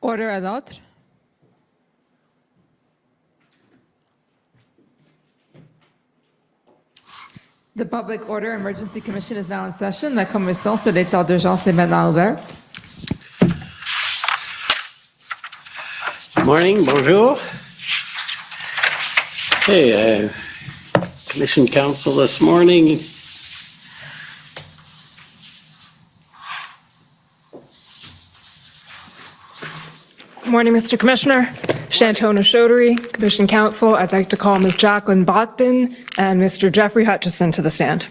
Order à l'ordre. The Public Order Emergency Commission is now in session. La commission sur l'état d'urgence est maintenant ouverte. Morning, bonjour. Okay, Commission Council this morning. Good morning, Mr. Commissioner. Shantona Chaudhary, Commission Counsel. I'd like to call Ms. Jacqueline Bogdan and Mr. Jeffrey Hutchison to the stand.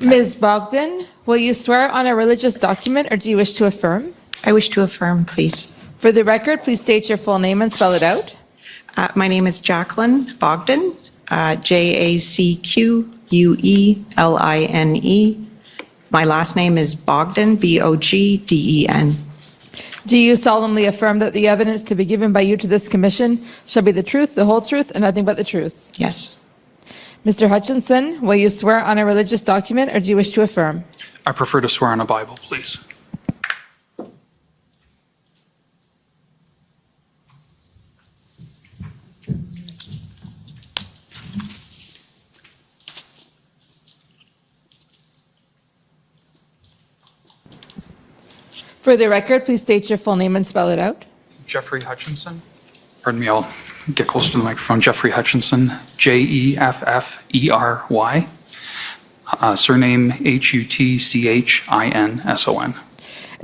Ms. Bogdan, will you swear on a religious document or do you wish to affirm? I wish to affirm, please. For the record, please state your full name and spell it out. My name is Jacqueline Bogdan, Jacqueline. My last name is Bogdan, Bogden. Do you solemnly affirm that the evidence to be given by you to this commission shall be the truth, the whole truth, and nothing but the truth? Yes. Mr. Hutchinson, will you swear on a religious document or do you wish to affirm? I prefer to swear on a Bible, please. For the record, please state your full name and spell it out. Jeffrey Hutchinson. Pardon me, I'll get closer to the microphone. Jeffrey Hutchinson, Jeffrey. Surname Hutchinson.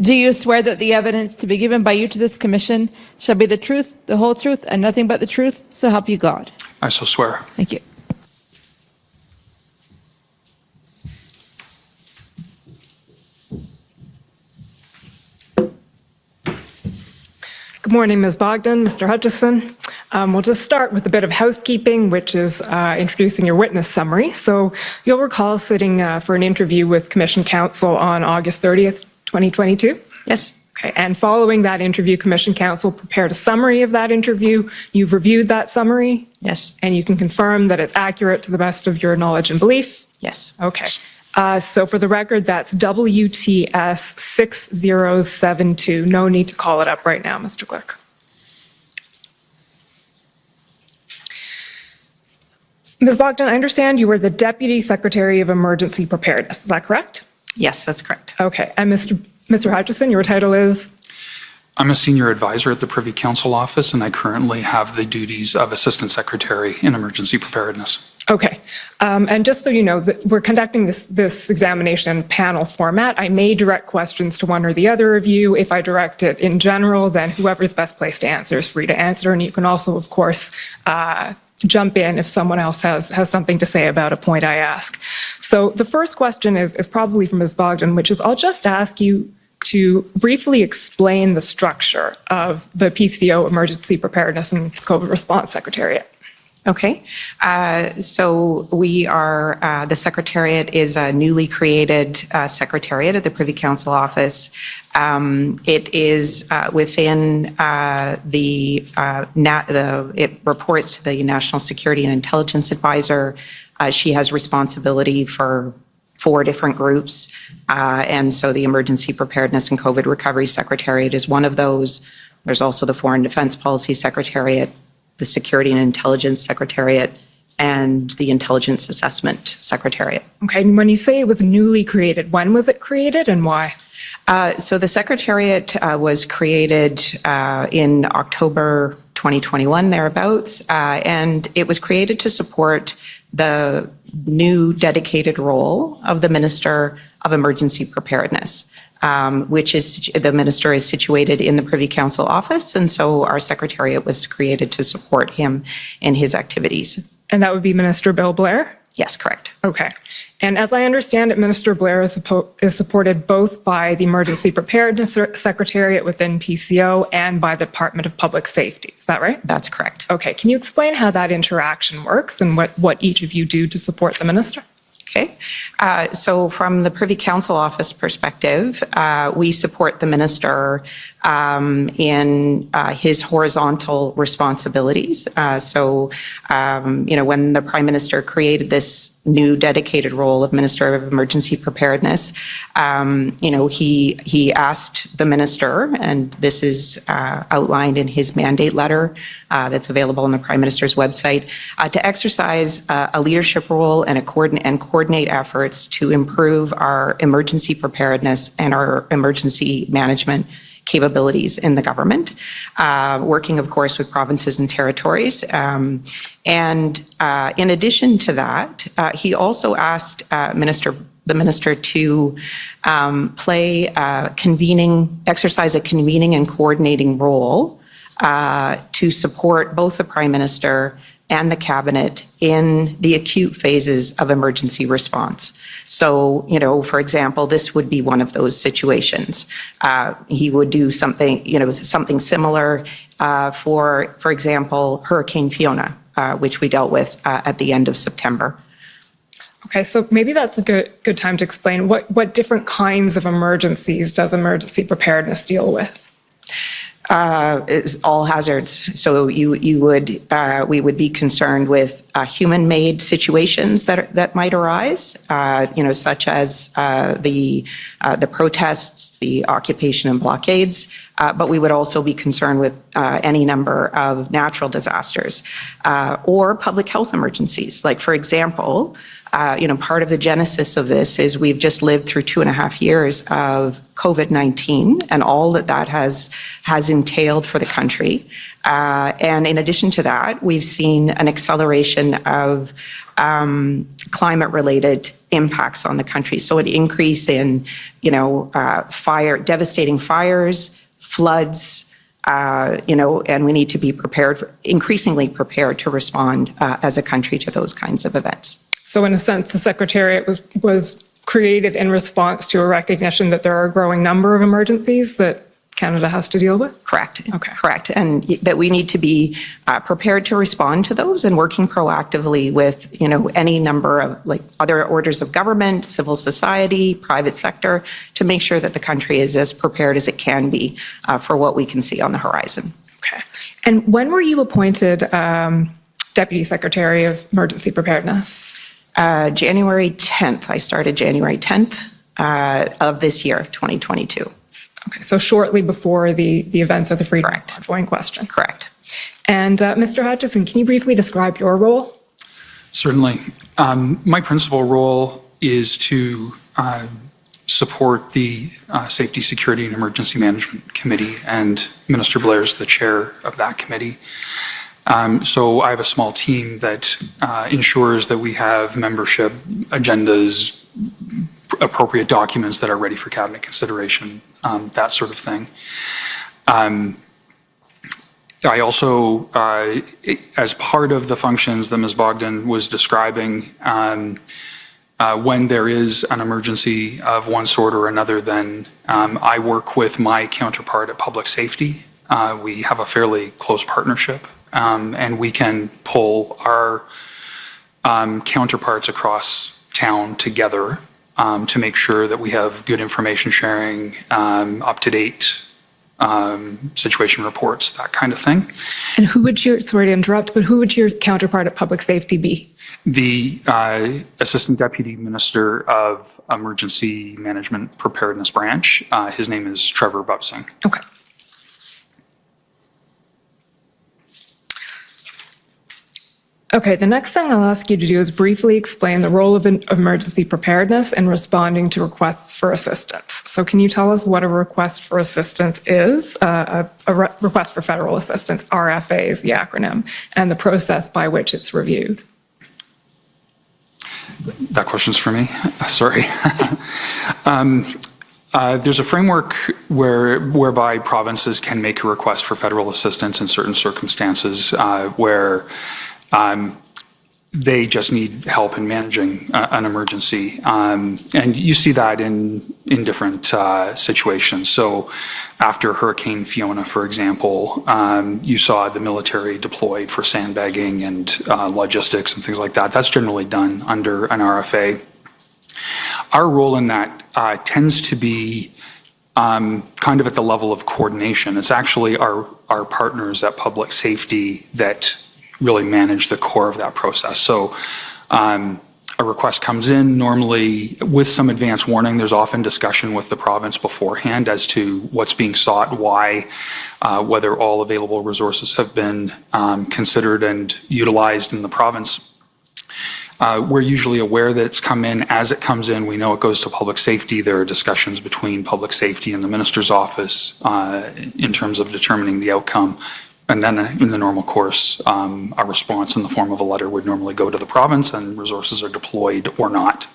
Do you swear that the evidence to be given by you to this commission shall be the truth, the whole truth, and nothing but the truth, so help you God? I so swear. Thank you. Good morning, Ms. Bogdan, Mr. Hutchison. We'll just start with a bit of housekeeping, which is introducing your witness summary. So you'll recall sitting for an interview with Commission Counsel on August 30th, 2022? Yes. Okay, and following that interview, Commission Counsel prepared a summary of that interview. You've reviewed that summary? Yes. And you can confirm that it's accurate to the best of your knowledge and belief? Yes. Okay. So for the record, that's WTS 6072. No need to call it up right now, Mr. Clerk. Ms. Bogdan, I understand you were the Deputy Secretary of Emergency Preparedness. Is that correct? Yes, that's correct. Okay. And Mr. Hutchison, your title is? I'm a senior advisor at the Privy Council Office, and I currently have the duties of Assistant Secretary in Emergency Preparedness. Okay. And just so you know, that we're conducting this examination in panel format. I may direct questions to one or the other of you. If I direct it in general, then whoever's best placed to answer is free to answer. And you can also, of course, jump in if someone else has something to say about a point I ask. So the first question is probably from Ms. Bogdan, which is I'll just ask you to briefly explain the structure of the PCO Emergency Preparedness and COVID Response Secretariat. Okay. So we are, the Secretariat is a newly created Secretariat at the Privy Council Office. It is within it reports to the National Security and Intelligence Advisor. She has responsibility for 4 different groups. And so the Emergency Preparedness and COVID Recovery Secretariat is one of those. There's also the Foreign Defense Policy Secretariat, the Security and Intelligence Secretariat, and the Intelligence Assessment Secretariat. Okay, and when you say it was newly created, when was it created and why? So the Secretariat was created in October 2021, thereabouts, and it was created to support the new dedicated role of the Minister of Emergency Preparedness. Which is, the minister is situated in the Privy Council office, and so our Secretariat was created to support him in his activities. And that would be Minister Bill Blair? Yes, correct. Okay. And as I understand it, Minister Blair is supported both by the Emergency Preparedness Secretariat within PCO and by the Department of Public Safety. Is that right? That's correct. Okay. Can you explain how that interaction works and what each of you do to support the minister? Okay. So from the Privy Council Office perspective, we support the minister in his horizontal responsibilities. When the Prime Minister created this new dedicated role of Minister of Emergency Preparedness, he asked the minister, and this is outlined in his mandate letter that's available on the Prime Minister's website, to exercise a leadership role and coordinate efforts to improve our emergency preparedness and our emergency management capabilities in the government, working, of course, with provinces and territories. In addition to that, he also asked the minister to exercise a convening and coordinating role to support both the Prime Minister and the Cabinet in the acute phases of emergency response. So, for example, this would be one of those situations. He would do something similar for example, Hurricane Fiona, which we dealt with at the end of September. Okay, so maybe that's a good time to explain what different kinds of emergencies does emergency preparedness deal with? Is all hazards. So we would be concerned with human-made situations that might arise, such as the protests, the occupation and blockades. But we would also be concerned with any number of natural disasters or public health emergencies. Like, for example, part of the genesis of this is we've just lived through 2.5 years of COVID-19 and all that has entailed for the country. And in addition to that, we've seen an acceleration of climate-related impacts on the country. So an increase in, devastating fires, floods, and we need to be increasingly prepared to respond as a country to those kinds of events. So in a sense, the Secretariat was created in response to a recognition that there are a growing number of emergencies that Canada has to deal with? Correct. Okay. Correct. And that we need to be prepared to respond to those and working proactively with, any number of other orders of government, civil society, private sector, to make sure that the country is as prepared as it can be for what we can see on the horizon. Okay. And when were you appointed Deputy Secretary of Emergency Preparedness? January 10th. I started January 10th of this year, 2022. Okay, so shortly before the events of the Freedom Convoy in question. Correct. And Mr. Hutchison, can you briefly describe your role? Certainly. My principal role is to support the Safety, Security and Emergency Management Committee, and Minister Blair is the chair of that committee. So I have a small team that ensures that we have membership agendas, appropriate documents that are ready for cabinet consideration, that sort of thing. I also, as part of the functions that Ms. Bogdan was describing, when there is an emergency of one sort or another, then I work with my counterpart at Public Safety. We have a fairly close partnership, and we can pull our counterparts across town together to make sure that we have good information sharing, up-to-date situation reports, that kind of thing. And sorry to interrupt, but who would your counterpart at Public Safety be? The Assistant Deputy Minister of Emergency Management Preparedness Branch. His name is Trevor Bubsing. Okay. Okay, the next thing I'll ask you to do is briefly explain the role of emergency preparedness in responding to requests for assistance. So can you tell us what a request for assistance is? A request for federal assistance, RFA is the acronym, and the process by which it's reviewed. That question's for me. Sorry. There's a framework whereby provinces can make a request for federal assistance in certain circumstances where they just need help in managing an emergency. And you see that in different situations. So after Hurricane Fiona, for example, you saw the military deployed for sandbagging and logistics and things like that. That's generally done under an RFA. Our role in that tends to be kind of at the level of coordination. It's actually our partners at Public Safety that really manage the core of that process. So a request comes in, normally with some advance warning. There's often discussion with the province beforehand as to what's being sought, why, whether all available resources have been considered and utilized in the province. We're usually aware that it's come in. As it comes in, we know it goes to Public Safety. There are discussions between Public Safety and the Minister's office in terms of determining the outcome. And then in the normal course, a response in the form of a letter would normally go to the province, and resources are deployed or not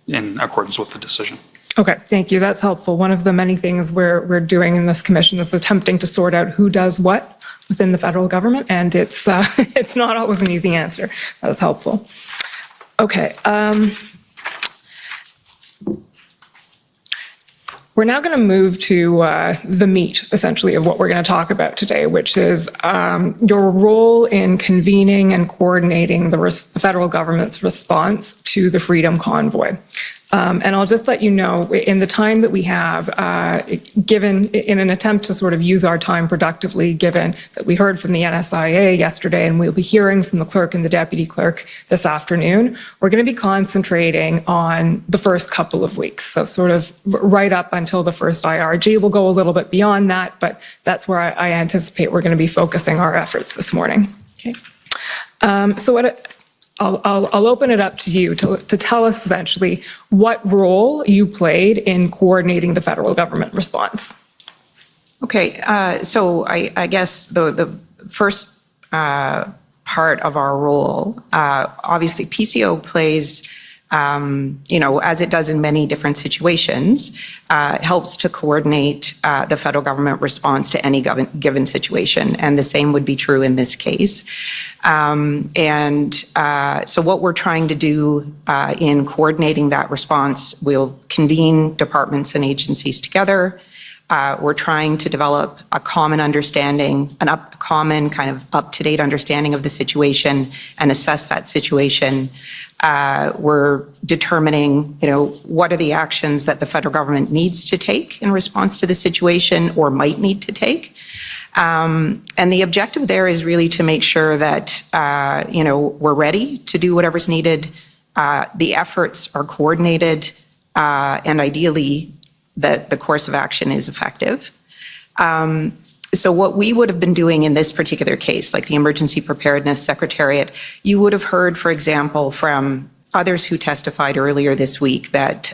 in accordance with the decision. Okay, thank you. That's helpful. One of the many things we're doing in this commission is attempting to sort out who does what within the federal government, and it's not always an easy answer. That was helpful. Okay. We're now going to move to the meat, essentially, of what we're going to talk about today, which is your role in convening and coordinating the federal government's response to the Freedom Convoy. And I'll just let you know, in the time that we have, given in an attempt to sort of use our time productively, given that we heard from the NSIA yesterday and we'll be hearing from the Clerk and the Deputy Clerk this afternoon, we're going to be concentrating on the first couple of weeks. So sort of right up until the first IRG. We'll go a little bit beyond that, but that's where I anticipate we're going to be focusing our efforts this morning. Okay. I'll open it up to you to tell us essentially what role you played in coordinating the federal government response. Okay, so I guess the first part of our role, obviously PCO plays, as it does in many different situations, helps to coordinate the federal government response to any given situation, and the same would be true in this case. So what we're trying to do in coordinating that response, we'll convene departments and agencies together. We're trying to develop a common understanding, a common kind of up-to-date understanding of the situation and assess that situation. We're determining, what are the actions that the federal government needs to take in response to the situation or might need to take. And the objective there is really to make sure that, we're ready to do whatever's needed. The efforts are coordinated, and ideally that the course of action is effective. So what we would have been doing in this particular case, like the Emergency Preparedness Secretariat, you would have heard, for example, from others who testified earlier this week that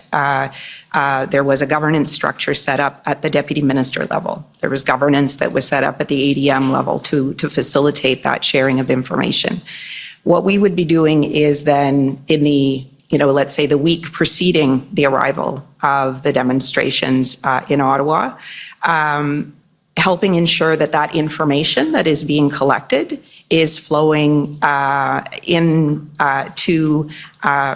there was a governance structure set up at the deputy minister level. There was governance that was set up at the ADM level to facilitate that sharing of information. What we would be doing is then in the, let's say the week preceding the arrival of the demonstrations in Ottawa, helping ensure that that information that is being collected is flowing to,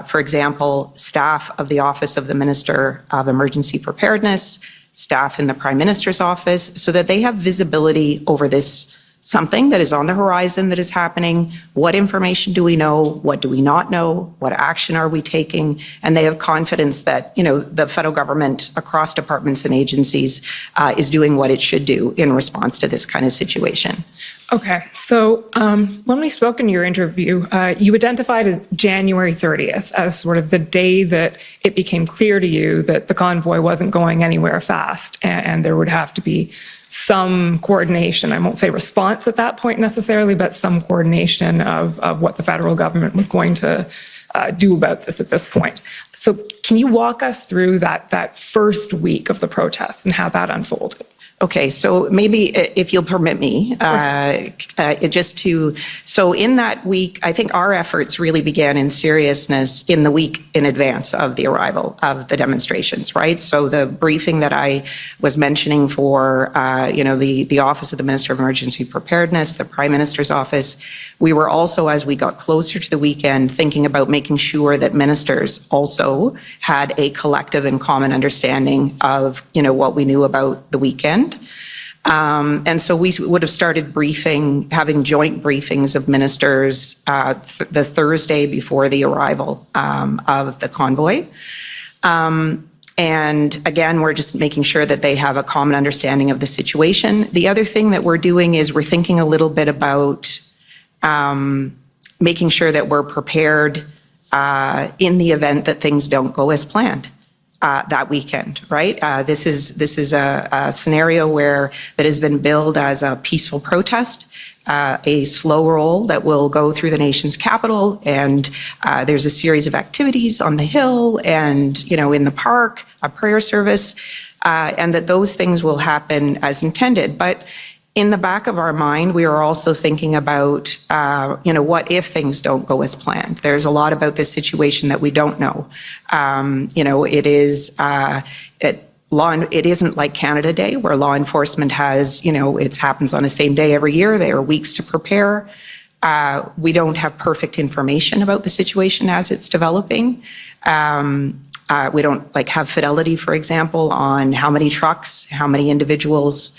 for example, staff of the Office of the Minister of Emergency Preparedness, staff in the Prime Minister's office, so that they have visibility over this something that is on the horizon that is happening. What information do we know? What do we not know? What action are we taking? And they have confidence that, the federal government across departments and agencies is doing what it should do in response to this kind of situation. Okay, so when we spoke in your interview, you identified as January 30th as sort of the day that it became clear to you that the convoy wasn't going anywhere fast and there would have to be some coordination. I won't say response at that point necessarily, but some coordination of what the federal government was going to do about this at this point. So can you walk us through that first week of the protests and how that unfolded? Okay, so maybe if you'll permit me, so in that week, I think our efforts really began in seriousness in the week in advance of the arrival of the demonstrations, right? So the briefing that I was mentioning for, the Office of the Minister of Emergency Preparedness, the Prime Minister's office, we were also, as we got closer to the weekend, thinking about making sure that ministers also had a collective and common understanding of, what we knew about the weekend. And so we would have started having joint briefings of ministers the Thursday before the arrival of the convoy. And again, we're just making sure that they have a common understanding of the situation. The other thing that we're doing is we're thinking a little bit about making sure that we're prepared in the event that things don't go as planned. That weekend, right? This is a scenario that has been billed as a peaceful protest, a slow roll that will go through the nation's capital, and there's a series of activities on the Hill and in the park, a prayer service, and that those things will happen as intended. But in the back of our mind, we are also thinking about, what if things don't go as planned? There's a lot about this situation that we don't know. It isn't like Canada Day, where law enforcement has, it happens on the same day every year. There are weeks to prepare. We don't have perfect information about the situation as it's developing. We don't have fidelity, for example, on how many trucks, how many individuals.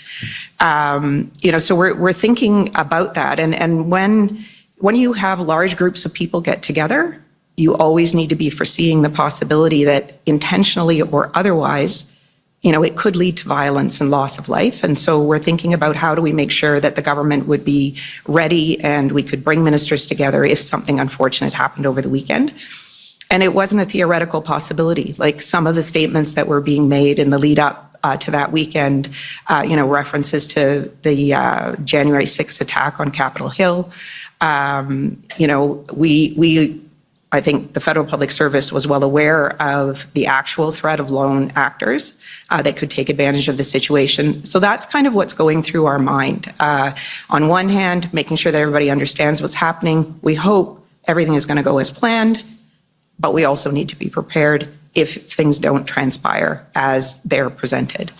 So we're thinking about that. And when you have large groups of people get together, you always need to be foreseeing the possibility that intentionally or otherwise, it could lead to violence and loss of life. And so we're thinking about how do we make sure that the government would be ready and we could bring ministers together if something unfortunate happened over the weekend. And it wasn't a theoretical possibility. Like some of the statements that were being made in the lead up to that weekend, references to the January 6th attack on Capitol Hill. I think the Federal Public Service was well aware of the actual threat of lone actors that could take advantage of the situation. So that's kind of what's going through our mind. On one hand, making sure that everybody understands what's happening. We hope everything is going to go as planned, but we also need to be prepared if things don't transpire as they're presented.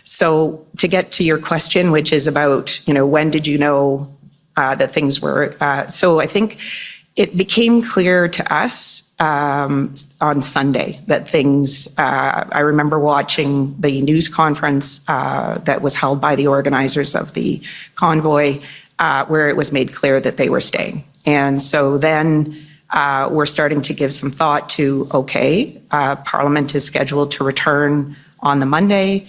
So to get to your question, which is about, when did you know that things were, so I think it became clear to us on Sunday that things, I remember watching the news conference that was held by the organizers of the convoy, where it was made clear that they were staying. And so then we're starting to give some thought to, Parliament is scheduled to return on the Monday.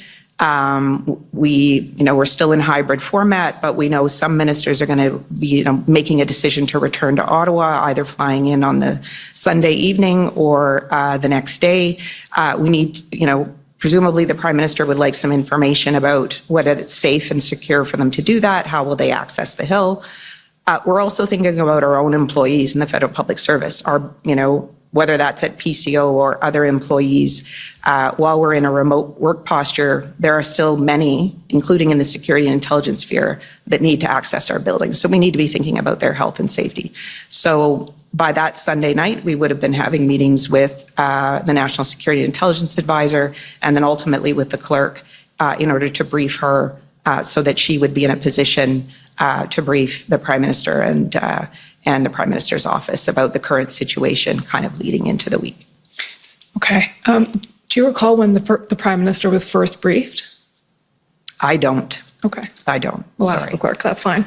We're still in hybrid format, but we know some ministers are going to be, making a decision to return to Ottawa, either flying in on the Sunday evening or the next day. We need, presumably the Prime Minister would like some information about whether it's safe and secure for them to do that. How will they access the Hill? We're also thinking about our own employees in the Federal Public Service, whether that's at PCO or other employees. While we're in a remote work posture, there are still many, including in the security and intelligence sphere, that need to access our buildings. So we need to be thinking about their health and safety. So by that Sunday night, we would have been having meetings with the National Security and Intelligence Advisor, and then ultimately with the clerk in order to brief her so that she would be in a position to brief the Prime Minister and the Prime Minister's office about the current situation kind of leading into the week. Okay. Do you recall when the Prime Minister was first briefed? I don't. Okay. I don't. We'll ask the clerk. That's fine.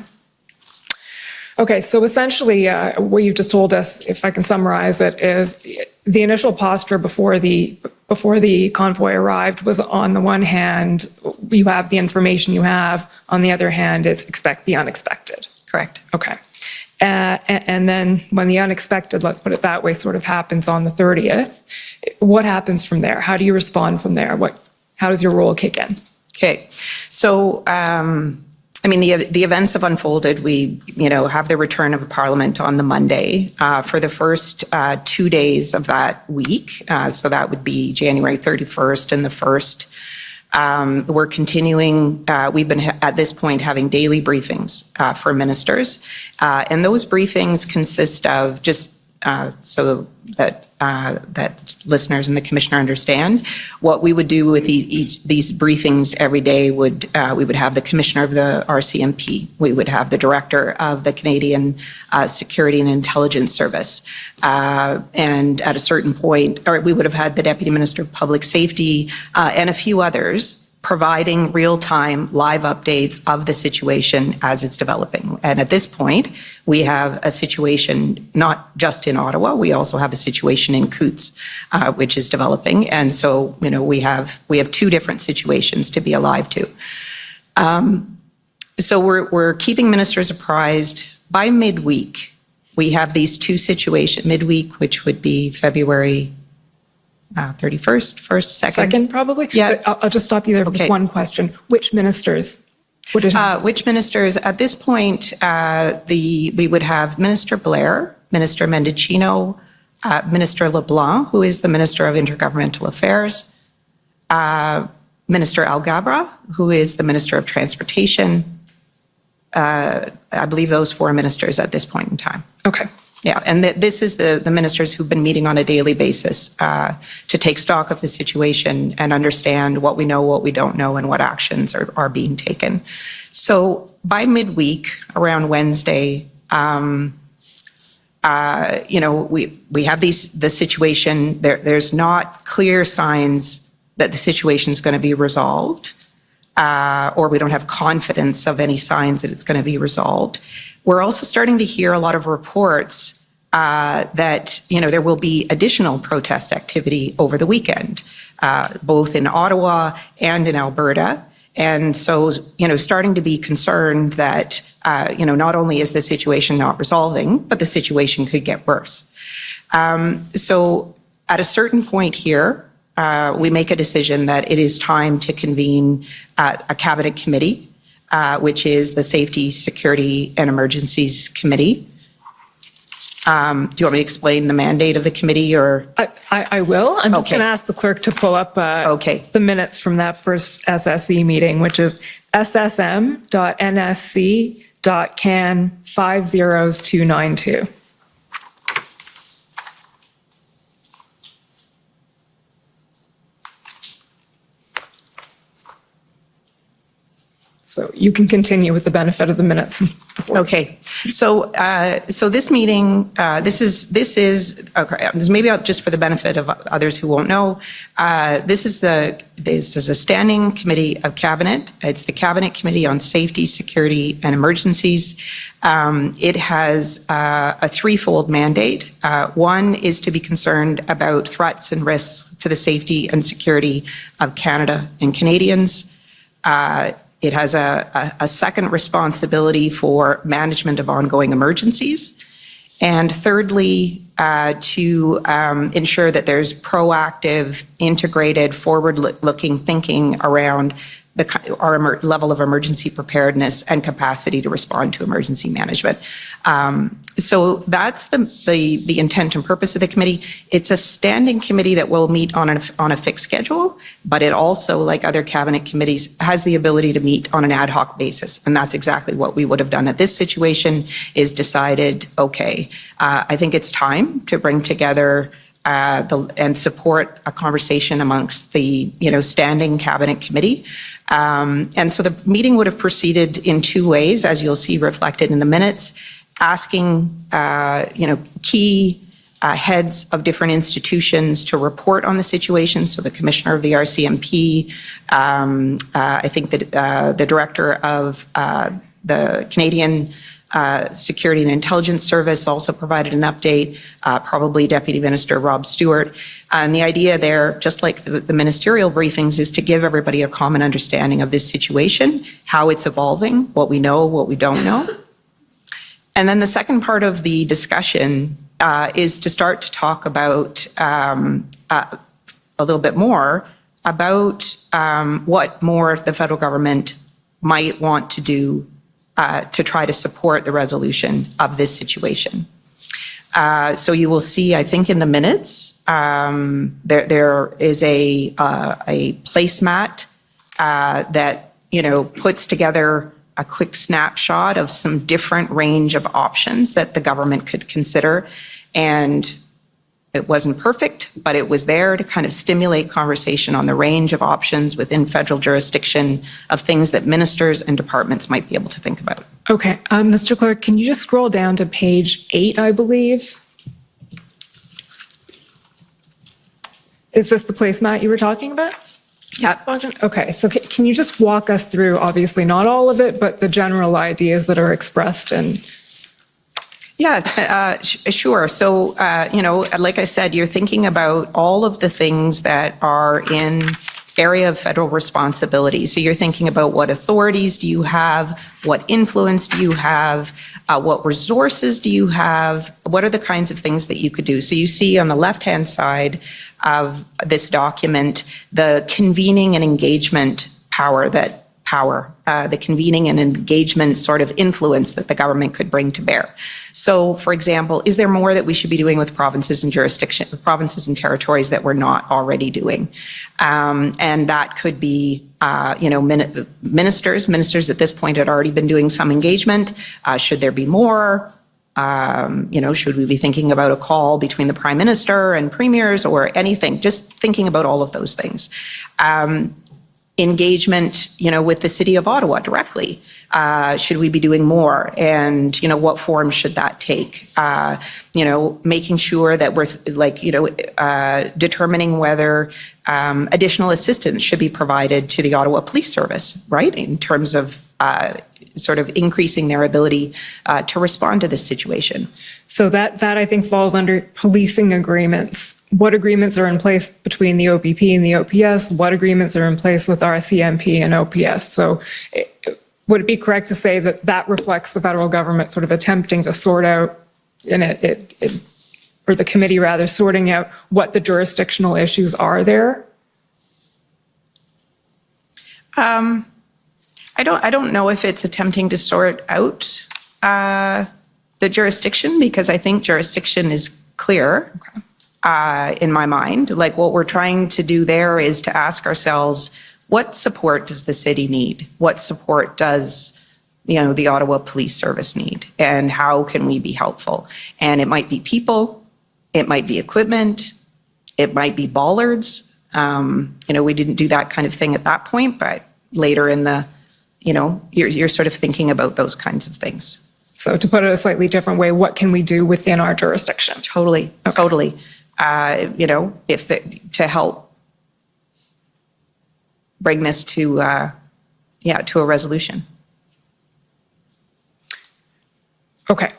Okay. So essentially, what you've just told us, if I can summarize it, is the initial posture before the convoy arrived was, on the one hand, you have the information you have. On the other hand, it's expect the unexpected. Correct. Okay. And then when the unexpected, let's put it that way, sort of happens on the 30th, what happens from there? How do you respond from there? How does your role kick in? Okay. So, the events have unfolded. We, have the return of Parliament on the Monday for the first 2 days of that week. So that would be January 31st and the 1st. We're continuing, we've been at this point having daily briefings for ministers. And those briefings consist of just so that listeners and the commissioner understand what we would do with these briefings every day. We would have the commissioner of the RCMP, we would have the director of the Canadian Security and Intelligence Service, and at a certain point, or we would have had the Deputy Minister of Public Safety and a few others providing real-time live updates of the situation as it's developing. And at this point, we have a situation not just in Ottawa, we also have a situation in Coutts, which is developing. And so, we have two different situations to be alive to. So we're keeping ministers apprised. By midweek, we have these two situations, midweek, which would be February 31st, 1st, 2nd? Second, probably? Yeah. But I'll just stop you there with one question. Which ministers would it have? Which ministers? At this point, we would have Minister Blair, Minister Mendicino, Minister LeBlanc, who is the Minister of Intergovernmental Affairs, Minister Algabra, who is the Minister of Transportation. I believe those four ministers at this point in time. Okay. Yeah, and this is the ministers who've been meeting on a daily basis to take stock of the situation and understand what we know, what we don't know, and what actions are being taken. So by midweek, around Wednesday, we have the situation. There's not clear signs that the situation is going to be resolved, or we don't have confidence of any signs that it's going to be resolved. We're also starting to hear a lot of reports that, there will be additional protest activity over the weekend, both in Ottawa and in Alberta. And so, starting to be concerned that, not only is the situation not resolving, but the situation could get worse. So at a certain point here, we make a decision that it is time to convene a cabinet committee, which is the Safety, Security and Emergencies Committee. Do you want me to explain the mandate of the committee, or? I will. I'm just Okay. going to ask the clerk to pull up Okay. the minutes from that first SSE meeting, which is ssm.nsc.can 50292. So you can continue with the benefit of the minutes. Okay, so this meeting, this is okay. Maybe just for the benefit of others who won't know, this is a standing committee of cabinet. It's the Cabinet Committee on Safety, Security and Emergencies. It has a threefold mandate. One is to be concerned about threats and risks to the safety and security of Canada and Canadians. It has a second responsibility for management of ongoing emergencies. And thirdly, to ensure that there's proactive, integrated, forward-looking thinking around our level of emergency preparedness and capacity to respond to emergency management. So that's the intent and purpose of the committee. It's a standing committee that will meet on a fixed schedule, but it also, like other cabinet committees, has the ability to meet on an ad hoc basis. And that's exactly what we would have done at this situation, is decided, okay, I think it's time to bring together and support a conversation amongst the standing cabinet committee. And so the meeting would have proceeded in two ways, as you'll see reflected in the minutes, asking key heads of different institutions to report on the situation. So the commissioner of the RCMP, I think that the director of the Canadian Security and Intelligence Service also provided an update, probably Deputy Minister Rob Stewart. And the idea there, just like the ministerial briefings, is to give everybody a common understanding of this situation, how it's evolving, what we know, what we don't know. And then the second part of the discussion is to start to talk about a little bit more about what more the federal government might want to do to try to support the resolution of this situation. So you will see, I think in the minutes, there is a placemat that, puts together a quick snapshot of some different range of options that the government could consider. And it wasn't perfect, but it was there to kind of stimulate conversation on the range of options within federal jurisdiction of things that ministers and departments might be able to think about. Okay, Mr. Clerk, can you just scroll down to page 8, I believe? Is this the placemat you were talking about? Yeah. Okay, so can you just walk us through, obviously not all of it, but the general ideas that are expressed and... Yeah, sure. So, like I said, you're thinking about all of the things that are in area of federal responsibility. So you're thinking about what authorities do you have, what influence do you have, what resources do you have, what are the kinds of things that you could do. So you see on the left-hand side of this document, the convening and engagement the convening and engagement sort of influence that the government could bring to bear. So, for example, is there more that we should be doing with provinces and provinces and territories that we're not already doing? And that could be, ministers at this point had already been doing some engagement. Should there be more? Should we be thinking about a call between the Prime Minister and premiers or anything? Just thinking about all of those things. Engagement, with the City of Ottawa directly. Should we be doing more? And, what form should that take? Making sure that we're determining whether additional assistance should be provided to the Ottawa Police Service, right? In terms of sort of increasing their ability to respond to this situation. So that I think falls under policing agreements. What agreements are in place between the OPP and the OPS? What agreements are in place with RCMP and OPS? So would it be correct to say that that reflects the federal government sort of attempting to sort out, or the committee rather, sorting out what the jurisdictional issues are there? I don't know if it's attempting to sort out the jurisdiction, because I think jurisdiction is clear. Okay. In my mind. Like, what we're trying to do there is to ask ourselves, what support does the city need? What support does, the Ottawa Police Service need? And how can we be helpful? And it might be people, it might be equipment, it might be bollards. We didn't do that kind of thing at that point, but later in the, you're sort of thinking about those kinds of things. So to put it a slightly different way, what can we do within our jurisdiction? Totally, okay. Totally. To help bring this to a resolution. Okay.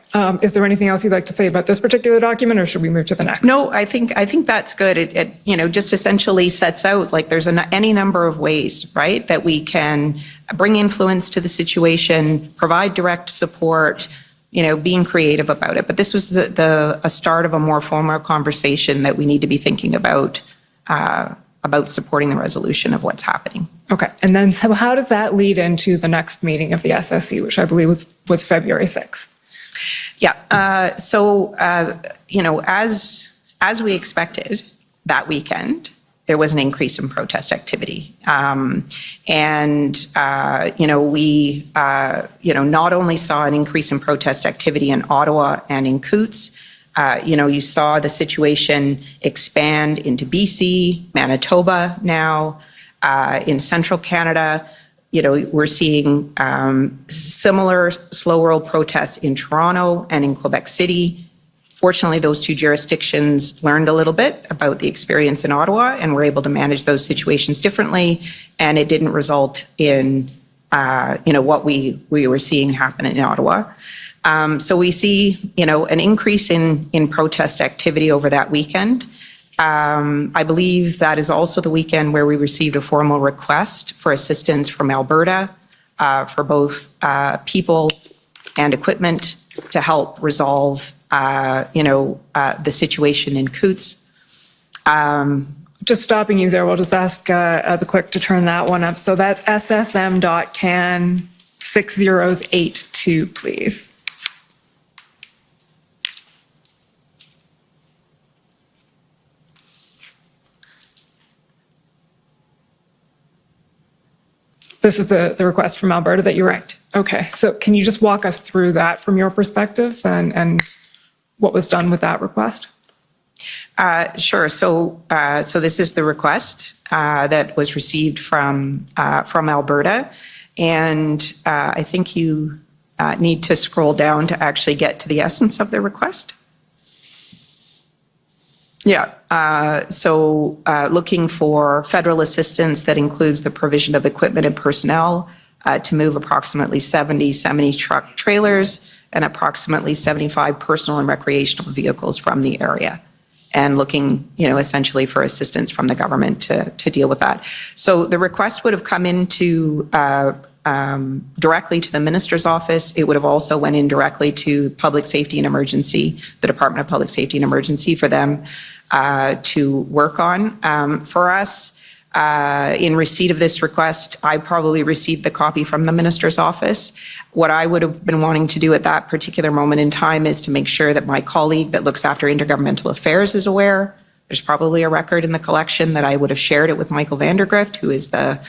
Is there anything else you'd like to say about this particular document, or should we move to the next? No, I think that's good. It just essentially sets out, like, there's any number of ways, right, that we can bring influence to the situation, provide direct support, being creative about it. But this was a start of a more formal conversation that we need to be thinking about supporting the resolution of what's happening. Okay. And then, so how does that lead into the next meeting of the SSE, which I believe was February 6th? Yeah. As we expected that weekend, there was an increase in protest activity. We not only saw an increase in protest activity in Ottawa and in Coutts, you saw the situation expand into BC, Manitoba now, in central Canada. We're seeing similar slow roll protests in Toronto and in Quebec City. Fortunately, those two jurisdictions learned a little bit about the experience in Ottawa and were able to manage those situations differently, and it didn't result in what we were seeing happen in Ottawa. So we see an increase in protest activity over that weekend. I believe that is also the weekend where we received a formal request for assistance from Alberta for both people and equipment to help resolve the situation in Coutts. Just stopping you there, we'll just ask the clerk to turn that one up. So that's ssm.can 6082, please. This is the request from Alberta that you were... Correct. Okay, so can you just walk us through that from your perspective and what was done with that request? Sure. So this is the request that was received from Alberta, and I think you need to scroll down to actually get to the essence of the request. Yeah. So looking for federal assistance that includes the provision of equipment and personnel to move approximately 70 semi-truck trailers and approximately 75 personal and recreational vehicles from the area, and looking, essentially for assistance from the government to deal with that. So the request would have come into directly to the minister's office. It would have also went in directly to Public Safety and Emergency, the Department of Public Safety and Emergency, for them to work on. For us, in receipt of this request, I probably received the copy from the minister's office. What I would have been wanting to do at that particular moment in time is to make sure that my colleague that looks after intergovernmental affairs is aware. There's probably a record in the collection that I would have shared it with Michael Vandergrift, who is the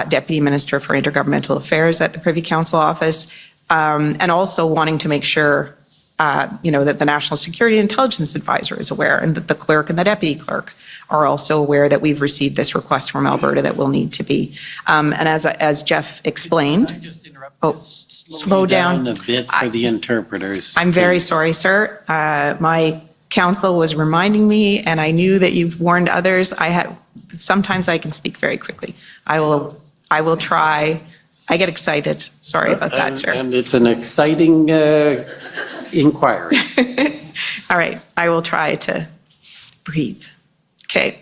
Deputy Minister for Intergovernmental Affairs at the Privy Council office, and also wanting to make sure that the National Security Intelligence Advisor is aware, and that the Clerk and the Deputy Clerk are also aware that we've received this request from Alberta that will need to be. And as Jeff explained, Can I just interrupt? Oh, Just slow down. A bit for the interpreters. I'm very please. sorry, sir. My counsel was reminding me, and I knew that you've warned others. Sometimes I can speak very quickly. I will try. I get excited. Sorry about that, sir. And it's an exciting inquiry. All right, I will try to breathe. Okay,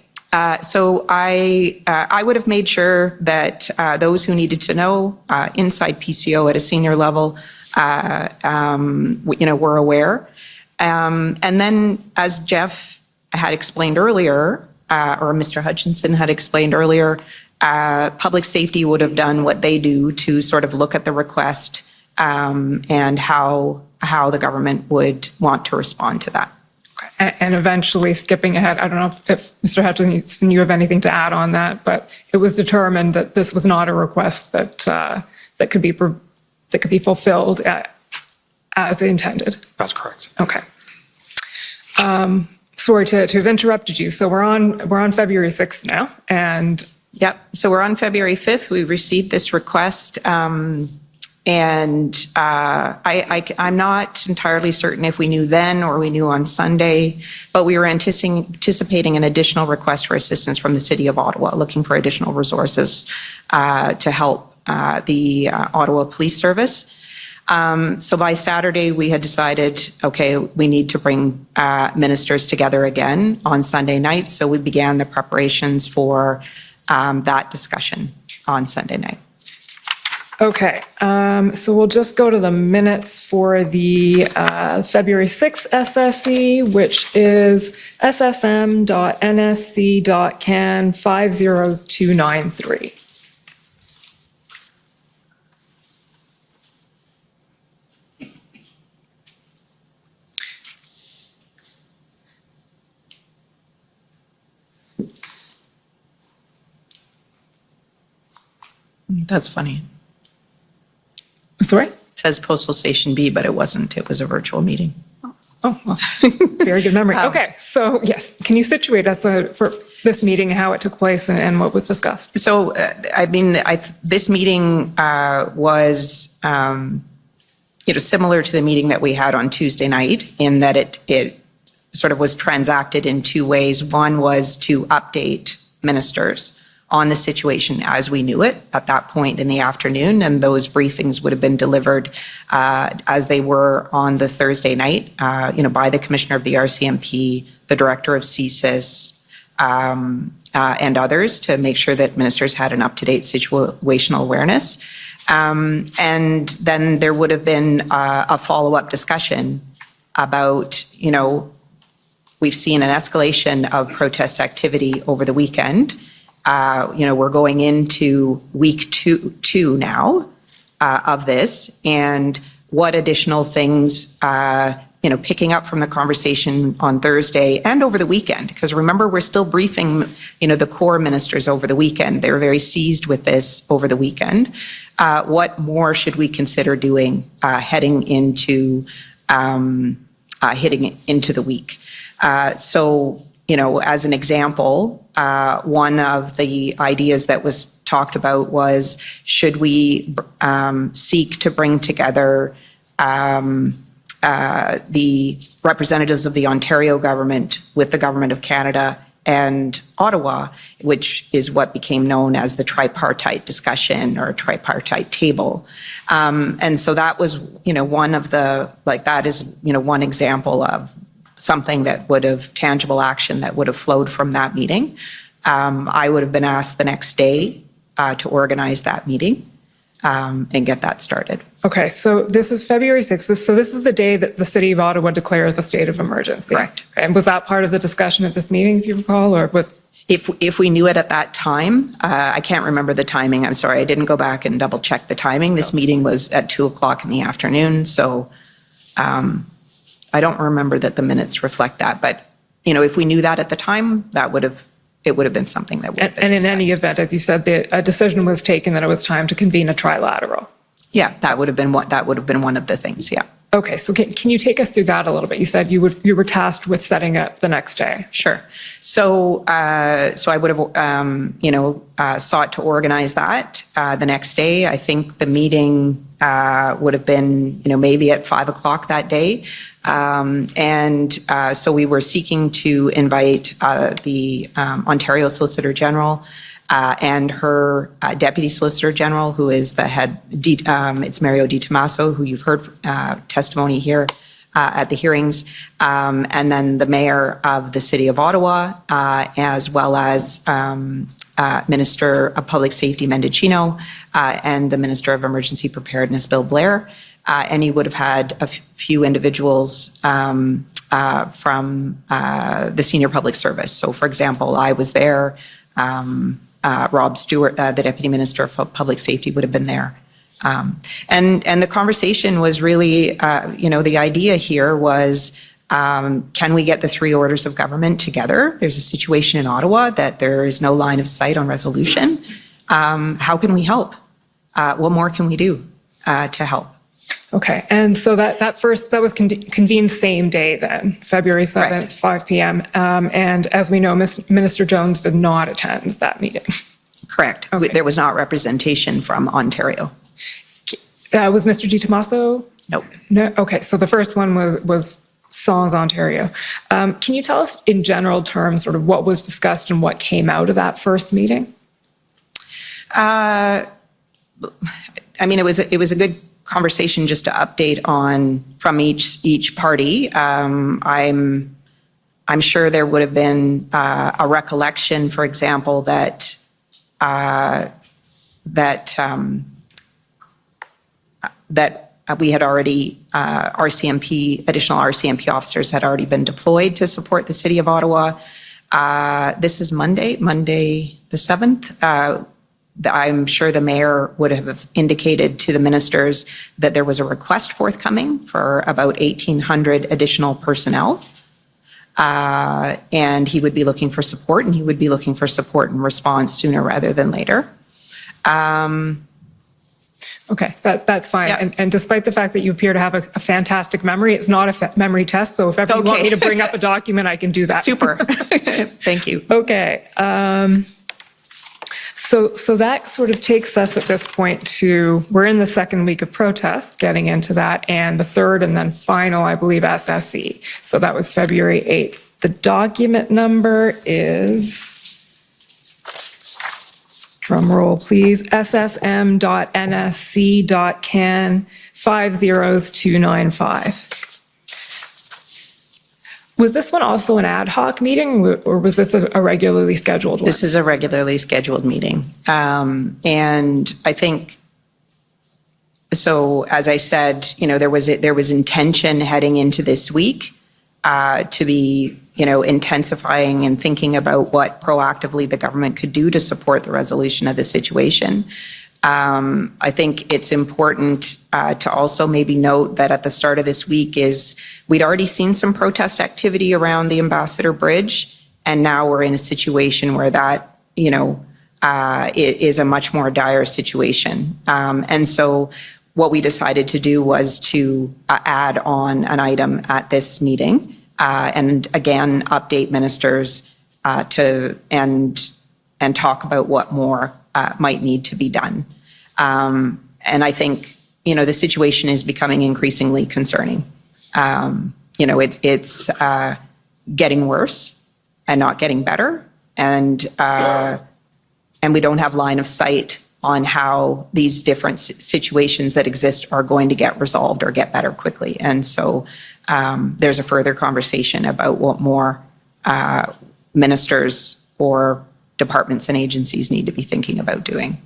so I would have made sure that those who needed to know inside PCO at a senior level, were aware. And then, as Jeff had explained earlier, or Mr. Hutchinson had explained earlier, public safety would have done what they do to sort of look at the request and how the government would want to respond to that. And eventually, skipping ahead, I don't know if Mr. Hutchinson, you have anything to add on that, but it was determined that this was not a request that could be fulfilled as intended. That's correct. Okay. Sorry to have interrupted you. So we're on February 6th now, and Yep. So we're on February 5th. We received this request. And I'm not entirely certain if we knew then or we knew on Sunday, but we were anticipating an additional request for assistance from the City of Ottawa, looking for additional resources to help the Ottawa Police Service. So by Saturday, we had decided, okay, we need to bring ministers together again on Sunday night. So we began the preparations for that discussion on Sunday night. okay. So we'll just go to the minutes for the February 6th SSE, which is ssm.nsc.can 50293. That's funny. Sorry? It says Postal Station B, but it wasn't. It was a virtual meeting. Oh, well, very good memory. Okay, so yes, can you situate us for this meeting, how it took place and what was discussed? So, this meeting was, similar to the meeting that we had on Tuesday night in that it sort of was transacted in two ways. One was to update ministers on the situation as we knew it at that point in the afternoon, and those briefings would have been delivered as they were on the Thursday night, by the Commissioner of the RCMP, the Director of CSIS, and others to make sure that ministers had an up-to-date situational awareness. And then there would have been a follow-up discussion about, we've seen an escalation of protest activity over the weekend. We're going into week two now of this, and what additional things picking up from the conversation on Thursday and over the weekend, because remember, we're still briefing, the core ministers over the weekend. They were very seized with this over the weekend. What more should we consider doing heading into the week? So, as an example, one of the ideas that was talked about was, should we seek to bring together the representatives of the Ontario government with the government of Canada and Ottawa, which is what became known as the tripartite discussion or tripartite table. And so that was, one of the, that is, one example of something that would have, tangible action that would have flowed from that meeting. I would have been asked the next day to organize that meeting and get that started. Okay, so this is February 6th. So this is the day that the City of Ottawa declares a state of emergency. Correct. Okay, and was that part of the discussion at this meeting, if you recall, or was? If we knew it at that time, I can't remember the timing. I'm sorry, I didn't go back and double check the timing. This meeting was at 2:00 in the afternoon, so I don't remember that the minutes reflect that. But if we knew that at the time, it would have been something that would have been And in discussed. any event, as you said, a decision was taken that it was time to convene a trilateral. Yeah, that would have been one of the things. Yeah. Okay, so can you take us through that a little bit? You said you were tasked with setting up the next day. Sure. So I would have sought to organize that the next day. I think the meeting would have been maybe at 5:00 that day. So we were seeking to invite the Ontario Solicitor General and her Deputy Solicitor General, who is the head, it's Mario Di Tommaso, who you've heard testimony here at the hearings, and then the Mayor of the City of Ottawa, as well as Minister of Public Safety Mendicino and the Minister of Emergency Preparedness, Bill Blair. And you would have had a few individuals from the senior public service. So, for example, I was there. Rob Stewart, the Deputy Minister of Public Safety, would have been there. And the conversation was really, the idea here was, can we get the three orders of government together? There's a situation in Ottawa that there is no line of sight on resolution. How can we help? What more can we do to help? Okay, and so that was convened same day then, February 7th, Correct. 5 p.m. And as we know, Minister Jones did not attend that meeting. Correct. Okay. There was not representation from Ontario. Was Mr. Di Tommaso? Nope. No. Okay, so the first one was Sans Ontario. Can you tell us in general terms sort of what was discussed and what came out of that first meeting? I mean, it was a good conversation just to update on from each party. I'm sure there would have been a recollection, for example, that we had already additional RCMP officers had already been deployed to support the City of Ottawa. This is Monday the 7th. I'm sure the mayor would have indicated to the ministers that there was a request forthcoming for about 1,800 additional personnel. And he would be looking for support, and he would be looking for support and response sooner rather than later. Okay, that's fine. Yeah. And despite the fact that you appear to have a fantastic memory, it's not a memory test. So if ever you want me to bring up a document, I can do that. Super. Thank you. Okay. So that sort of takes us at this point to, we're in the second week of protests, getting into that, and the third and then final, I believe, SSE. So that was February 8th. The document number is, drum roll please, ssm.nsc.can 50295. Was this one also an ad hoc meeting, or was this a regularly scheduled one? This is a regularly scheduled meeting. And I think, so as I said, there was intention heading into this week to be, intensifying and thinking about what proactively the government could do to support the resolution of the situation. I think it's important to also maybe note that at the start of this week we'd already seen some protest activity around the Ambassador Bridge, and now we're in a situation where that, it is a much more dire situation. And so what we decided to do was to add on an item at this meeting, and again, update ministers and talk about what more might need to be done. And I think, the situation is becoming increasingly concerning. It's getting worse and not getting better. And we don't have line of sight on how these different situations that exist are going to get resolved or get better quickly. And so there's a further conversation about what more ministers or departments and agencies need to be thinking about doing.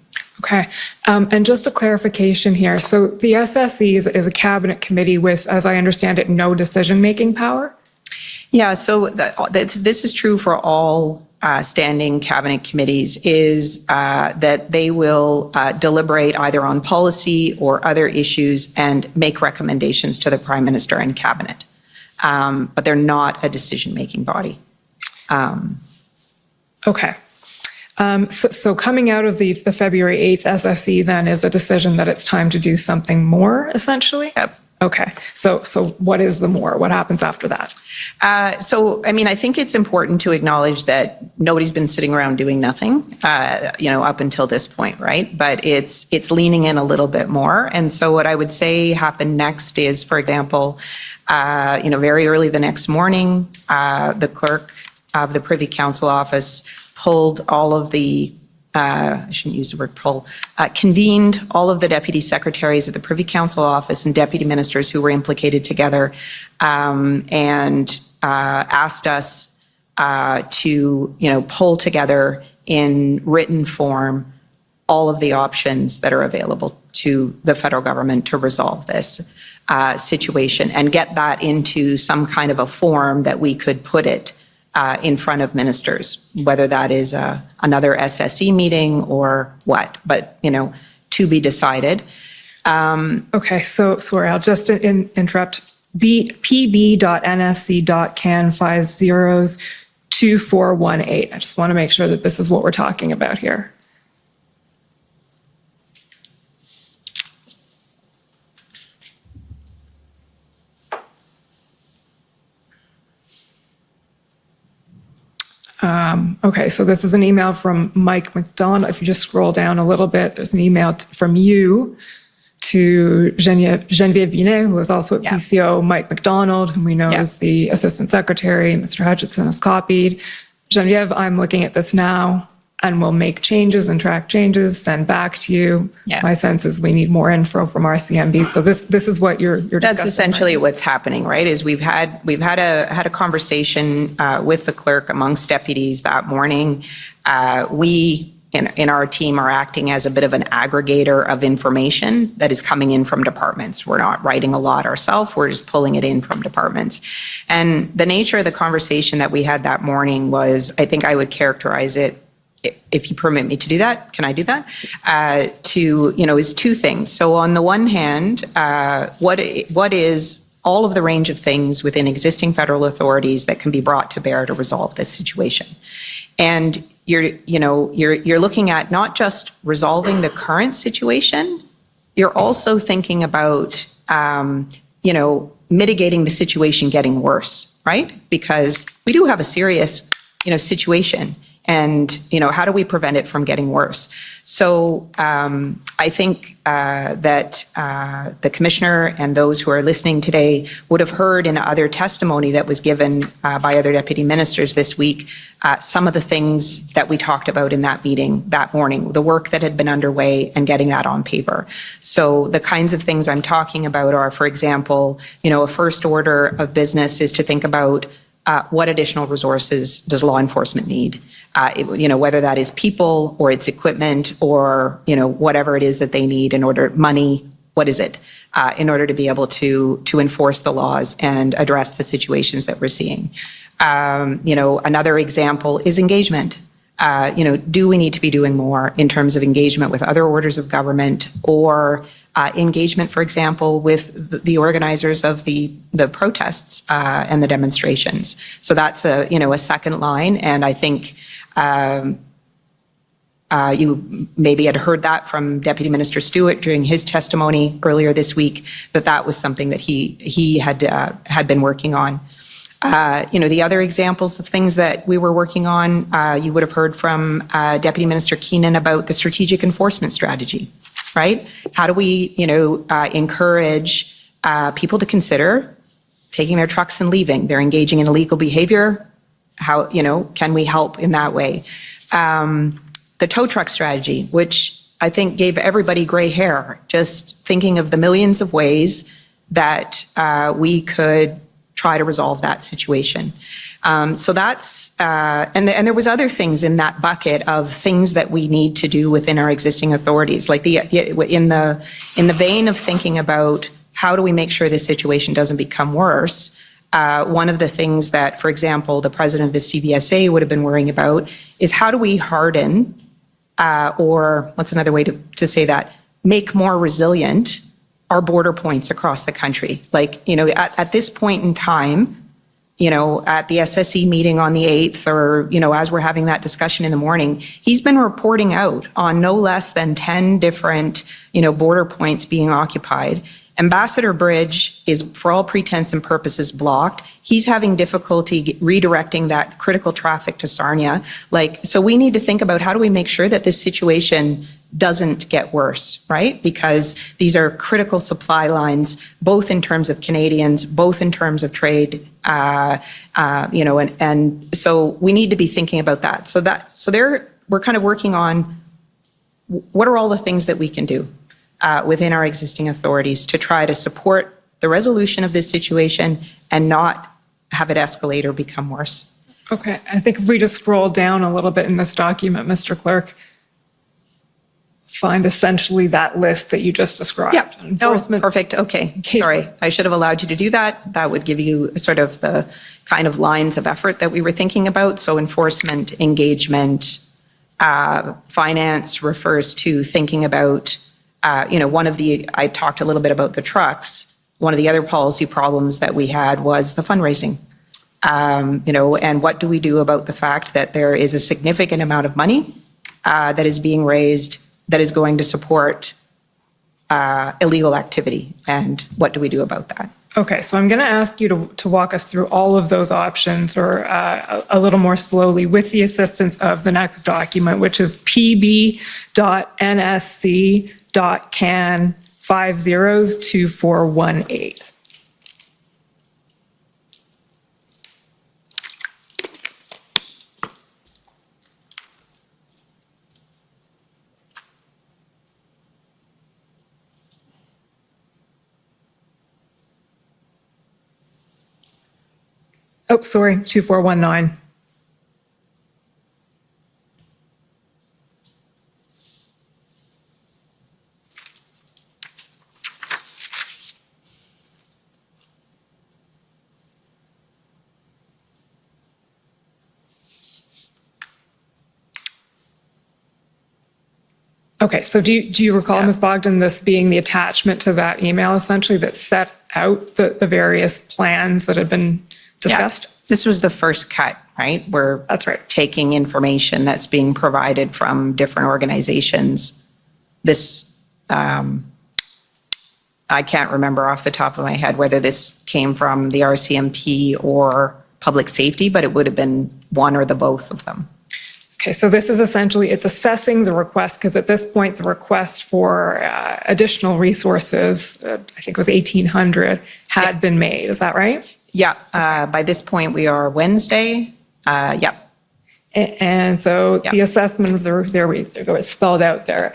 Okay. And just a clarification here. So the SSE is a cabinet committee with, as I understand it, no decision-making power? Yeah, so this is true for all standing cabinet committees, is that they will deliberate either on policy or other issues and make recommendations to the Prime Minister and cabinet. But they're not a decision-making body. Okay. So coming out of the February 8th SSE then is a decision that it's time to do something more, essentially? Yep. Okay. So what is the more? What happens after that? I think it's important to acknowledge that nobody's been sitting around doing nothing, up until this point, right? But it's leaning in a little bit more. And so what I would say happened next is, for example, very early the next morning, the clerk of the Privy Council office pulled all of the, I shouldn't use the word pull, convened all of the deputy secretaries of the Privy Council office and deputy ministers who were implicated together, and asked us to, pull together in written form all of the options that are available to the federal government to resolve this situation and get that into some kind of a form that we could put it in front of ministers, whether that is another SSE meeting or what, but, to be decided. Okay, so sorry, I'll just interrupt. pb.nsc.can502418. I just want to make sure that this is what we're talking about here. Okay, so this is an email from Mike McDonald. If you just scroll down a little bit, there's an email from you to Geneviève Binet, who is also at PCO, Mike McDonald, whom we know is the Assistant Secretary. Mr. Hutchinson has copied. Geneviève, I'm looking at this now, and we'll make changes and track changes, send back to you. Yeah. My sense is we need more info from RCMB. So this is what you're discussing. That's essentially what's happening, right? Is we've had a conversation with the clerk amongst deputies that morning. We in our team are acting as a bit of an aggregator of information that is coming in from departments. We're not writing a lot ourselves. We're just pulling it in from departments. And the nature of the conversation that we had that morning was, I think I would characterize it, if you permit me to do that, can I do that? Is two things. So on the one hand, what is all of the range of things within existing federal authorities that can be brought to bear to resolve this situation? And you're looking at not just resolving the current situation, you're also thinking about, mitigating the situation getting worse, right? Because we do have a serious, situation. And, how do we prevent it from getting worse? So I think that the Commissioner and those who are listening today would have heard in other testimony that was given by other deputy ministers this week, some of the things that we talked about in that meeting that morning, the work that had been underway and getting that on paper. So the kinds of things I'm talking about are, for example, a first order of business is to think about what additional resources does law enforcement need? Whether that is people or it's equipment or, whatever it is that they need in order, money, what is it? In order to be able to enforce the laws and address the situations that we're seeing. Another example is engagement. do we need to be doing more in terms of engagement with other orders of government or engagement, for example, with the organizers of the protests and the demonstrations. So that's a second line, and I think you maybe had heard that from Deputy Minister Stewart during his testimony earlier this week, that was something that he had been working on. The other examples of things that we were working on, you would have heard from Deputy Minister Keenan about the strategic enforcement strategy, right? How do we, encourage people to consider taking their trucks and leaving? They're engaging in illegal behavior. How, can we help in that way? The tow truck strategy, which I think gave everybody gray hair, just thinking of the millions of ways that we could try to resolve that situation. So that's, and there was other things in that bucket of things that we need to do within our existing authorities, like in the vein of thinking about how do we make sure this situation doesn't become worse. One of the things that, for example, the president of the CBSA would have been worrying about is how do we harden, or what's another way to say that, make more resilient our border points across the country. Like, at this point in time, at the SSE meeting on the 8th, or, as we're having that discussion in the morning, he's been reporting out on no less than 10 different, border points being occupied. Ambassador Bridge is, for all pretense and purposes, blocked. He's having difficulty redirecting that critical traffic to Sarnia. So we need to think about how do we make sure that this situation doesn't get worse, right? Because these are critical supply lines, both in terms of Canadians, both in terms of trade, and so we need to be thinking about that. So we're kind of working on what are all the things that we can do within our existing authorities to try to support the resolution of this situation and not have it escalate or become worse. Okay, I think if we just scroll down a little bit in this document, Mr. Clerk, find essentially that list that you just described. Yeah, enforcement. Oh, perfect, okay. Sorry, I should have allowed you to do that. That would give you sort of the kind of lines of effort that we were thinking about. So enforcement, engagement, finance refers to thinking about I talked a little bit about the trucks. One of the other policy problems that we had was the fundraising. And what do we do about the fact that there is a significant amount of money that is being raised that is going to support illegal activity? And what do we do about that? Okay, so I'm going to ask you to walk us through all of those options, or a little more slowly, with the assistance of the next document, which is pb.nsc.can 502418. Oh, sorry, 2419. Okay, so do you recall, Ms. Bogdan, this being the attachment to that email essentially that set out the various plans that had been discussed? Yeah. This was the first cut, right? That's right. Taking information that's being provided from different organizations. This, I can't remember off the top of my head whether this came from the RCMP or public safety, but it would have been one or the both of them. Okay, so this is essentially, it's assessing the request, because at this point, the request for additional resources, I think it was 1,800, had been made. Is that right? Yeah, by this point, we are Wednesday. Yeah. And so the assessment of there we go, it's spelled out there.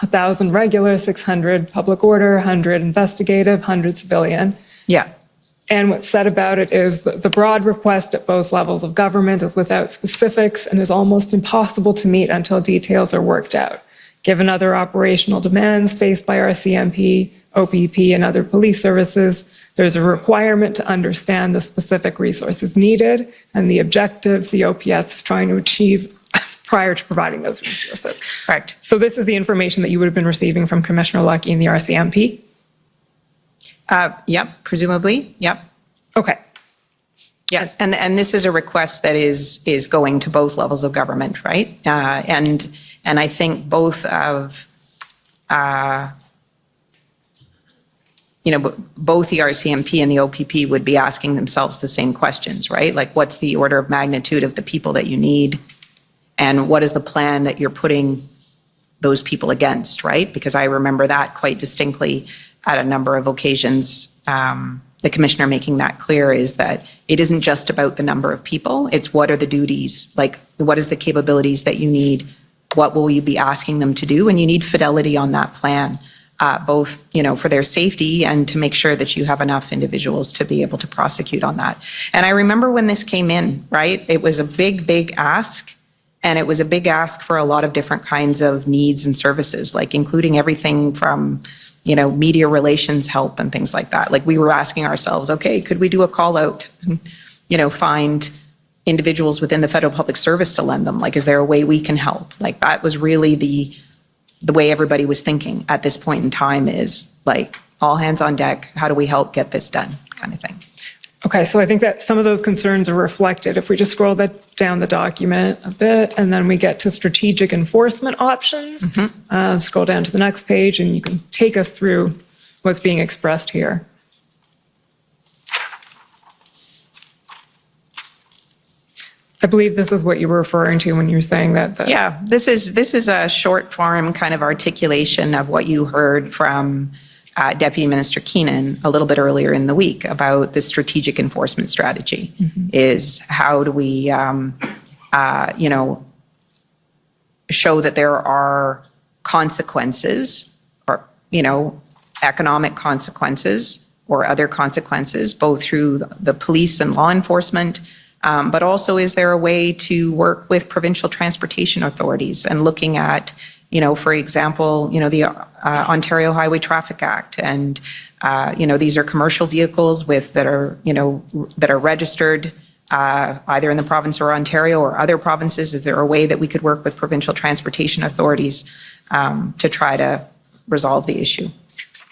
1,000 regular, 600 public order, 100 investigative, 100 civilian. Yeah. And what's said about it is the broad request at both levels of government is without specifics and is almost impossible to meet until details are worked out. Given other operational demands faced by RCMP, OPP, and other police services, there's a requirement to understand the specific resources needed and the objectives the OPS is trying to achieve prior to providing those resources. Correct. So this is the information that you would have been receiving from Commissioner Lucky and the RCMP? Yep, presumably, yep. Okay. Yeah, and this is a request that is going to both levels of government, right? And I think both of, both the RCMP and the OPP would be asking themselves the same questions, right? Like, what's the order of magnitude of the people that you need? And what is the plan that you're putting those people against, right? Because I remember that quite distinctly at a number of occasions. The commissioner making that clear is that it isn't just about the number of people, it's what are the duties, like what is the capabilities that you need, what will you be asking them to do, and you need fidelity on that plan, both, for their safety and to make sure that you have enough individuals to be able to prosecute on that. And I remember when this came in, right, it was a big, big ask, and it was a big ask for a lot of different kinds of needs and services, like including everything from media relations help and things like that. Like we were asking ourselves, okay, could we do a call out, find individuals within the federal public service to lend them? Like, is there a way we can help? Like that was really the way everybody was thinking at this point in time, is like all hands on deck. How do we help get this done kind of thing? Okay, so I think that some of those concerns are reflected. If we just scroll down the document a bit, and then we get to strategic enforcement options, scroll down to the next page, and you can take us through what's being expressed here. I believe this is what you were referring to when you were saying that. Yeah, this is a short form kind of articulation of what you heard from Deputy Minister Keenan a little bit earlier in the week about the strategic enforcement strategy. Is how do we, show that there are consequences, or economic consequences or other consequences, both through the police and law enforcement. But also, is there a way to work with provincial transportation authorities and looking at, for example, the Ontario Highway Traffic Act, and these are commercial vehicles that are registered either in the province or Ontario or other provinces. Is there a way that we could work with provincial transportation authorities to try to resolve the issue?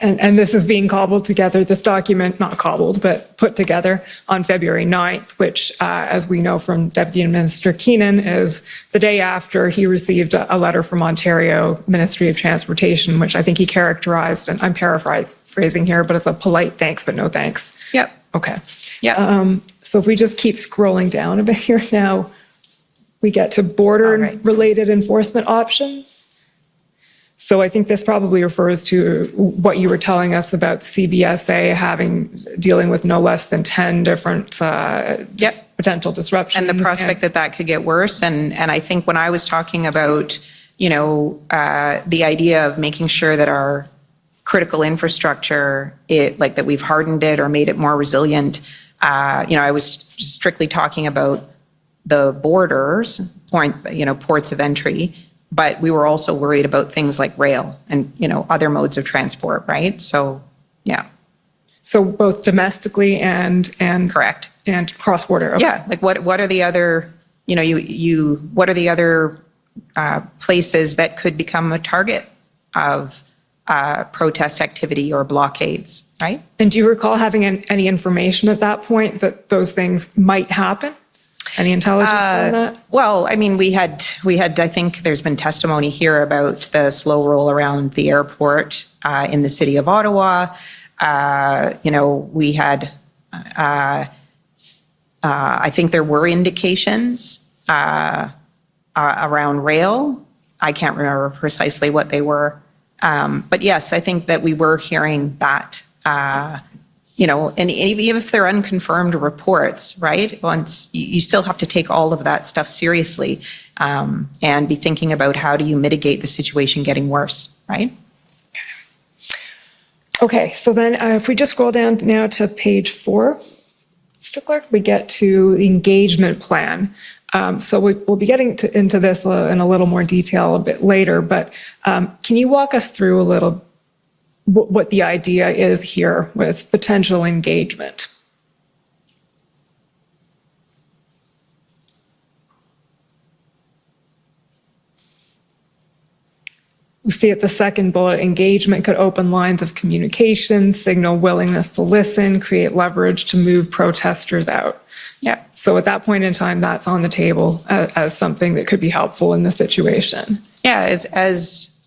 And this is being cobbled together, this document, not cobbled, but put together on February 9th, which, as we know from Deputy Minister Keenan, is the day after he received a letter from Ontario Ministry of Transportation, which I think he characterized, and I'm paraphrasing here, but it's a polite thanks, but no thanks. Yep. Okay. Yep. So if we just keep scrolling down a bit here now, we get to border-related enforcement options. So I think this probably refers to what you were telling us about the CBSA dealing with no less than 10 different potential disruptions. And the prospect that could get worse. And I think when I was talking about, the idea of making sure that our critical infrastructure, that we've hardened it or made it more resilient, I was strictly talking about the borders, ports of entry. But we were also worried about things like rail and, other modes of transport, right? So, yeah. So both domestically and correct, and cross-border. Okay. Yeah, like what are the other, what are the other places that could become a target of protest activity or blockades, right? And do you recall having any information at that point that those things might happen? Any intelligence on that? Well, I mean, we had. I think there's been testimony here about the slow roll around the airport in the city of Ottawa. We had. I think there were indications around rail. I can't remember precisely what they were, but yes, I think that we were hearing that. And even if they're unconfirmed reports, right? Once you still have to take all of that stuff seriously, and be thinking about how do you mitigate the situation getting worse, right? Okay, so then if we just scroll down now to page 4, Mr. Clerk, we get to the engagement plan. So we'll be getting into this in a little more detail a bit later, but can you walk us through a little what the idea is here with potential engagement? We see at the second bullet, engagement could open lines of communication, signal willingness to listen, create leverage to move protesters out. Yeah. So at that point in time, that's on the table as something that could be helpful in the situation. Yeah, as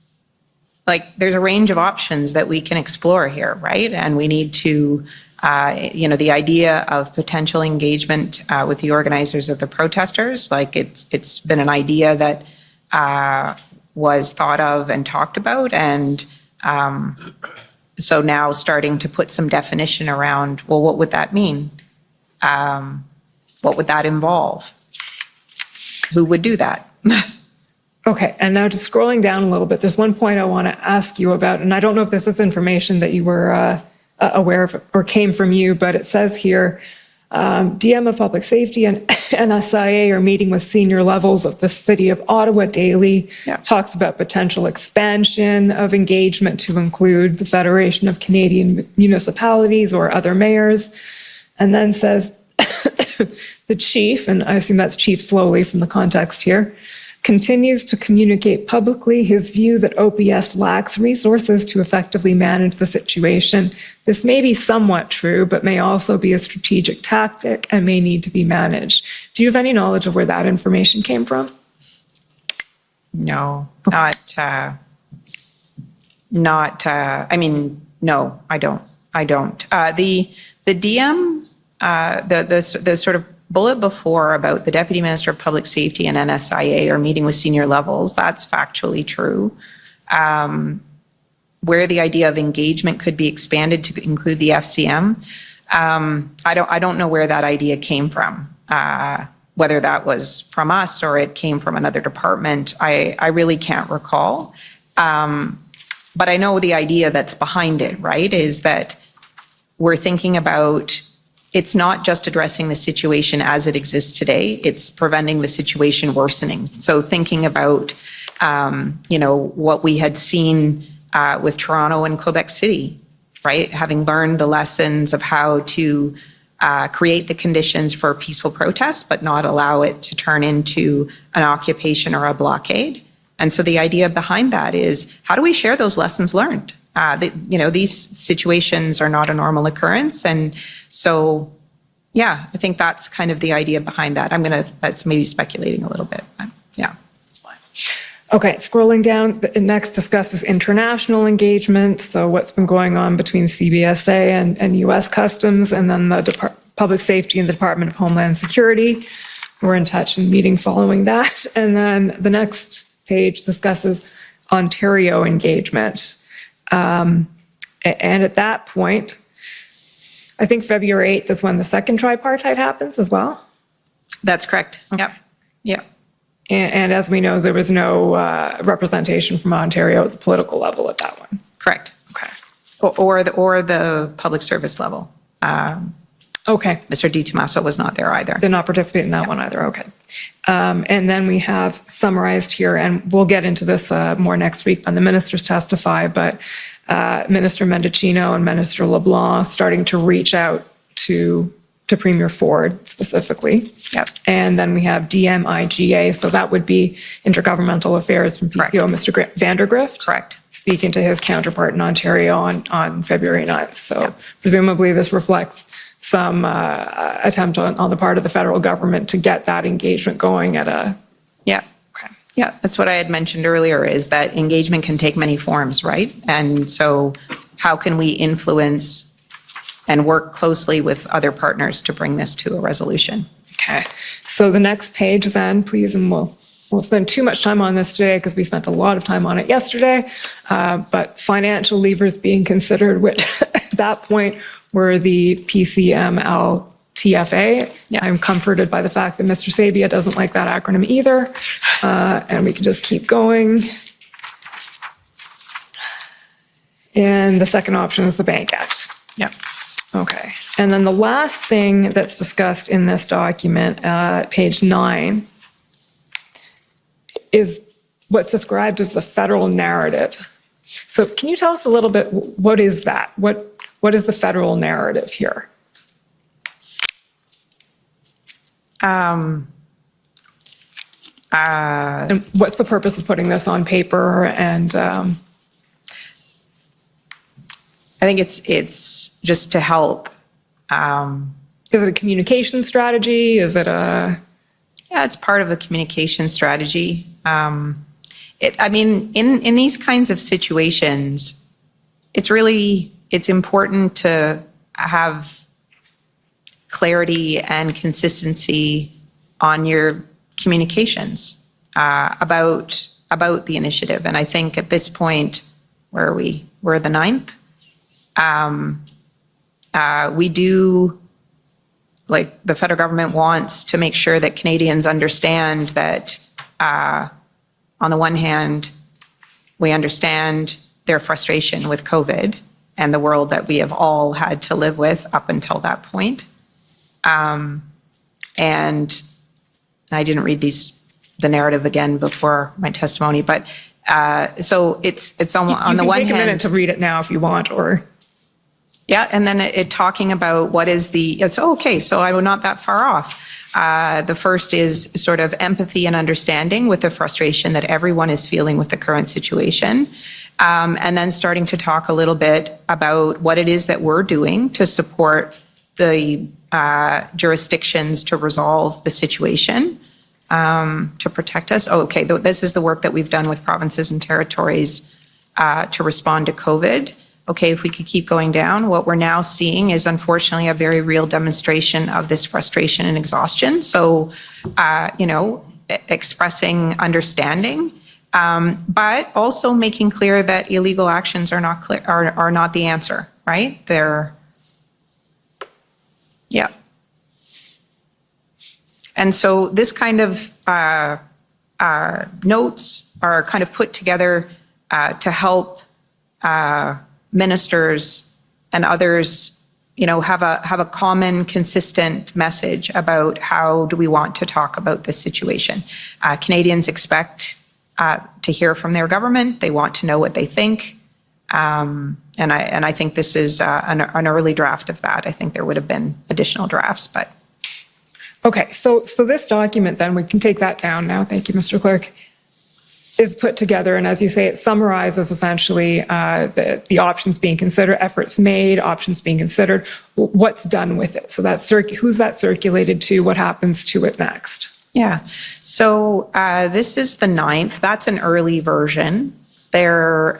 like, there's a range of options that we can explore here, right? And we need to, the idea of potential engagement with the organizers of the protesters, like it's been an idea that was thought of and talked about, and so now starting to put some definition around, well, what would that mean? What would that involve? Who would do that? Okay, and now just scrolling down a little bit, there's one point I want to ask you about, and I don't know if this is information that you were aware of or came from you, but it says here, DM of Public Safety and NSIA are meeting with senior levels of the City of Ottawa daily. Yeah. Talks about potential expansion of engagement to include the Federation of Canadian Municipalities or other mayors, and then says the chief, and I assume that's Chief Slowly from the context here, continues to communicate publicly his view that OPS lacks resources to effectively manage the situation. This may be somewhat true, but may also be a strategic tactic and may need to be managed. Do you have any knowledge of where that information came from? No, no, I don't. The DM, the sort of bullet before about the Deputy Minister of Public Safety and NSIA are meeting with senior levels, that's factually true. Where the idea of engagement could be expanded to include the FCM, I don't know where that idea came from. Whether that was from us or it came from another department, I really can't recall. But I know the idea that's behind it, right, is that we're thinking about, it's not just addressing the situation as it exists today, it's preventing the situation worsening. So thinking about, what we had seen with Toronto and Quebec City, right? Having learned the lessons of how to create the conditions for peaceful protest, but not allow it to turn into an occupation or a blockade. And so the idea behind that is, how do we share those lessons learned? These situations are not a normal occurrence. And so, yeah, I think that's kind of the idea behind that. That's maybe speculating a little bit, but yeah. Okay, scrolling down, it next discusses international engagement. So what's been going on between CBSA and U.S. Customs, and then the Public Safety and the Department of Homeland Security. We're in touch and meeting following that. And then the next page discusses Ontario engagement. And at that point, I think February 8th is when the second tripartite happens as well. That's correct. Okay. Yep. Yeah. And as we know, there was no representation from Ontario at the political level at that one. Correct. Okay. Or the public service level. Okay. Mr. Di Tommaso was not there either. Did not participate in that one either. Okay. And then we have summarized here, and we'll get into this more next week when the ministers testify, but Minister Mendicino and Minister LeBlanc starting to reach out to Premier Ford specifically. Yep. And then we have DMIGA, so that would be Intergovernmental Affairs from PCO, Correct. Mr. Vandergrift. Correct. Speaking to his counterpart in Ontario on February 9th. So Yep. presumably this reflects some attempt on the part of the federal government to get that engagement going at a... Yeah. Okay. Yeah, that's what I had mentioned earlier, is that engagement can take many forms, right? And so how can we influence and work closely with other partners to bring this to a resolution? Okay. So the next page then, please, and we'll spend too much time on this today because we spent a lot of time on it yesterday, but financial levers being considered, which at that point were the PCML TFA. Yeah. I'm comforted by the fact that Mr. Sabia doesn't like that acronym either, and we can just keep going. And the second option is the Bank Act. Yeah. Okay. And then the last thing that's discussed in this document, page 9, is what's described as the federal narrative. So can you tell us a little bit, what is that? What is the federal narrative here? And what's the purpose of putting this on paper? And I think it's just to help. is it a communication strategy? Is it a... Yeah, it's part of a communication strategy. In these kinds of situations, it's important to have clarity and consistency on your communications about the initiative. And I think at this point, where are we? We're the 9th. We do, like, the federal government wants to make sure that Canadians understand that, on the one hand, we understand their frustration with COVID and the world that we have all had to live with up until that point. And I didn't read the narrative again before my testimony, but so it's on the one hand. You can take a minute to read it now if you want, or... Yeah, and then it talking about what is so I'm not that far off. The first is sort of empathy and understanding with the frustration that everyone is feeling with the current situation. And then starting to talk a little bit about what it is that we're doing to support the jurisdictions to resolve the situation, to protect us. This is the work that we've done with provinces and territories to respond to COVID. Okay, if we could keep going down, what we're now seeing is unfortunately a very real demonstration of this frustration and exhaustion. So, expressing understanding, but also making clear that illegal actions are not are not the answer, right? And so this kind of notes are kind of put together to help ministers and others, have a common, consistent message about how do we want to talk about this situation. Canadians expect to hear from their government. They want to know what they think. And I think this is an early draft of that. I think there would have been additional drafts, but. Okay, so this document then, we can take that down now. Thank you, Mr. Clerk. Is put together, and as you say, it summarizes essentially the options being considered, efforts made, options being considered, what's done with it. So who's that circulated to? What happens to it next? Yeah. So this is the 9th. That's an early version. There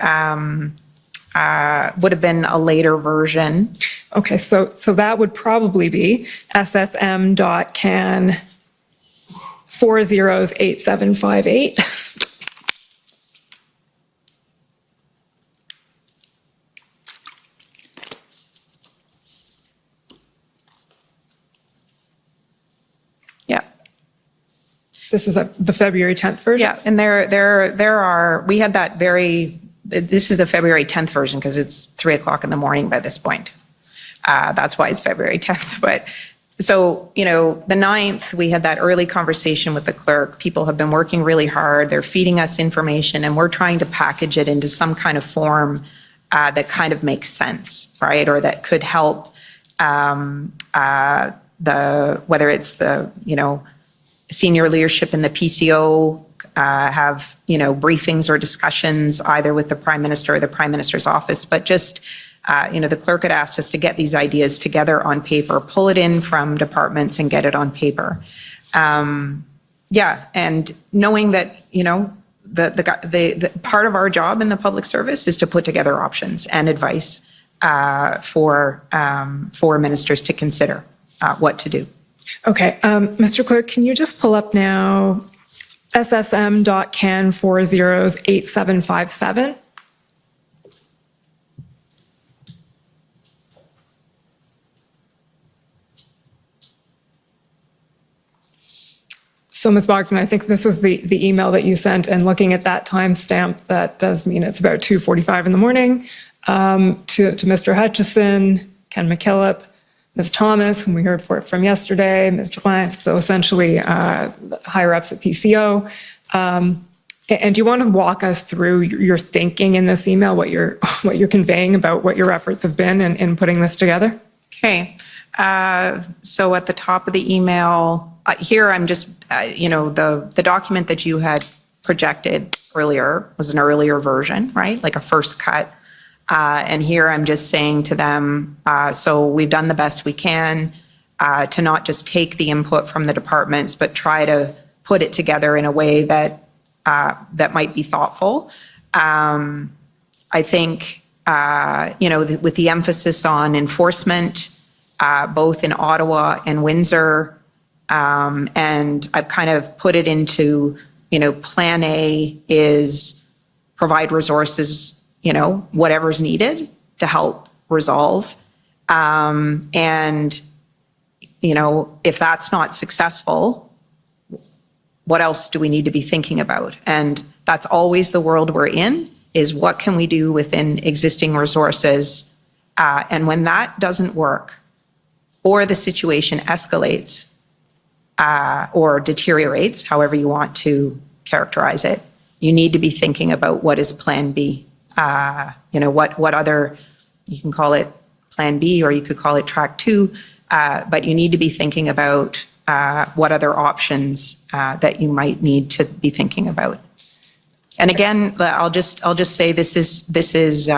would have been a later version. Okay, so that would probably be ssm.can 408758. This is the February 10th version? Yeah, and we had that this is the February 10th version because it's 3:00 in the morning by this point. That's why it's February 10th. But so, the 9th, we had that early conversation with the clerk. People have been working really hard. They're feeding us information and we're trying to package it into some kind of form that kind of makes sense, right? Or that could help whether it's the, senior leadership in the PCO have, briefings or discussions either with the Prime Minister or the Prime Minister's office, but just, the clerk had asked us to get these ideas together on paper, pull it in from departments and get it on paper. And knowing that, the part of our job in the public service is to put together options and advice for ministers to consider what to do. Okay, Mr. Clerk, can you just pull up now ssm.can 408757? So, Ms. Bogdan, I think this is the email that you sent, and looking at that timestamp, that does mean it's about 2:45 in the morning, to Mr. Hutchison, Ken McKillop, Ms. Thomas, whom we heard from yesterday, Mr. Blank, so essentially higher ups at PCO. And do you want to walk us through your thinking in this email, what you're conveying about what your efforts have been in putting this together? Okay. So at the top of the email, here I'm just, the document that you had projected earlier was an earlier version, right? Like a first cut. And here I'm just saying to them, so we've done the best we can to not just take the input from the departments, but try to put it together in a way that that might be thoughtful. I think, with the emphasis on enforcement, both in Ottawa and Windsor, and I've kind of put it into, Plan A is provide resources, whatever's needed to help resolve. And, if that's not successful, what else do we need to be thinking about? And that's always the world we're in, is what can we do within existing resources? And when that doesn't work, or the situation escalates or deteriorates, however you want to characterize it, you need to be thinking about what is Plan B. What other, you can call it Plan B or you could call it Track 2, but you need to be thinking about what other options that you might need to be thinking about. And again, I'll just say this is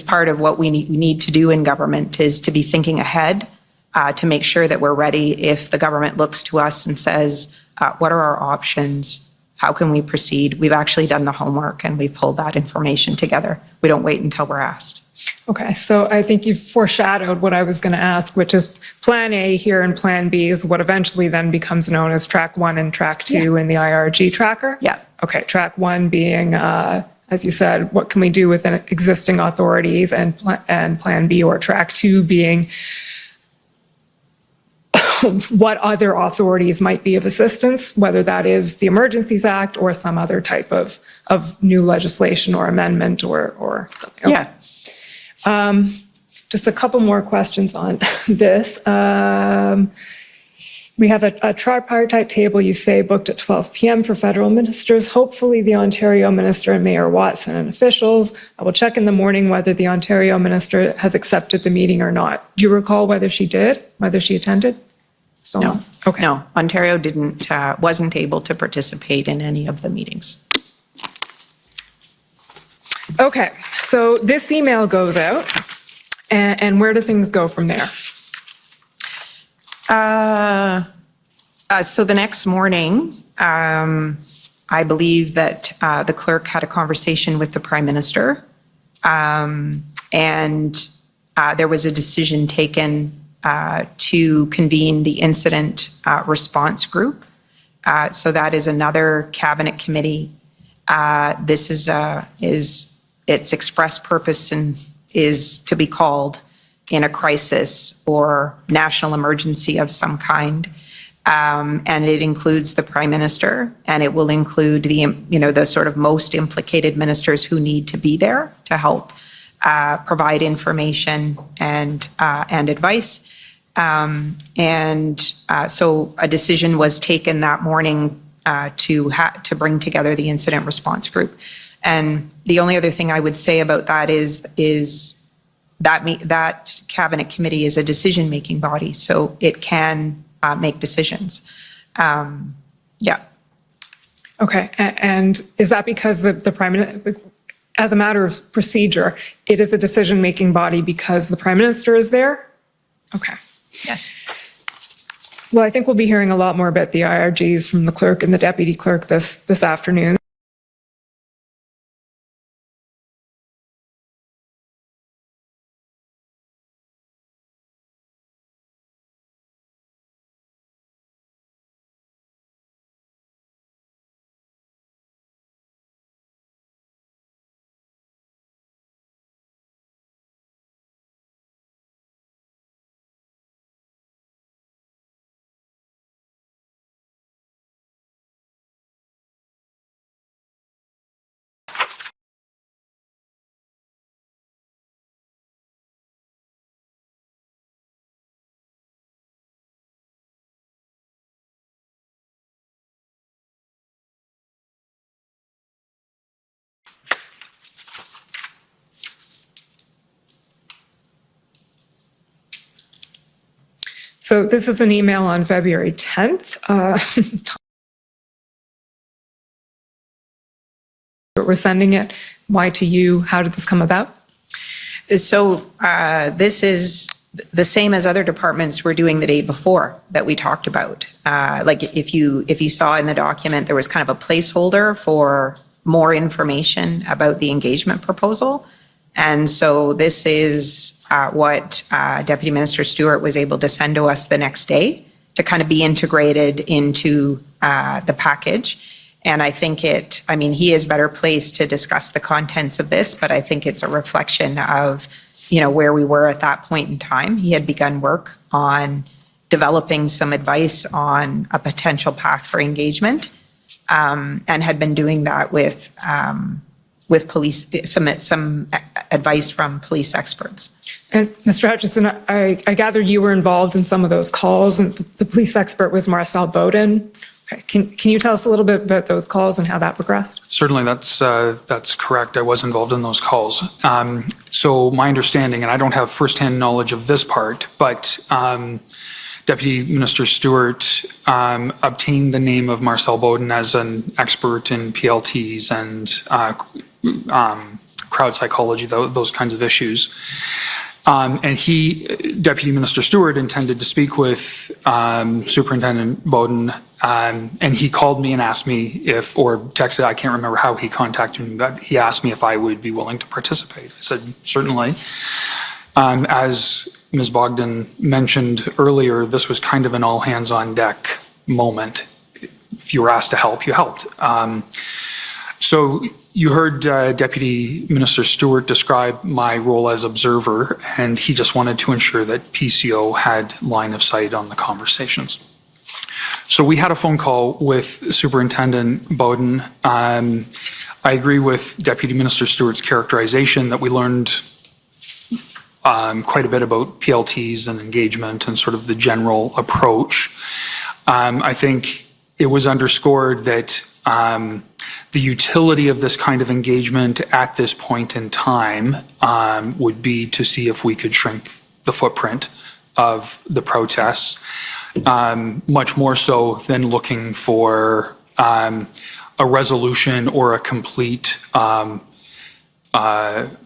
part of what we need to do in government, is to be thinking ahead, to make sure that we're ready if the government looks to us and says, what are our options? How can we proceed? We've actually done the homework and we've pulled that information together. We don't wait until we're asked. Okay, so I think you've foreshadowed what I was going to ask, which is Plan A here and Plan B is what eventually then becomes known as Track 1 and Track 2 in the IRG tracker? Yeah. Okay, Track 1 being, as you said, what can we do with existing authorities, and Plan B or Track 2 being what other authorities might be of assistance, whether that is the Emergencies Act or some other type of new legislation or amendment or something. Okay. Yeah. Just a couple more questions on this. We have a tripartite table, you say, booked at 12 p.m. for federal ministers, hopefully the Ontario minister and Mayor Watson and officials. I will check in the morning whether the Ontario minister has accepted the meeting or not. Do you recall whether she did, whether she attended? Still No. not? Okay. No, Ontario wasn't able to participate in any of the meetings. Okay, so this email goes out, and where do things go from there? So the next morning, I believe that the clerk had a conversation with the Prime Minister, and there was a decision taken to convene the incident response group. So that is another cabinet committee. This is its express purpose and is to be called in a crisis or national emergency of some kind. And it includes the Prime Minister, and it will include the sort of most implicated ministers who need to be there to help provide information and advice. So a decision was taken that morning to bring together the incident response group. And the only other thing I would say about that is that cabinet committee is a decision-making body, so it can make decisions. Yeah. Okay, and is that because the Prime Minister, as a matter of procedure, it is a decision-making body because the Prime Minister is there? Okay. Yes. Well, I think we'll be hearing a lot more about the IRGs from the clerk and the deputy clerk this afternoon. So this is an email on February 10th. We're sending it. Why to you? How did this come about? So this is the same as other departments were doing the day before that we talked about. Like if you saw in the document, there was kind of a placeholder for more information about the engagement proposal. And so this is what Deputy Minister Stewart was able to send to us the next day to kind of be integrated into the package. And I think he is better placed to discuss the contents of this, but I think it's a reflection of, where we were at that point in time. He had begun work on developing some advice on a potential path for engagement, and had been doing that with police, some advice from police experts. And Mr. Hutchison, I gather you were involved in some of those calls, and the police expert was Marcel Bowden. Okay. Can you tell us a little bit about those calls and how that progressed? Certainly, that's correct. I was involved in those calls. So my understanding, and I don't have firsthand knowledge of this part, but Deputy Minister Stewart obtained the name of Marcel Bowden as an expert in PLTs and crowd psychology, those kinds of issues. And Deputy Minister Stewart, intended to speak with Superintendent Bowden, and he called me and asked me or texted, I can't remember how he contacted me, but he asked me if I would be willing to participate. I said, certainly. As Ms. Bogdan mentioned earlier, this was kind of an all hands on deck moment. If you were asked to help, you helped. So you heard Deputy Minister Stewart describe my role as observer, and he just wanted to ensure that PCO had line of sight on the conversations. So we had a phone call with Superintendent Bowden. I agree with Deputy Minister Stewart's characterization that we learned quite a bit about PLTs and engagement and sort of the general approach. I think it was underscored that the utility of this kind of engagement at this point in time would be to see if we could shrink the footprint of the protests, much more so than looking for a resolution or a complete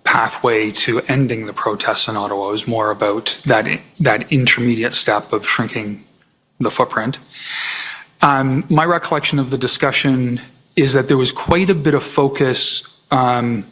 pathway to ending the protests in Ottawa. It was more about that intermediate step of shrinking the footprint. My recollection of the discussion is that there was quite a bit of focus on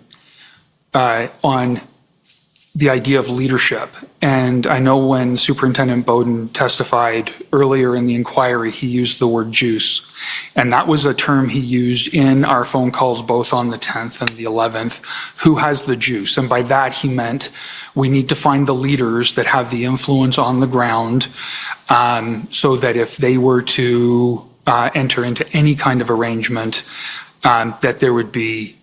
the idea of leadership. And I know when Superintendent Bowden testified earlier in the inquiry, he used the word juice. And that was a term he used in our phone calls, both on the 10th and the 11th, who has the juice. And by that, he meant we need to find the leaders that have the influence on the ground, so that if they were to enter into any kind of arrangement, that there would be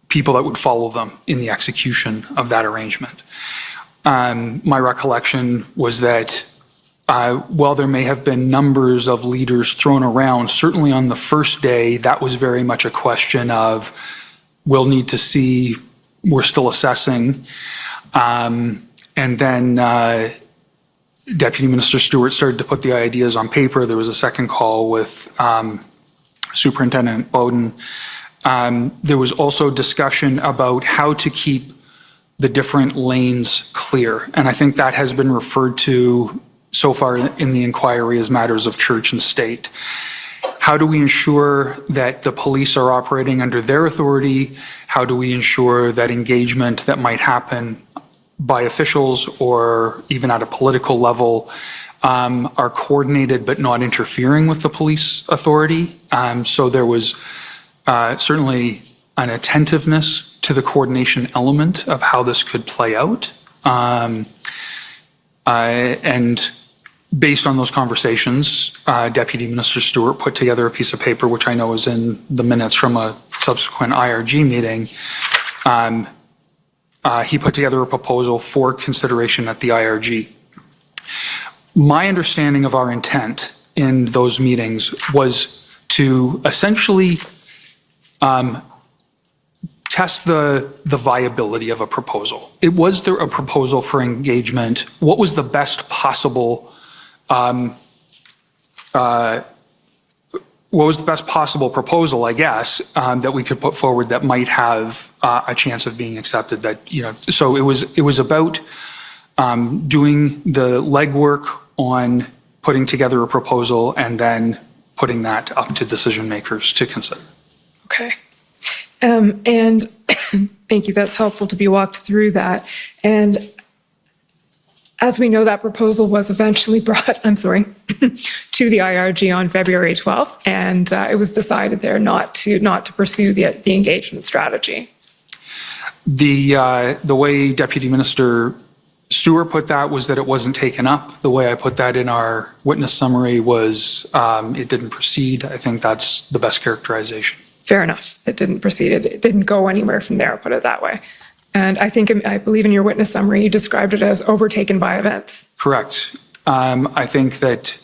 people that would follow them in the execution of that arrangement. My recollection was that while there may have been numbers of leaders thrown around, certainly on the first day, that was very much a question of, we'll need to see, we're still assessing. And then Deputy Minister Stewart started to put the ideas on paper. There was a second call with Superintendent Bowden. There was also discussion about how to keep the different lanes clear. And I think that has been referred to so far in the inquiry as matters of church and state. How do we ensure that the police are operating under their authority? How do we ensure that engagement that might happen by officials or even at a political level are coordinated but not interfering with the police authority? So there was certainly an attentiveness to the coordination element of how this could play out. And based on those conversations, Deputy Minister Stewart put together a piece of paper, which I know is in the minutes from a subsequent IRG meeting. He put together a proposal for consideration at the IRG. My understanding of our intent in those meetings was to essentially test the viability of a proposal. Was there a proposal for engagement? What was the best possible what was the best possible proposal, I guess, that we could put forward that might have a chance of being accepted. That, you know, so it was about doing the legwork on putting together a proposal and then putting that up to decision makers to consider. Okay. And thank you. That's helpful to be walked through that. And as we know, that proposal was eventually brought, to the IRG on February 12th, and it was decided there not to pursue the engagement strategy. The way Deputy Minister Stewart put that was that it wasn't taken up. The way I put that in our witness summary was it didn't proceed. I think that's the best characterization. Fair enough. It didn't proceed. It didn't go anywhere from there, I'll put it that way. And I believe in your witness summary, you described it as overtaken by events. Correct. I think that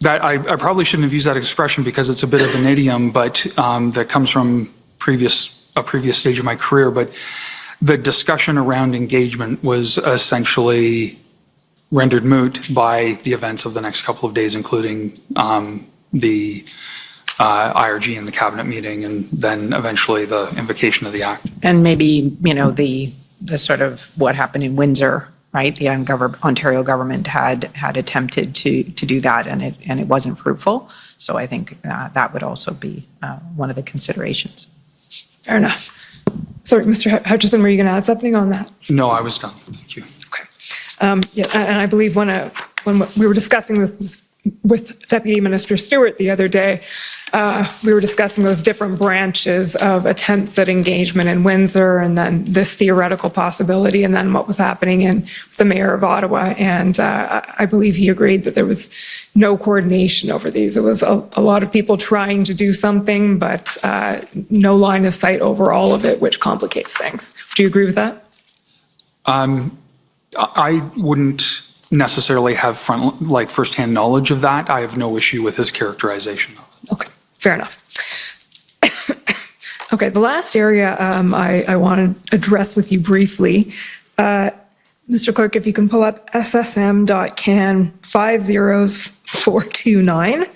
I probably shouldn't have used that expression because it's a bit of an idiom, but that comes from a previous stage of my career. But the discussion around engagement was essentially rendered moot by the events of the next couple of days, including the IRG and the cabinet meeting, and then eventually the invocation of the act. And maybe, you know, the sort of what happened in Windsor, right? The Ontario government had attempted to do that, and it wasn't fruitful. So I think that would also be one of the considerations. Fair enough. Sorry, Mr. Hutchison, were you going to add something on that? No, I was done. Thank you. Okay. Yeah, and I believe when we were discussing this with Deputy Minister Stewart the other day, we were discussing those different branches of attempts at engagement in Windsor, and then this theoretical possibility, and then what was happening in the Mayor of Ottawa. And I believe he agreed that there was no coordination over these. It was a lot of people trying to do something, but no line of sight over all of it, which complicates things. Do you agree with that? I wouldn't necessarily have firsthand knowledge of that. I have no issue with his characterization of it. Okay, fair enough. Okay, the last area I want to address with you briefly, Mr. Clerk, if you can pull up SSM.can 50429.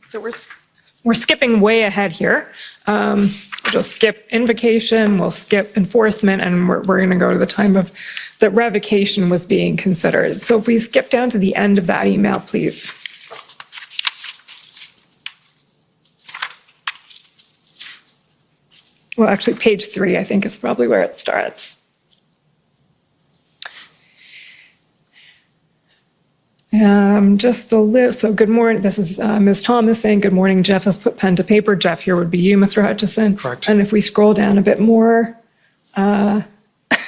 So we're skipping way ahead here. We'll just skip invocation, we'll skip enforcement, and we're going to go to the time of that revocation was being considered. So if we skip down to the end of that email, please. Well, actually, page 3, I think, is probably where it starts. Just a list. So good morning. This is Ms. Thomas saying, good morning. Jeff has put pen to paper. Jeff here would be you, Mr. Hutchison. Correct. And if we scroll down a bit more, and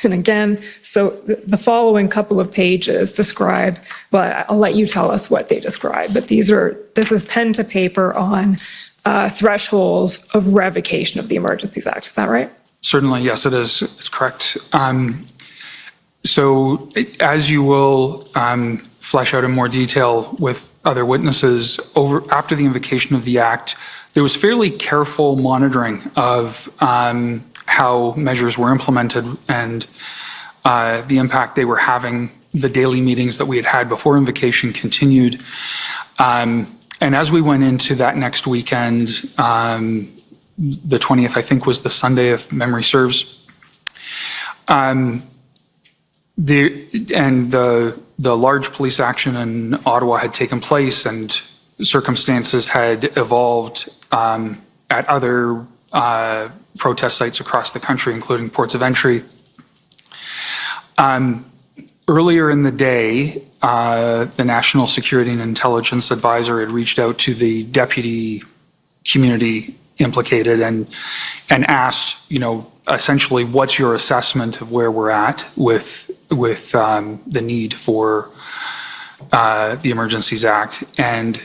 again, so the following couple of pages describe, well, I'll let you tell us what they describe, but this is pen to paper on thresholds of revocation of the Emergencies Act. Is that right? Certainly, yes, it is. It's correct. So as you will flesh out in more detail with other witnesses, after the invocation of the Act, there was fairly careful monitoring of how measures were implemented and the impact they were having. The daily meetings that we had before invocation continued. And as we went into that next weekend, the 20th, I think, was the Sunday, if memory serves, the large police action in Ottawa had taken place, and circumstances had evolved at other protest sites across the country, including ports of entry. Earlier in the day, the National Security and Intelligence Advisor had reached out to the deputy community implicated and asked, essentially, what's your assessment of where we're at with the need for the Emergencies Act? And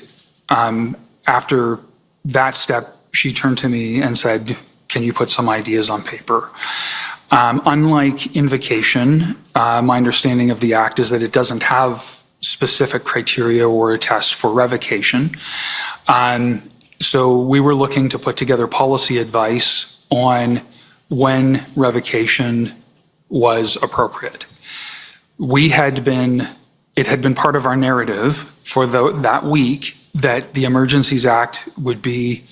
after that step, she turned to me and said, can you put some ideas on paper? Unlike invocation, my understanding of the Act is that it doesn't have specific criteria or a test for revocation. So we were looking to put together policy advice on when revocation was appropriate. It had been part of our narrative for that week that the Emergencies Act would be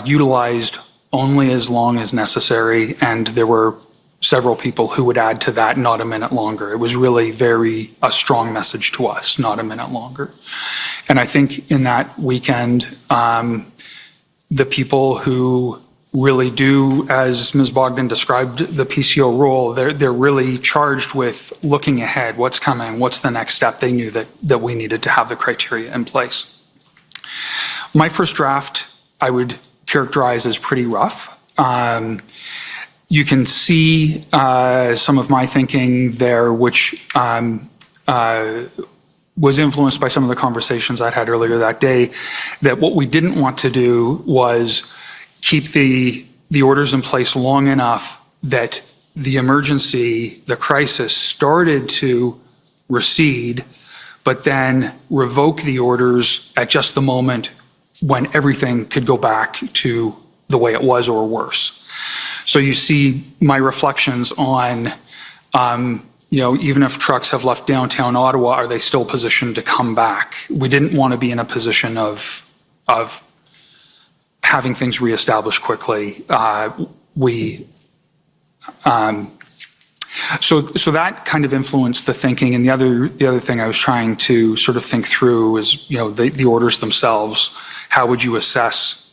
utilized only as long as necessary, and there were several people who would add to that, not a minute longer. It was really a strong message to us, not a minute longer. And I think in that weekend, the people who really do, as Ms. Bogdan described the PCO role, they're really charged with looking ahead, what's coming, what's the next step. They knew that we needed to have the criteria in place. My first draft, I would characterize as pretty rough. You can see some of my thinking there, which was influenced by some of the conversations I'd had earlier that day, that what we didn't want to do was keep the orders in place long enough that the emergency, the crisis started to recede, but then revoke the orders at just the moment when everything could go back to the way it was or worse. So you see my reflections on, even if trucks have left downtown Ottawa, are they still positioned to come back? We didn't want to be in a position of having things reestablished quickly. So that kind of influenced the thinking. And the other thing I was trying to sort of think through is, the orders themselves. How would you assess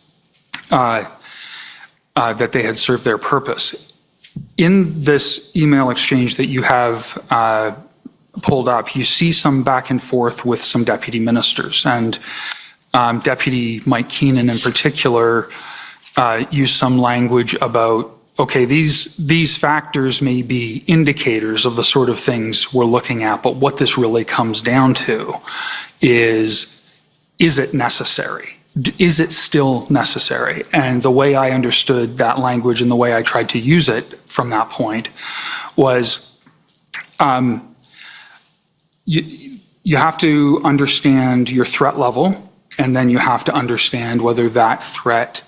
that they had served their purpose? In this email exchange that you have pulled up, you see some back and forth with some deputy ministers, and Deputy Mike Keenan in particular used some language about, okay, these factors may be indicators of the sort of things we're looking at, but what this really comes down to is it necessary? Is it still necessary? And the way I understood that language and the way I tried to use it from that point was you have to understand your threat level, and then you have to understand whether that threat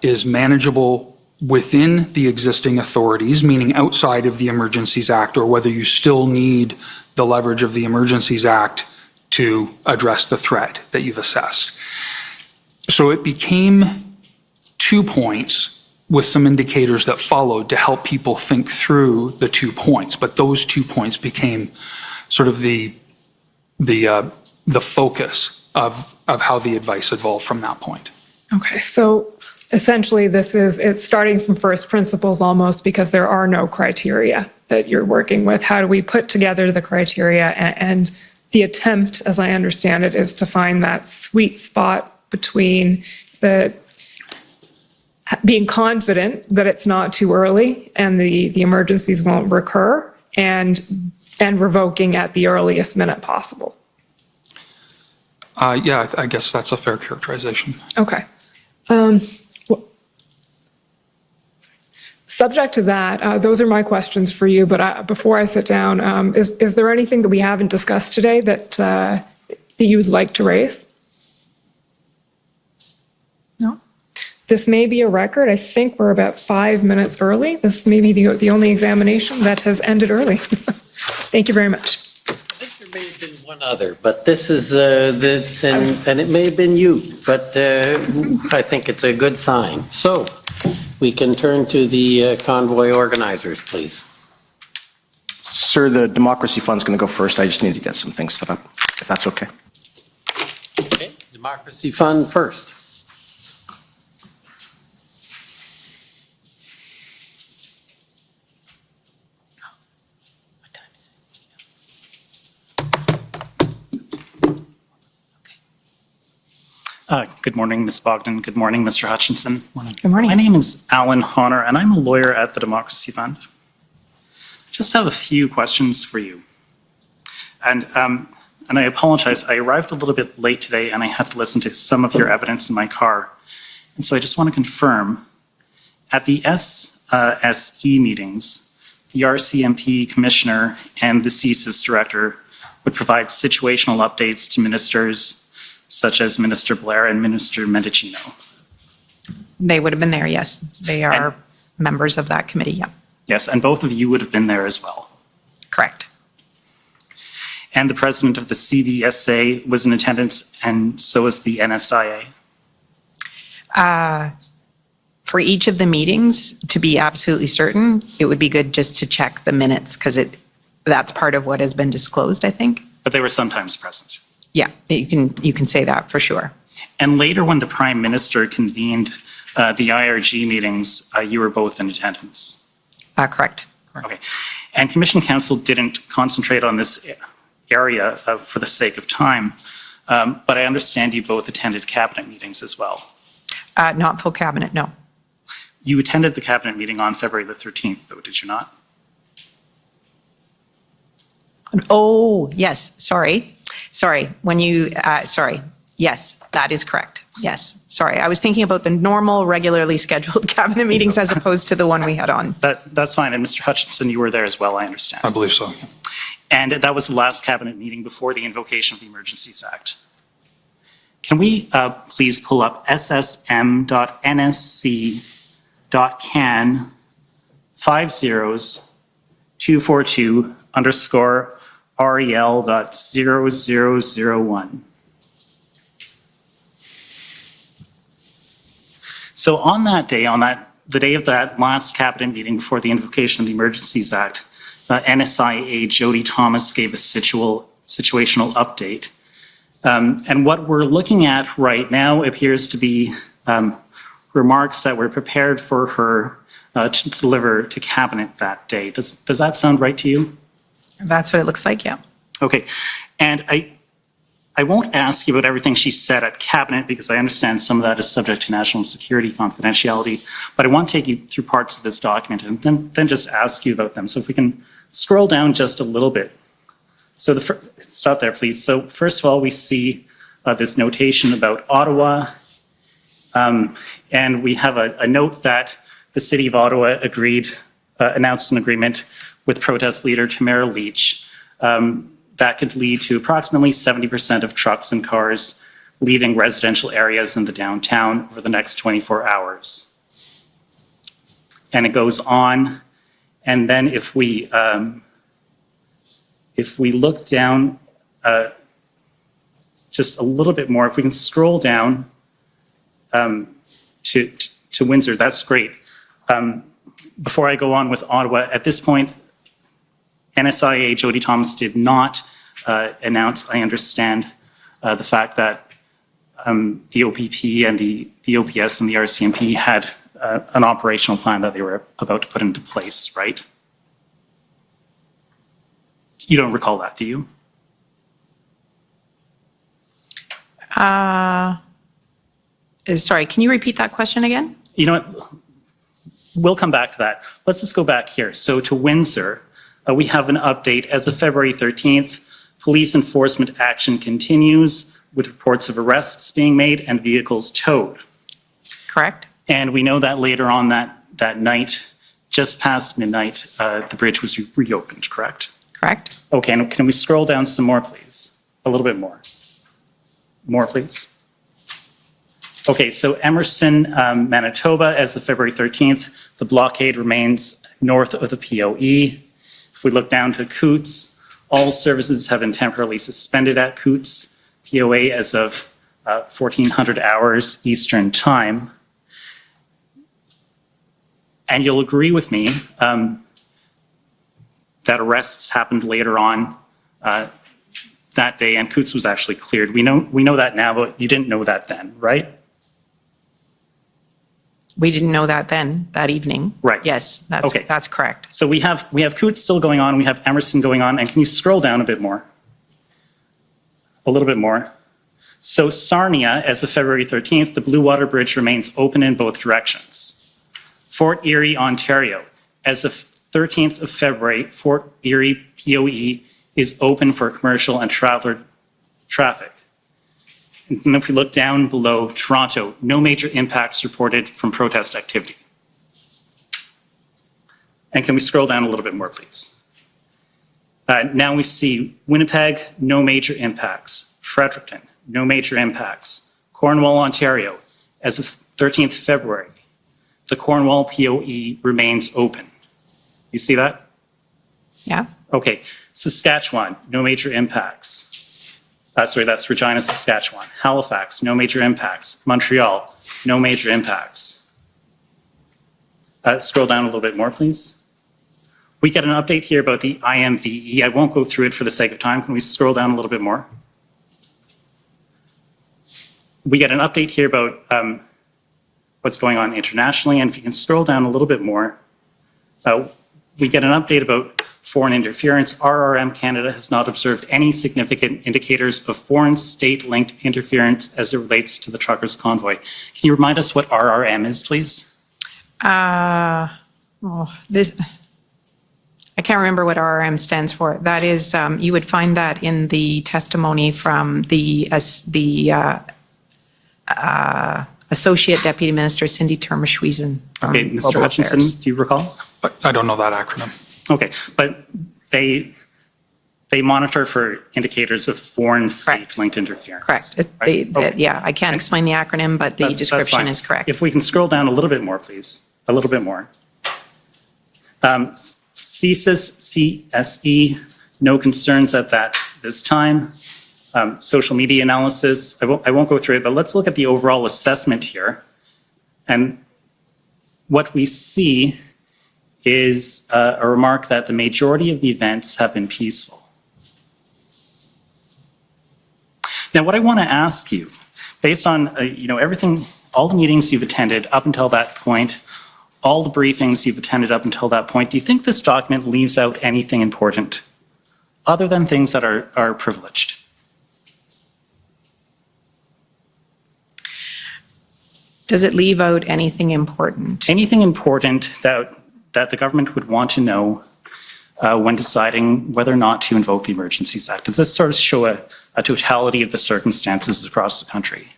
is manageable within the existing authorities, meaning outside of the Emergencies Act, or whether you still need the leverage of the Emergencies Act to address the threat that you've assessed. So it became 2 points with some indicators that followed to help people think through the 2 points, but those 2 points became sort of the focus of how the advice evolved from that point. Okay, so essentially it's starting from first principles almost, because there are no criteria that you're working with. How do we put together the criteria? And the attempt, as I understand it, is to find that sweet spot between being confident that it's not too early and the emergencies won't recur, and revoking at the earliest minute possible. Yeah, I guess that's a fair characterization. Okay. Subject to that, those are my questions for you, but before I sit down, is there anything that we haven't discussed today that you would like to raise? No? This may be a record. I think we're about 5 minutes early. This may be the only examination that has ended early. Thank you very much. There may have been one other, but this is, and it may have been you, but I think it's a good sign. So we can turn to the Convoy organizers, please. Sir, the Democracy Fund's going to go first. I just need to get some things set up, if that's okay. Okay, Democracy Fund first. Good morning, Ms. Bogdan. Good morning, Mr. Hutchinson. Good morning. My name is Alan Honor, and I'm a lawyer at the Democracy Fund. Just have a few questions for you. And I apologize, I arrived a little bit late today, and I had to listen to some of your evidence in my car. And so I just want to confirm, at the SSE meetings, the RCMP commissioner and the CSIS director would provide situational updates to ministers such as Minister Blair and Minister Mendicino? They would have been there, yes. They are And- members of that committee, yeah. Yes, and both of you would have been there as well. Correct. And the president of the CBSA was in attendance, and so was the NSIA. For each of the meetings, to be absolutely certain, it would be good just to check the minutes because that's part of what has been disclosed, I think. But they were sometimes present. Yeah, you can say that for sure. And later, when the Prime Minister convened the IRG meetings, you were both in attendance. Correct. Okay. And Commission Council didn't concentrate on this area for the sake of time, but I understand you both attended cabinet meetings as well. Not full cabinet, no. You attended the cabinet meeting on February the 13th, though, did you not? Oh, yes, sorry. Sorry. Yes, that is correct. Yes, sorry. I was thinking about the normal, regularly scheduled cabinet meetings as opposed to the one we had on. That's fine. And Mr. Hutchinson, you were there as well, I understand. I believe so. Yeah. And that was the last cabinet meeting before the invocation of the Emergencies Act. Can we please pull up ssm.nsc.can 50/242_rel.0001. So on that day, the day of that last cabinet meeting before the invocation of the Emergencies Act, NSIA Jody Thomas gave a situational update. And what we're looking at right now appears to be remarks that were prepared for her to deliver to cabinet that day. Does that sound right to you? That's what it looks like, yeah. Okay. And I won't ask you about everything she said at cabinet because I understand some of that is subject to national security confidentiality, but I want to take you through parts of this document and then just ask you about them. So if we can scroll down just a little bit. So stop there, please. So first of all, we see this notation about Ottawa, and we have a note that the City of Ottawa announced an agreement with protest leader Tamara Leach that could lead to approximately 70% of trucks and cars leaving residential areas in the downtown over the next 24 hours. And it goes on, and then if we look down just a little bit more, if we can scroll down to Windsor, that's great. Before I go on with Ottawa, at this point, NSIA Jody Thomas did not announce, I understand, the fact that the OPP and the OPS and the RCMP had an operational plan that they were about to put into place, right? You don't recall that, do you? Sorry, can you repeat that question again? You know what? We'll come back to that. Let's just go back here. So to Windsor, we have an update. As of February 13th, police enforcement action continues with reports of arrests being made and vehicles towed. Correct? And we know that later on that night, just past midnight, the bridge was reopened, correct? Correct? Okay, and can we scroll down some more, please? A little bit more. More, please. Okay, so Emerson, Manitoba, as of February 13th, the blockade remains north of the POE. If we look down to Coots, all services have been temporarily suspended at Coots, POA as of 1400 hours Eastern Time. And you'll agree with me that arrests happened later on that day, and Coots was actually cleared. We know that now, but you didn't know that then, right? We didn't know that then, that evening. Right. Yes, that's correct. So we have Coots still going on, we have Emerson going on, and can you scroll down a bit more? A little bit more. So Sarnia, as of February 13th, the Blue Water Bridge remains open in both directions. Fort Erie, Ontario, as of 13th of February, Fort Erie POE is open for commercial and traveler traffic. And if we look down below, Toronto, no major impacts reported from protest activity. And can we scroll down a little bit more, please? Now we see Winnipeg, no major impacts. Fredericton, no major impacts. Cornwall, Ontario, as of 13th February, the Cornwall POE remains open. You see that? Yeah. Okay. Saskatchewan, no major impacts. Sorry, that's Regina, Saskatchewan. Halifax, no major impacts. Montreal, no major impacts. Scroll down a little bit more, please. We get an update here about the IMVE. I won't go through it for the sake of time. Can we scroll down a little bit more? We get an update here about what's going on internationally. And if you can scroll down a little bit more, we get an update about foreign interference. RRM Canada has not observed any significant indicators of foreign state-linked interference as it relates to the truckers' convoy. Can you remind us what RRM is, please? I can't remember what RRM stands for. That is, you would find that in the testimony from the Associate Deputy Minister Cindy Termerschwiesen. Okay, Mr. Hutchinson, do you recall? I don't know that acronym. Okay, but they monitor for indicators of foreign state-linked interference. Correct. Right? Okay. Yeah, I can't explain the acronym, but the That's description fine. is correct. If we can scroll down a little bit more, please. A little bit more. CSE, no concerns at this time. Social media analysis, I won't go through it, but let's look at the overall assessment here. And what we see is a remark that the majority of the events have been peaceful. Now, what I want to ask you, based on everything, all the meetings you've attended up until that point, all the briefings you've attended up until that point, do you think this document leaves out anything important other than things that are privileged? Does it leave out anything important? Anything important that the government would want to know when deciding whether or not to invoke the Emergencies Act? Does this sort of show a totality of the circumstances across the country?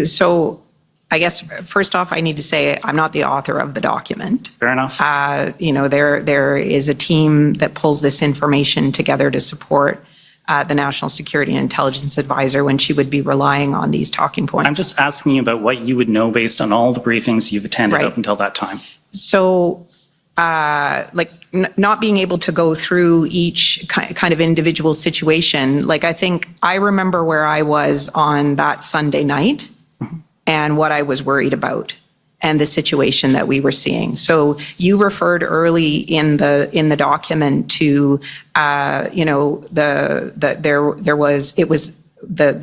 So I guess, first off, I need to say I'm not the author of the document. Fair enough. There is a team that pulls this information together to support the National Security and Intelligence Advisor when she would be relying on these talking points. I'm just asking you about what you would know based on all the briefings you've attended up until that time. So, not being able to go through each kind of individual situation, I think I remember where I was on that Sunday night and what I was worried about and the situation that we were seeing. So you referred early in the document to, the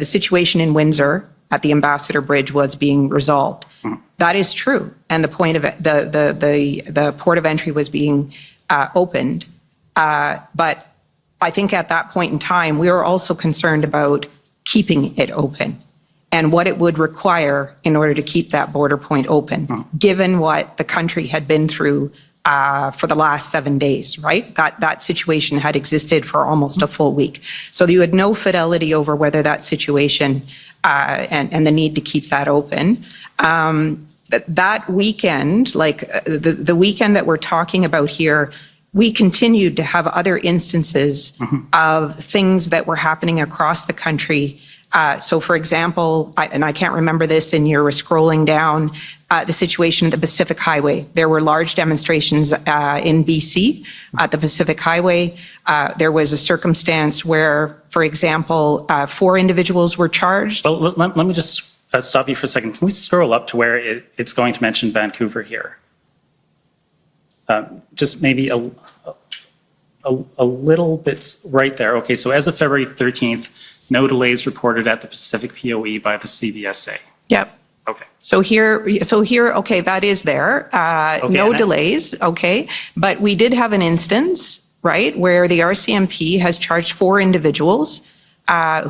situation in Windsor at the Ambassador Bridge was being resolved. That is true, and the point of it, the port of entry was being opened. But I think at that point in time, we were also concerned about keeping it open and what it would require in order to keep that border point open, given what the country had been through for the last 7 days, right? That situation had existed for almost a full week. So you had no fidelity over whether that situation and the need to keep that open. That weekend, the weekend that we're talking about here, we continued to have other instances of things that were happening across the country. So for example, and I can't remember this, and you're scrolling down, the situation at the Pacific Highway. There were large demonstrations in BC at the Pacific Highway. There was a circumstance where, for example, 4 individuals were charged. Well, let me just stop you for a second. Can we scroll up to where it's going to mention Vancouver here? Just maybe a little bit right there. Okay, so as of February 13th, no delays reported at the Pacific POE by the CBSA. Yep. Okay. So here, okay, that is there. No delays, okay. But we did have an instance, right, where the RCMP has charged 4 individuals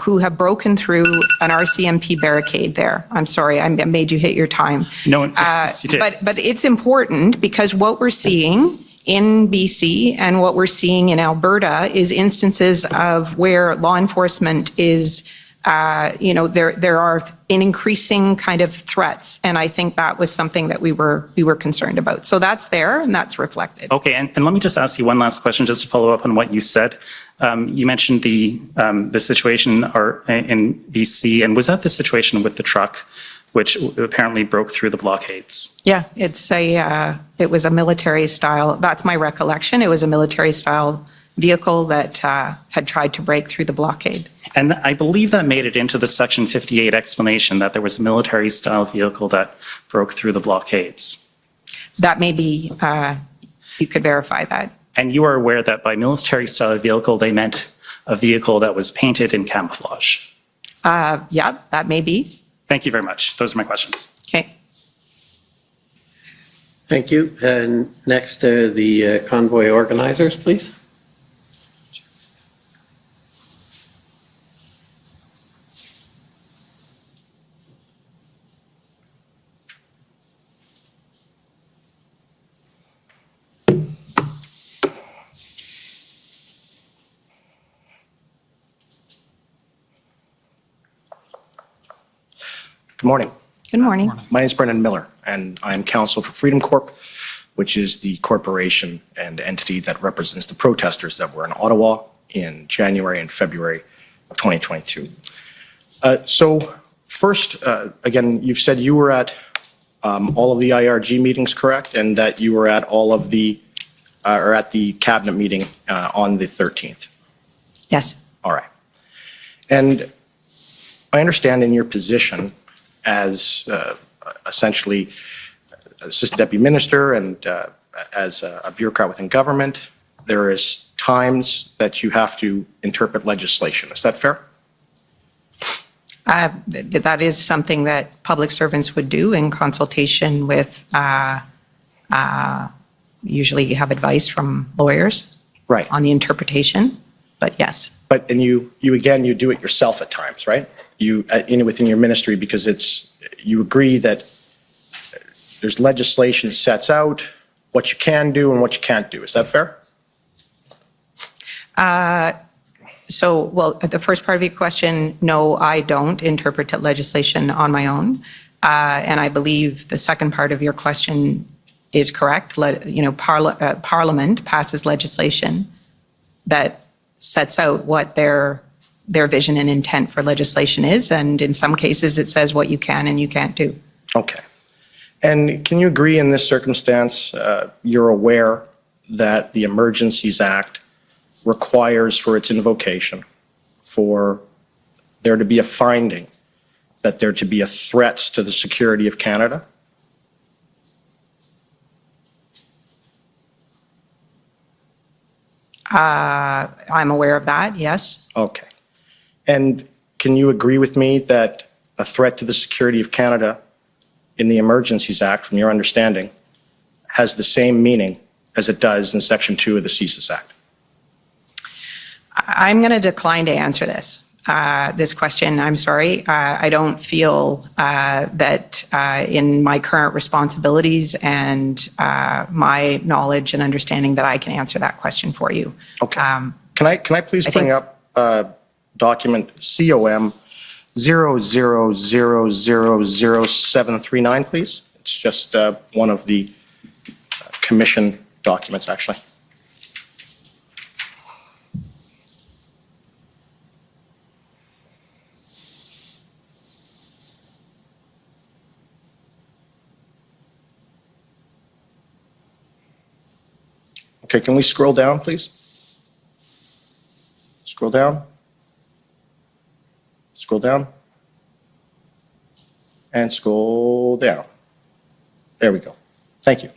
who have broken through an RCMP barricade there. I'm sorry, I made you hit your time. No, yes, you did. But it's important because what we're seeing in BC and what we're seeing in Alberta is instances of where law enforcement is there are an increasing kind of threats, and I think that was something that we were concerned about. So that's there, and that's reflected. Okay, and let me just ask you one last question, just to follow up on what you said. You mentioned the situation in BC, and was that the situation with the truck, which apparently broke through the blockades? Yeah, it was a military style. That's my recollection. It was a military style vehicle that had tried to break through the blockade. And I believe that made it into the Section 58 explanation, that there was a military-style vehicle that broke through the blockades. That may be, you could verify that. And you are aware that by military-style vehicle, they meant a vehicle that was painted in camouflage? Yeah, that may be. Thank you very much. Those are my questions. Okay. Thank you. And next, the convoy organizers, please. Good morning. Good morning. My name is Brendan Miller, and I am counsel for Freedom Corp, which is the corporation and entity that represents the protesters that were in Ottawa in January and February of 2022. So first, again, you've said you were at all of the IRG meetings, correct? And that you were at all of the, or at the cabinet meeting on the 13th? Yes. All right. And I understand in your position as essentially assistant deputy minister and as a bureaucrat within government, there is times that you have to interpret legislation. Is that fair? That is something that public servants would do in consultation with, usually have advice from lawyers Right. on the interpretation, but yes. But, and you again, you do it yourself at times, right? You, within your ministry, because you agree that there's legislation that sets out what you can do and what you can't do. Is that fair? So, well, the first part of your question, no, I don't interpret legislation on my own. And I believe the second part of your question is correct. Parliament passes legislation that sets out what their vision and intent for legislation is. And in some cases, it says what you can and you can't do. Okay. And can you agree in this circumstance, you're aware that the Emergencies Act requires for its invocation for there to be a finding that there to be a threat to the security of Canada? I'm aware of that, yes. Okay. And can you agree with me that a threat to the security of Canada in the Emergencies Act, from your understanding, has the same meaning as it does in Section 2 of the CSIS Act? I'm going to decline to answer this question. I'm sorry. I don't feel that in my current responsibilities and my knowledge and understanding that I can answer that question for you. Okay. Can I please bring up document COM 00000739, please? It's just one of the commission documents, actually. Okay, can we scroll down, please? Scroll down. Scroll down. And scroll down. There we go. Thank you.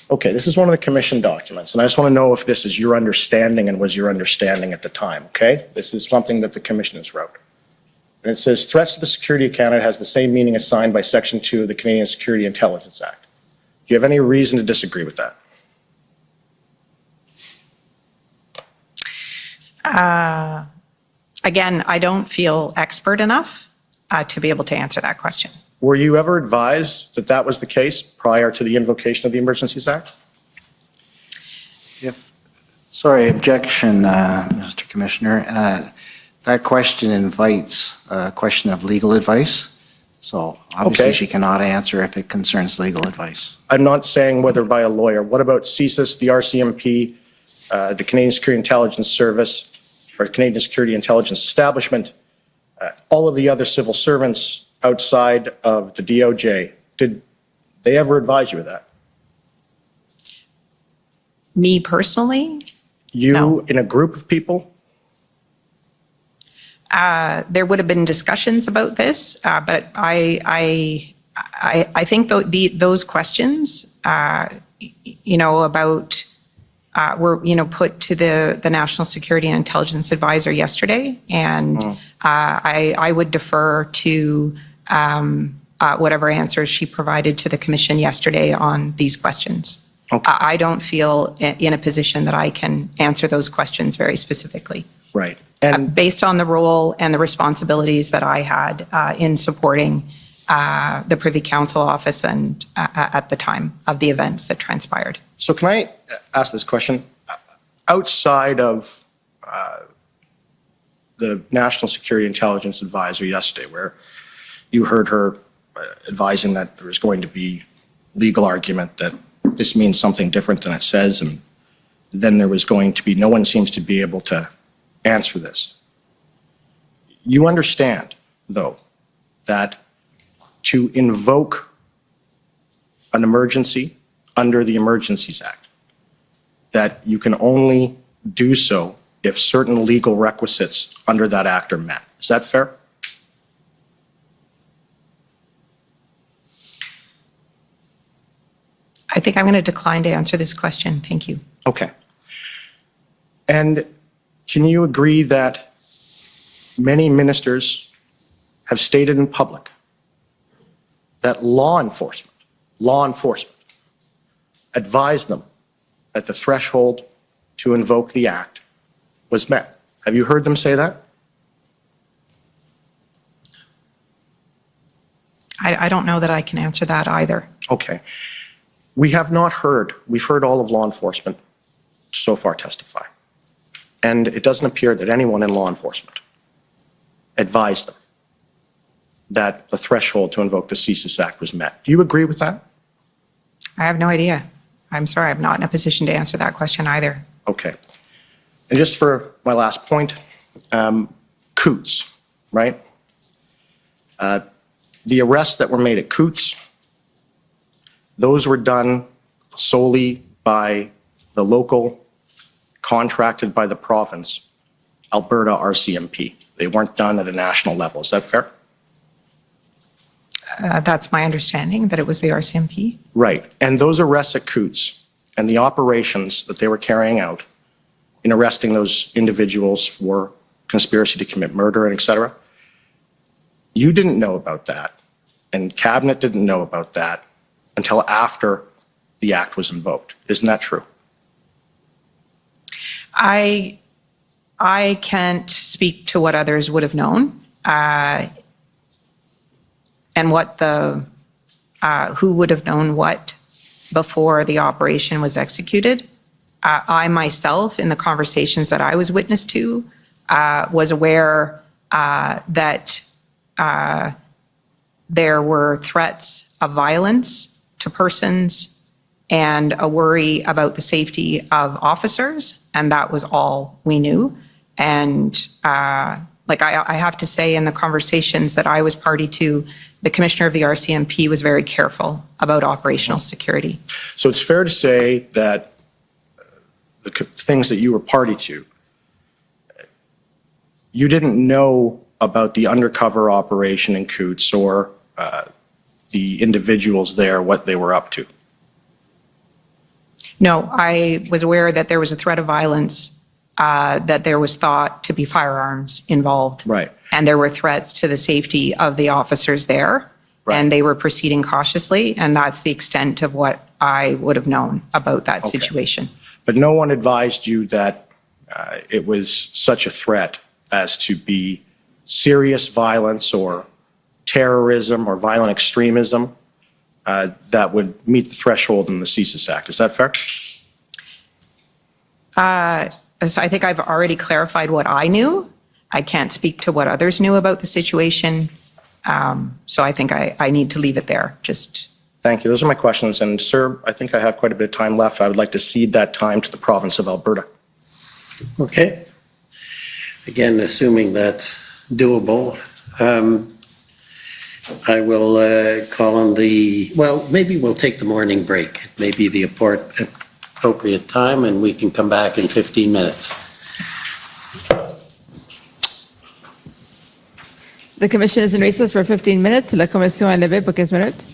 Okay, this is one of the commission documents, and I just want to know if this is your understanding and was your understanding at the time, okay? This is something that the commissioners wrote. And it says, threats to the security of Canada has the same meaning assigned by Section 2 of the Canadian Security Intelligence Act. Do you have any reason to disagree with that? Again, I don't feel expert enough to be able to answer that question. Were you ever advised that that was the case prior to the invocation of the Emergencies Act? Sorry, objection, Mr. Commissioner. That question invites a question of legal advice. So obviously Okay. she cannot answer if it concerns legal advice. I'm not saying whether by a lawyer. What about CSIS, the RCMP, the Canadian Security Intelligence Service, or Canadian Security Intelligence Establishment, all of the other civil servants outside of the DOJ? Did they ever advise you of that? Me personally, You, No. in a group of people? there would have been discussions about this, but I think those questions, about, were, put to the National Security and Intelligence Advisor yesterday, and I would defer to whatever answers she provided to the Commission yesterday on these questions. Okay. I don't feel in a position that I can answer those questions very specifically. Right. And Based on the role and the responsibilities that I had in supporting the Privy Council office and at the time of the events that transpired. so can I ask this question? Outside of the National Security Intelligence Advisor yesterday, where you heard her advising that there is going to be legal argument that this means something different than it says, and then there was going to be, no one seems to be able to answer this. You understand, though, that to invoke an emergency under the Emergencies Act, that you can only do so if certain legal requisites under that act are met. Is that fair? I think I'm going to decline to answer this question. Thank you. Okay. And can you agree that many ministers have stated in public that law enforcement advised them that the threshold to invoke the act was met? Have you heard them say that? I don't know that I can answer that either. Okay. We have not heard, we've heard all of law enforcement so far testify. And it doesn't appear that anyone in law enforcement advised them that the threshold to invoke the CSIS Act was met. Do you agree with that? I have no idea. I'm sorry, I'm not in a position to answer that question either. Okay. And just for my last point, Coots, right? The arrests that were made at Coots, those were done solely by the local, contracted by the province, Alberta RCMP. They weren't done at a national level. Is that fair? That's my understanding, that it was the RCMP. Right. And those arrests at Coots and the operations that they were carrying out in arresting those individuals for conspiracy to commit murder and et cetera, you didn't know about that, and Cabinet didn't know about that until after the act was invoked. Isn't that true? I can't speak to what others would have known, and what who would have known what before the operation was executed. I myself, in the conversations that I was witness to, was aware that there were threats of violence to persons and a worry about the safety of officers, and that was all we knew. And I have to say, in the conversations that I was party to, the commissioner of the RCMP was very careful about operational security. So it's fair to say that the things that you were party to, you didn't know about the undercover operation in Coots or the individuals there, what they were up to. No, I was aware that there was a threat of violence, that there was thought to be firearms involved. Right. And there were threats to the safety of the officers there. Right. And they were proceeding cautiously, and that's the extent of what I would have known about that Okay. situation. But no one advised you that it was such a threat as to be serious violence or terrorism or violent extremism that would meet the threshold in the CSIS Act. Is that fair? So I think I've already clarified what I knew. I can't speak to what others knew about the situation. So I think I need to leave it there. Just Thank you. Those are my questions. And sir, I think I have quite a bit of time left. I would like to cede that time to the province of Alberta. Okay. Again, assuming that's doable, I will call on well, maybe we'll take the morning break. Maybe the appropriate time, and we can come back in 15 minutes. The commission is in recess for 15 minutes. La commission est levée pour 15 minutes.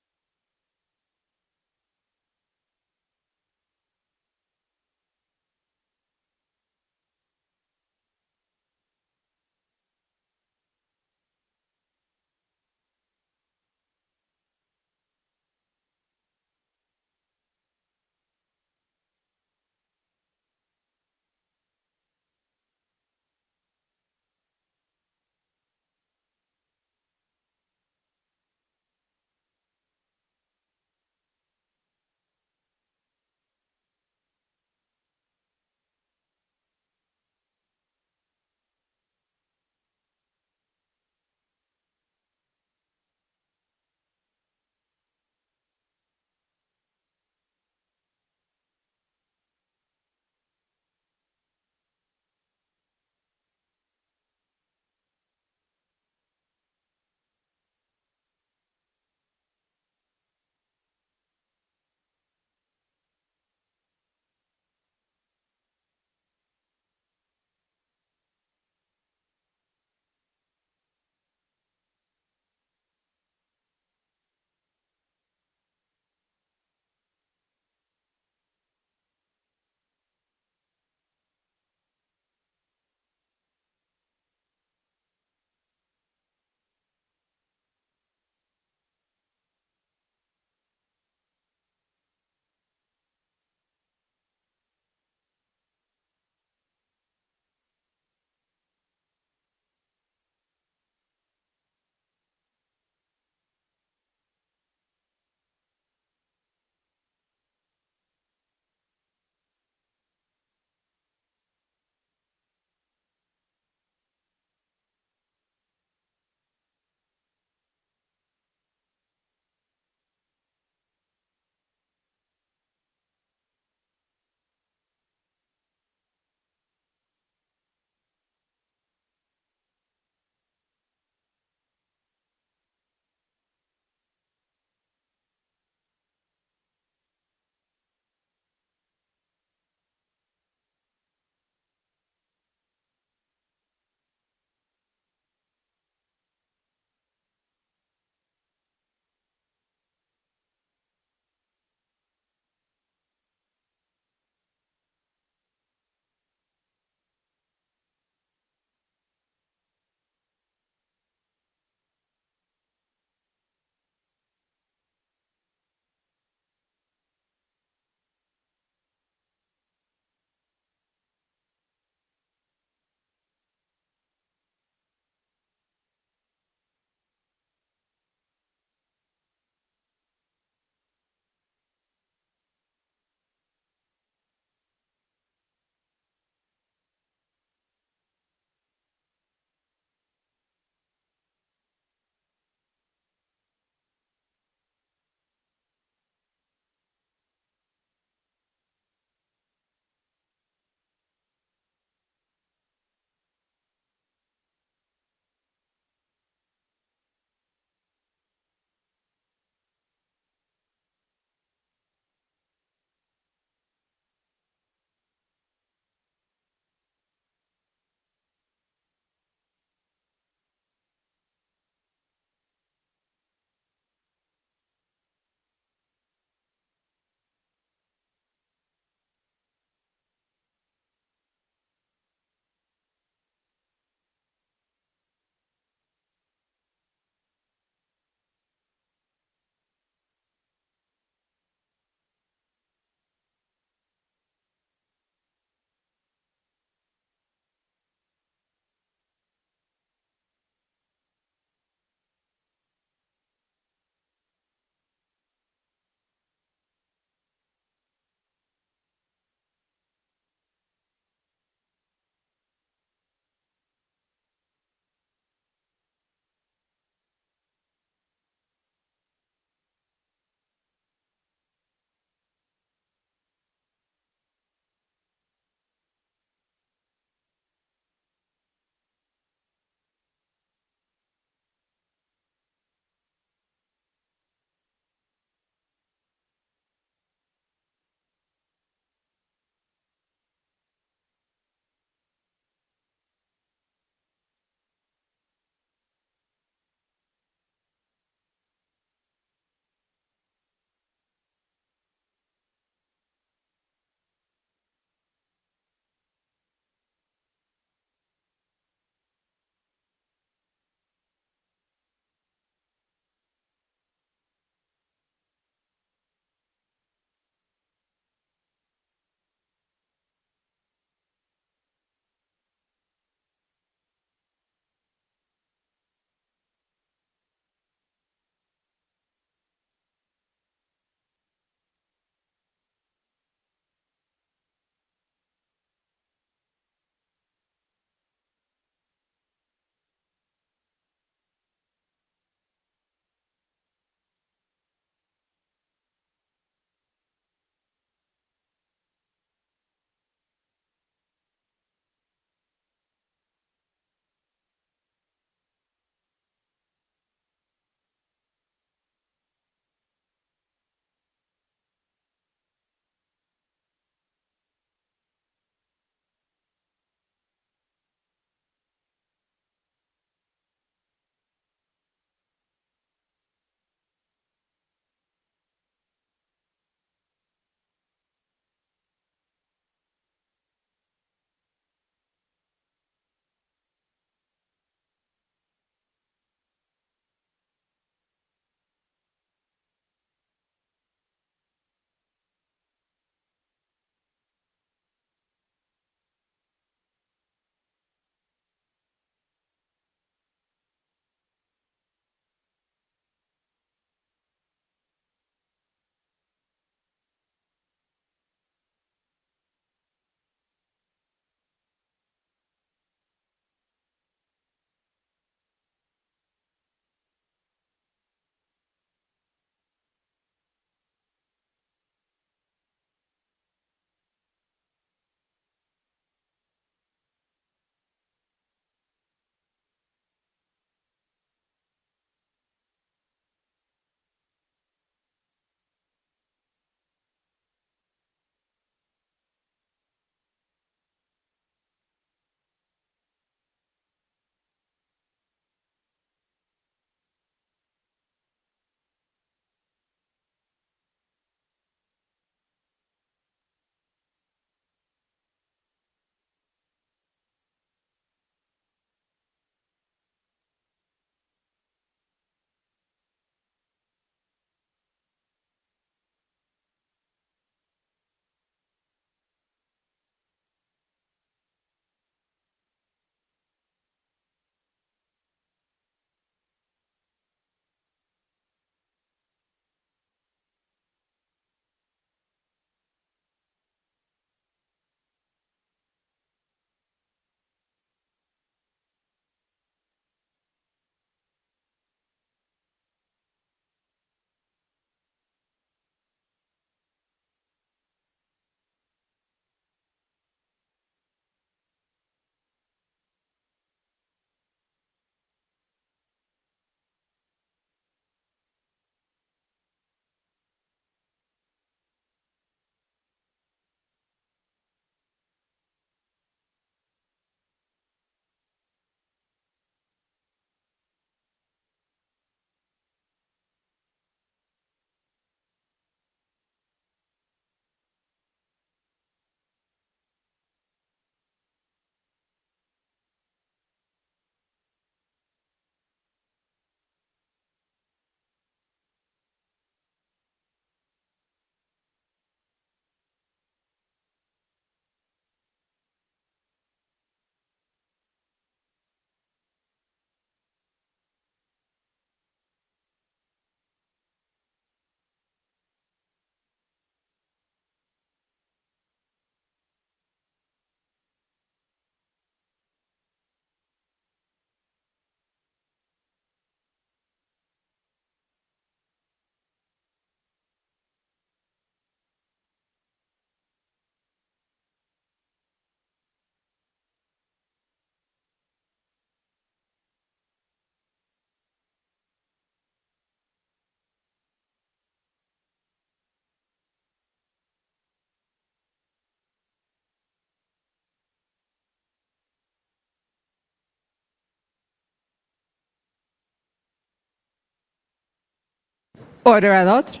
Order à l'ordre.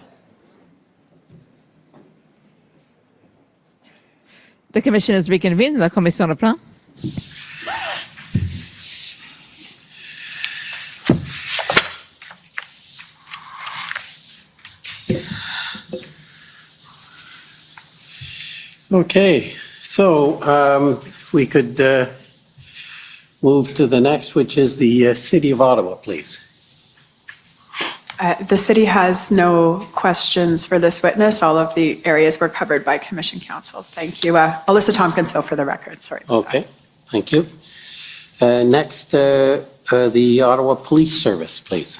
The commission is reconvened. La commission reprend. Okay, so if we could move to the next, which is the City of Ottawa, please. The city has no questions for this witness. All of the areas were covered by Commission Counsel. Thank you. Alyssa Tompkins, though, for the record. Sorry. Okay, thank you. Next, the Ottawa Police Service, please.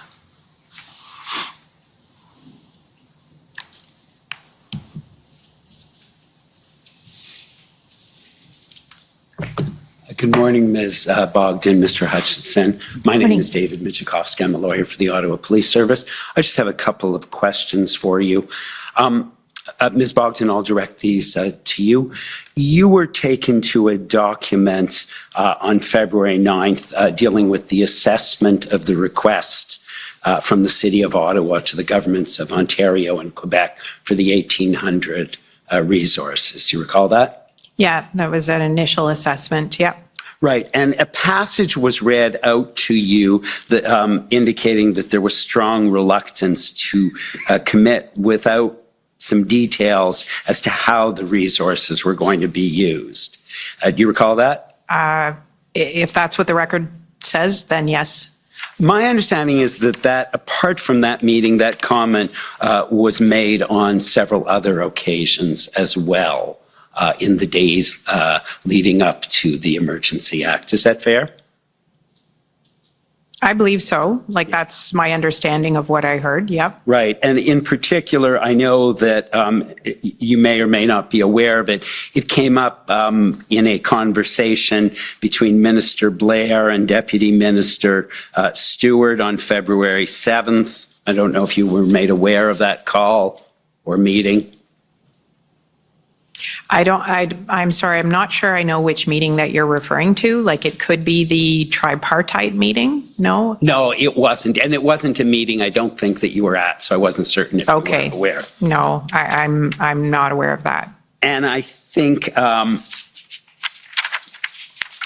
Good morning, Ms. Bogdan, Mr. Hutchinson. My name is David Michikowski. I'm a lawyer for the Ottawa Police Service. I just have a couple of questions for you. Ms. Bogdan, I'll direct these to you. You were taken to a document on February 9th dealing with the assessment of the request from the City of Ottawa to the governments of Ontario and Quebec for the 1800 resources. Do you recall that? Yeah, that was an initial assessment. Yeah. Right, and a passage was read out to you that, indicating that there was strong reluctance to commit without some details as to how the resources were going to be used. Do you recall that? If that's what the record says, then yes. My understanding is that apart from that meeting, that comment was made on several other occasions as well. In the days leading up to the Emergency Act. Is that fair? I believe so. Like, that's my understanding of what I heard. Yep. Right. And in particular, I know that you may or may not be aware of it. It came up in a conversation between Minister Blair and Deputy Minister Stewart on February 7th. I don't know if you were made aware of that call or meeting. I'm sorry, I'm not sure I know which meeting that you're referring to. Like, it could be the tripartite meeting? No? No, it wasn't. And it wasn't a meeting I don't think that you were at, so I wasn't certain if you were aware. No, I'm not aware of that. And I think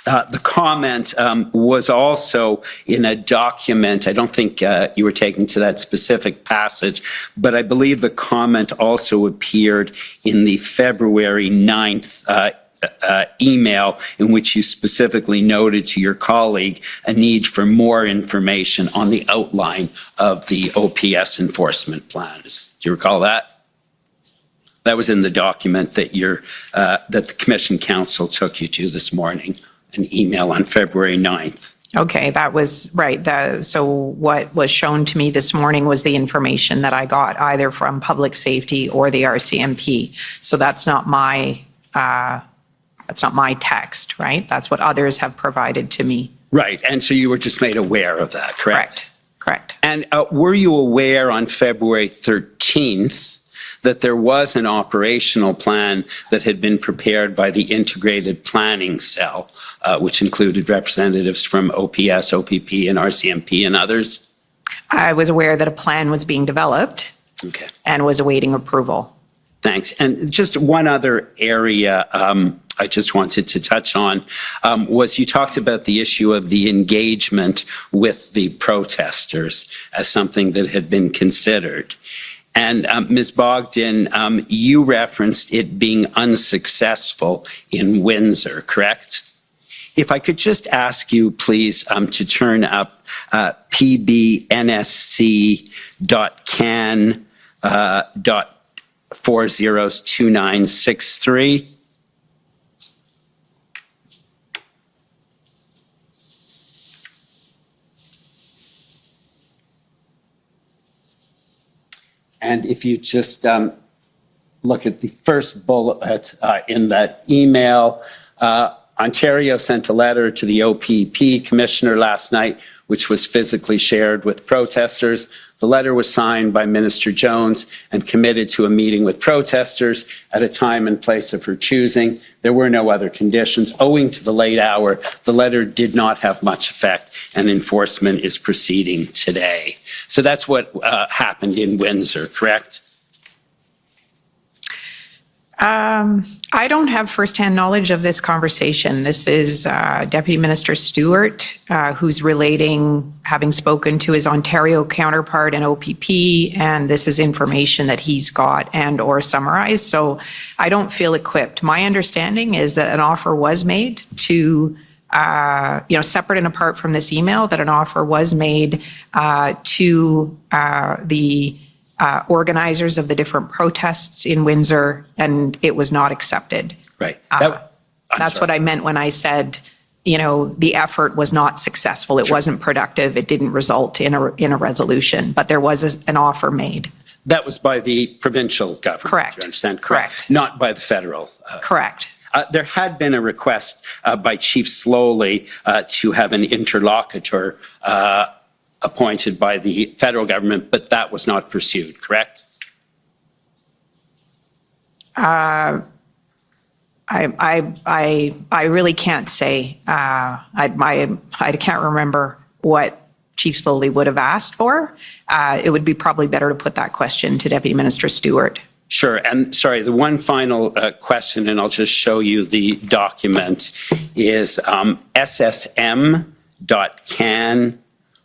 the comment was also in a document. I don't think you were taken to that specific passage, but I believe the comment also appeared in the February 9th email in which you specifically noted to your colleague a need for more information on the outline of the OPS enforcement plan. Do you recall that? That was in the document that that the Commission Counsel took you to this morning. An email on February 9th. Okay, that was right. So what was shown to me this morning was the information that I got either from Public Safety or the RCMP. So that's not my text, right? That's what others have provided to me. Right, and so you were just made aware of that, correct? Correct. And were you aware on February 13th that there was an operational plan that had been prepared by the Integrated Planning Cell, which included representatives from OPS, OPP, and RCMP and others? I was aware that a plan was being developed and was awaiting approval. Thanks. And just one other area I just wanted to touch on was you talked about the issue of the engagement with the protesters as something that had been considered. And Ms. Bogdan, you referenced it being unsuccessful in Windsor, correct? If I could just ask you, please, to turn up pbnsc.can.402963. And if you just look at the first bullet in that email, Ontario sent a letter to the OPP commissioner last night which was physically shared with protesters. The letter was signed by Minister Jones and committed to a meeting with protesters at a time and place of her choosing. There were no other conditions. Owing to the late hour, the letter did not have much effect, and enforcement is proceeding today. So that's what happened in Windsor, correct? I don't have firsthand knowledge of this conversation. This is Deputy Minister Stewart, who's relating, having spoken to his Ontario counterpart in OPP, and this is information that he's got and or summarized. So I don't feel equipped. My understanding is that an offer was made to, separate and apart from this email, that an offer was made to the organizers of the different protests in Windsor, and it was not accepted. Right. That's what I meant when I said, the effort was not successful. It wasn't productive. It didn't result in a resolution, but there was an offer made. That was by the provincial government. Correct. You understand? Correct. Not by the federal. Correct. There had been a request by Chief Slowly to have an interlocutor appointed by the federal government, but that was not pursued, correct? I really can't say. I can't remember what Chief Slowly would have asked for. It would be probably better to put that question to Deputy Minister Stewart. Sure, and sorry, the one final question, and I'll just show you the document, is SSM.can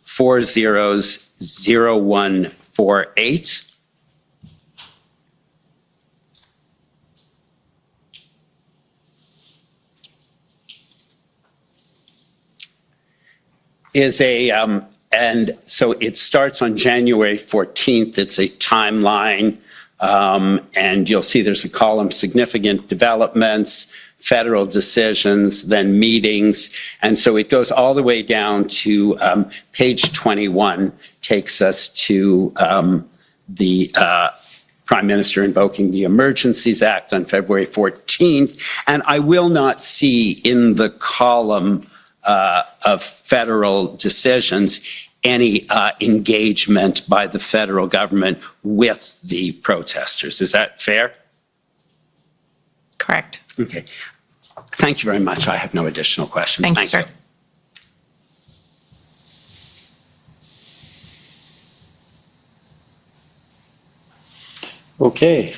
400148. Is a, and so it starts on January 14th. It's a timeline, and you'll see there's a column, significant developments, federal decisions, then meetings. And so it goes all the way down to page 21, takes us to the Prime Minister invoking the Emergencies Act on February 14th. And I will not see in the column of federal decisions any engagement by the federal government with the protesters. Is that fair? Correct. Okay. Thank you very much. I have no additional questions. Thank you, sir. Okay.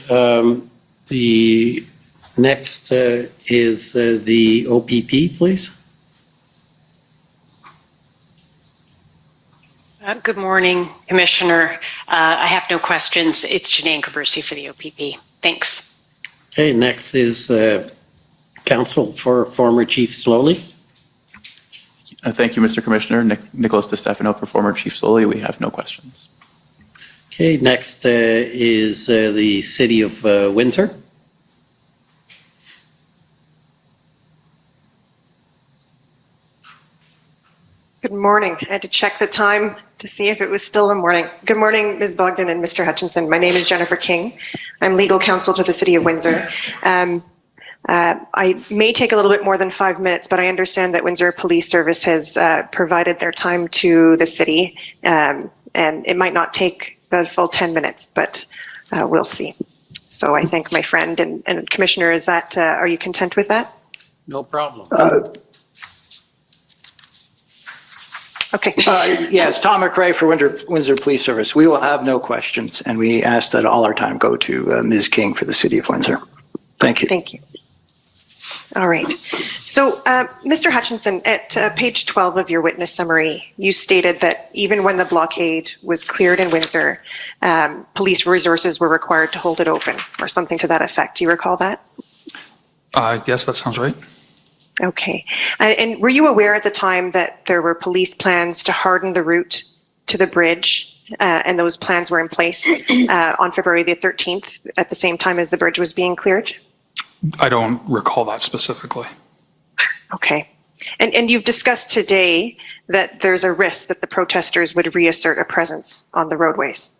The next is the OPP, please. Good morning, Commissioner. I have no questions. It's Janine Cabersi for the OPP. Thanks. Okay, next is counsel for former Chief Slowly. Thank you, Mr. Commissioner. Nicholas DeStefano for former Chief Slowly. We have no questions. Okay, next is the City of Windsor. Good morning. I had to check the time to see if it was still the morning. Good morning, Ms. Bogdan and Mr. Hutchinson. My name is Jennifer King. I'm legal counsel to the City of Windsor. I may take a little bit more than 5 minutes, but I understand that Windsor Police Service has provided their time to the city, and it might not take the full 10 minutes, but we'll see. So I thank my friend and Commissioner, is that, are you content with that? No problem. Okay. Yes, Tom McRae for Windsor Police Service. We will have no questions, and we ask that all our time go to Ms. King for the City of Windsor. Thank you. Thank you. All right. So, Mr. Hutchinson, at page 12 of your witness summary, you stated that even when the blockade was cleared in Windsor, police resources were required to hold it open, or something to that effect. Do you recall that? Yes, that sounds right. Okay. And were you aware at the time that there were police plans to harden the route to the bridge, and those plans were in place on February the 13th at the same time as the bridge was being cleared? I don't recall that specifically. Okay. And you've discussed today that there's a risk that the protesters would reassert a presence on the roadways.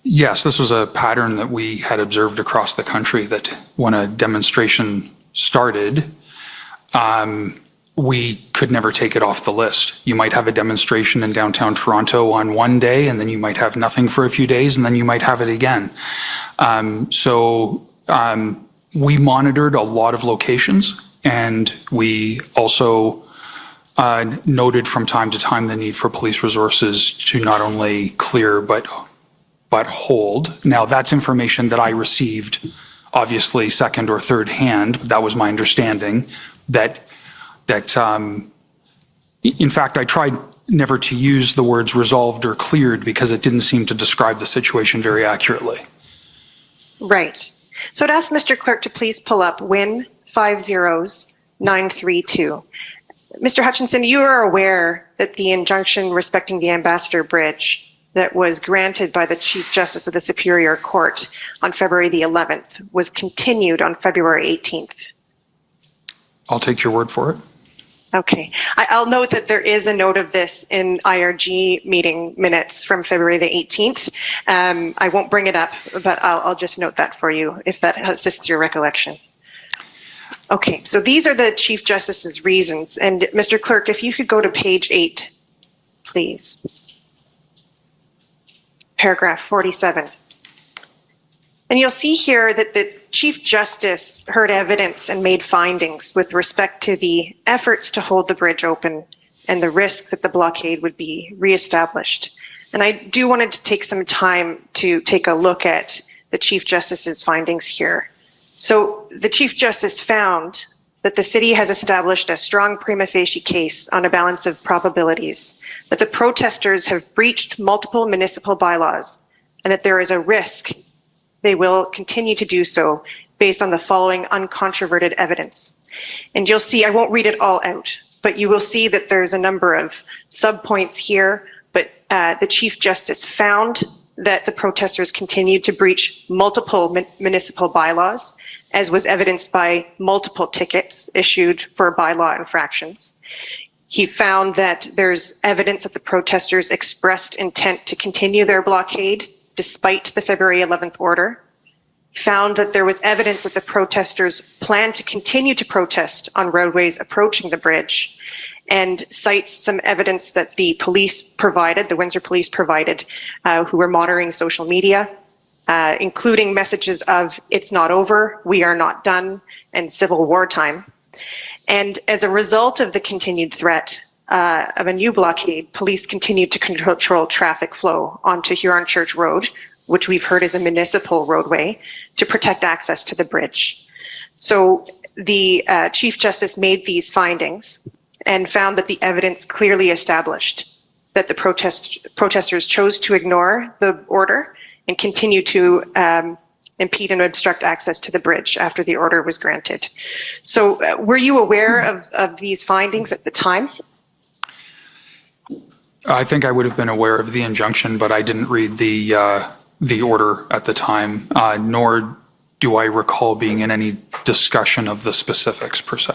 Yes, this was a pattern that we had observed across the country, that when a demonstration started, we could never take it off the list. You might have a demonstration in downtown Toronto on one day, and then you might have nothing for a few days, and then you might have it again. We monitored a lot of locations, and we also noted from time to time the need for police resources to not only clear but hold. Now, that's information that I received, obviously second or third hand. That was my understanding. In fact, I tried never to use the words resolved or cleared because it didn't seem to describe the situation very accurately. Right. So I'd ask Mr. Clerk to please pull up WIN 50932. Mr. Hutchinson, you are aware that the injunction respecting the Ambassador Bridge that was granted by the Chief Justice of the Superior Court on February the 11th was continued on February 18th. I'll take your word for it. Okay. I'll note that there is a note of this in IRG meeting minutes from February the 18th. I won't bring it up, but I'll just note that for you if that assists your recollection. Okay, so these are the Chief Justice's reasons. And Mr. Clerk, if you could go to page 8, please. Paragraph 47. And you'll see here that the Chief Justice heard evidence and made findings with respect to the efforts to hold the bridge open and the risk that the blockade would be reestablished. And I do wanted to take some time to take a look at the Chief Justice's findings here. So the Chief Justice found that the city has established a strong prima facie case on a balance of probabilities, that the protesters have breached multiple municipal bylaws, and that there is a risk they will continue to do so based on the following uncontroverted evidence. And you'll see, I won't read it all out, but you will see that there's a number of subpoints here, but the Chief Justice found that the protesters continued to breach multiple municipal bylaws, as was evidenced by multiple tickets issued for bylaw infractions. He found that there's evidence that the protesters expressed intent to continue their blockade despite the February 11th order. He found that there was evidence that the protesters planned to continue to protest on roadways approaching the bridge, and cites some evidence that the police provided, the Windsor Police provided, who were monitoring social media, including messages of "it's not over," "we are not done," and "civil war time." And as a result of the continued threat of a new blockade, police continued to control traffic flow onto Huron Church Road, which we've heard is a municipal roadway, to protect access to the bridge. So the Chief Justice made these findings and found that the evidence clearly established that the protesters chose to ignore the order and continue to impede and obstruct access to the bridge after the order was granted. So were you aware of these findings at the time? I think I would have been aware of the injunction, but I didn't read the order at the time, nor do I recall being in any discussion of the specifics per se.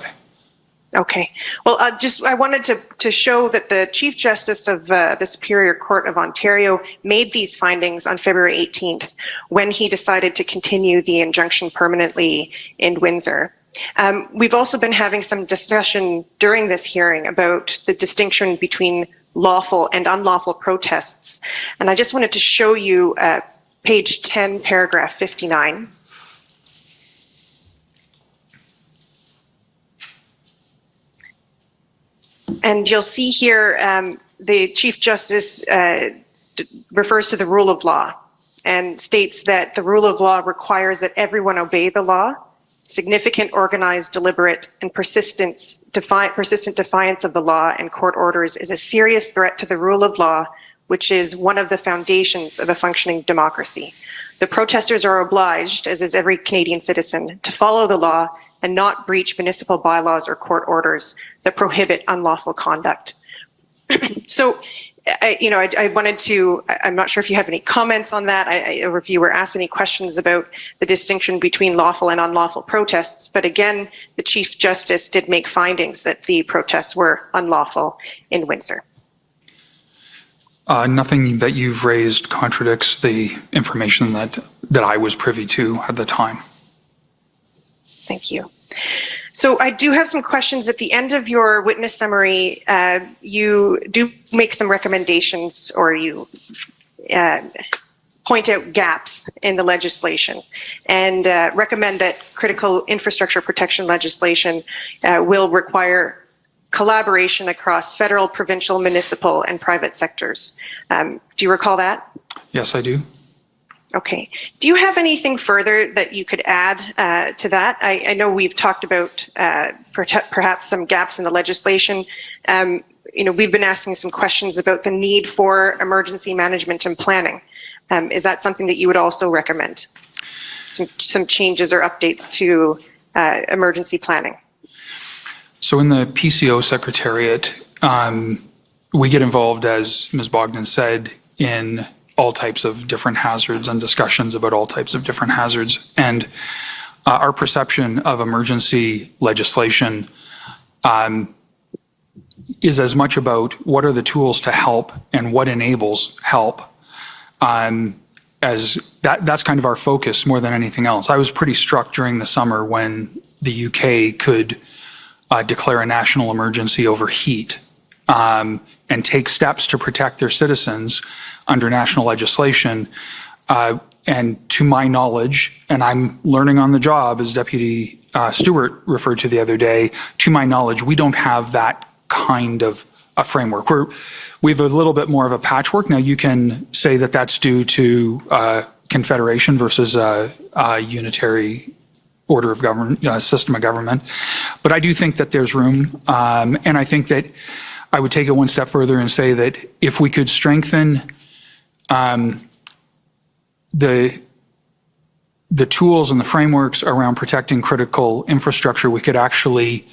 Okay. Well, I wanted to show that the Chief Justice of the Superior Court of Ontario made these findings on February 18th when he decided to continue the injunction permanently in Windsor. We've also been having some discussion during this hearing about the distinction between lawful and unlawful protests. And I just wanted to show you page 10, paragraph 59. And you'll see here the Chief Justice refers to the rule of law and states that the rule of law requires that everyone obey the law. Significant, organized, deliberate, and persistent defiance of the law and court orders is a serious threat to the rule of law, which is one of the foundations of a functioning democracy. The protesters are obliged, as is every Canadian citizen, to follow the law and not breach municipal bylaws or court orders that prohibit unlawful conduct. So, I wanted to, I'm not sure if you have any comments on that, or if you were asked any questions about the distinction between lawful and unlawful protests. But again, the Chief Justice did make findings that the protests were unlawful in Windsor. Nothing that you've raised contradicts the information that I was privy to at the time. Thank you. So I do have some questions. At the end of your witness summary, you do make some recommendations, or you point out gaps in the legislation and recommend that critical infrastructure protection legislation will require collaboration across federal, provincial, municipal, and private sectors. Do you recall that? Yes, I do. Okay. Do you have anything further that you could add to that? I know we've talked about perhaps some gaps in the legislation. We've been asking some questions about the need for emergency management and planning. Is that something that you would also recommend? Some changes or updates to emergency planning? So in the PCO Secretariat, we get involved, as Ms. Bogdan said, in all types of different hazards and discussions about all types of different hazards. And our perception of emergency legislation is as much about what are the tools to help and what enables help, as that's kind of our focus more than anything else. I was pretty struck during the summer when the UK could declare a national emergency over heat and take steps to protect their citizens under national legislation. And to my knowledge, and I'm learning on the job, as Deputy Stewart referred to the other day, to my knowledge, we don't have that kind of a framework. We have a little bit more of a patchwork. Now, you can say that that's due to confederation versus a unitary order of government, system of government. But I do think that there's room. And I think that I would take it one step further and say that if we could strengthen the tools and the frameworks around protecting critical infrastructure, we could actually,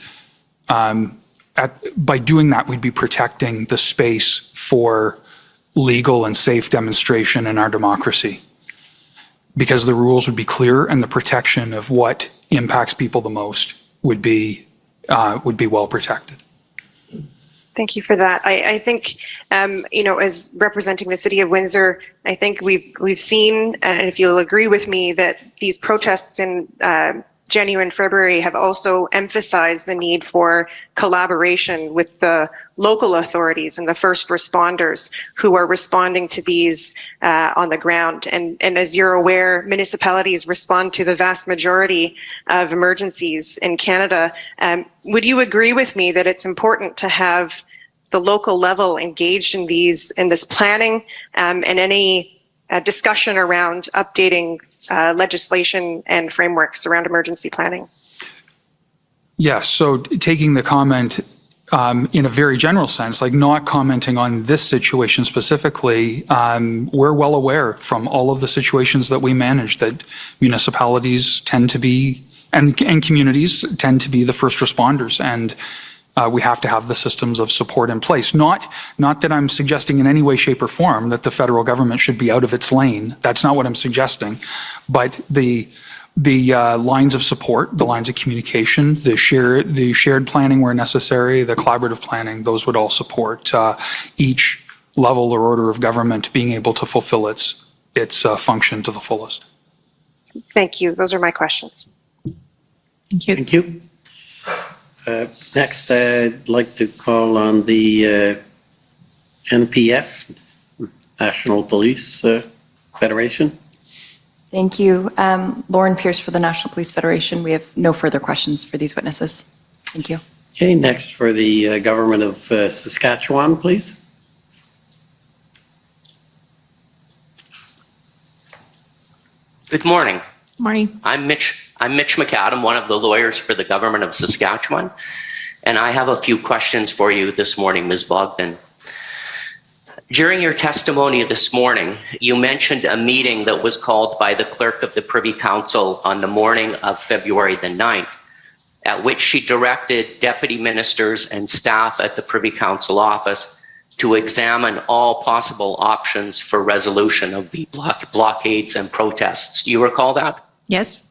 by doing that, we'd be protecting the space for legal and safe demonstration in our democracy, because the rules would be clear and the protection of what impacts people the most would be well protected. Thank you for that. I think, as representing the City of Windsor, I think we've seen, and if you'll agree with me, that these protests in January and February have also emphasized the need for collaboration with the local authorities and the first responders who are responding to these on the ground. And as you're aware, municipalities respond to the vast majority of emergencies in Canada. Would you agree with me that it's important to have the local level engaged in this planning and any discussion around updating legislation and frameworks around emergency planning? Yes, so taking the comment in a very general sense, like not commenting on this situation specifically, we're well aware from all of the situations that we manage that municipalities tend to be, and communities tend to be the first responders, and we have to have the systems of support in place. Not that I'm suggesting in any way, shape, or form that the federal government should be out of its lane. That's not what I'm suggesting. But the lines of support, the lines of communication, the shared planning where necessary, the collaborative planning, those would all support each level or order of government being able to fulfill its function to the fullest. Thank you. Those are my questions. Thank you. Thank you. Next, I'd like to call on the NPF, National Police Federation. Thank you. Lauren Pierce for the National Police Federation. We have no further questions for these witnesses. Thank you. Okay, next for the Government of Saskatchewan, please. Good morning. Morning. I'm Mitch McAdam, one of the lawyers for the Government of Saskatchewan, and I have a few questions for you this morning, Ms. Bogdan. During your testimony this morning, you mentioned a meeting that was called by the Clerk of the Privy Council on the morning of February the 9th, at which she directed deputy ministers and staff at the Privy Council office to examine all possible options for resolution of the blockades and protests. Do you recall that? Yes.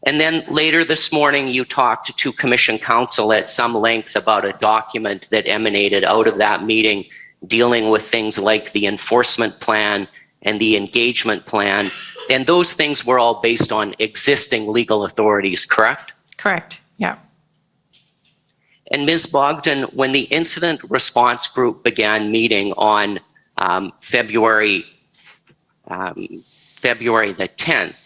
And then later this morning, you talked to Commission Counsel at some length about a document that emanated out of that meeting dealing with things like the enforcement plan and the engagement plan and those things were all based on existing legal authorities, correct? Correct, yeah. And Ms. Bogdan, when the incident response group began meeting on February the 10th,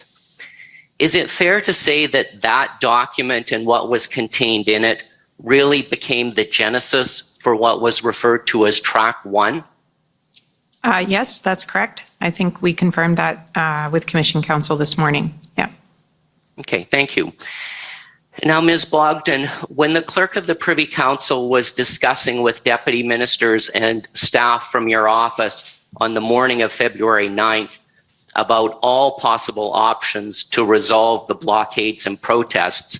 is it fair to say that that document and what was contained in it really became the genesis for what was referred to as Track 1? Yes, that's correct. I think we confirmed that with Commission Counsel this morning. Yeah. Okay, thank you. Now, Ms. Bogdan, when the Clerk of the Privy Council was discussing with deputy ministers and staff from your office on the morning of February 9th about all possible options to resolve the blockades and protests,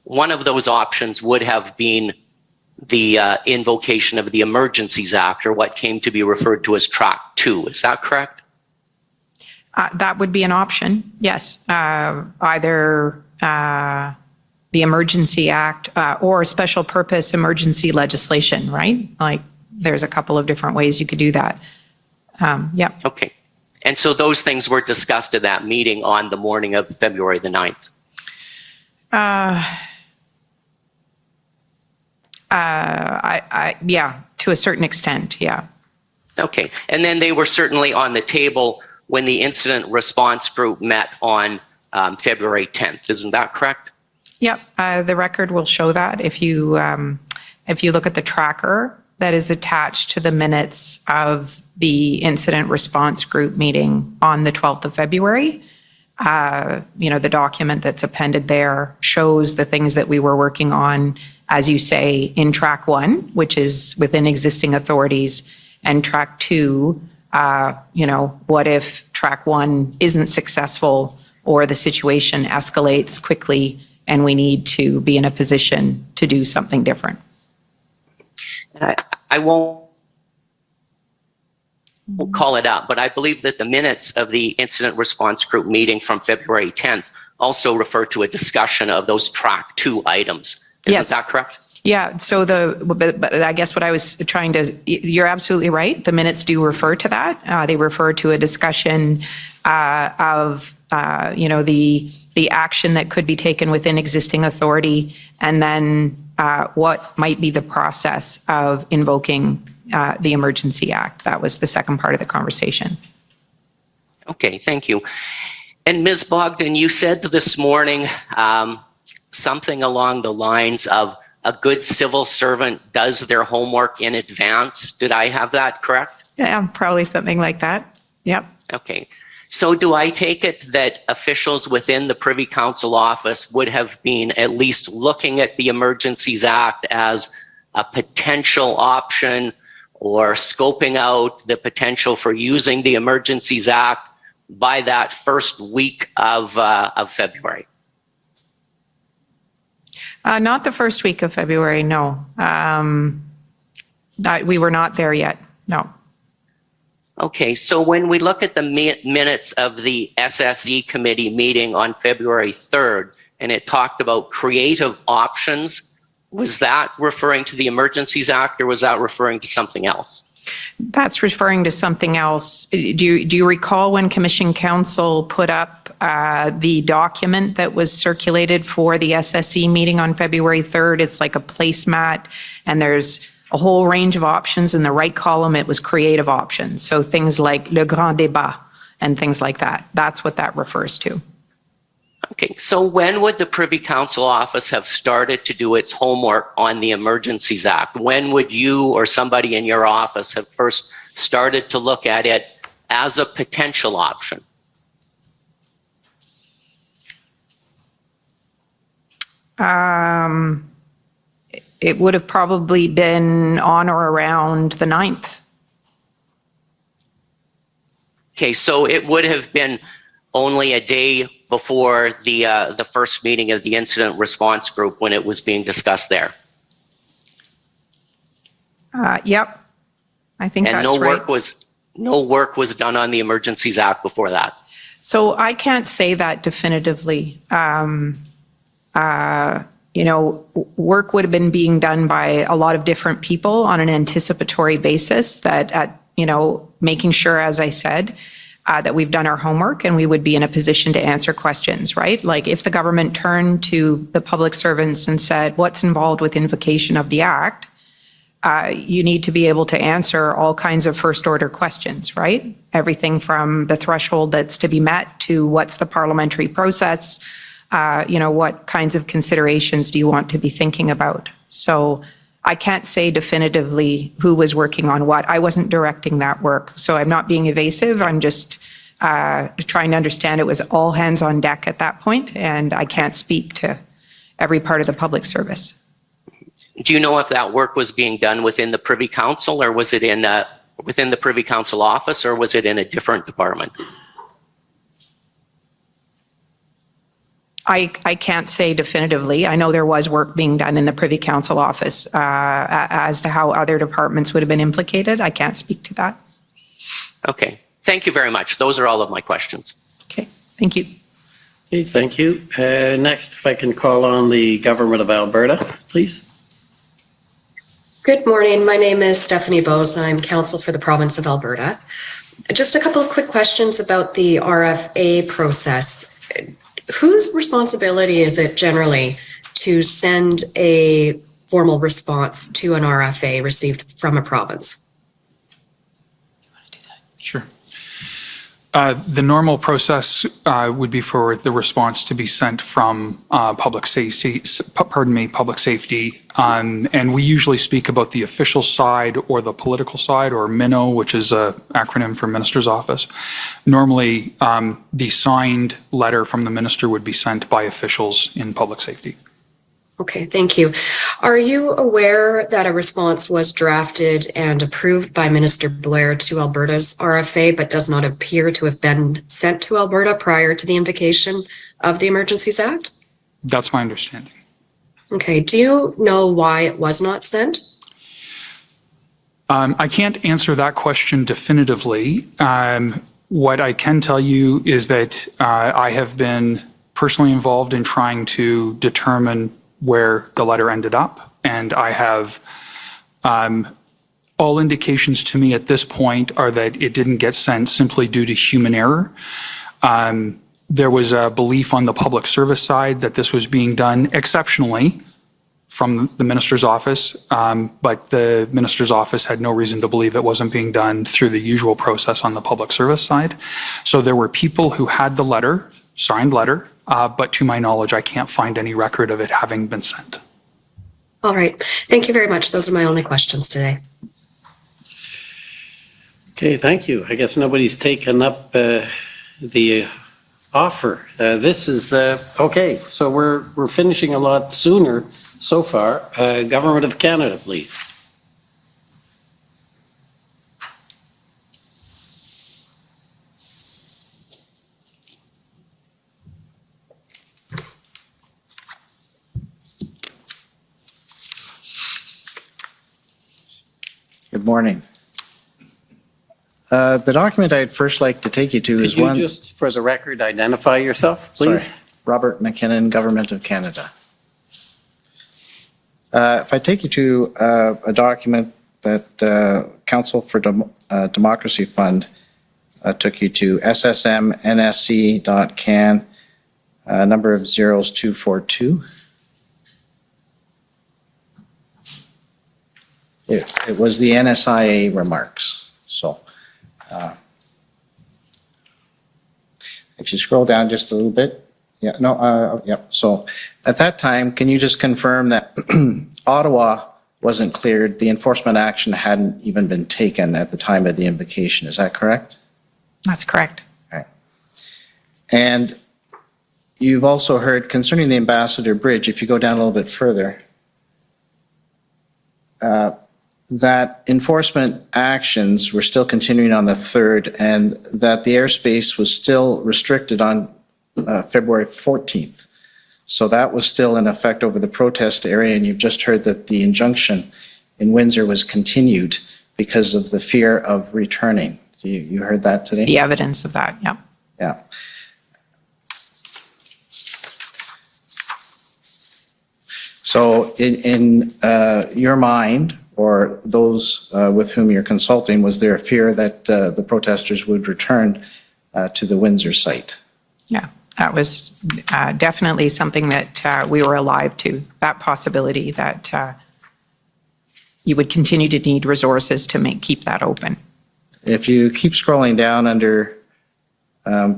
one of those options would have been the invocation of the Emergencies Act, or what came to be referred to as Track 2. Is that correct? That would be an option, yes. Either the Emergency Act or special purpose emergency legislation, right? Like, there's a couple of different ways you could do that. Yeah. Okay. And so those things were discussed at that meeting on the morning of February the 9th? Yeah, to a certain extent, yeah. Okay. And then they were certainly on the table when the incident response group met on February 10th. Isn't that correct? Yep, the record will show that. If you look at the tracker that is attached to the minutes of the incident response group meeting on the 12th of February, the document that's appended there shows the things that we were working on, as you say, in Track 1, which is within existing authorities, and Track 2, what if Track 1 isn't successful or the situation escalates quickly and we need to be in a position to do something different. I won't call it up, but I believe that the minutes of the incident response group meeting from February 10th also refer to a discussion of those Track 2 items. Isn't that correct? Yeah, so but I guess what I was trying to, you're absolutely right. The minutes do refer to that. They refer to a discussion of, the action that could be taken within existing authority, and then what might be the process of invoking the Emergency Act. That was the second part of the conversation. Okay, thank you. And Ms. Bogdan, you said this morning something along the lines of a good civil servant does their homework in advance. Did I have that correct? Yeah, probably something like that. Yep. Okay. So do I take it that officials within the Privy Council office would have been at least looking at the Emergencies Act as a potential option, or scoping out the potential for using the Emergencies Act by that first week of February? Not the first week of February, no. We were not there yet, no. Okay, so when we look at the minutes of the SSE committee meeting on February 3rd, and it talked about creative options, was that referring to the Emergencies Act, or was that referring to something else? That's referring to something else. Do you recall when Commission Counsel put up the document that was circulated for the SSE meeting on February 3rd? It's like a placemat, and there's a whole range of options. In the right column, it was creative options. So things like le grand débat and things like that. That's what that refers to. Okay, so when would the Privy Council office have started to do its homework on the Emergencies Act? When would you or somebody in your office have first started to look at it as a potential option? It would have probably been on or around the 9th. Okay, so it would have been only a day before the first meeting of the incident response group when it was being discussed there. Yep, I think and that's right. No work was done on the Emergencies Act before that. So I can't say that definitively. Work would have been being done by a lot of different people on an anticipatory basis, that making sure, as I said, that we've done our homework and we would be in a position to answer questions, right? Like if the government turned to the public servants and said, what's involved with invocation of the Act? You need to be able to answer all kinds of first order questions, right? Everything from the threshold that's to be met to what's the parliamentary process, what kinds of considerations do you want to be thinking about? So I can't say definitively who was working on what. I wasn't directing that work. So I'm not being evasive. I'm just trying to understand it was all hands on deck at that point, and I can't speak to every part of the public service. Do you know if that work was being done within the Privy Council, or was it in within the Privy Council office, or was it in a different department? I can't say definitively. I know there was work being done in the Privy Council office. As to how other departments would have been implicated, I can't speak to that. Okay. Thank you very much. Those are all of my questions. Okay. Thank you. Okay, thank you. Next, if I can call on the Government of Alberta, please. Good morning. My name is Stephanie Bose. I'm counsel for the province of Alberta. Just a couple of quick questions about the RFA process. Whose responsibility is it generally to send a formal response to an RFA received from a province? Sure. The normal process would be for the response to be sent from public safety, and we usually speak about the official side or the political side, or MINO, which is an acronym for Minister's Office. Normally, the signed letter from the minister would be sent by officials in public safety. Okay, thank you. Are you aware that a response was drafted and approved by Minister Blair to Alberta's RFA, but does not appear to have been sent to Alberta prior to the invocation of the Emergencies Act? That's my understanding. Okay, do you know why it was not sent? I can't answer that question definitively. What I can tell you is that I have been personally involved in trying to determine where the letter ended up, and I have all indications to me at this point are that it didn't get sent simply due to human error. There was a belief on the public service side that this was being done exceptionally from the minister's office, but the minister's office had no reason to believe it wasn't being done through the usual process on the public service side. So there were people who had the letter, signed letter, but to my knowledge, I can't find any record of it having been sent. All right. Thank you very much. Those are my only questions today. Okay, thank you. I guess nobody's taken up the offer. This is, okay, so we're finishing a lot sooner so far. Government of Canada, please. Good morning. The document I'd first like to take you to is one... Could you just, for the record, identify yourself, please? Sorry. Robert McKinnon, Government of Canada. If I take you to a document that Council for Democracy Fund took you to, ssm.nsc.can, number of 0242. It was the NSIA remarks. So if you scroll down just a little bit, yeah, no, yep. So at that time, can you just confirm that Ottawa wasn't cleared, the enforcement action hadn't even been taken at the time of the invocation, is that correct? That's correct. Okay. And you've also heard concerning the Ambassador Bridge, if you go down a little bit further, that enforcement actions were still continuing on the 3rd and that the airspace was still restricted on February 14th. So that was still in effect over the protest area, and you've just heard that the injunction in Windsor was continued because of the fear of returning. You heard that today? The evidence of that, yeah. Yeah. So in your mind, or those with whom you're consulting, was there a fear that the protesters would return to the Windsor site. Yeah, that was definitely something that we were alive to, that possibility that you would continue to need resources to keep that open. If you keep scrolling down under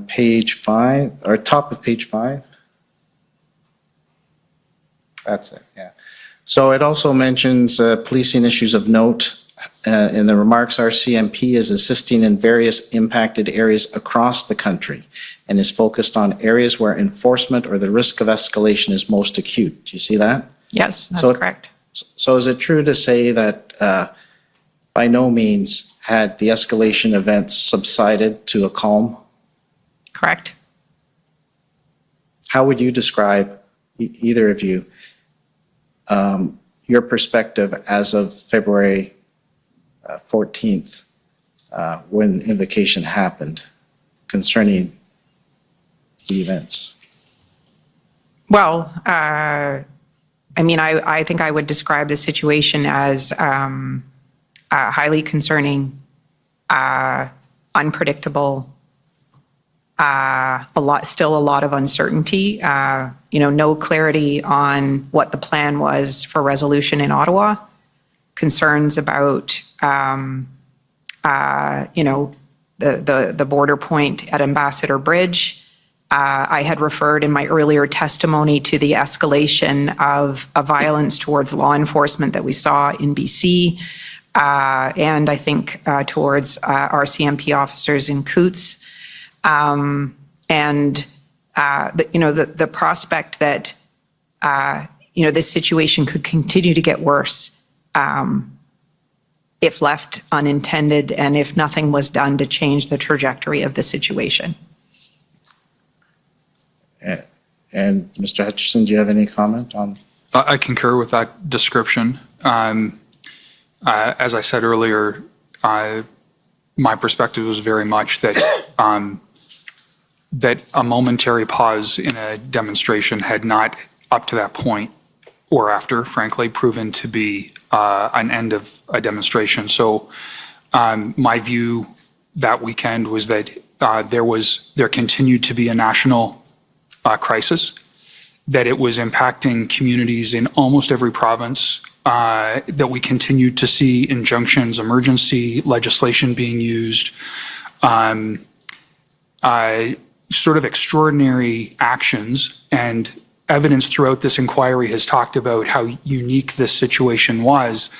page 5, or top of page 5, that's it, yeah. So it also mentions policing issues of note. In the remarks, RCMP is assisting in various impacted areas across the country and is focused on areas where enforcement or the risk of escalation is most acute. Do you see that? Yes, that's correct. So is it true to say that by no means had the escalation events subsided to a calm? Correct. How would you describe, either of you, your perspective as of February 14th, when invocation happened, concerning the events? Well, I mean, I think I would describe the situation as highly concerning, unpredictable, still a lot of uncertainty, no clarity on what the plan was for resolution in Ottawa, concerns about, the border point at Ambassador Bridge. I had referred in my earlier testimony to the escalation of violence towards law enforcement that we saw in BC, and I think towards RCMP officers in Coutts. The prospect that, this situation could continue to get worse if left unintended and if nothing was done to change the trajectory of the situation. And Mr. Hutchison, do you have any comment on? I concur with that description. As I said earlier, my perspective was very much that that a momentary pause in a demonstration had not, up to that point, or after, frankly, proven to be an end of a demonstration. So my view that weekend was that there continued to be a national crisis, that it was impacting communities in almost every province, that we continued to see injunctions, emergency legislation being used, sort of extraordinary actions, and evidence throughout this inquiry has talked about how unique this situation was.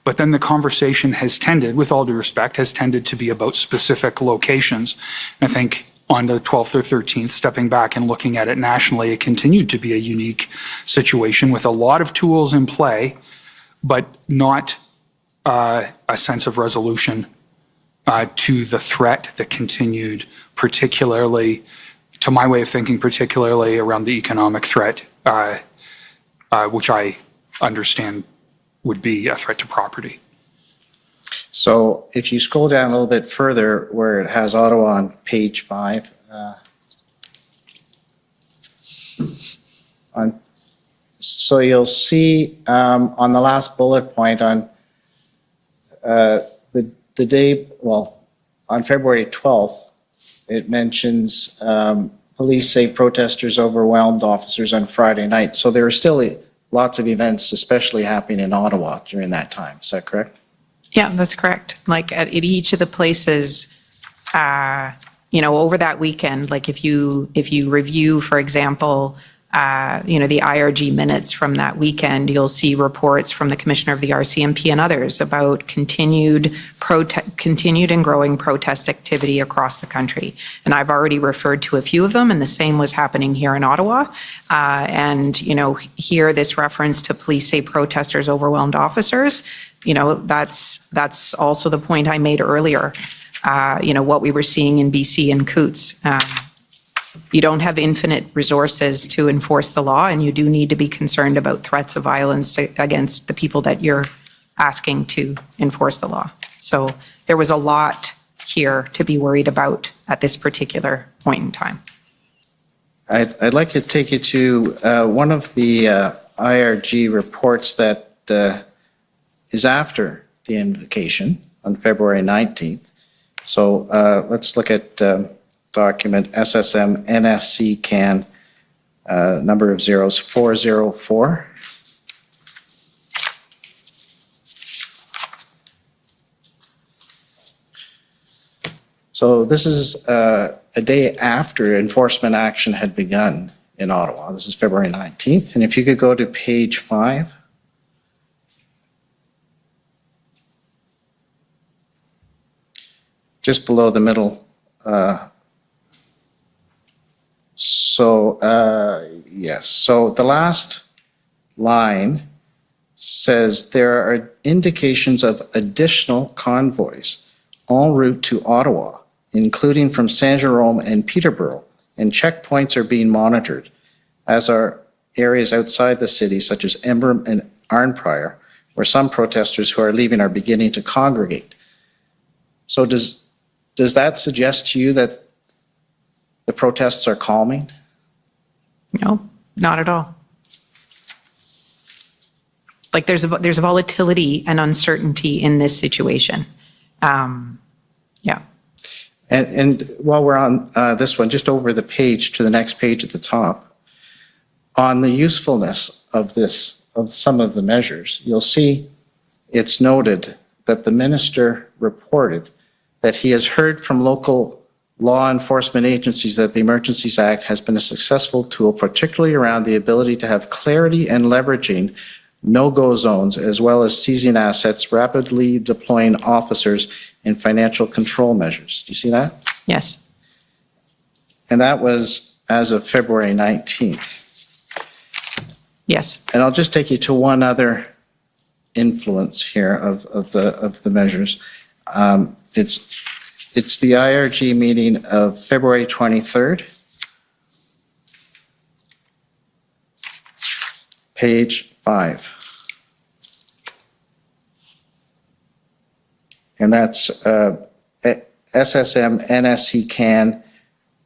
But then the conversation has tended, with all due respect, has tended to be about specific locations. I think on the 12th or 13th, stepping back and looking at it nationally, it continued to be a unique situation with a lot of tools in play, but not a sense of resolution to the threat that continued, particularly, to my way of thinking, particularly around the economic threat, which I understand would be a threat to property. So if you scroll down a little bit further where it has Ottawa on page 5, so you'll see on the last bullet point on the day, well, on February 12th, it mentions police say protesters overwhelmed officers on Friday night. So there are still lots of events, especially happening in Ottawa during that time. Is that correct? Yeah, that's correct. Like at each of the places, over that weekend, like if you review, for example, the IRG minutes from that weekend, you'll see reports from the Commissioner of the RCMP and others about continued and growing protest activity across the country. And I've already referred to a few of them, and the same was happening here in Ottawa. Here this reference to police say protesters overwhelmed officers, that's also the point I made earlier. What we were seeing in BC and Coutts. You don't have infinite resources to enforce the law, and you do need to be concerned about threats of violence against the people that you're asking to enforce the law. So there was a lot here to be worried about at this particular point in time. I'd like to take you to one of the IRG reports that is after the invocation on February 19th. So let's look at document SSM NSC CAN, number of zeros 404. So this is a day after enforcement action had begun in Ottawa. This is February 19th. And if you could go to page 5. Just below the middle. Yes. So the last line says there are indications of additional convoys en route to Ottawa, including from Saint-Jérôme and Peterborough, and checkpoints are being monitored, as are areas outside the city, such as Emblem and Arnprior, where some protesters who are leaving are beginning to congregate. So does that suggest to you that the protests are calming? No, not at all. Like there's a volatility and uncertainty in this situation. Yeah. And while we're on this one, just over the page to the next page at the top, on the usefulness of some of the measures, you'll see it's noted that the minister reported that he has heard from local law enforcement agencies that the Emergencies Act has been a successful tool, particularly around the ability to have clarity and leveraging no-go zones, as well as seizing assets, rapidly deploying officers, and financial control measures. Do you see that? Yes. And that was as of February 19th. Yes. And I'll just take you to one other influence here of the measures. It's the IRG meeting of February 23rd. Page 5. And that's SSM NSC CAN,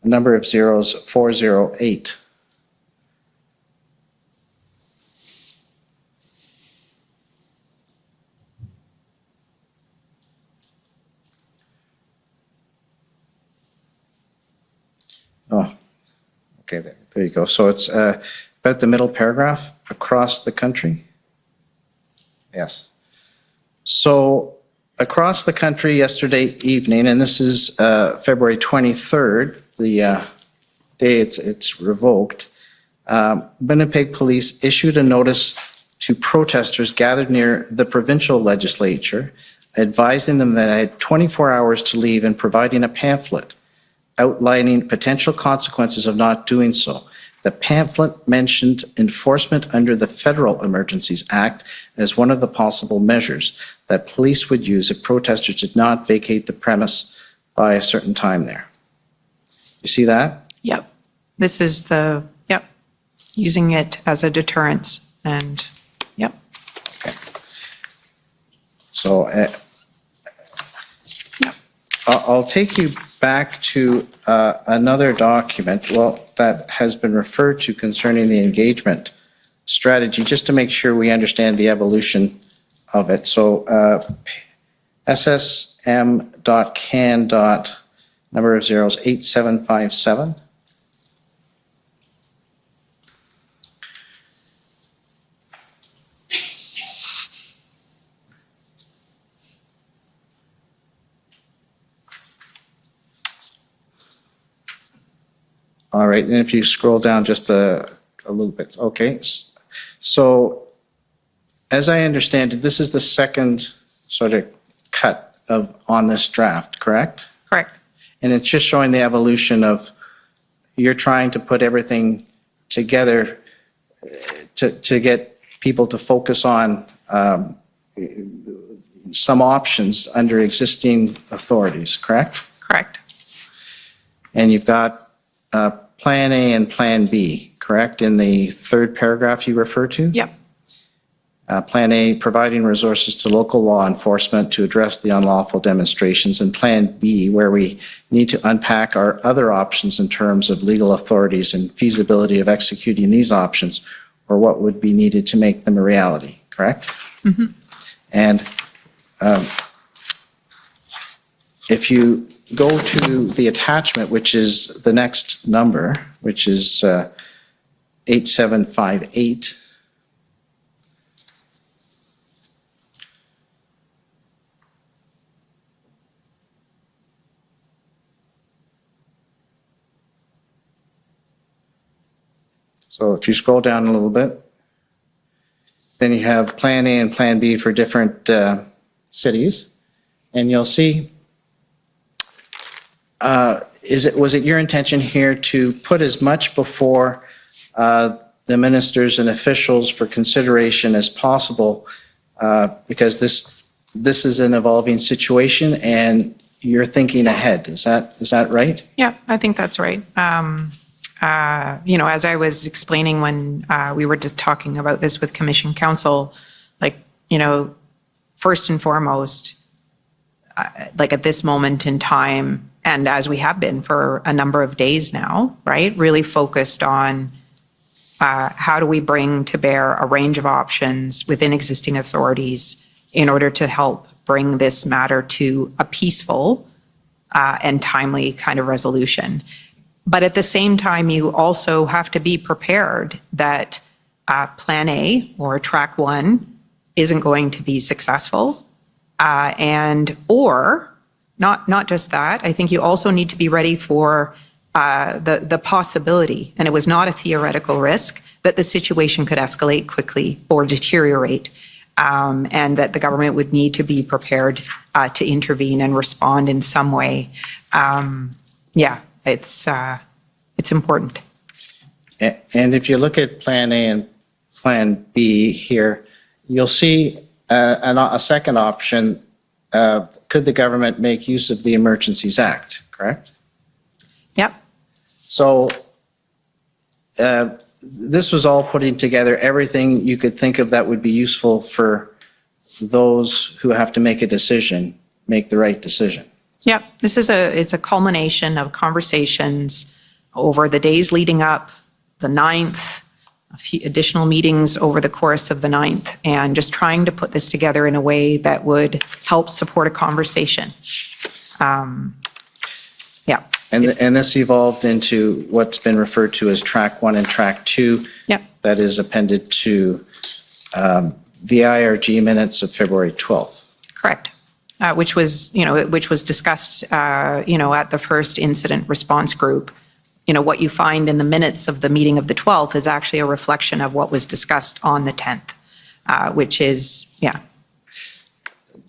number of zeros 408. Oh, okay, there you go. So it's about the middle paragraph, across the country. Yes. So across the country yesterday evening, and this is February 23rd, the day it's revoked, Winnipeg Police issued a notice to protesters gathered near the provincial legislature, advising them that I had 24 hours to leave and providing a pamphlet outlining potential consequences of not doing so. The pamphlet mentioned enforcement under the Federal Emergencies Act as one of the possible measures that police would use if protesters did not vacate the premise by a certain time there. You see that? Yep. This is using it as a deterrence and, yep. Okay. So I'll take you back to another document, that has been referred to concerning the engagement strategy, just to make sure we understand the evolution of it. So SSM.can. Number of zeros 8757. All right, and if you scroll down just a little bit, okay. So as I understand it, this is the second sort of cut on this draft, correct? Correct. And it's just showing the evolution of, you're trying to put everything together to get people to focus on some options under existing authorities, correct? Correct. And you've got Plan A and Plan B, correct, in the third paragraph you refer to? Yep. Plan A, providing resources to local law enforcement to address the unlawful demonstrations, and Plan B, where we need to unpack our other options in terms of legal authorities and feasibility of executing these options, or what would be needed to make them a reality, correct? Mm-hmm. And if you go to the attachment, which is the next number, which is 8758. So if you scroll down a little bit, then you have Plan A and Plan B for different cities, and you'll see, was it your intention here to put as much before the ministers and officials for consideration as possible, because this is an evolving situation and you're thinking ahead. Is that right? Yeah, I think that's right. As I was explaining when we were just talking about this with Commission Counsel, first and foremost, at this moment in time, and as we have been for a number of days now, right, really focused on how do we bring to bear a range of options within existing authorities in order to help bring this matter to a peaceful and timely kind of resolution. But at the same time, you also have to be prepared that Plan A or Track 1 isn't going to be successful. Or not just that, I think you also need to be ready for the possibility, and it was not a theoretical risk, that the situation could escalate quickly or deteriorate, and that the government would need to be prepared to intervene and respond in some way. It's important. And if you look at Plan A and Plan B here, you'll see a second option. Could the government make use of the Emergencies Act, correct? Yep. So this was all putting together everything you could think of that would be useful for those who have to make a decision, make the right decision. Yep. It's a culmination of conversations over the days leading up, the 9th, a few additional meetings over the course of the 9th, and just trying to put this together in a way that would help support a conversation. And this evolved into what's been referred to as Track 1 and Track 2. Yep. That is appended to the IRG minutes of February 12th. Correct. Which was discussed, at the first incident response group. What you find in the minutes of the meeting of the 12th is actually a reflection of what was discussed on the 10th, which is, yeah.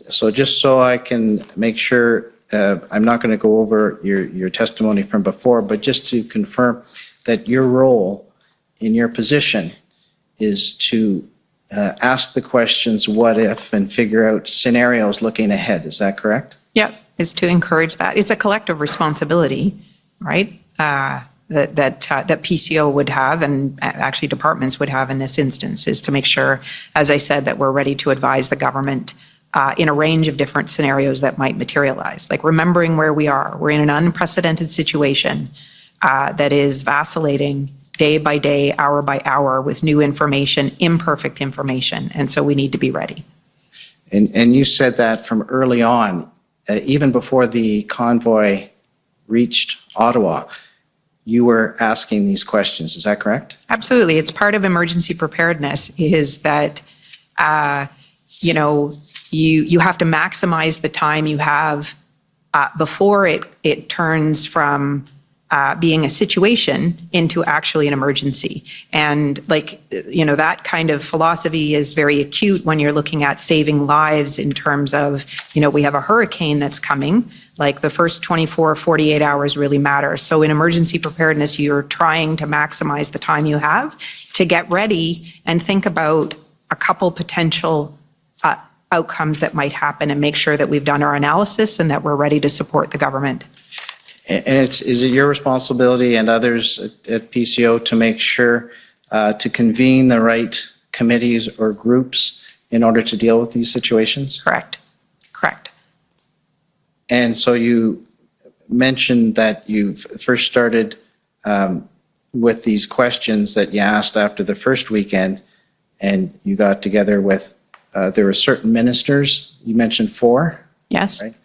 So just so I can make sure, I'm not going to go over your testimony from before, but just to confirm that your role in your position is to ask the questions, what if, and figure out scenarios looking ahead. Is that correct? Yeah, is to encourage that. It's a collective responsibility, right? That PCO would have, and actually departments would have in this instance, is to make sure, as I said, that we're ready to advise the government in a range of different scenarios that might materialize. Like remembering where we are. We're in an unprecedented situation that is vacillating day by day, hour by hour, with new information, imperfect information, and so we need to be ready. And you said that from early on, even before the convoy reached Ottawa, you were asking these questions. Is that correct? Absolutely. It's part of emergency preparedness is that, you have to maximize the time you have before it turns from being a situation into actually an emergency. And that kind of philosophy is very acute when you're looking at saving lives in terms of, we have a hurricane that's coming. Like the first 24 or 48 hours really matter. So in emergency preparedness, you're trying to maximize the time you have to get ready and think about a couple potential outcomes that might happen and make sure that we've done our analysis and that we're ready to support the government. And is it your responsibility and others at PCO to make sure to convene the right committees or groups in order to deal with these situations? Correct. And so you mentioned that you've first started with these questions that you asked after the first weekend, and you got together with, there were certain ministers, you mentioned 4? Yes. Right?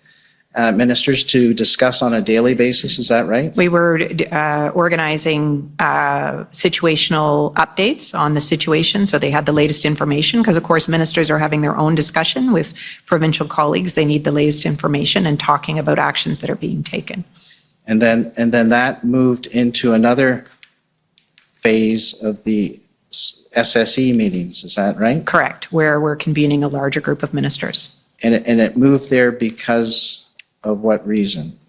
ministers to discuss on a daily basis, is that right? We were organizing situational updates on the situation, so they had the latest information, because of course ministers are having their own discussion with provincial colleagues. They need the latest information and talking about actions that are being taken. And then that moved into another phase of the SSE meetings, is that right? Correct, where we're convening a larger group of ministers. And it moved there because of what reason?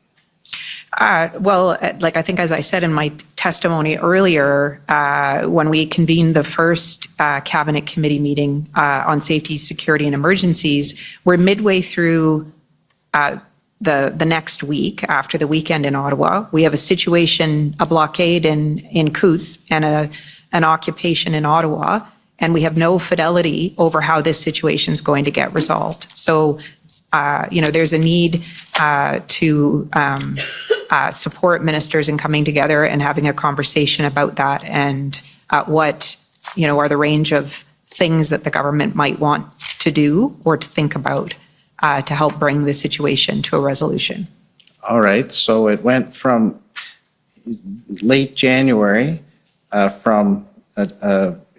Well, like I think as I said in my testimony earlier, when we convened the first cabinet committee meeting on safety, security, and emergencies, we're midway through the next week after the weekend in Ottawa. We have a situation, a blockade in Coutts and an occupation in Ottawa, and we have no fidelity over how this situation is going to get resolved. So, there's a need to support ministers in coming together and having a conversation about that and what, are the range of things that the government might want to do or to think about to help bring the situation to a resolution. All right, so it went from late January, from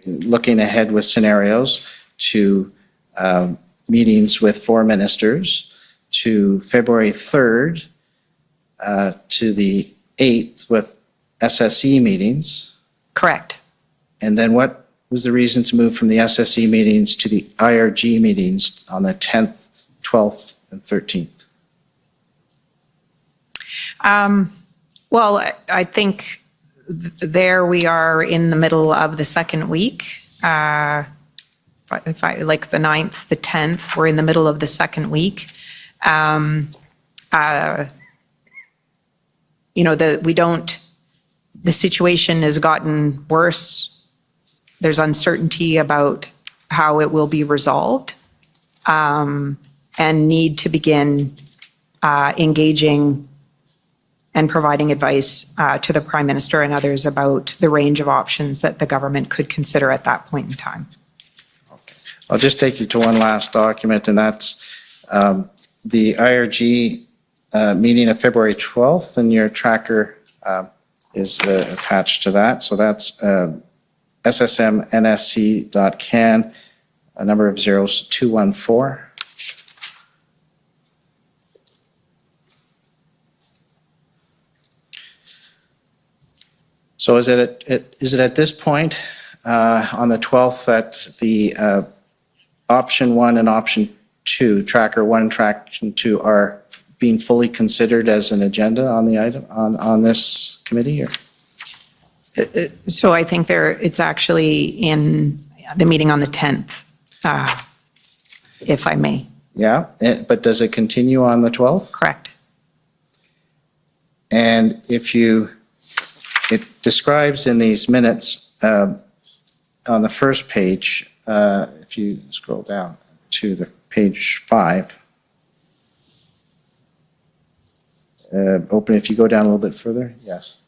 looking ahead with scenarios to meetings with 4 ministers, to February 3rd, to the 8th with SSE meetings. Correct. And then what was the reason to move from the SSE meetings to the IRG meetings on the 10th, 12th, and 13th? Well, I think there we are in the middle of the second week. If I like the 9th, the 10th, we're in the middle of the second week. The situation has gotten worse. There's uncertainty about how it will be resolved, and need to begin engaging and providing advice to the Prime Minister and others about the range of options that the government could consider at that point in time. I'll just take you to one last document, and that's the IRG meeting of February 12th, and your tracker is attached to that. So that's SSM-NSC.can, a number of zeros, 214. So is it at this point on the 12th that the option 1 and option 2, tracker 1, tracker 2 are being fully considered as an agenda on the item on this committee? Or? So I think it's actually in the meeting on the 10th, if I may. Yeah, but does it continue on the 12th? Correct. And it describes in these minutes on the first page, if you scroll down to the page 5, if you go down a little bit further, yes.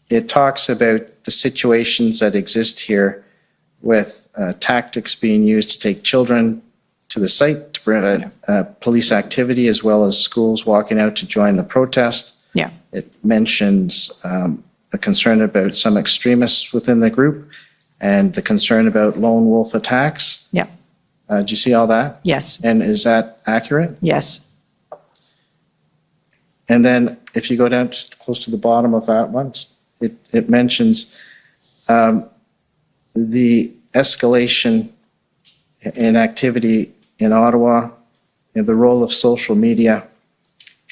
It talks about the situations that exist here with tactics being used to take children to the site to prevent police activity, as well as schools walking out to join the protest. Yeah. It mentions a concern about some extremists within the group and the concern about lone wolf attacks. Yeah. Do you see all that? Yes. And is that accurate? Yes. And then if you go down close to the bottom of that one, it mentions the escalation in activity in Ottawa and the role of social media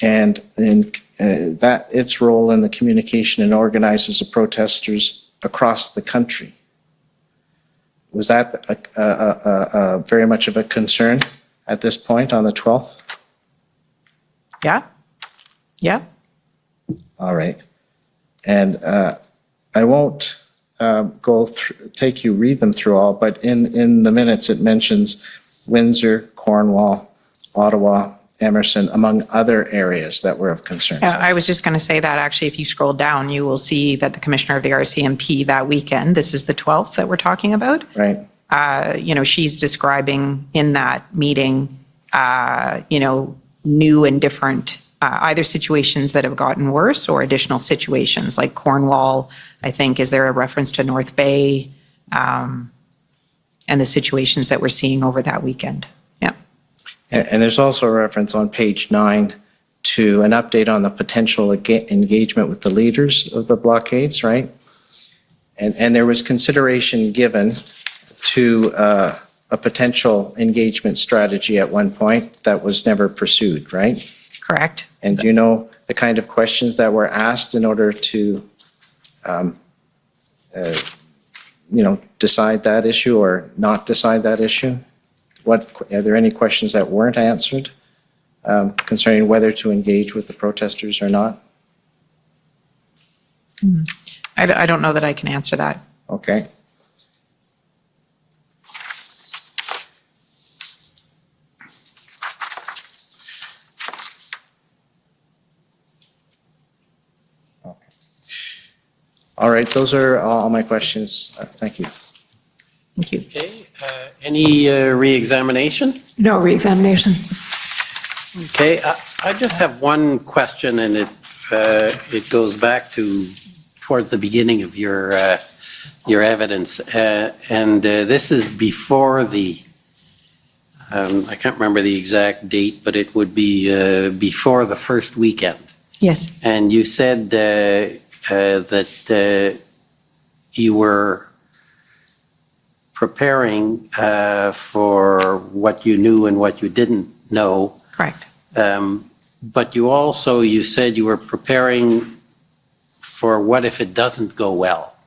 and in its role in the communication and organizers of protesters across the country. Was that very much of a concern at this point on the 12th? Yeah. Yeah. All right. And I won't read them through all, but in the minutes it mentions Windsor, Cornwall, Ottawa, Emerson, among other areas that were of concern. I was just going to say that actually, if you scroll down, you will see that the Commissioner of the RCMP that weekend, this is the 12th that we're talking about. Right. She's describing in that meeting, new and different, either situations that have gotten worse or additional situations like Cornwall, I think, is there a reference to North Bay, and the situations that we're seeing over that weekend. Yeah. And there's also a reference on page 9 to an update on the potential engagement with the leaders of the blockades, right? And there was consideration given to a potential engagement strategy at one point that was never pursued, right? Correct. And do you know the kind of questions that were asked in order to, decide that issue or not decide that issue? Are there any questions that weren't answered concerning whether to engage with the protesters or not? I don't know that I can answer that. Okay. All right, those are all my questions. Thank you. Thank you. Okay, any re-examination? No re-examination. Okay, I just have one question, and it goes back to towards the beginning of your evidence, and this is before the. I can't remember the exact date, but it would be before the first weekend. Yes. And you said that you were preparing for what you knew and what you didn't know. Correct. But you said you were preparing for what if it doesn't go well.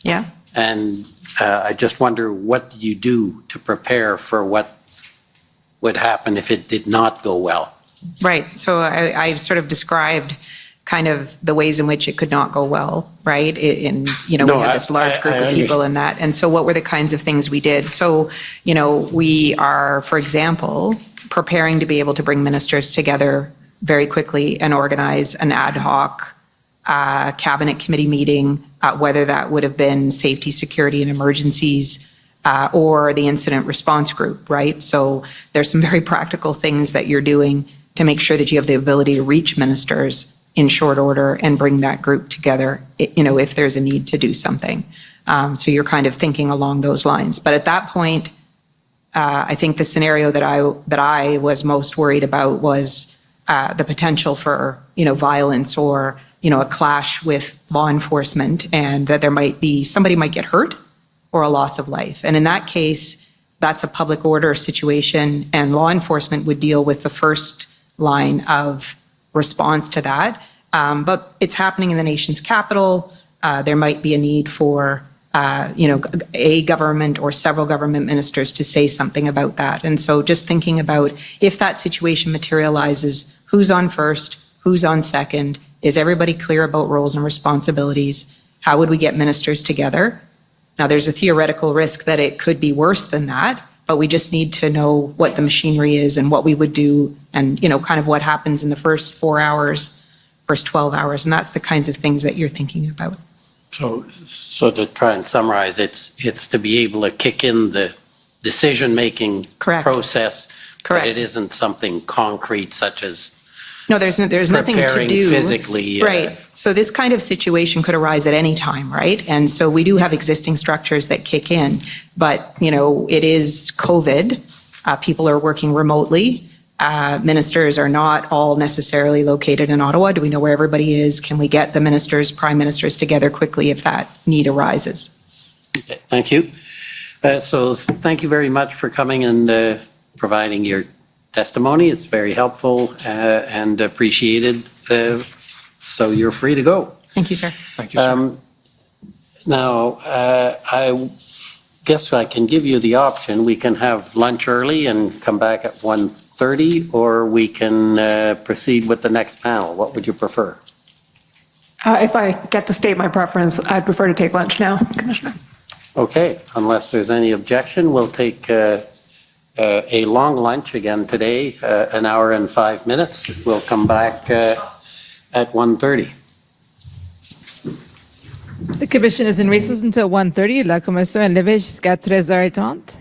Yeah. And I just wonder, what do you do to prepare for what would happen if it did not go well? Right. So I sort of described kind of the ways in which it could not go well, right? We had this large group of people in that. And so what were the kinds of things we did? So, we are, for example, preparing to be able to bring ministers together very quickly and organize an ad hoc cabinet committee meeting, whether that would have been safety, security, and emergencies, or the incident response group, right? So there's some very practical things that you're doing to make sure that you have the ability to reach ministers in short order and bring that group together, if there's a need to do something. So you're kind of thinking along those lines. But at that point, I think the scenario that I was most worried about was the potential for, violence or, a clash with law enforcement, and that somebody might get hurt or a loss of life. And in that case, that's a public order situation, and law enforcement would deal with the first line of response to that. But it's happening in the nation's capital. There might be a need for, a government or several government ministers to say something about that. And so just thinking about, if that situation materializes, who's on first, who's on second, is everybody clear about roles and responsibilities? How would we get ministers together? Now, there's a theoretical risk that it could be worse than that, but we just need to know what the machinery is and what we would do, and, kind of what happens in the first 4 hours, first 12 hours. And that's the kinds of things that you're thinking about. So to try and summarize, it's to be able to kick in the decision-making process. Correct. But it isn't something concrete such as No, there's nothing to preparing do. physically. Right. So this kind of situation could arise at any time, right? And so we do have existing structures that kick in, but, it is COVID. People are working remotely. Ministers are not all necessarily located in Ottawa. Do we know where everybody is? Can we get the ministers, prime ministers together quickly if that need arises? Okay, thank you. So thank you very much for coming and providing your testimony. It's very helpful and appreciated. So you're free to go. Thank you, sir. Thank you, sir. Now, I guess I can give you the option. We can have lunch early and come back at 1:30, or we can proceed with the next panel. What would you prefer? If I get to state my preference, I'd prefer to take lunch now, Commissioner. Okay, unless there's any objection, we'll take a long lunch again today, an hour and 5 minutes. We'll come back at 1:30. The commission is in recess until 1:30. La commission est levée jusqu'à 13h30.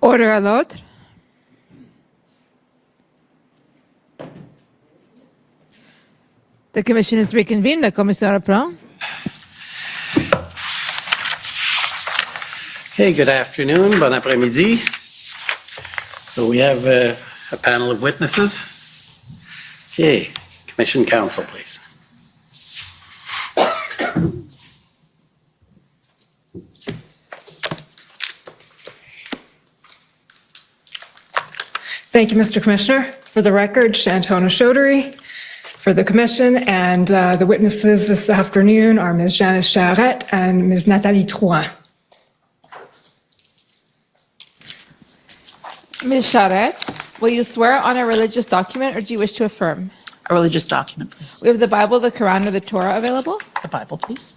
Order à l'ordre. The commission is reconvened. La commission reprend. Okay, good afternoon, bon après-midi. So we have a panel of witnesses. Okay, Commission Counsel, please. Thank you, Mr. Commissioner. For the record, Shantona Chaudhary. For the commission, and the witnesses this afternoon are Ms. Janice Charette and Ms. Nathalie Trouin. Ms. Charette, will you swear on a religious document or do you wish to affirm? A religious document, please. We have the Bible, the Quran, or the Torah available? The Bible, please.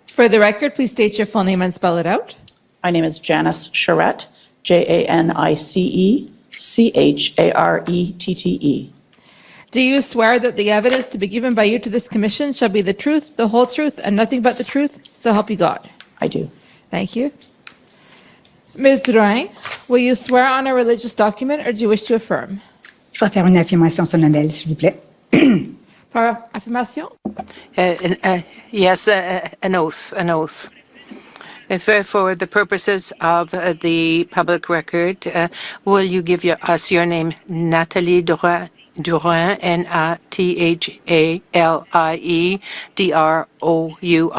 For the record, please state your full name and spell it out. My name is Janice Charette, Janice Charette. Do you swear that the evidence to be given by you to this commission shall be the truth, the whole truth, and nothing but the truth? So help you God. I do. Thank you. Ms. Drouin, will you swear on a religious document or do you wish to affirm? Je vais faire une affirmation solennelle, s'il vous plaît. Par affirmation? Yes, an oath, an oath. If, for the purposes of the public record, will you give us your name, Nathalie Drouin, Nathalie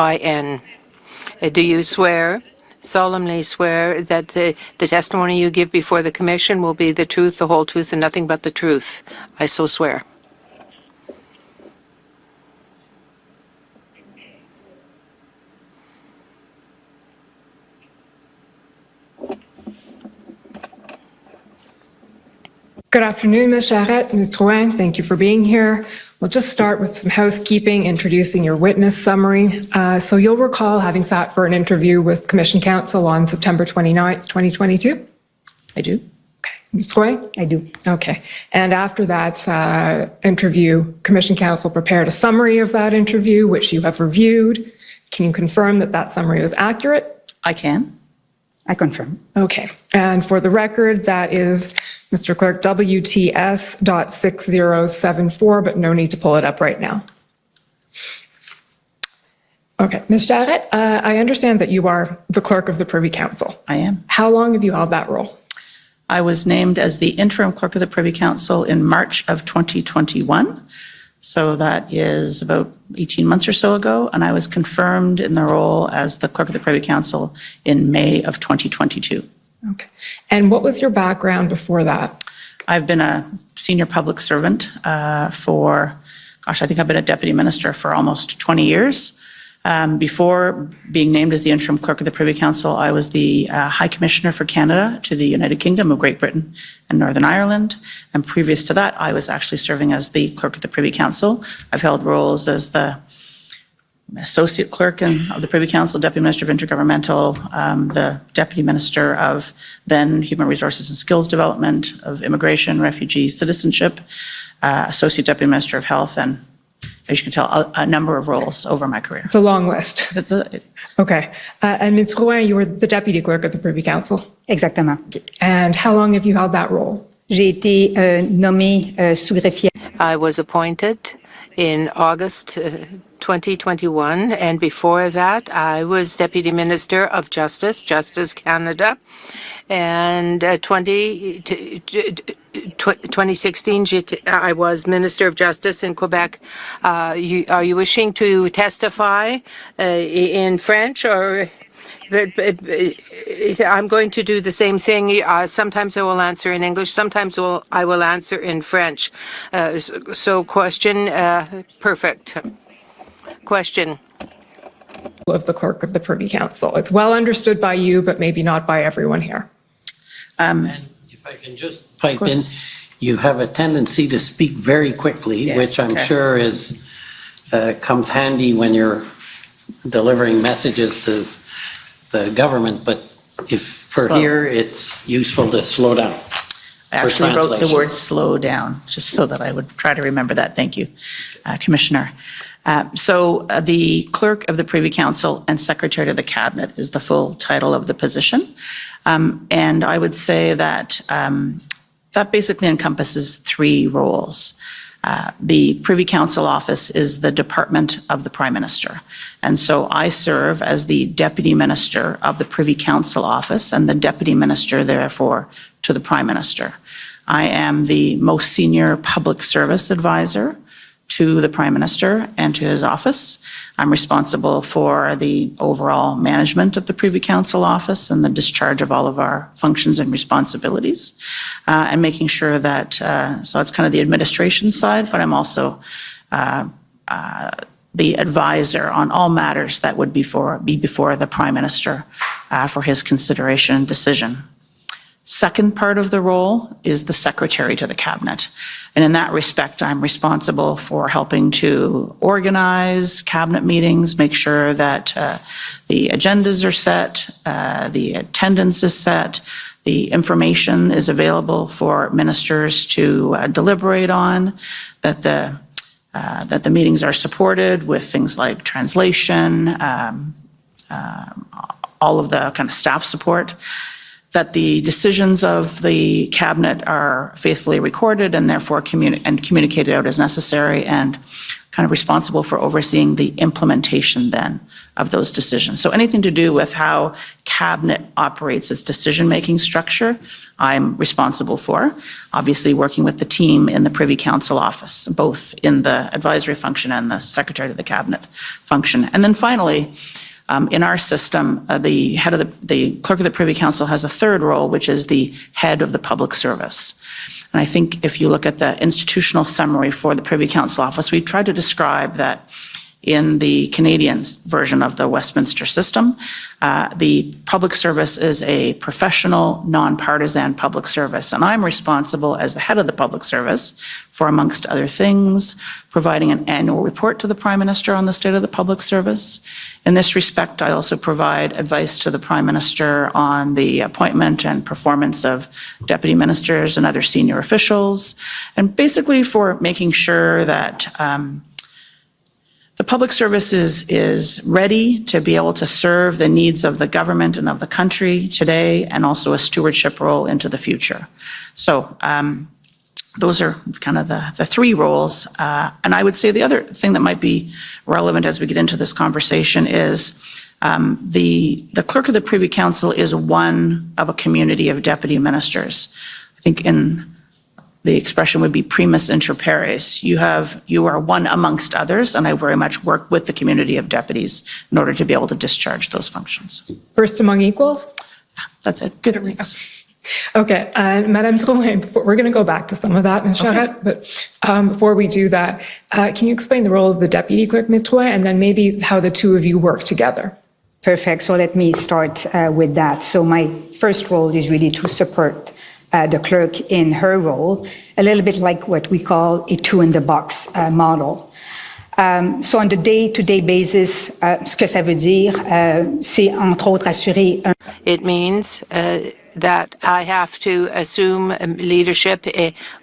Drouin? Do you solemnly swear that the testimony you give before the commission will be the truth, the whole truth, and nothing but the truth? I so swear. Good afternoon, Ms. Charette, Ms. Drouin. Thank you for being here. We'll just start with some housekeeping, introducing your witness summary. So you'll recall having sat for an interview with Commission Counsel on September 29th, 2022? I do. Okay. Ms. Drouin? I do. Okay. And after that interview, Commission Counsel prepared a summary of that interview, which you have reviewed. Can you confirm that that summary was accurate? I can. I confirm. Okay. And for the record, that is Mr. Clerk, WTS.6074, but no need to pull it up right now. Okay. Ms. Charette, I understand that you are the Clerk of the Privy Council. I am. How long have you held that role? I was named as the interim clerk of the Privy Council in March of 2021. So that is about 18 months or so ago. And I was confirmed in the role as the clerk of the Privy Council in May of 2022. Okay. And what was your background before that? I've been a senior public servant I think I've been a deputy minister for almost 20 years. Before being named as the interim clerk of the Privy Council, I was the High Commissioner for Canada to the United Kingdom of Great Britain and Northern Ireland. And previous to that, I was actually serving as the clerk of the Privy Council. I've held roles as the Associate Clerk of the Privy Council, Deputy Minister of Intergovernmental, the Deputy Minister of then Human Resources and Skills Development, of Immigration, Refugee, Citizenship, Associate Deputy Minister of Health, and as you can tell, a number of roles over my career. It's a long list. Okay. And Ms. Drouin, you were the Deputy Clerk of the Privy Council. Exactement. And how long have you held that role? J'ai été nommée sous-greffière. I was appointed in August 2021, and before that, I was Deputy Minister of Justice Canada, and 2016, I was Minister of Justice in Quebec. Are you wishing to testify in French, or? I'm going to do the same thing. Sometimes I will answer in English. Sometimes I will answer in French. So question, perfect. Question. Of the Clerk of the Privy Council. It's well understood by you, but maybe not by everyone here. And if I can just pipe in, you have a tendency to speak very quickly, Yes, which I'm okay. sure comes handy when you're delivering messages to the government, but if For Slow. here, it's useful to slow down. I for actually wrote the translation. word slow down, just so that I would try to remember that. Thank you, Commissioner. The Clerk of the Privy Council and Secretary of the Cabinet is the full title of the position. And I would say that that basically encompasses three roles. The Privy Council Office is the department of the Prime Minister. And so I serve as the Deputy Minister of the Privy Council Office and the Deputy Minister, therefore, to the Prime Minister. I am the most senior public service advisor to the Prime Minister and to his office. I'm responsible for the overall management of the Privy Council Office and the discharge of all of our functions and responsibilities, and making sure that, so it's kind of the administration side, but I'm also the advisor on all matters that would be before the Prime Minister for his consideration and decision. Second part of the role is the Secretary to the Cabinet. And in that respect, I'm responsible for helping to organize Cabinet meetings, make sure that the agendas are set, the attendance is set, the information is available for ministers to deliberate on, that the meetings are supported with things like translation, all of the kind of staff support, that the decisions of the Cabinet are faithfully recorded and therefore communicated out as necessary, and kind of responsible for overseeing the implementation then of those decisions. So anything to do with how Cabinet operates its decision-making structure, I'm responsible for, obviously working with the team in the Privy Council Office, both in the advisory function and the Secretary of the Cabinet function. And then finally, in our system, the Clerk of the Privy Council has a third role, which is the head of the public service. And I think if you look at the institutional summary for the Privy Council Office, we tried to describe that in the Canadian version of the Westminster system, the public service is a professional, nonpartisan public service. And I'm responsible as the head of the public service for, amongst other things, providing an annual report to the Prime Minister on the state of the public service. In this respect, I also provide advice to the Prime Minister on the appointment and performance of deputy ministers and other senior officials, and basically for making sure that the public service is ready to be able to serve the needs of the government and of the country today, and also a stewardship role into the future. So those are kind of the three roles. And I would say the other thing that might be relevant as we get into this conversation is the Clerk of the Privy Council is one of a community of deputy ministers. I think in the expression would be primus inter pares. You are one amongst others, and I very much work with the community of deputies in order to be able to discharge those functions. First among equals? That's it. Good. Thanks. Okay, Madame Drouin, we're going to go back to some of that, Ms. Charette, but before we do that, can you explain the role of the Deputy Clerk, Ms. Drouin, and then maybe how the two of you work together? Perfect. So let me start with that. So my first role is really to support the clerk in her role, a little bit like what we call a two-in-the-box model. So on the day-to-day basis, ce que ça veut dire, c'est entre autres assurer un... It means that I have to assume leadership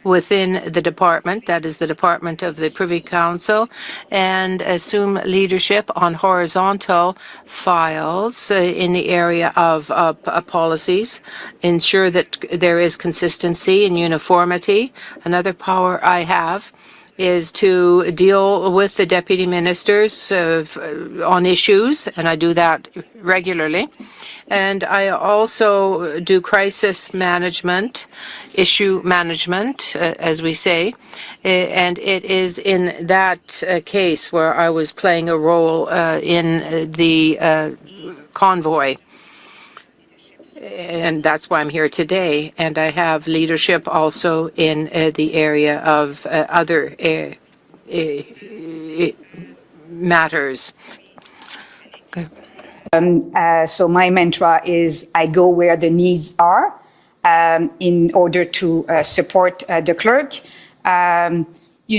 within the department, that is the department of the Privy Council, and assume leadership on horizontal files in the area of policies, ensure that there is consistency and uniformity. Another power I have is to deal with the deputy ministers on issues, and I do that regularly. And I also do crisis management, issue management, as we say. And it is in that case where I was playing a role in the Convoy. And that's why I'm here today. And I have leadership also in the area of other matters. Okay. So my mantra is I go where the needs are in order to support the clerk.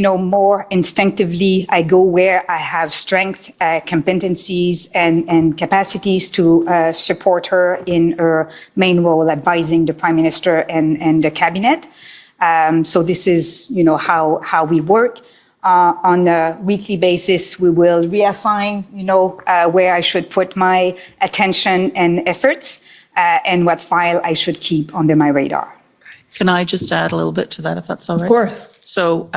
more instinctively. I go where I have strength, competencies, and capacities to support her in her main role, advising the Prime Minister and the Cabinet. So this is, how we work. On a weekly basis, we will reassign, where I should put my attention and efforts, and what file I should keep under my radar. Can I just add a little bit to that, if that's all right? Of course. So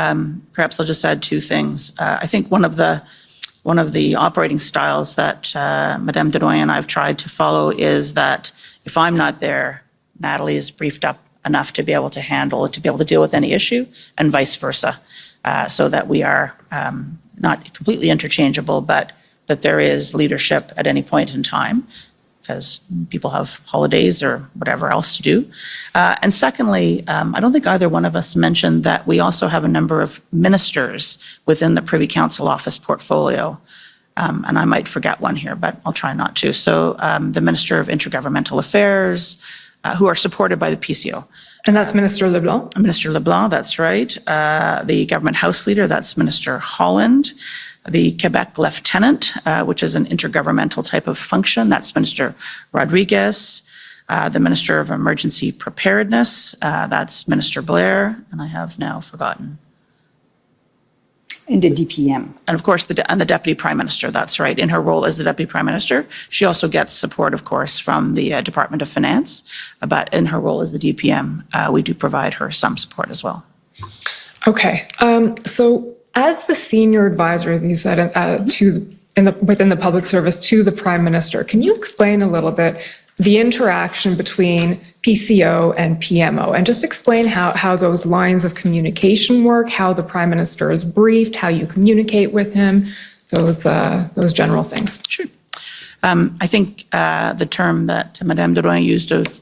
perhaps I'll just add two things. I think one of the operating styles that Madame Denoy and I have tried to follow is that if I'm not there, Natalie is briefed up enough to be able to handle it, to be able to deal with any issue, and vice versa, so that we are not completely interchangeable, but that there is leadership at any point in time, because people have holidays or whatever else to do. And secondly, I don't think either one of us mentioned that we also have a number of ministers within the Privy Council office portfolio. And I might forget one here, but I'll try not to. So the Minister of Intergovernmental Affairs, who are supported by the PCO. And that's Minister LeBlanc? Minister LeBlanc, that's right. The Government House Leader, that's Minister Holland. The Quebec Lieutenant, which is an intergovernmental type of function, that's Minister Rodriguez. The Minister of Emergency Preparedness, that's Minister Blair, and I have now forgotten. And the DPM. And of course, the Deputy Prime Minister, that's right. In her role as the Deputy Prime Minister, she also gets support, of course, from the Department of Finance. But in her role as the DPM, we do provide her some support as well. Okay. So as the senior advisor, as you said, within the public service to the Prime Minister, can you explain a little bit the interaction between PCO and PMO, and just explain how those lines of communication work, how the Prime Minister is briefed, how you communicate with him, those general things? Sure. I think the term that Madame Denoy used of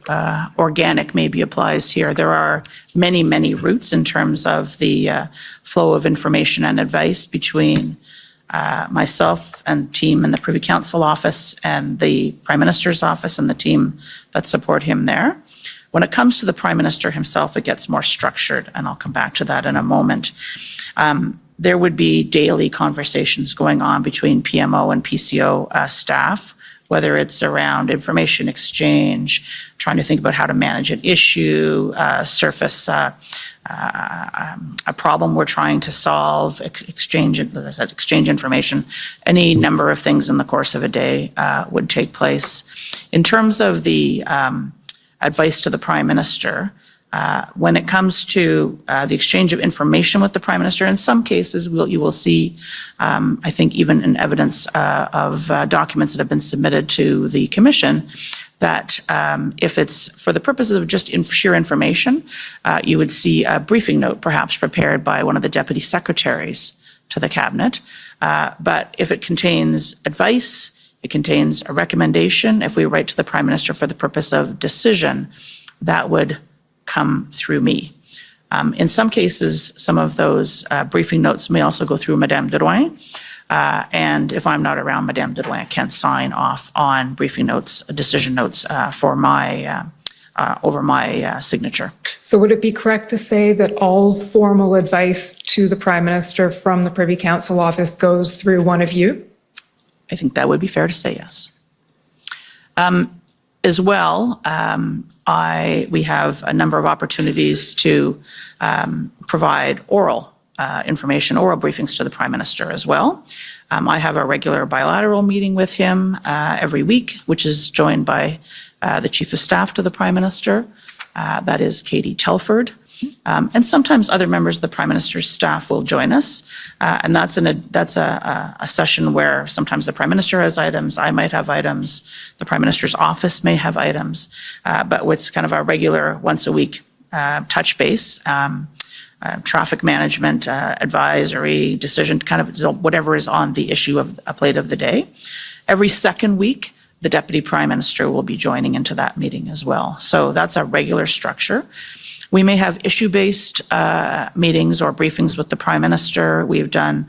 organic maybe applies here. There are many, many routes in terms of the flow of information and advice between myself and team in the Privy Council office and the Prime Minister's office and the team that support him there. When it comes to the Prime Minister himself, it gets more structured, and I'll come back to that in a moment. There would be daily conversations going on between PMO and PCO staff, whether it's around information exchange, trying to think about how to manage an issue, surface a problem we're trying to solve, exchange information. Any number of things in the course of a day would take place. In terms of the advice to the Prime Minister, when it comes to the exchange of information with the Prime Minister, in some cases you will see, I think even in evidence of documents that have been submitted to the Commission, that if it's for the purposes of just sheer information, you would see a briefing note perhaps prepared by one of the Deputy Secretaries to the Cabinet. But if it contains advice, it contains a recommendation, if we write to the Prime Minister for the purpose of decision, that would come through me. In some cases, some of those briefing notes may also go through Madame Denoy. And if I'm not around, Madame Denoy can sign off on briefing notes, decision notes for my over my signature. So would it be correct to say that all formal advice to the Prime Minister from the Privy Council office goes through one of you? I think that would be fair to say, yes. As well, we have a number of opportunities to provide oral information, oral briefings to the Prime Minister as well. I have a regular bilateral meeting with him every week, which is joined by the Chief of Staff to the Prime Minister. That is Katie Telford. And sometimes other members of the Prime Minister's staff will join us. And that's a session where sometimes the Prime Minister has items, I might have items, the Prime Minister's office may have items, but it's kind of a regular once a week touch base. Traffic management, advisory, decision, kind of whatever is on the issue of a plate of the day. Every second week, the Deputy Prime Minister will be joining into that meeting as well. So that's a regular structure. We may have issue-based meetings or briefings with the Prime Minister. We've done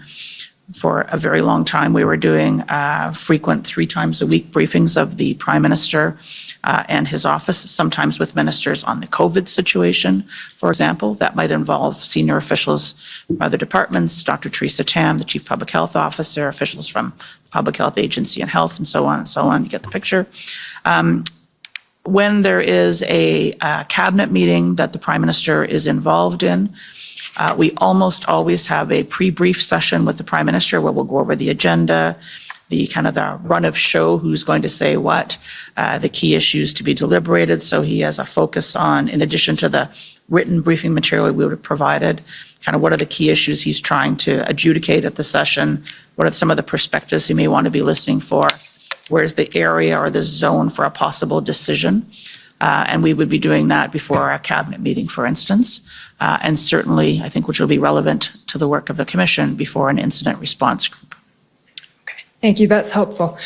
For a very long time, we were doing frequent 3 times a week briefings of the Prime Minister and his office, sometimes with ministers on the COVID situation, for example. That might involve senior officials from other departments, Dr. Teresa Tam, the Chief Public Health Officer, officials from the Public Health Agency and Health, and so on and so on. You get the picture. When there is a cabinet meeting that the Prime Minister is involved in, we almost always have a pre-brief session with the Prime Minister where we'll go over the agenda, the kind of the run of show, who's going to say what, the key issues to be deliberated. So he has a focus on, in addition to the written briefing material we would have provided, kind of what are the key issues he's trying to adjudicate at the session, what are some of the perspectives he may want to be listening for, where's the area or the zone for a possible decision. And we would be doing that before a cabinet meeting, for instance. And certainly, I think, which will be relevant to the work of the Commission before an incident response group. Thank you. That's helpful.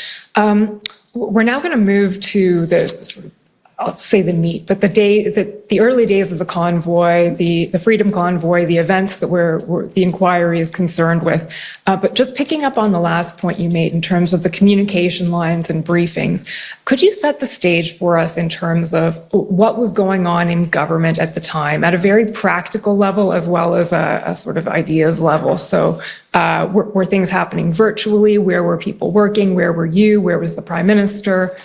We're now going to move to the sort of, I'll say the meat, but the early days of the convoy, the Freedom Convoy, the events that the inquiry is concerned with. But just picking up on the last point you made in terms of the communication lines and briefings, could you set the stage for us in terms of what was going on in government at the time at a very practical level as well as a sort of ideas level? So were things happening virtually? Where were people working? Where were you? Where was the Prime Minister?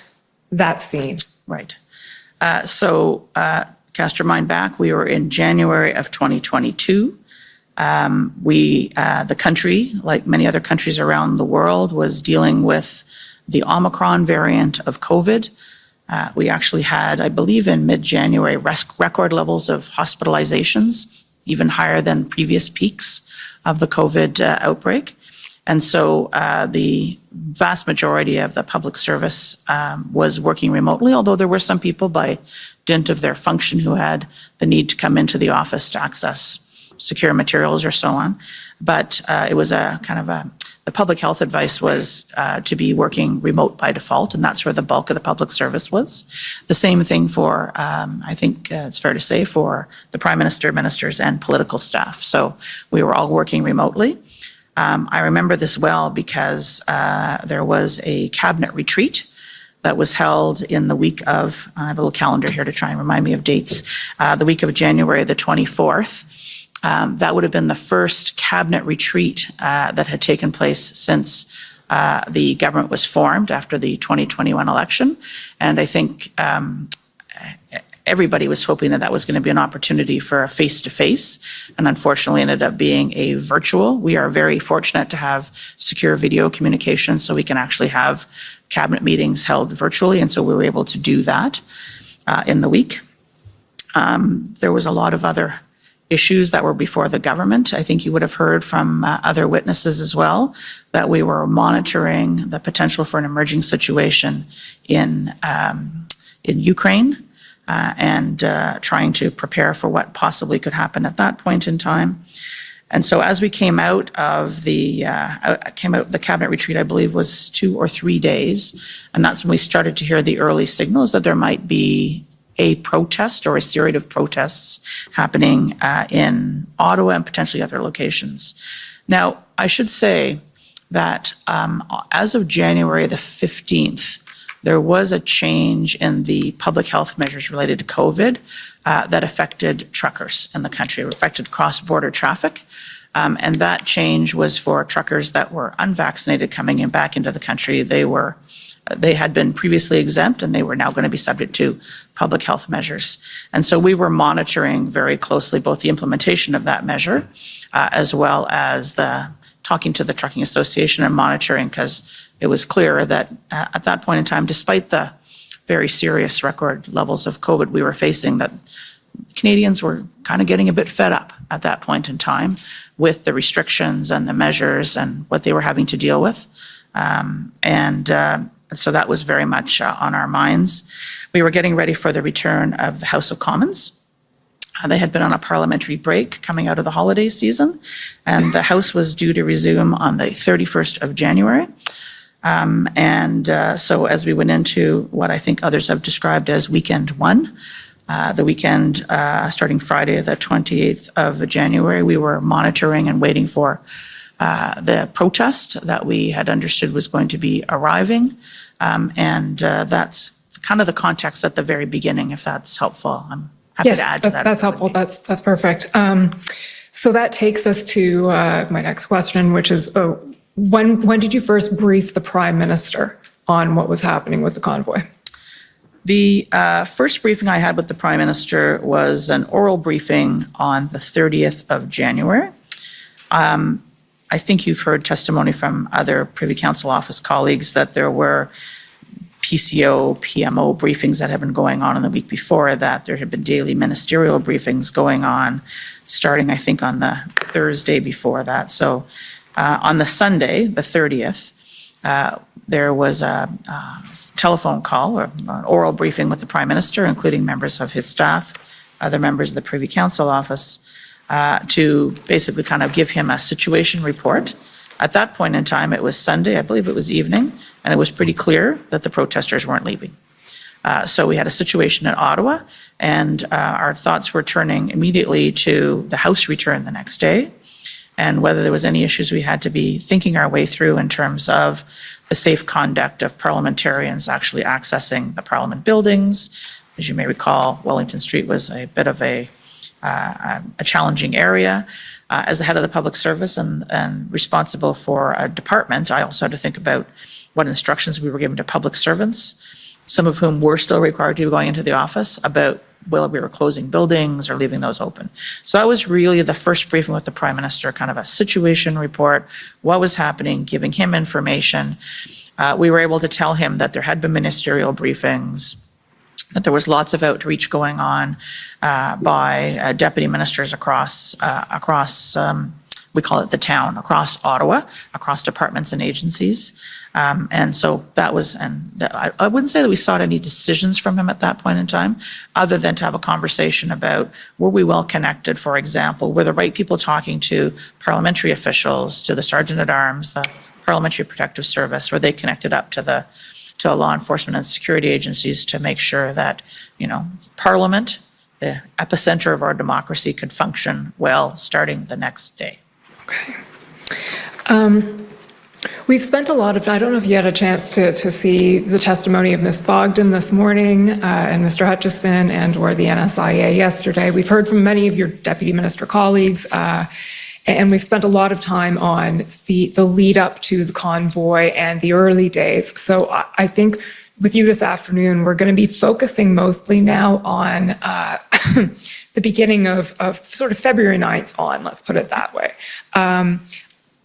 That scene. Right. Cast your mind back, we were in January of 2022. The country, like many other countries around the world, was dealing with the Omicron variant of COVID. We actually had, I believe in mid-January, record levels of hospitalizations, even higher than previous peaks of the COVID outbreak. And so the vast majority of the public service was working remotely, although there were some people by dint of their function who had the need to come into the office to access secure materials or so on. But it was the public health advice was to be working remote by default, and that's where the bulk of the public service was. The same thing for, I think it's fair to say, for the Prime Minister, ministers, and political staff. So we were all working remotely. I remember this well because there was a cabinet retreat that was held in the week of, I have a little calendar here to try and remind me of dates, the week of January the 24th. That would have been the first cabinet retreat that had taken place since the government was formed after the 2021 election. And I think everybody was hoping that that was going to be an opportunity for a face-to-face, and unfortunately ended up being a virtual. We are very fortunate to have secure video communication, so we can actually have cabinet meetings held virtually, and so we were able to do that in the week. There was a lot of other issues that were before the government. I think you would have heard from other witnesses as well that we were monitoring the potential for an emerging situation in Ukraine. And trying to prepare for what possibly could happen at that point in time. And so as we came out of the cabinet retreat, I believe was 2 or 3 days, and that's when we started to hear the early signals that there might be a protest or a series of protests happening in Ottawa and potentially other locations. Now, I should say that as of January the 15th, there was a change in the public health measures related to COVID that affected truckers in the country. It affected cross-border traffic. And that change was for truckers that were unvaccinated coming back into the country. They had been previously exempt, and they were now going to be subject to public health measures. And so we were monitoring very closely both the implementation of that measure as well as talking to the Trucking Association and monitoring, because it was clear that at that point in time, despite the very serious record levels of COVID we were facing, that Canadians were kind of getting a bit fed up at that point in time with the restrictions and the measures and what they were having to deal with. So that was very much on our minds. We were getting ready for the return of the House of Commons. They had been on a parliamentary break coming out of the holiday season, and the House was due to resume on the 31st of January. So as we went into what I think others have described as weekend one, the weekend starting Friday, the 28th of January, we were monitoring and waiting for the protest that we had understood was going to be arriving. And that's kind of the context at the very beginning, if that's helpful. I'm happy to add to that. That's helpful. That's perfect. So that takes us to my next question, which is, when did you first brief the Prime Minister on what was happening with the convoy? The first briefing I had with the Prime Minister was an oral briefing on the 30th of January. I think you've heard testimony from other Privy Council office colleagues that there were PCO, PMO briefings that had been going on in the week before that. There had been daily ministerial briefings going on, starting, I think, on the Thursday before that. So on the Sunday, the 30th, there was a telephone call or an oral briefing with the Prime Minister, including members of his staff, other members of the Privy Council office, to basically kind of give him a situation report. At that point in time, it was Sunday, I believe it was evening, and it was pretty clear that the protesters weren't leaving. So we had a situation at Ottawa, and our thoughts were turning immediately to the House return the next day, and whether there was any issues we had to be thinking our way through in terms of the safe conduct of parliamentarians actually accessing the Parliament buildings. As you may recall, Wellington Street was a bit of a challenging area. As the head of the public service and responsible for a department, I also had to think about what instructions we were giving to public servants, some of whom were still required to be going into the office, about whether we were closing buildings or leaving those open. So that was really the first briefing with the Prime Minister, kind of a situation report, what was happening, giving him information. We were able to tell him that there had been ministerial briefings, that there was lots of outreach going on by deputy ministers across, we call it the town, across Ottawa, across departments and agencies. And so that was, I wouldn't say that we sought any decisions from him at that point in time, other than to have a conversation about, were we well connected, for example? Were the right people talking to parliamentary officials, to the Sergeant at Arms, the Parliamentary Protective Service? Were they connected up to law enforcement and security agencies to make sure that, Parliament, the epicenter of our democracy, could function well starting the next day? Okay. We've spent a lot of, I don't know if you had a chance to see the testimony of Ms. Bogdan this morning and Mr. Hutchison and/or the NSIA yesterday. We've heard from many of your deputy minister colleagues, and we've spent a lot of time on the lead up to the convoy and the early days. So I think with you this afternoon, we're going to be focusing mostly now on the beginning of sort of February 9th on, let's put it that way.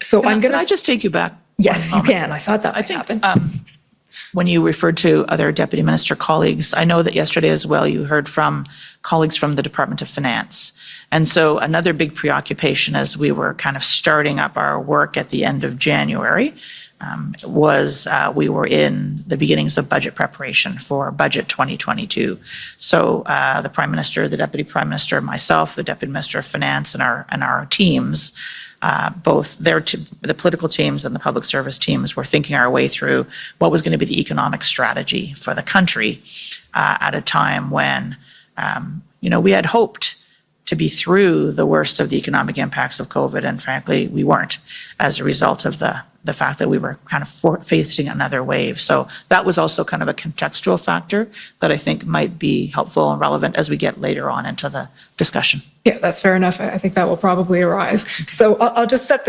So I'm going to... Can I just take you back? Yes, you can. I thought that might happen. When you referred to other deputy minister colleagues, I know that yesterday as well you heard from colleagues from the Department of Finance. And so another big preoccupation as we were kind of starting up our work at the end of January was we were in the beginnings of budget preparation for budget 2022. So the Prime Minister, the Deputy Prime Minister, myself, the Deputy Minister of Finance, and our teams, both the political teams and the public service teams, were thinking our way through what was going to be the economic strategy for the country at a time when, we had hoped to be through the worst of the economic impacts of COVID, and frankly, we weren't, as a result of the fact that we were kind of facing another wave. So that was also kind of a contextual factor that I think might be helpful and relevant as we get later on into the discussion. Yeah, that's fair enough. I think that will probably arise. So I'll just set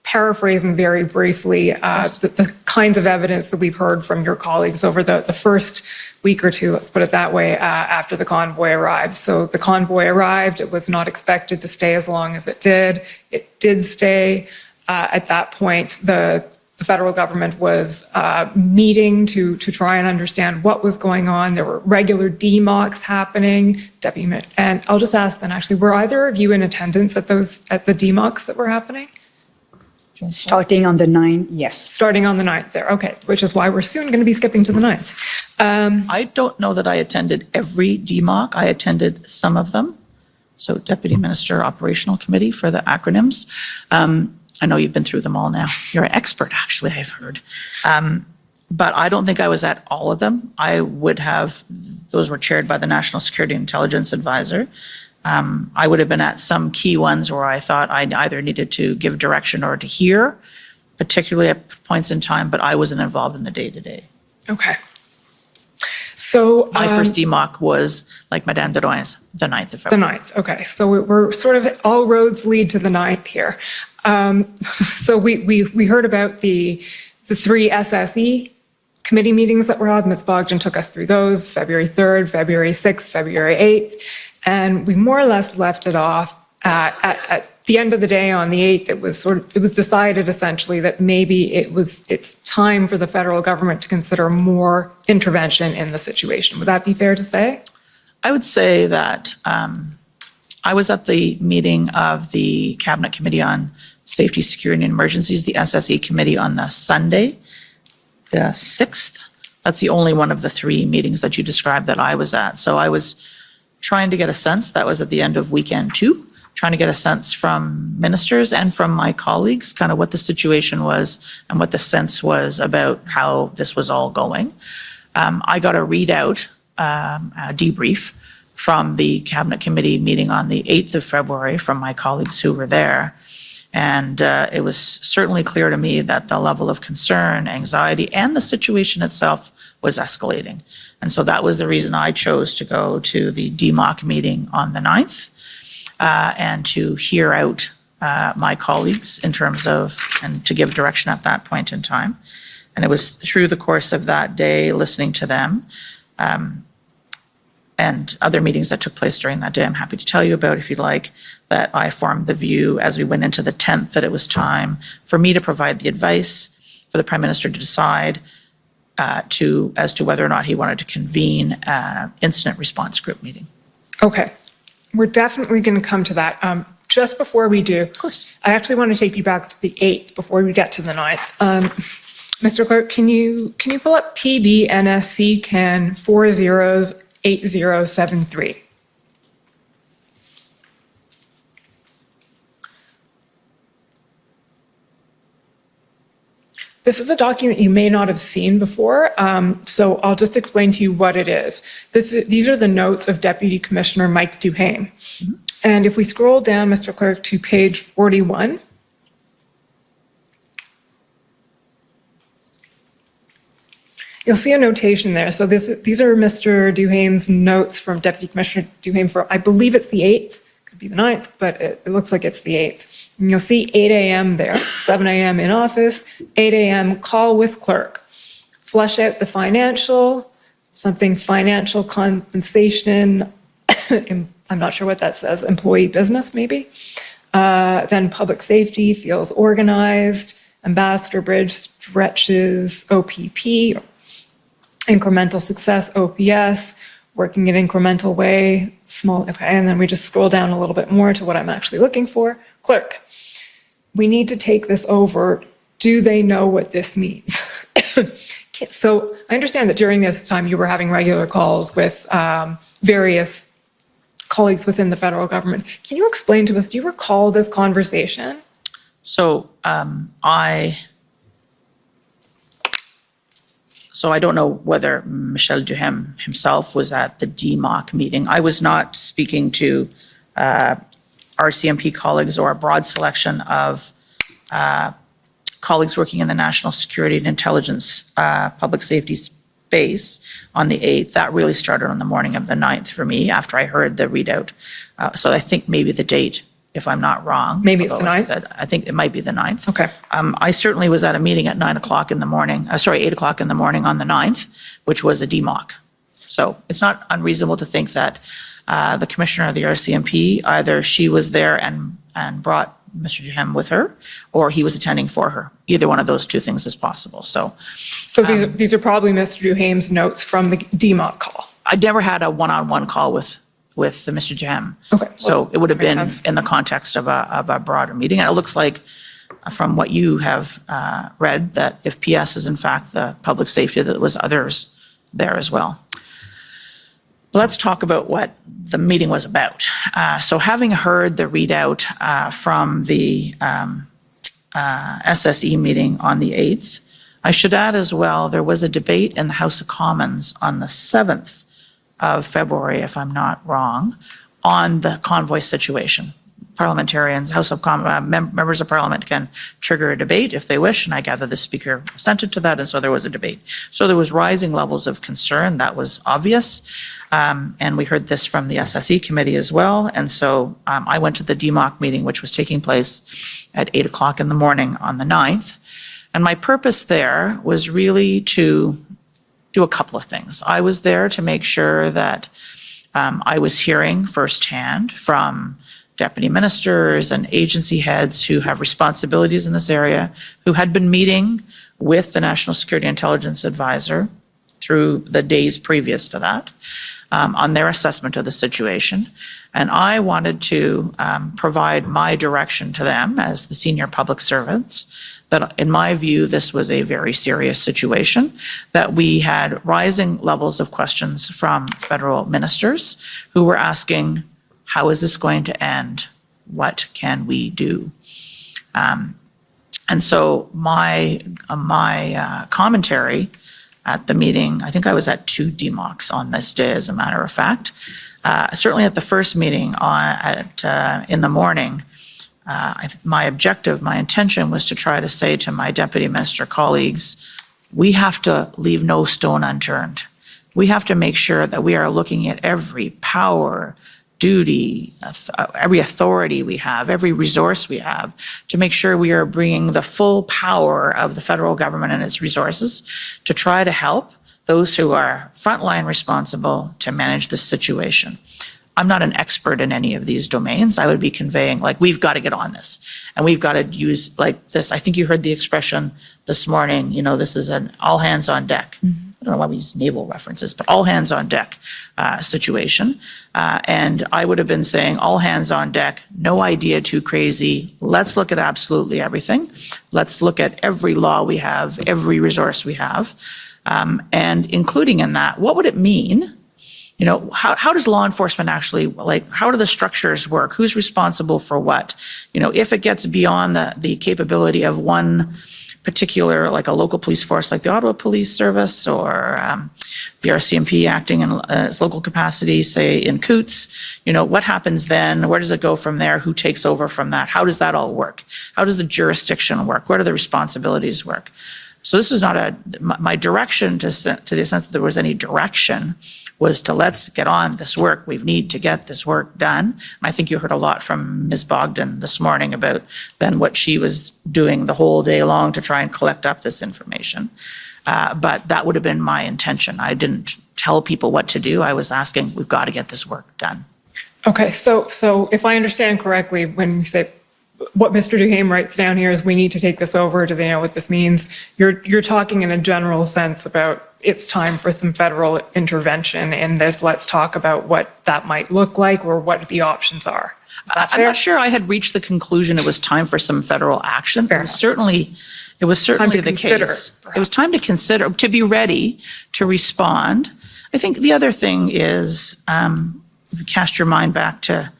paraphrasing very briefly, the kinds of evidence that we've heard from your colleagues over the first week or two, let's put it that way, after the convoy arrived. So the convoy arrived. It was not expected to stay as long as it did. It did stay. At that point, the federal government was meeting to try and understand what was going on. There were regular DMOCs happening. And I'll just ask then, actually, were either of you in attendance at the DMOCs that were happening? Starting on the 9th, yes. Starting on the 9th there, okay, which is why we're soon going to be skipping to the 9th. I don't know that I attended every DMOC. I attended some of them. So Deputy Minister Operational Committee for the acronyms. I know you've been through them all now. You're an expert, actually, I've heard. But I don't think I was at all of them. I would have, those were chaired by the National Security Intelligence Advisor. I would have been at some key ones where I thought I either needed to give direction or to hear, particularly at points in time, but I wasn't involved in the day-to-day. Okay. So my first DMOC was, like Madame de Royen's, the 9th of the February. 9th. Okay. So we're sort of all roads lead to the 9th here. So we heard about the 3 SSE committee meetings that were held. Ms. Bogdan took us through those, February 3rd, February 6th, February 8th. And we more or less left it off at the end of the day on the 8th. It was decided essentially that maybe it's time for the federal government to consider more intervention in the situation. Would that be fair to say? I would say that I was at the meeting of the Cabinet Committee on Safety, Security and Emergencies, the SSE committee, on the Sunday, the 6th. That's the only one of the 3 meetings that you described that I was at. So I was trying to get a sense, that was at the end of weekend 2, trying to get a sense from ministers and from my colleagues, kind of what the situation was and what the sense was about how this was all going. I got a readout, a debrief from the Cabinet Committee meeting on the 8th of February from my colleagues who were there. And it was certainly clear to me that the level of concern, anxiety, and the situation itself was escalating. And so that was the reason I chose to go to the DMOC meeting on the 9th and to hear out my colleagues in terms of, and to give direction at that point in time. And it was through the course of that day, listening to them, and other meetings that took place during that day, I'm happy to tell you about if you'd like, that I formed the view as we went into the 10th that it was time for me to provide the advice for the Prime Minister to decide as to whether or not he wanted to convene an incident response group meeting. Okay. We're definitely going to come to that. Just before we do, of course, I actually want to take you back to the 8th before we get to the 9th. Mr. Clerk, can you pull up PB NSC CAN 408073? This is a document you may not have seen before, so I'll just explain to you what it is. These are the notes of Deputy Commissioner Mike Duhaime. Mm-hmm. And if we scroll down, Mr. Clerk, to page 41, you'll see a notation there. So these are Mr. Duhaime's notes from Deputy Commissioner Duhaime for, I believe it's the 8th, could be the 9th, but it looks like it's the 8th. And you'll see 8 a.m. there, 7 a.m. in office, 8 a.m. call with clerk. Flush out the financial, financial compensation, I'm not sure what that says, employee business maybe. Then public safety, feels organized, Ambassador Bridge stretches OPP, incremental success OPS, working in incremental way, small, okay, and then we just scroll down a little bit more to what I'm actually looking for. Clerk, we need to take this over. Do they know what this means? So I understand that during this time you were having regular calls with various colleagues within the federal government. Can you explain to us, do you recall this conversation? So I don't know whether Michel Duhaime himself was at the DMOC meeting. I was not speaking to RCMP colleagues or a broad selection of colleagues working in the national security and intelligence public safety space on the 8th. That really started on the morning of the 9th for me after I heard the readout. So I think maybe the date, if I'm not wrong. Maybe it's the 9th? I think it might be the 9th. Okay. I certainly was at a meeting at 8 o'clock in the morning on the 9th, which was a DMOC. So it's not unreasonable to think that the commissioner of the RCMP, either she was there and brought Mr. Duhaime with her, or he was attending for her. Either one of those two things is possible. So these are probably Mr. Duhaime's notes from the DMOC call. I never had a one-on-one call with the Mr. Duhaime. Okay. So it would have been sense. in the context of a broader meeting. And it looks like from what you have read that if PS is in fact the public safety, that there was others there as well. Let's talk about what the meeting was about. So having heard the readout from the SSE meeting on the 8th, I should add as well, there was a debate in the House of Commons on the 7th of February, if I'm not wrong, on the convoy situation. Parliamentarians, members of Parliament can trigger a debate if they wish, and I gather the Speaker assented to that, and so there was a debate. So there was rising levels of concern, that was obvious, and we heard this from the SSE committee as well, and so I went to the DMOC meeting, which was taking place at 8 o'clock in the morning on the 9th, and my purpose there was really to do a couple of things. I was there to make sure that I was hearing firsthand from deputy ministers and agency heads who have responsibilities in this area, who had been meeting with the National Security Intelligence Advisor through the days previous to that on their assessment of the situation. And I wanted to provide my direction to them as the senior public servants that, in my view, this was a very serious situation, that we had rising levels of questions from federal ministers who were asking, how is this going to end? What can we do? And so my commentary at the meeting, I think I was at 2 DMOCs on this day, as a matter of fact. Certainly at the first meeting in the morning, my objective, my intention was to try to say to my deputy minister colleagues, we have to leave no stone unturned. We have to make sure that we are looking at every power, duty, every authority we have, every resource we have, to make sure we are bringing the full power of the federal government and its resources to try to help those who are frontline responsible to manage this situation. I'm not an expert in any of these domains. I would be conveying, like, we've got to get on this, and we've got to use, like, this. I think you heard the expression this morning, you know, this is an all hands on deck. I don't know why we use naval references, but all hands on deck situation. And I would have been saying all hands on deck, no idea too crazy. Let's look at absolutely everything. Let's look at every law we have, every resource we have. And including in that, what would it mean? You know, how does law enforcement actually, like, how do the structures work? Who's responsible for what? You know, if it gets beyond the capability of one particular, like a local police force like the Ottawa Police Service, or the RCMP acting in its local capacity, say in Coots, you know, what happens then? Where does it go from there? Who takes over from that? How does that all work? How does the jurisdiction work? Where do the responsibilities work? So this is not my direction to the extent that there was any direction was to let's get on this work. We need to get this work done. And I think you heard a lot from Ms. Bogdan this morning about then what she was doing the whole day long to try and collect up this information. But that would have been my intention. I didn't tell people what to do. I was asking, we've got to get this work done. Okay, so if I understand correctly, when you say what Mr. Duhame writes down here is we need to take this over, do they know what this means? You're talking in a general sense about it's time for some federal intervention in this. Let's talk about what that might look like or what the options are. Is that fair? I'm not sure I had reached the conclusion it was time for some federal action. It was certainly the case. It was time to consider, to be ready to respond. I think the other thing is, if you cast your mind back to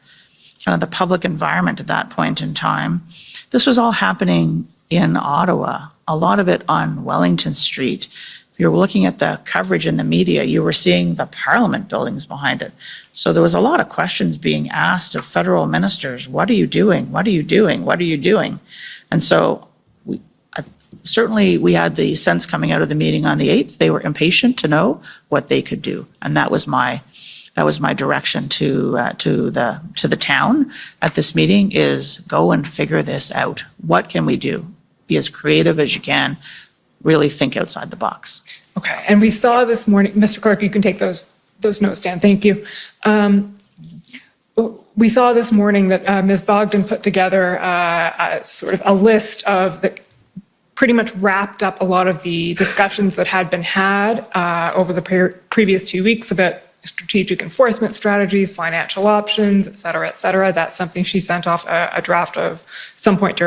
kind of the public environment at that point in time, this was all happening in Ottawa, a lot of it on Wellington Street. If you were looking at the coverage in the media, you were seeing the Parliament buildings behind it. So there was a lot of questions being asked of federal ministers. What are you doing? What are you doing? What are you doing? And so certainly we had the sense coming out of the meeting on the 8th, they were impatient to know what they could do. And that was my direction to the town at this meeting, is go and figure this out. What can we do? Be as creative as you can. Really think outside the box. Okay, and we saw this morning, Mr. Clerk, you can take those notes down. Thank you. We saw this morning that Ms. Bogdan put together sort of a list of the pretty much wrapped up a lot of the discussions that had been had over the previous 2 weeks about strategic enforcement strategies, financial options, et cetera, et cetera. That's something she sent off a draft of some point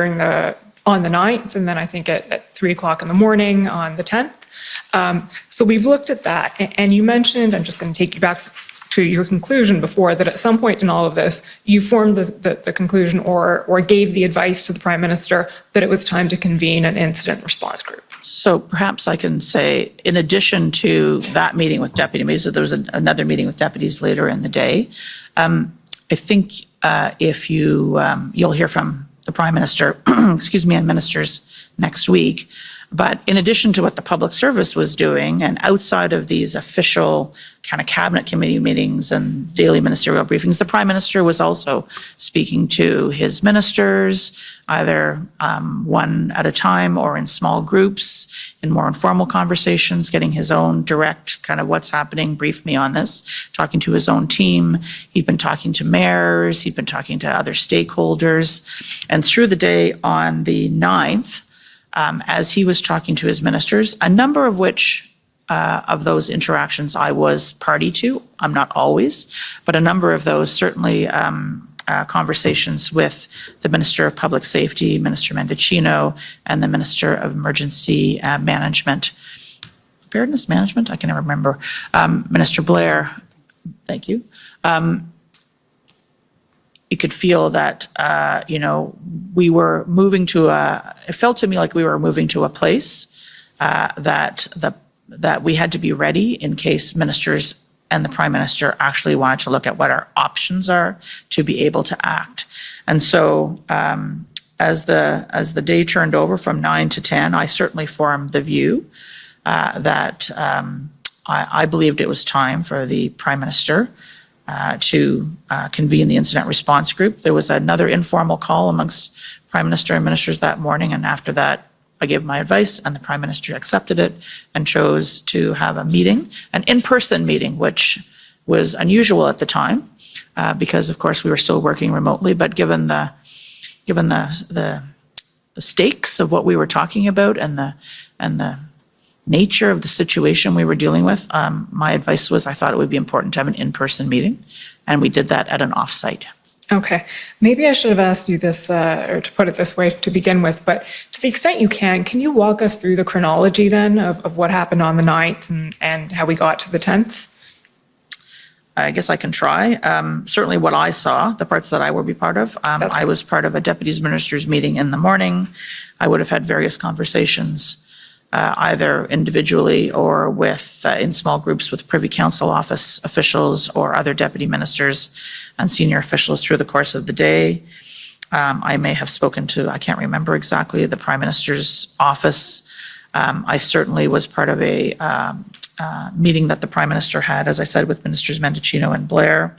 on the 9th, and then I think at 3 o'clock in the morning on the 10th. So we've looked at that, and you mentioned, I'm just going to take you back to your conclusion before, that at some point in all of this, you formed the conclusion or gave the advice to the Prime Minister that it was time to convene an incident response group. So perhaps I can say, in addition to that meeting with deputy mayors, so there was another meeting with deputies later in the day. I think if you'll hear from the Prime Minister, excuse me, and ministers next week. But in addition to what the public service was doing, and outside of these official kind of cabinet committee meetings and daily ministerial briefings, the Prime Minister was also speaking to his ministers, either one at a time or in small groups, in more informal conversations, getting his own direct kind of what's happening, brief me on this, talking to his own team. He'd been talking to mayors, he'd been talking to other stakeholders. And through the day on the 9th, as he was talking to his ministers, a number of which of those interactions I was party to. I'm not always, but a number of those, certainly conversations with the Minister of Public Safety, Minister Mendicino, and the Minister of Emergency Management. Preparedness Management? I can never remember. Minister Blair, thank you. You could feel that, we were moving to it felt to me like we were moving to a place that we had to be ready in case ministers and the Prime Minister actually wanted to look at what our options are to be able to act. And so as the day turned over from 9 to 10, I certainly formed the view that I believed it was time for the Prime Minister to convene the incident response group. There was another informal call amongst Prime Minister and ministers that morning, and after that, I gave my advice, and the Prime Minister accepted it and chose to have a meeting, an in-person meeting, which was unusual at the time, because of course we were still working remotely. But given the stakes of what we were talking about and the nature of the situation we were dealing with, my advice was I thought it would be important to have an in-person meeting, and we did that at an offsite. Okay, maybe I should have asked you this, or to put it this way to begin with, but to the extent you can you walk us through the chronology then of what happened on the 9th and how we got to the 10th? I guess I can try. Certainly what I saw, the parts that I will be part of, I was part of a deputies ministers meeting in the morning. I would have had various conversations either individually or with in small groups with Privy Council office officials or other deputy ministers and senior officials through the course of the day. I may have spoken to, I can't remember exactly, the Prime Minister's office. I certainly was part of a meeting that the Prime Minister had, as I said, with Ministers Mendicino and Blair,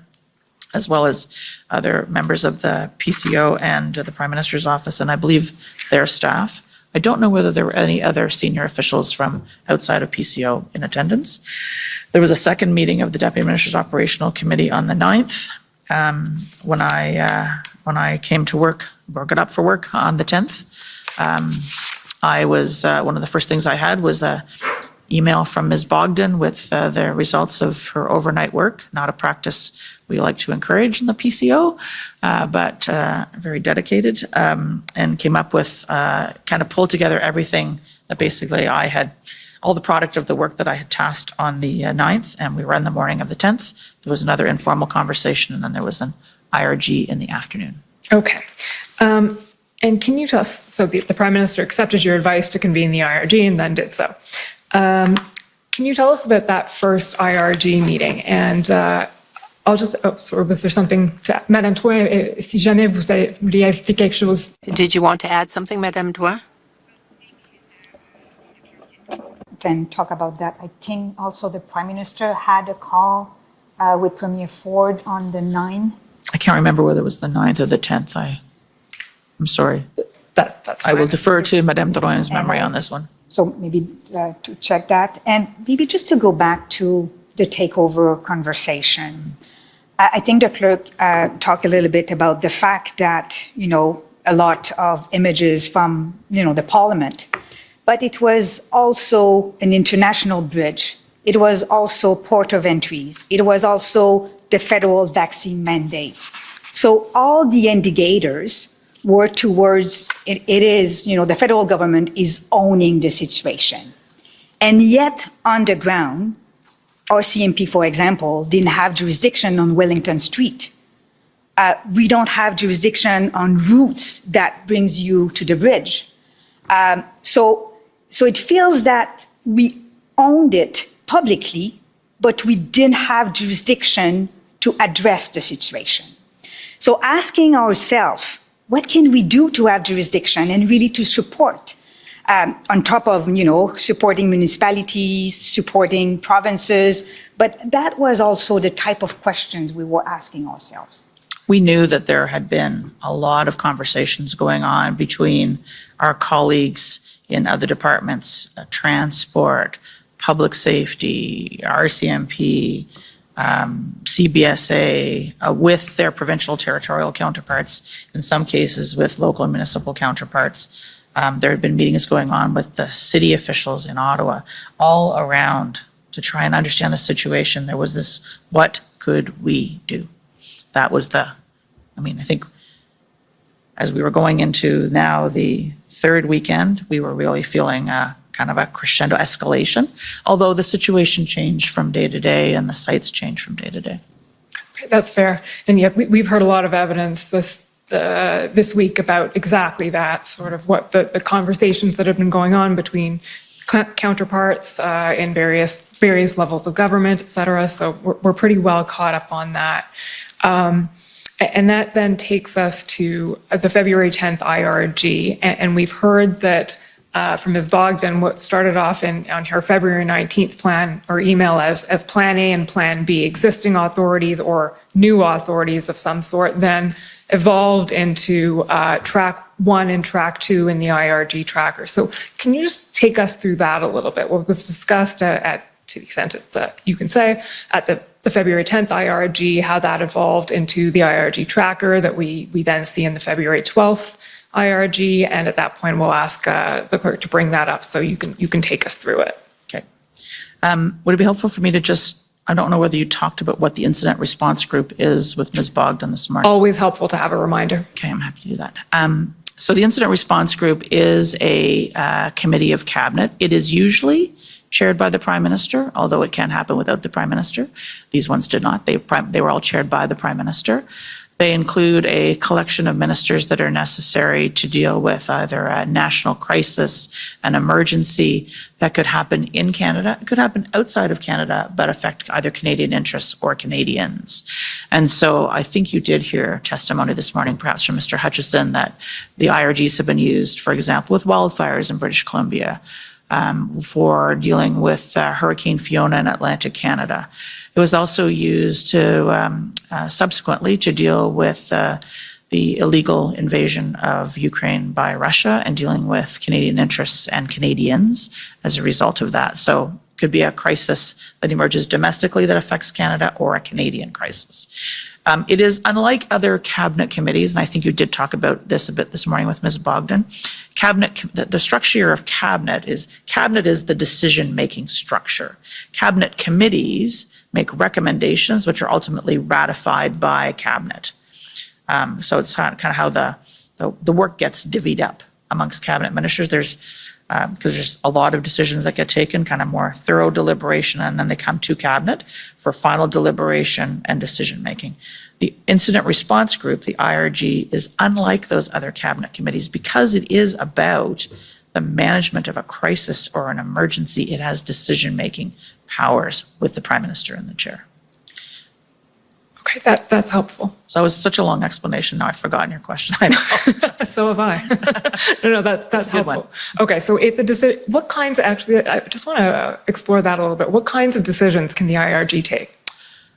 as well as other members of the PCO and the Prime Minister's office, and I believe their staff. I don't know whether there were any other senior officials from outside of PCO in attendance. There was a second meeting of the Deputy Minister's Operational Committee on the 9th. When I came to work, or got up for work on the 10th, I was, one of the first things I had was a email from Ms. Bogdan with the results of her overnight work, not a practice we like to encourage in the PCO, but very dedicated, and came up with, kind of pulled together everything that basically I had, all the product of the work that I had tasked on the 9th, and we were in the morning of the 10th. There was another informal conversation, and then there was an IRG in the afternoon. Okay. And can you tell us, so the Prime Minister accepted your advice to convene the IRG and then did so. Can you tell us about that first IRG meeting? And I'll just, or was there something to, Madame Drouin, si jamais vous voulez ajouter quelque chose? Did you want to add something, Madame Drouin? Can talk about that. I think also the Prime Minister had a call with Premier Ford on the 9th. I can't remember whether it was the 9th or the 10th. I'm sorry. That's fine. I will defer to Madame Drouin's memory on this one. So maybe to check that. And maybe just to go back to the takeover conversation. I think the clerk talked a little bit about the fact that, a lot of images from, the Parliament, but it was also an international bridge. It was also port of entries. It was also the federal vaccine mandate. So all the indicators were towards, it is, the federal government is owning the situation. And yet on the ground, RCMP, for example, didn't have jurisdiction on Wellington Street. We don't have jurisdiction on routes that brings you to the bridge. So it feels that we owned it publicly, but we didn't have jurisdiction to address the situation. So asking ourselves, what can we do to have jurisdiction and really to support? On top of, supporting municipalities, supporting provinces, but that was also the type of questions we were asking ourselves. We knew that there had been a lot of conversations going on between our colleagues in other departments, transport, public safety, RCMP, CBSA, with their provincial territorial counterparts, in some cases with local and municipal counterparts. There had been meetings going on with the city officials in Ottawa, all around to try and understand the situation. There was this, what could we do? That was I think as we were going into now the third weekend, we were really feeling kind of a crescendo escalation, although the situation changed from day to day and the sites changed from day to day. That's fair. And yet we've heard a lot of evidence this week about exactly that, sort of what the conversations that have been going on between counterparts in various levels of government, et cetera. So we're pretty well caught up on that. And that then takes us to the February 10th IRG. And we've heard that from Ms. Bogdan, what started off on her February 19th plan or email as Plan A and Plan B, existing authorities or new authorities of some sort, then evolved into track 1 and track 2 in the IRG tracker. So can you just take us through that a little bit? What was discussed to the extent it's, you can say, at the February 10th IRG, how that evolved into the IRG tracker that we then see in the February 12th IRG, and at that point we'll ask the clerk to bring that up so you can take us through it. Okay. Would it be helpful for me to just, I don't know whether you talked about what the incident response group is with Ms. Bogdan this morning. Always helpful to have a reminder. Okay, I'm happy to do that. So the incident response group is a committee of cabinet. It is usually chaired by the Prime Minister, although it can happen without the Prime Minister. These ones did not. They were all chaired by the Prime Minister. They include a collection of ministers that are necessary to deal with either a national crisis, an emergency that could happen in Canada, it could happen outside of Canada, but affect either Canadian interests or Canadians. And so I think you did hear testimony this morning, perhaps from Mr. Hutchison, that the IRGs have been used, for example, with wildfires in British Columbia, for dealing with Hurricane Fiona in Atlantic Canada. It was also used to subsequently to deal with the illegal invasion of Ukraine by Russia and dealing with Canadian interests and Canadians as a result of that. So it could be a crisis that emerges domestically that affects Canada or a Canadian crisis. It is unlike other cabinet committees, and I think you did talk about this a bit this morning with Ms. Bogdan. The structure of cabinet is the decision-making structure. Cabinet committees make recommendations which are ultimately ratified by cabinet. So it's kind of how the work gets divvied up amongst cabinet ministers. Because there's a lot of decisions that get taken, kind of more thorough deliberation, and then they come to cabinet for final deliberation and decision making. The incident response group, the IRG, is unlike those other cabinet committees because it is about the management of a crisis or an emergency. It has decision making powers with the Prime Minister and the chair. Okay, that's helpful. So it was such a long explanation. Now I've forgotten your question. So have I. No, that's helpful. Okay, so it's a decision. What kinds, actually, I just want to explore that a little bit. What kinds of decisions can the IRG take?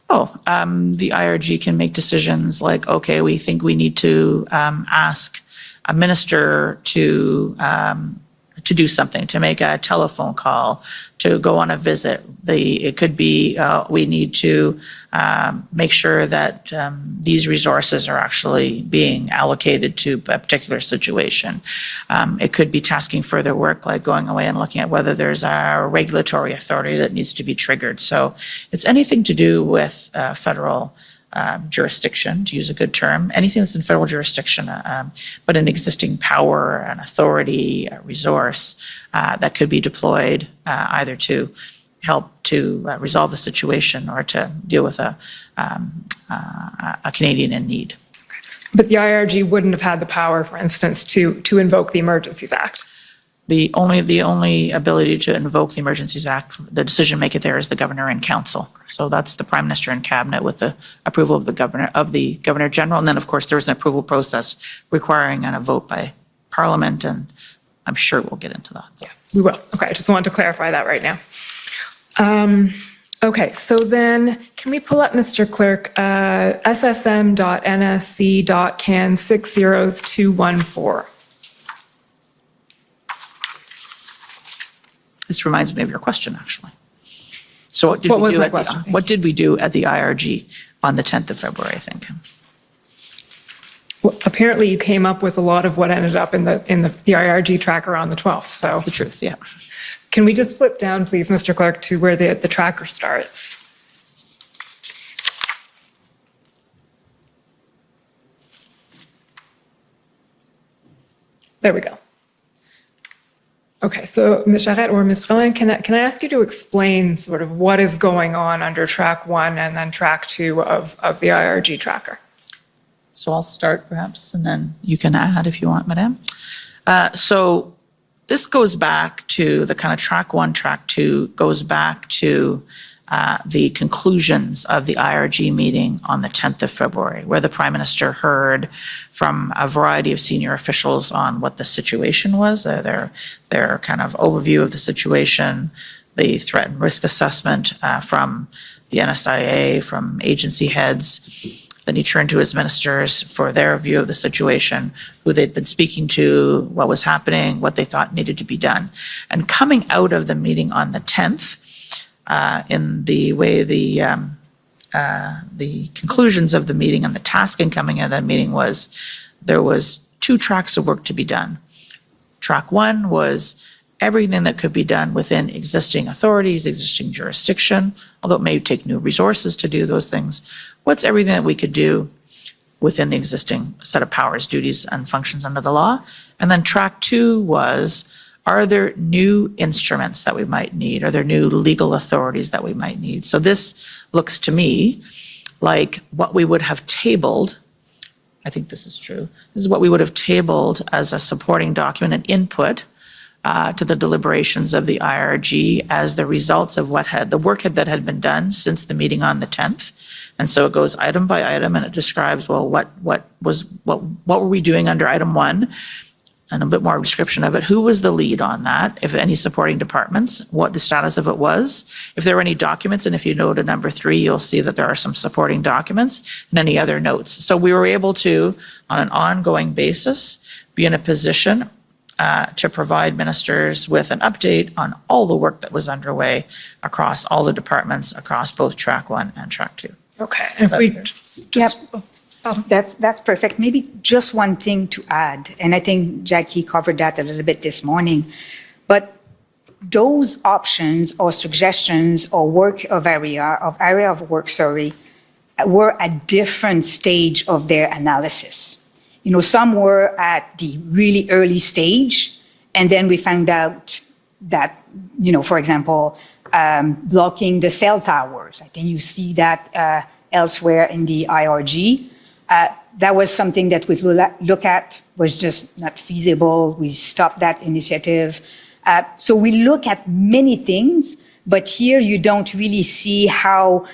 The IRG can make decisions like, okay, we think we need to ask a minister to do something, to make a telephone call, to go on a visit. It could be we need to make sure that these resources are actually being allocated to a particular situation. It could be tasking further work, like going away and looking at whether there's a regulatory authority that needs to be triggered. So it's anything to do with federal jurisdiction, to use a good term, anything that's in federal jurisdiction, but an existing power, an authority, a resource that could be deployed either to help to resolve a situation or to deal with a Canadian in need. But the IRG wouldn't have had the power, for instance, to invoke the Emergencies Act. The only ability to invoke the Emergencies Act, the decision maker there is the governor and council. So that's the prime minister and cabinet with the approval of the governor general. And then, of course, there's an approval process requiring a vote by parliament, and I'm sure we'll get into that. Yeah, we will. Okay, I just wanted to clarify that right now. Okay, so then can we pull up, Mr. Clerk, ssm.nsc.can 60214? This reminds me of your question, actually. So what did we do at the IRG on the 10th of February, I think? Well, apparently you came up with a lot of what ended up in the IRG tracker on the 12th, so. That's the truth, yeah. Can we just flip down, please, Mr. Clerk, to where the tracker starts? There we go. Okay, so Ms. Charette or Ms. Rollin, can I ask you to explain sort of what is going on under track 1 and then track 2 of the IRG tracker? So I'll start perhaps, and then you can add if you want, Madame. So this goes back to the kind of track 1, track 2, goes back to the conclusions of the IRG meeting on the 10th of February, where the Prime Minister heard from a variety of senior officials on what the situation was, their kind of overview of the situation, the threat and risk assessment from the NSIA, from agency heads. Then he turned to his ministers for their view of the situation, who they'd been speaking to, what was happening, what they thought needed to be done. And coming out of the meeting on the 10th, in the way the conclusions of the meeting and the tasking coming out of that meeting was, there was 2 tracks of work to be done. Track 1 was everything that could be done within existing authorities, existing jurisdiction, although it may take new resources to do those things. What's everything that we could do within the existing set of powers, duties, and functions under the law? And then track 2 was, are there new instruments that we might need? Are there new legal authorities that we might need? So this looks to me like what we would have tabled, I think this is true, this is what we would have tabled as a supporting document and input to the deliberations of the IRG as the results of the work that had been done since the meeting on the 10th. And so it goes item by item, and it describes, well, what were we doing under item 1? And a bit more description of it. Who was the lead on that? If any supporting departments, what the status of it was, if there were any documents, and if you go to number 3, you'll see that there are some supporting documents and any other notes. So we were able to, on an ongoing basis, be in a position to provide ministers with an update on all the work that was underway across all the departments, across both track 1 and track 2. Okay, and if we just That's perfect. Maybe just one thing to add, and I think Jackie covered that a little bit this morning, but those options or suggestions or area of work, were at different stage of their analysis. You know, some were at the really early stage, and then we found out that, you know, for example, blocking the cell towers. I think you see that elsewhere in the IRG. That was something that we look at, was just not feasible. We stopped that initiative. So we look at many things, but here you don't really see how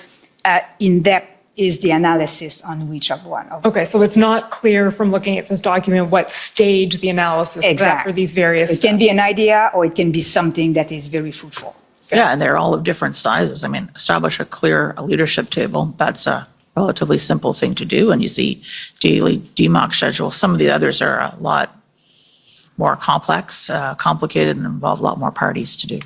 in-depth is the analysis on which of one. Okay, so it's not clear from looking at this document what stage the analysis is at for these various It can be an idea, or it can be something that is very fruitful. Yeah, and they're all of different sizes. I mean, establish a clear leadership table. That's a relatively simple thing to do. And you see daily DMOC schedules. Some of the others are a lot more complex, complicated, and involve a lot more parties to do.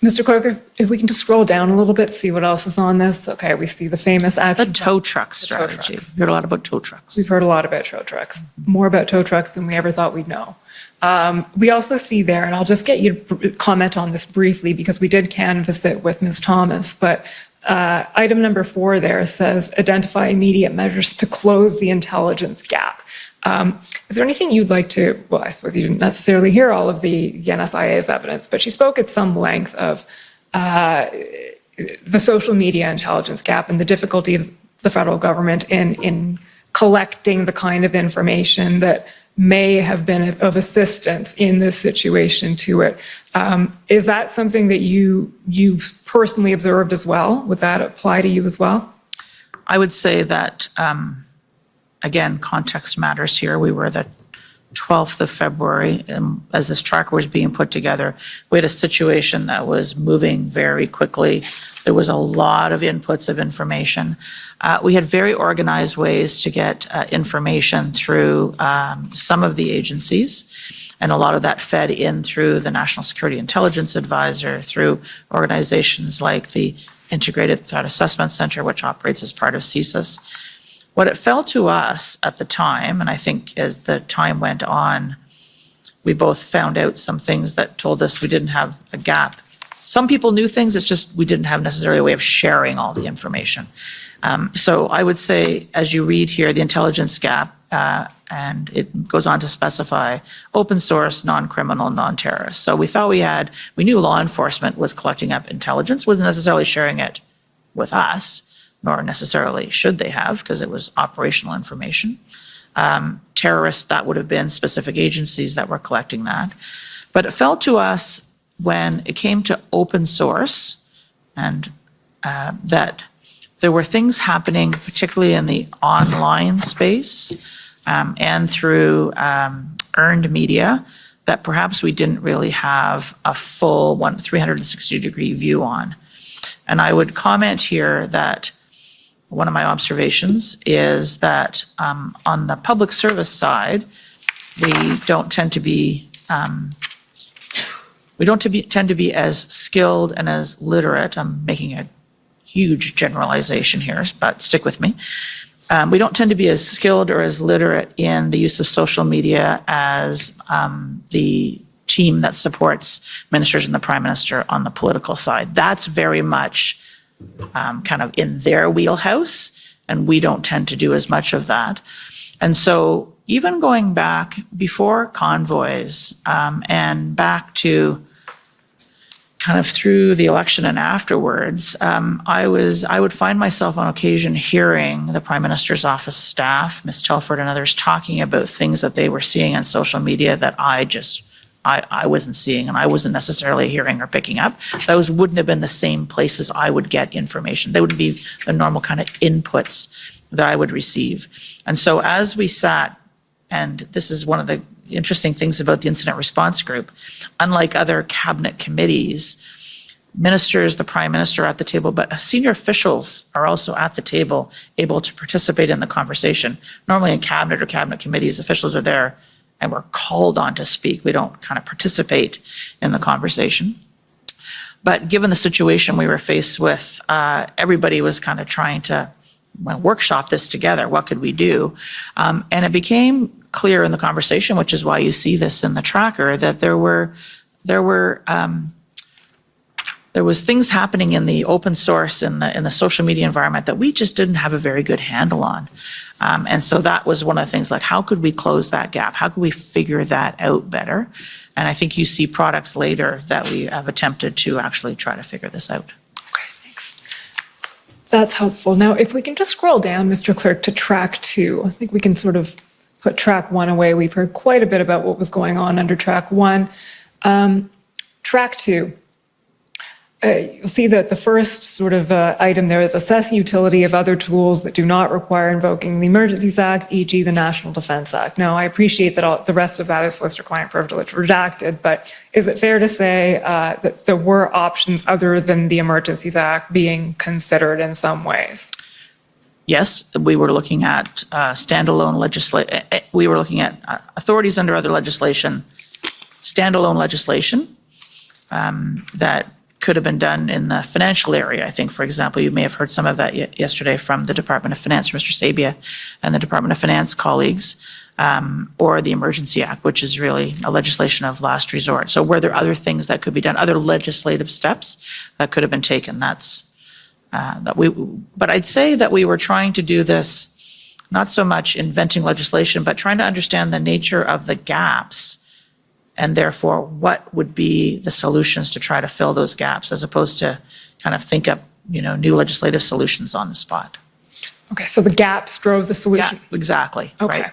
Mr. Clerk, if we can just scroll down a little bit, see what else is on this. Okay, we see the famous action. The tow truck strategy. We've heard a lot about tow trucks. We've heard a lot about tow trucks, more about tow trucks than we ever thought we'd know. We also see there, and I'll just get you to comment on this briefly because we did canvass it with Ms. Thomas, but item number 4 there says identify immediate measures to close the intelligence gap. Is there anything you'd like to, well, I suppose you didn't necessarily hear all of the NSIA's evidence, but she spoke at some length of the social media intelligence gap and the difficulty of the federal government in collecting the kind of information that may have been of assistance in this situation to it. Is that something that you've personally observed as well? Would that apply to you as well? I would say that, again, context matters here. We were the 12th of February, as this tracker was being put together. We had a situation that was moving very quickly. There was a lot of inputs of information. We had very organized ways to get information through some of the agencies, and a lot of that fed in through the National Security Intelligence Advisor, through organizations like the Integrated Threat Assessment Center, which operates as part of CSIS. What it felt to us at the time, and I think as the time went on, we both found out some things that told us we didn't have a gap. Some people knew things, it's just we didn't have necessarily a way of sharing all the information. So I would say, as you read here, the intelligence gap, and it goes on to specify open source, non-criminal, non-terrorist. So we thought we knew law enforcement was collecting up intelligence, wasn't necessarily sharing it with us, nor necessarily should they have, because it was operational information. Terrorists, that would have been specific agencies that were collecting that. But it felt to us when it came to open source, and that there were things happening, particularly in the online space and through earned media, that perhaps we didn't really have a full 360-degree view on. And I would comment here that one of my observations is that on the public service side, we don't tend to be as skilled and as literate. I'm making a huge generalization here, but stick with me. We don't tend to be as skilled or as literate in the use of social media as the team that supports ministers and the Prime Minister on the political side. That's very much kind of in their wheelhouse, and we don't tend to do as much of that. And so even going back before convoys and back to kind of through the election and afterwards, I would find myself on occasion hearing the Prime Minister's office staff, Ms. Telford and others, talking about things that they were seeing on social media that I wasn't seeing and I wasn't necessarily hearing or picking up. Those wouldn't have been the same places I would get information. They would be the normal kind of inputs that I would receive. And so as we sat, and this is one of the interesting things about the incident response group, unlike other cabinet committees, ministers, the Prime Minister at the table, but senior officials are also at the table, able to participate in the conversation. Normally in cabinet or cabinet committees, officials are there and we're called on to speak. We don't kind of participate in the conversation. But given the situation we were faced with, everybody was kind of trying to workshop this together. What could we do? And it became clear in the conversation, which is why you see this in the tracker, that there was things happening in the open source in the social media environment that we just didn't have a very good handle on. And so that was one of the things, like, how could we close that gap? How could we figure that out better? And I think you see products later that we have attempted to actually try to figure this out. Okay, thanks. That's helpful. Now, if we can just scroll down, Mr. Clerk, to track 2. I think we can sort of put track 1 away. We've heard quite a bit about what was going on under track 1. Track 2. You'll see that the first sort of item there is assess utility of other tools that do not require invoking the Emergencies Act, e.g. the National Defence Act. Now, I appreciate that the rest of that is solicitor-client privilege redacted, but is it fair to say that there were options other than the Emergencies Act being considered in some ways? Yes, we were looking at standalone legislation. We were looking at authorities under other legislation, standalone legislation that could have been done in the financial area. I think, for example, you may have heard some of that yesterday from the Department of Finance, Mr. Sabia, and the Department of Finance colleagues, or the Emergency Act, which is really a legislation of last resort. So were there other things that could be done, other legislative steps that could have been taken? But I'd say that we were trying to do this, not so much inventing legislation, but trying to understand the nature of the gaps, and therefore what would be the solutions to try to fill those gaps, as opposed to kind of think up, new legislative solutions on the spot. Okay, so the gaps drove the solution. Yeah, exactly. Okay. Right.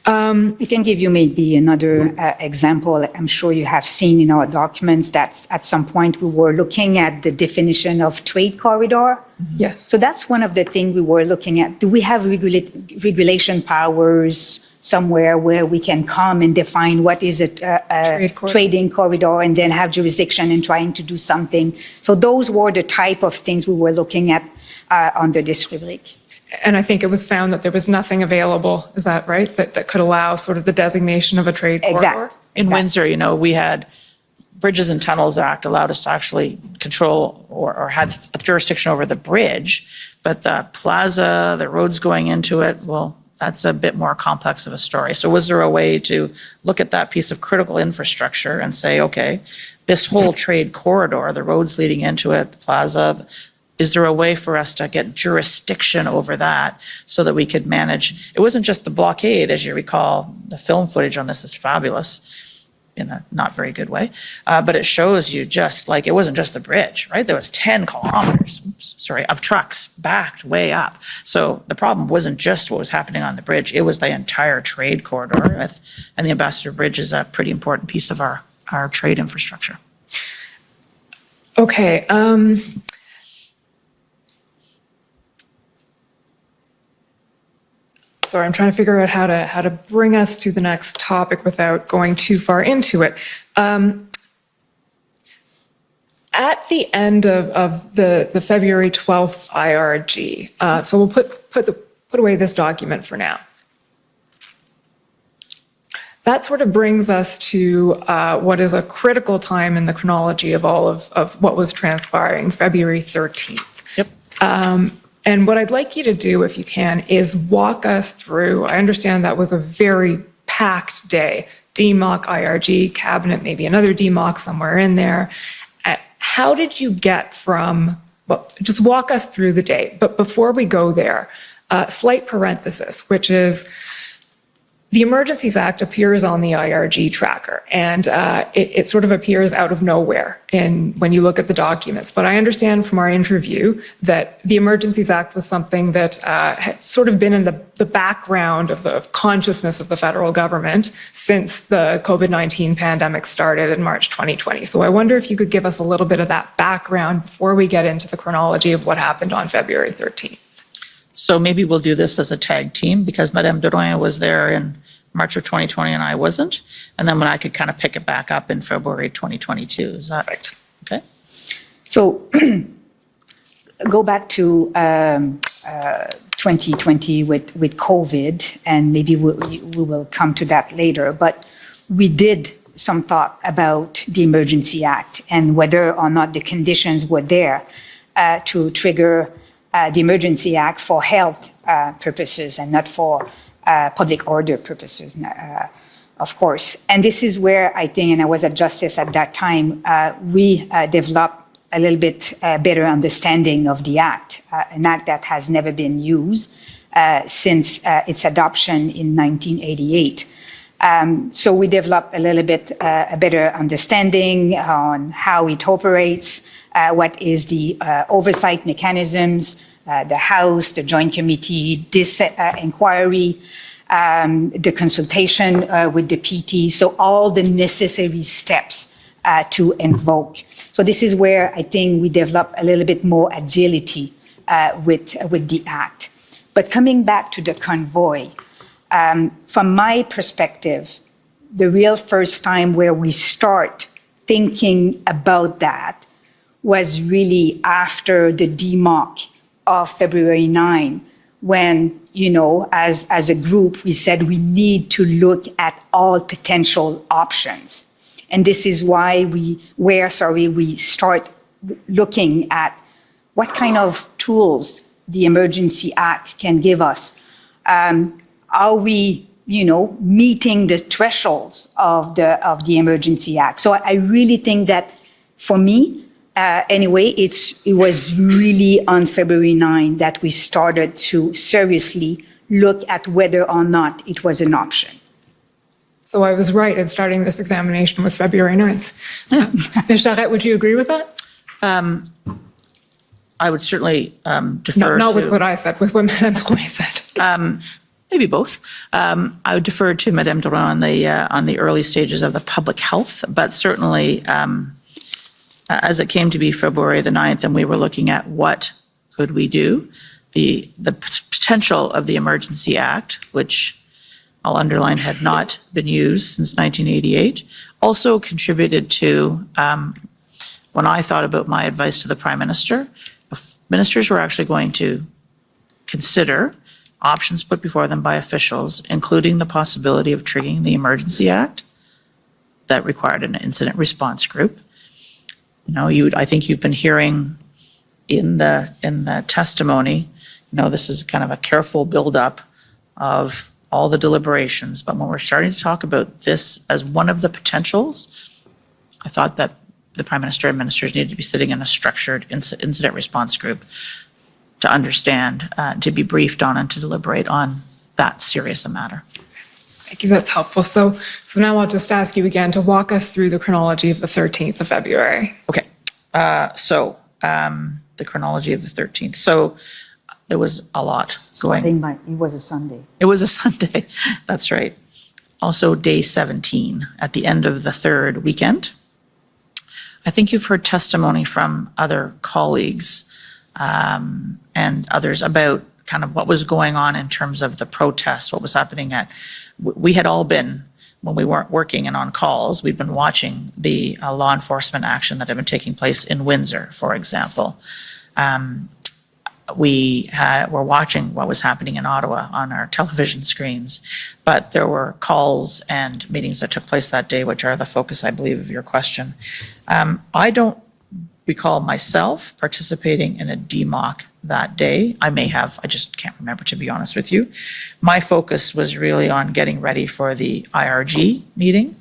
I can give you maybe another example. I'm sure you have seen in our documents that at some point we were looking at the definition of trade corridor. Yes. So that's one of the things we were looking at. Do we have regulation powers somewhere where we can come and define what is a trading corridor and then have jurisdiction in trying to do something? So those were the type of things we were looking at under this rubric. And I think it was found that there was nothing available, is that right? That could allow sort of the designation of a trade corridor? In Windsor, we had Bridges and Tunnels Act allowed us to actually control or have jurisdiction over the bridge, but the plaza, the roads going into it, well, that's a bit more complex of a story. So was there a way to look at that piece of critical infrastructure and say, okay, this whole trade corridor, the roads leading into it, the plaza, is there a way for us to get jurisdiction over that so that we could manage? It wasn't just the blockade, as you recall, the film footage on this is fabulous in a not very good way, but it shows you just like, it wasn't just the bridge, right? There was 10 kilometers, of trucks backed way up. So the problem wasn't just what was happening on the bridge, it was the entire trade corridor. And the Ambassador Bridge is a pretty important piece of our trade infrastructure. Okay. Sorry, I'm trying to figure out how to bring us to the next topic without going too far into it. At the end of the February 12th IRG, so we'll put away this document for now. That sort of brings us to what is a critical time in the chronology of all of what was transpiring, February 13th. Yep. And what I'd like you to do, if you can, is walk us through. I understand that was a very packed day. DMOC, IRG, cabinet, maybe another DMOC somewhere in there. How did you get from, well, just walk us through the day. But before we go there, slight parenthesis, which is the Emergencies Act appears on the IRG tracker, and it sort of appears out of nowhere when you look at the documents. But I understand from our interview that the Emergencies Act was something that had sort of been in the background of the consciousness of the federal government since the COVID-19 pandemic started in March 2020. So I wonder if you could give us a little bit of that background before we get into the chronology of what happened on February 13th. So maybe we'll do this as a tag team because Madame Drouin was there in March of 2020 and I wasn't. And then when I could kind of pick it back up in February 2022. Is that right? Okay. So go back to 2020 with COVID, and maybe we will come to that later. But we did some thought about the Emergency Act and whether or not the conditions were there to trigger the Emergency Act for health purposes and not for public order purposes, of course. And this is where I think, and I was at Justice at that time, we developed a little bit better understanding of the Act, an Act that has never been used since its adoption in 1988. So we developed a little bit a better understanding on how it operates, what is the oversight mechanisms, the House, the Joint Committee, this inquiry, the consultation with the PT, so all the necessary steps to invoke. So this is where I think we develop a little bit more agility with the Act. But coming back to the convoy, from my perspective, the real first time where we start thinking about that was really after the DMOC of February 9, when, as a group, we said we need to look at all potential options. And this is why we start looking at what kind of tools the Emergency Act can give us. Are we, meeting the thresholds of the Emergency Act? So I really think that, for me, anyway, it was really on February 9 that we started to seriously look at whether or not it was an option. So I was right in starting this examination with February 9th. Ms. Charette, would you agree with that? I would certainly defer not to... with what I said, with what Madame Drouin said. maybe both. I would defer to Madame Durand on the early stages of the public health, but certainly as it came to be February the 9th and we were looking at what could we do, the potential of the Emergency Act, which I'll underline had not been used since 1988, also contributed to when I thought about my advice to the Prime Minister, if ministers were actually going to consider options put before them by officials, including the possibility of triggering the Emergency Act that required an incident response group. You know, I think you've been hearing in the testimony, you know, this is kind of a careful buildup of all the deliberations, but when we're starting to talk about this as one of the potentials, I thought that the Prime Minister and ministers needed to be sitting in a structured incident response group to understand, to be briefed on and to deliberate on that serious a matter. Thank you, that's helpful. So now I'll just ask you again to walk us through the chronology of the 13th of February. Okay, the chronology of the 13th. So there was a lot going. It was a Sunday. It was a Sunday, that's right. Also day 17 at the end of the third weekend. I think you've heard testimony from other colleagues and others about kind of what was going on in terms of the protests, what was happening we had all been, when we weren't working and on calls, we'd been watching the law enforcement action that had been taking place in Windsor, for example. We were watching what was happening in Ottawa on our television screens, but there were calls and meetings that took place that day, which are the focus, I believe, of your question. I don't recall myself participating in a DMOC that day. I may have, I just can't remember, to be honest with you. My focus was really on getting ready for the IRG meeting.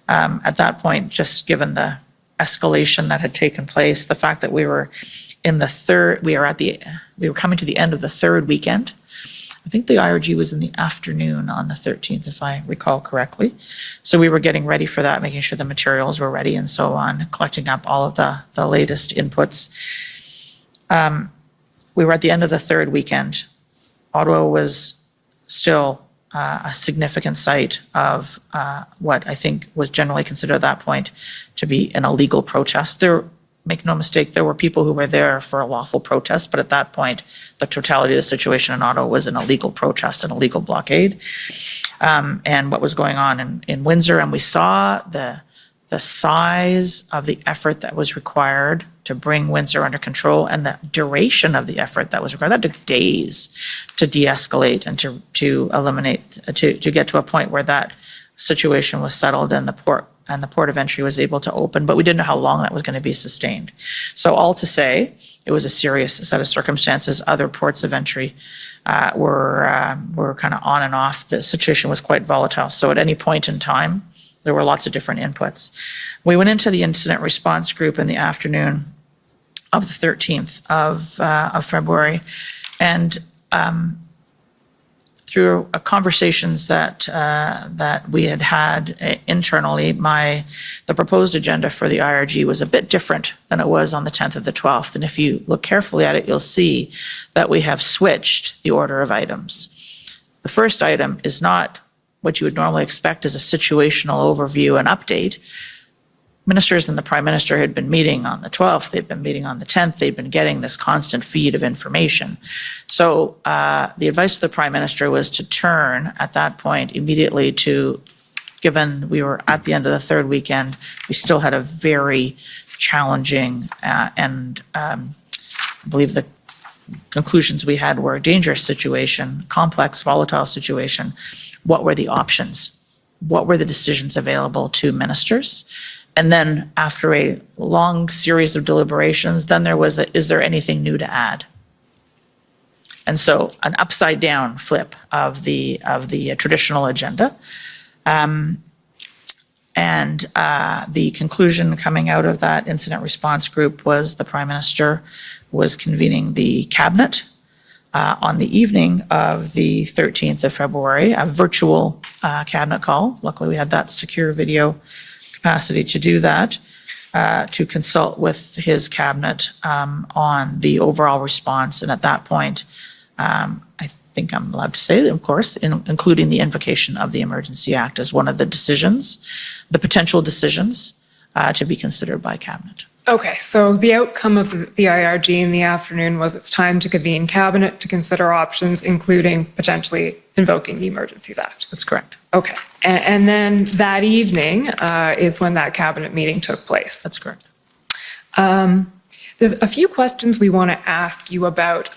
At that point, just given the escalation that had taken place, the fact that we were coming to the end of the third weekend. I think the IRG was in the afternoon on the 13th, if I recall correctly. So we were getting ready for that, making sure the materials were ready and so on, collecting up all of the latest inputs. We were at the end of the third weekend. Ottawa was still a significant site of what I think was generally considered at that point to be an illegal protest. Make no mistake, there were people who were there for a lawful protest, but at that point, the totality of the situation in Ottawa was an illegal protest, an illegal blockade. And what was going on in Windsor, and we saw the size of the effort that was required to bring Windsor under control and the duration of the effort that was required. That took days to de-escalate and to eliminate, to get to a point where that situation was settled and the port of entry was able to open, but we didn't know how long that was going to be sustained. So all to say, it was a serious set of circumstances. Other ports of entry were kind of on and off. The situation was quite volatile. So at any point in time, there were lots of different inputs. We went into the incident response group in the afternoon of the 13th of February, and through conversations that we had internally, the proposed agenda for the IRG was a bit different than it was on the 10th or the 12th. And if you look carefully at it, you'll see that we have switched the order of items. The first item is not what you would normally expect as a situational overview and update. Ministers and the Prime Minister had been meeting on the 12th, they'd been meeting on the 10th, they'd been getting this constant feed of information. So the advice of the Prime Minister was to turn at that point immediately to, given we were at the end of the third weekend, we still had a very challenging and I believe the conclusions we had were a dangerous situation, complex, volatile situation. What were the options? What were the decisions available to ministers? And then after a long series of deliberations, then there was is there anything new to add? And so an upside down flip of the traditional agenda. And the conclusion coming out of that incident response group was the Prime Minister was convening the cabinet on the evening of the 13th of February, a virtual cabinet call. Luckily, we had that secure video capacity to do that, to consult with his cabinet on the overall response. And at that point, I think I'm allowed to say, of course, including the invocation of the Emergency Act as one of the decisions, the potential decisions to be considered by Cabinet. Okay, so the outcome of the IRG in the afternoon was it's time to convene Cabinet to consider options, including potentially invoking the Emergencies Act. That's correct. Okay, and then that evening is when that Cabinet meeting took place. That's correct. There's a few questions we want to ask you about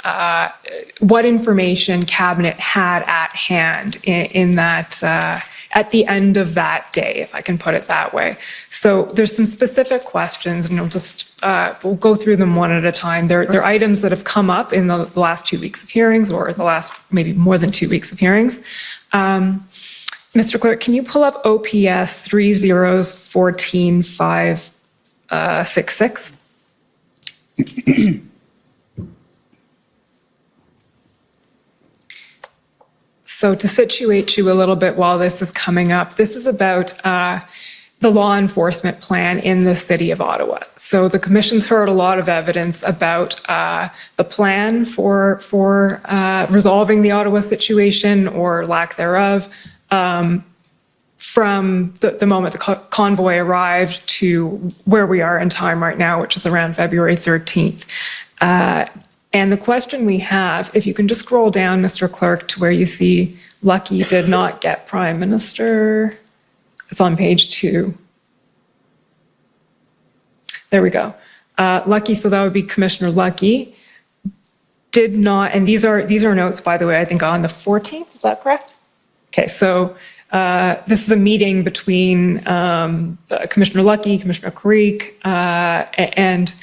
what information Cabinet had at hand in that at the end of that day, if I can put it that way. So there's some specific questions, and we'll go through them one at a time. They're items that have come up in the last 2 weeks of hearings, or the last maybe more than 2 weeks of hearings. Mr. Clerk, can you pull up OPS 3014566? So to situate you a little bit while this is coming up, this is about the law enforcement plan in the city of Ottawa. So the Commission's heard a lot of evidence about the plan for resolving the Ottawa situation or lack thereof from the moment the convoy arrived to where we are in time right now, which is around February 13th. And the question we have, if you can just scroll down, Mr. Clerk, to where you see Lucky did not get Prime Minister. It's on page 2. There we go. Lucky, so that would be Commissioner Lucky, did not, and these are notes, by the way, I think on the 14th, is that correct? Okay, so this is a meeting between Commissioner Lucky, Commissioner Creek, and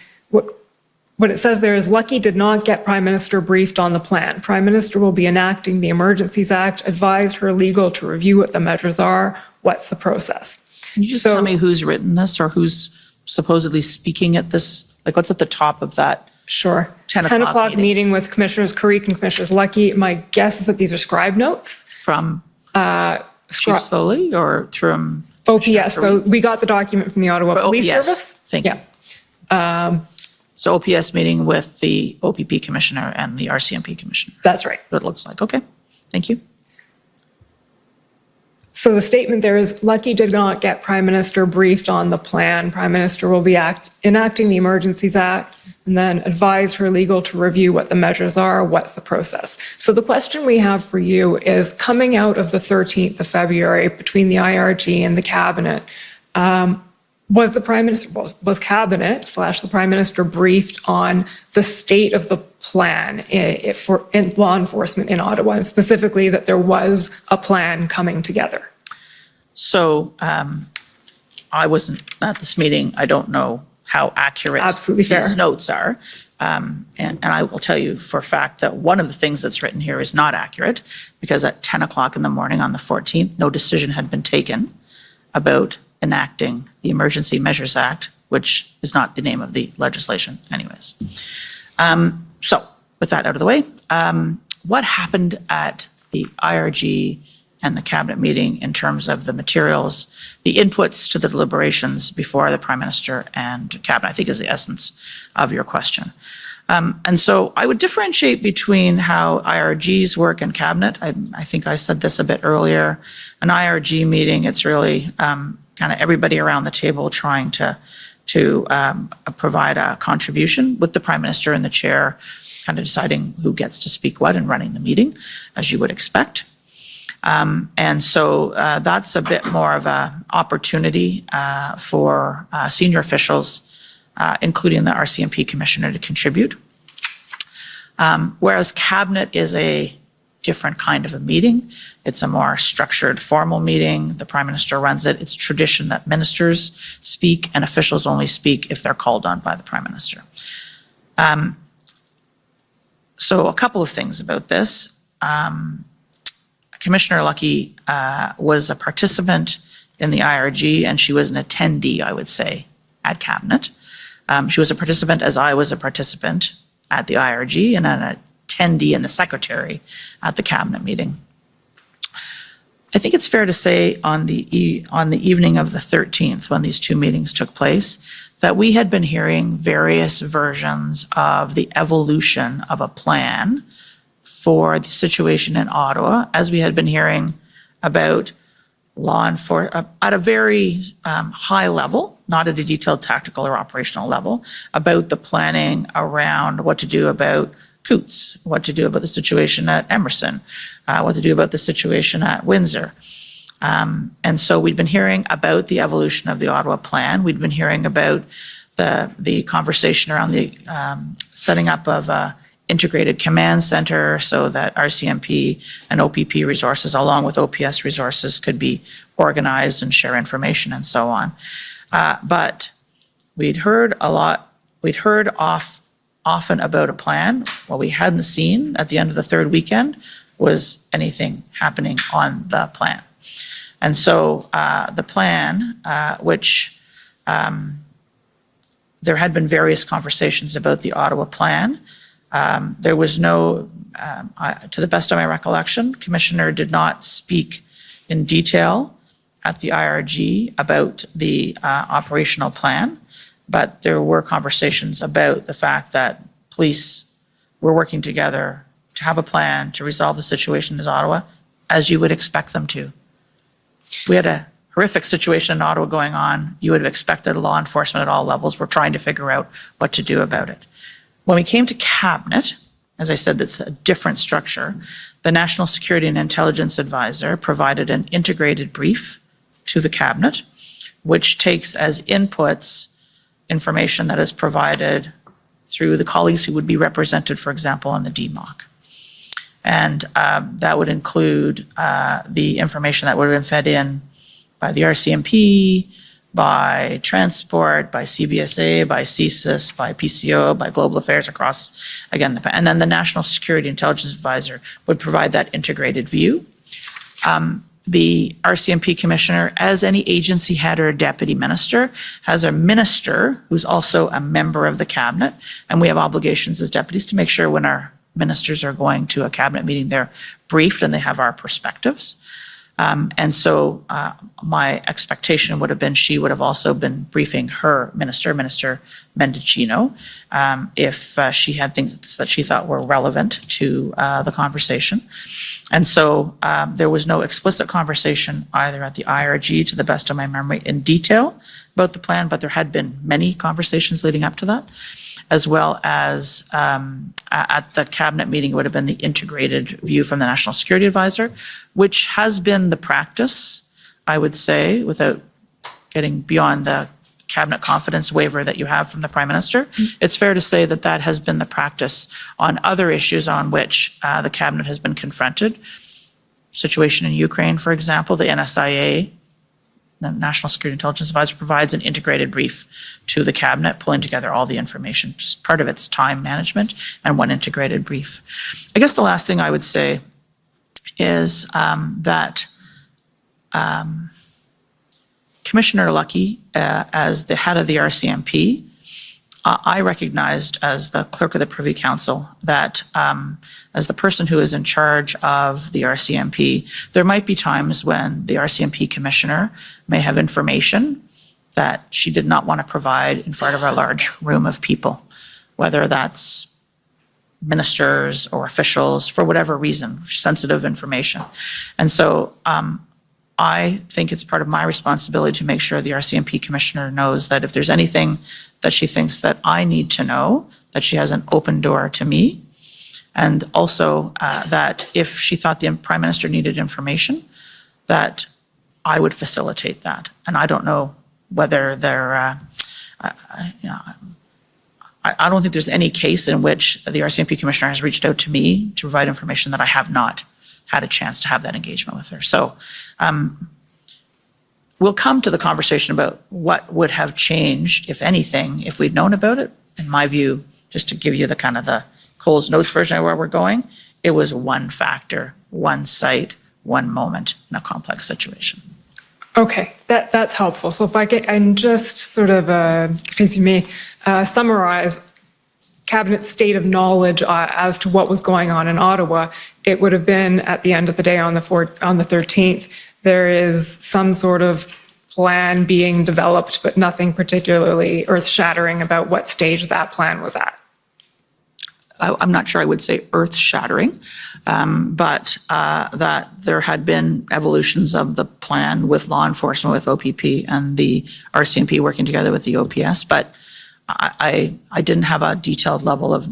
what it says there is Lucky did not get Prime Minister briefed on the plan. Prime Minister will be enacting the Emergencies Act, advised her legal to review what the measures are. What's the process? Can you just tell me who's written this or who's supposedly speaking at this? Like, what's at the top of that? Sure. 10 o'clock meeting with Commissioners Creek and Commissioners Lucky. My guess is that these are scribe notes. From Chief Foley or from OPS. So we got the document from the Ottawa Police Service. Thank you. So OPS meeting with the OPP Commissioner and the RCMP Commissioner. That's right. It looks like. Okay. Thank you. So the statement there is Lucky did not get Prime Minister briefed on the plan. Prime Minister will be enacting the Emergencies Act and then advise her legal to review what the measures are. What's the process? So the question we have for you is coming out of the 13th of February between the IRG and the Cabinet, was the Prime Minister, was Cabinet / the Prime Minister briefed on the state of the plan for law enforcement in Ottawa, and specifically that there was a plan coming together? So I wasn't at this meeting. I don't know how accurate these notes are. And I will tell you for a fact that one of the things that's written here is not accurate, because at 10 o'clock in the morning on the 14th, no decision had been taken about enacting the Emergency Measures Act, which is not the name of the legislation anyways. So with that out of the way, what happened at the IRG and the Cabinet meeting in terms of the materials, the inputs to the deliberations before the Prime Minister and Cabinet, I think is the essence of your question. And so I would differentiate between how IRGs work and Cabinet. I think I said this a bit earlier. An IRG meeting, it's really kind of everybody around the table trying to provide a contribution with the Prime Minister and the Chair, kind of deciding who gets to speak what and running the meeting, as you would expect. And so that's a bit more of an opportunity for senior officials, including the RCMP Commissioner, to contribute. Whereas Cabinet is a different kind of a meeting. It's a more structured, formal meeting. The Prime Minister runs it. It's tradition that ministers speak and officials only speak if they're called on by the Prime Minister. So a couple of things about this. Commissioner Lucky was a participant in the IRG, and she was an attendee, I would say, at Cabinet. She was a participant as I was a participant at the IRG, and an attendee and the secretary at the Cabinet meeting. I think it's fair to say on the evening of the 13th, when these two meetings took place, that we had been hearing various versions of the evolution of a plan for the situation in Ottawa, as we had been hearing about law enforcement at a very high level, not at a detailed tactical or operational level, about the planning around what to do about Coots, what to do about the situation at Emerson, what to do about the situation at Windsor. And so we'd been hearing about the evolution of the Ottawa plan. We'd been hearing about the conversation around the setting up of a integrated command center so that RCMP and OPP resources, along with OPS resources, could be organized and share information and so on. But we'd heard often about a plan. What we hadn't seen at the end of the third weekend was anything happening on the plan. And so the plan, which there had been various conversations about the Ottawa plan. There was no, to the best of my recollection, Commissioner did not speak in detail at the IRG about the operational plan, but there were conversations about the fact that police were working together to have a plan to resolve the situation in Ottawa, as you would expect them to. We had a horrific situation in Ottawa going on. You would have expected law enforcement at all levels were trying to figure out what to do about it. When we came to cabinet, as I said, that's a different structure. The National Security and Intelligence Advisor provided an integrated brief to the cabinet, which takes as inputs information that is provided through the colleagues who would be represented, for example, on the DMOC. And that would include the information that would have been fed in by the RCMP, by Transport, by CBSA, by CSIS, by PCO, by Global Affairs across, again, and then the National Security Intelligence Advisor would provide that integrated view. The RCMP Commissioner, as any agency head or deputy minister, has a minister who's also a member of the cabinet, and we have obligations as deputies to make sure when our ministers are going to a cabinet meeting, they're briefed and they have our perspectives. And so my expectation would have been she would have also been briefing her minister, Minister Mendicino, if she had things that she thought were relevant to the conversation. And so there was no explicit conversation either at the IRG, to the best of my memory, in detail about the plan, but there had been many conversations leading up to that, as well as at the cabinet meeting, it would have been the integrated view from the National Security Advisor, which has been the practice, I would say, without getting beyond the cabinet confidence waiver that you have from the Prime Minister. It's fair to say that that has been the practice on other issues on which the cabinet has been confronted. Situation in Ukraine, for example, the NSIA, the National Security Intelligence Advisor, provides an integrated brief to the cabinet, pulling together all the information, just part of its time management and one integrated brief. I guess the last thing I would say is that Commissioner Lucky, as the head of the RCMP, I recognized as the clerk of the Privy Council that as the person who is in charge of the RCMP, there might be times when the RCMP commissioner may have information that she did not want to provide in front of a large room of people, whether that's ministers or officials, for whatever reason, sensitive information. And so I think it's part of my responsibility to make sure the RCMP commissioner knows that if there's anything that she thinks that I need to know, that she has an open door to me. And also that if she thought the Prime Minister needed information, that I would facilitate that. And I don't know whether there, I don't think there's any case in which the RCMP Commissioner has reached out to me to provide information that I have not had a chance to have that engagement with her. So we'll come to the conversation about what would have changed, if anything, if we'd known about it. In my view, just to give you the kind of the Cole's Notes version of where we're going, it was one factor, one site, one moment in a complex situation. Okay, that's helpful. So if I can just sort of resume, summarize Cabinet's state of knowledge as to what was going on in Ottawa, it would have been at the end of the day on the 13th, there is some sort of plan being developed, but nothing particularly earth-shattering about what stage that plan was at. I'm not sure I would say earth-shattering, but that there had been evolutions of the plan with law enforcement, with OPP and the RCMP working together with the OPS, but I didn't have a detailed level of,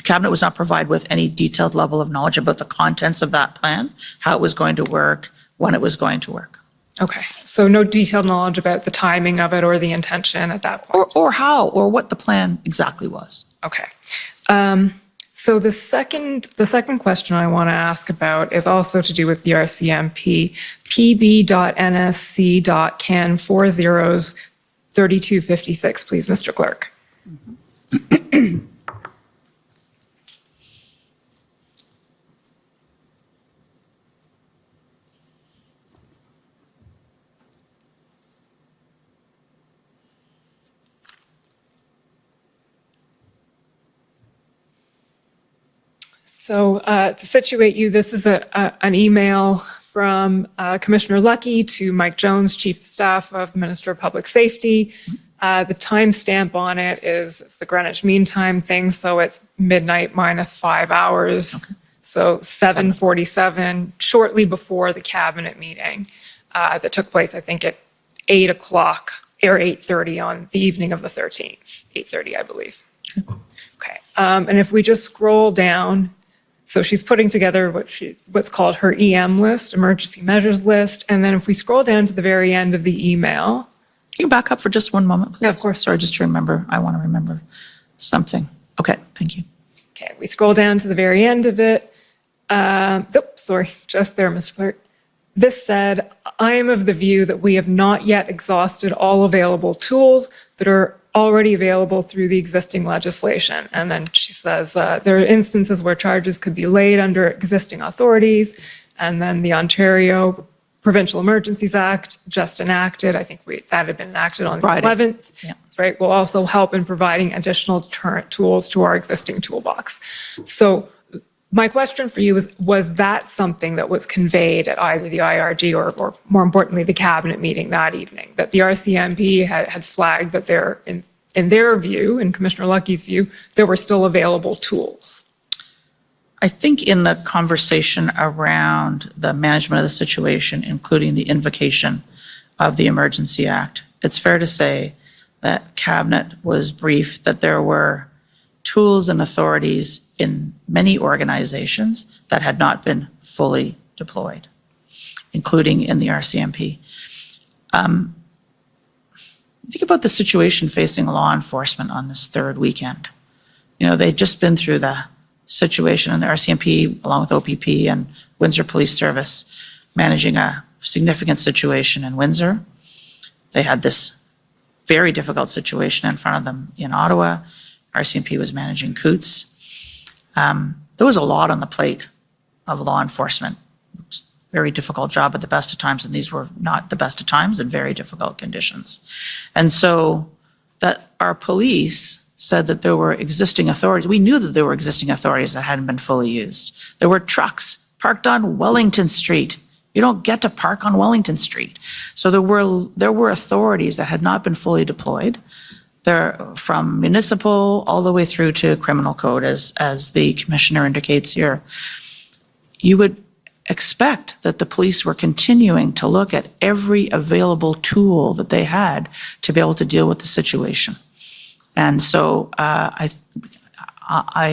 Cabinet was not provided with any detailed level of knowledge about the contents of that plan, how it was going to work, when it was going to work. Okay, so no detailed knowledge about the timing of it or the intention at that point? Or how, or what the plan exactly was. Okay. So the second question I want to ask about is also to do with the RCMP, pb.nsc.can 403256, please, Mr. Clerk. So to situate you, this is an email from Commissioner Lucky to Mike Jones, Chief of Staff of the Minister of Public Safety. The timestamp on it is the Greenwich Mean Time thing, so it's midnight minus 5 hours. Okay. So 7:47, shortly before the cabinet meeting that took place, I think, at 8 o'clock or 8:30 on the evening of the 13th, 8:30, I believe. Okay. And if we just scroll down, so she's putting together what's called her EM list, emergency measures list. And then if we scroll down to the very end of the email. Can you back up for just one moment, please? Yeah, of course. Sorry, just to remember, I want to remember something. Okay, thank you. Okay, we scroll down to the very end of it. Sorry, just there, Mr. Clerk. This said, I am of the view that we have not yet exhausted all available tools that are already available through the existing legislation. And then she says there are instances where charges could be laid under existing authorities, and then the Ontario Provincial Emergencies Act just enacted. I think that had been enacted on the 11th. Yeah. That's right. Will also help in providing additional deterrent tools to our existing toolbox. So my question for you is, was that something that was conveyed at either the IRG or more importantly, the cabinet meeting that evening, that the RCMP had flagged that there, in their view, in Commissioner Lucky's view, there were still available tools? I think in the conversation around the management of the situation, including the invocation of the Emergency Act, it's fair to say that Cabinet was briefed that there were tools and authorities in many organizations that had not been fully deployed, including in the RCMP. Think about the situation facing law enforcement on this third weekend. You know, they'd just been through the situation in the RCMP, along with OPP and Windsor Police Service, managing a significant situation in Windsor. They had this very difficult situation in front of them in Ottawa. RCMP was managing Coots. There was a lot on the plate of law enforcement. Very difficult job at the best of times, and these were not the best of times and very difficult conditions. And so that our police said that there were existing authorities. We knew that there were existing authorities that hadn't been fully used. There were trucks parked on Wellington Street. You don't get to park on Wellington Street. So there were authorities that had not been fully deployed. There, from municipal all the way through to criminal code, as the commissioner indicates here. You would expect that the police were continuing to look at every available tool that they had to be able to deal with the situation. And so I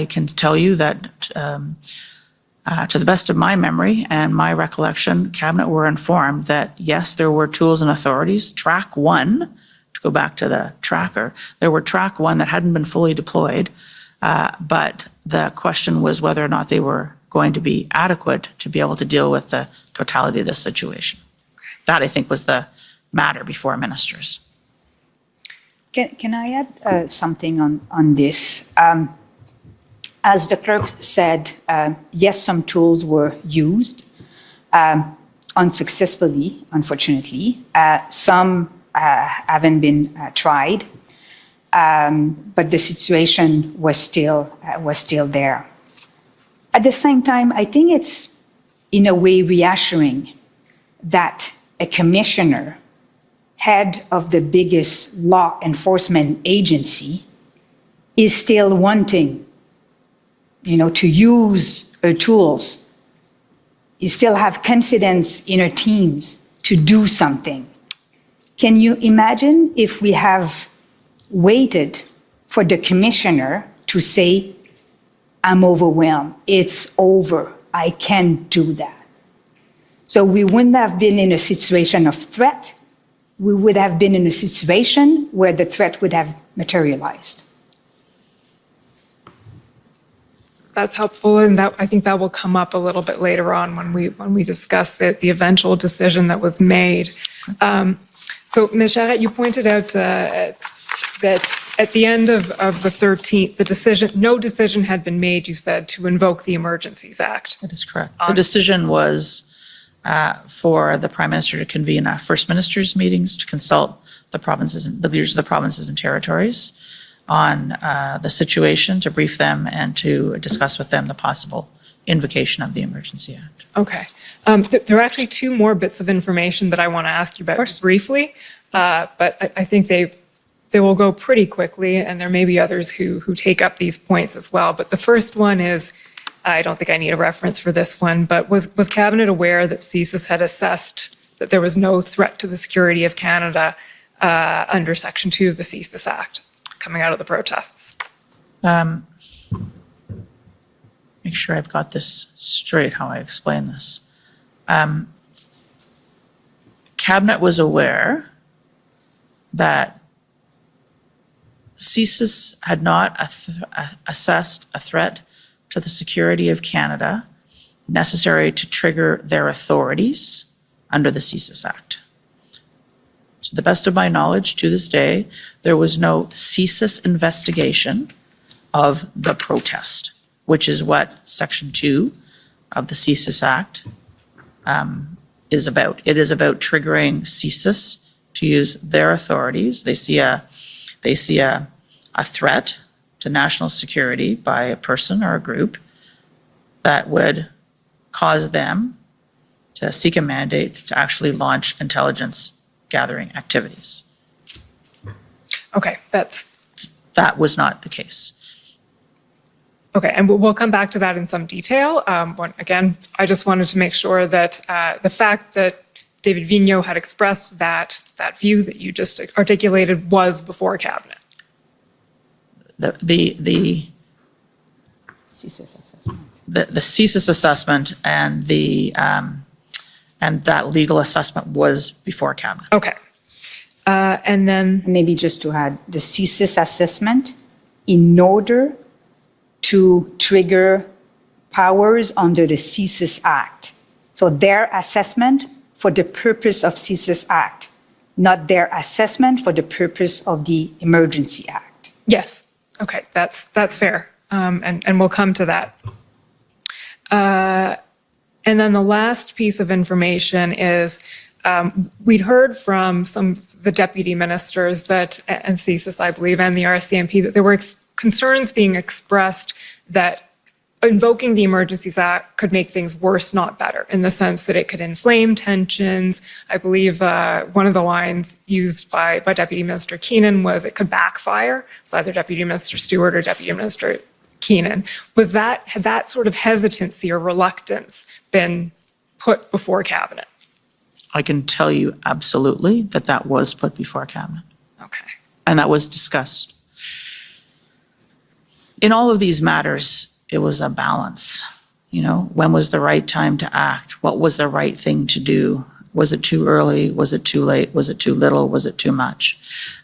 can tell you that to the best of my memory and my recollection, Cabinet were informed that yes, there were tools and authorities. Track 1, to go back to the tracker, there were track 1 that hadn't been fully deployed, but the question was whether or not they were going to be adequate to be able to deal with the totality of the situation. That, I think, was the matter before ministers. Can I add something on this? As the clerk said, yes, some tools were used unsuccessfully, unfortunately. Some haven't been tried, but the situation was still there. At the same time, I think it's in a way reassuring that a commissioner, head of the biggest law enforcement agency, is still wanting to use her tools. You still have confidence in her teams to do something. Can you imagine if we have waited for the commissioner to say, I'm overwhelmed, it's over, I can't do that? So we wouldn't have been in a situation of threat. We would have been in a situation where the threat would have materialized. That's helpful, and I think that will come up a little bit later on when we discuss the eventual decision that was made. So, Ms. Charette, you pointed out that at the end of the 13th, no decision had been made, you said, to invoke the Emergencies Act. That is correct. The decision was for the Prime Minister to convene First Ministers' meetings to consult the leaders of the provinces and territories on the situation, to brief them and to discuss with them the possible invocation of the Emergency Act. Okay. There are actually two more bits of information that I want to ask you about briefly, but I think they will go pretty quickly, and there may be others who take up these points as well. But the first one is, I don't think I need a reference for this one, but was Cabinet aware that CSIS had assessed that there was no threat to the security of Canada under Section 2 of the CSIS Act coming out of the protests? Make sure I've got this straight, how I explain this. Cabinet was aware that CSIS had not assessed a threat to the security of Canada necessary to trigger their authorities under the CSIS Act. To the best of my knowledge, to this day, there was no CSIS investigation of the protest, which is what Section 2 of the CSIS Act is about. It is about triggering CSIS to use their authorities. They see a threat to national security by a person or a group that would cause them to seek a mandate to actually launch intelligence gathering activities. Okay, that was not the case. Okay, and we'll come back to that in some detail. Again, I just wanted to make sure that the fact that David Vigneault had expressed that view that you just articulated was before Cabinet. The CSIS assessment. The CSIS assessment and that legal assessment was before Cabinet. Okay. And then maybe just to add, the CSIS assessment, in order to trigger powers under the CSIS Act. So their assessment for the purpose of CSIS Act, not their assessment for the purpose of the Emergency Act. Yes. Okay, that's fair. And we'll come to that. And then the last piece of information is we'd heard from some of the deputy ministers that, and CSIS, I believe, and the RCMP, that there were concerns being expressed that invoking the Emergencies Act could make things worse, not better, in the sense that it could inflame tensions. I believe one of the lines used by Deputy Minister Keenan was it could backfire. It was either Deputy Minister Stewart or Deputy Minister Keenan. Had that sort of hesitancy or reluctance been put before Cabinet? I can tell you absolutely that was put before Cabinet. Okay. And that was discussed. In all of these matters, it was a balance. When was the right time to act? What was the right thing to do? Was it too early? Was it too late? Was it too little? Was it too much?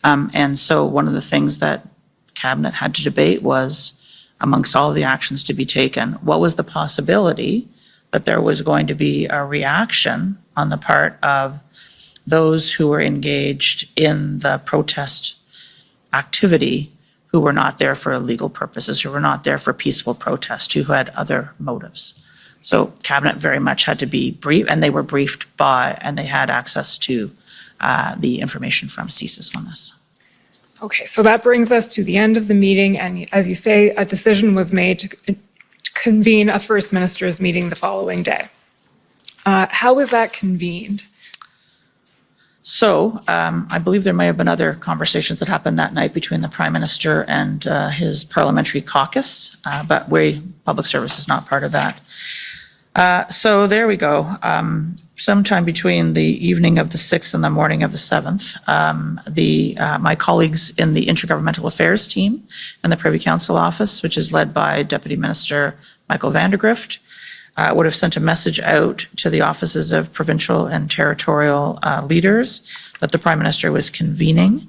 And so one of the things that Cabinet had to debate was, amongst all of the actions to be taken, what was the possibility that there was going to be a reaction on the part of those who were engaged in the protest activity, who were not there for legal purposes, who were not there for peaceful protest, who had other motives. So Cabinet very much had to be briefed, and they were briefed by, and they had access to the information from CSIS on this. Okay, so that brings us to the end of the meeting, and as you say, a decision was made to convene a First Minister's meeting the following day. How was that convened? So I believe there may have been other conversations that happened that night between the Prime Minister and his parliamentary caucus, but public service is not part of that. So there we go. Sometime between the evening of the 6th and the morning of the 7th, my colleagues in the Intergovernmental Affairs team and the Privy Council Office, which is led by Deputy Minister Michael Vandergrift, would have sent a message out to the offices of provincial and territorial leaders that the Prime Minister was convening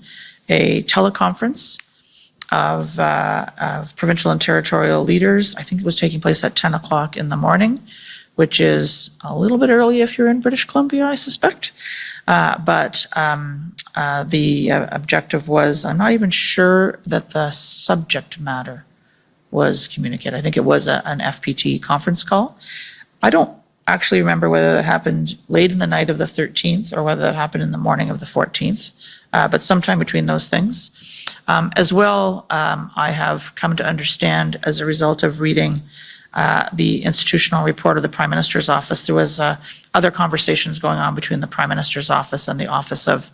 a teleconference of provincial and territorial leaders. I think it was taking place at 10 o'clock in the morning, which is a little bit early if you're in British Columbia, I suspect. But the objective was, I'm not even sure that the subject matter was communicated. I think it was an FPT conference call. I don't actually remember whether that happened late in the night of the 13th or whether that happened in the morning of the 14th, but sometime between those things. As well, I have come to understand as a result of reading the institutional report of the Prime Minister's office, there was other conversations going on between the Prime Minister's office and the office of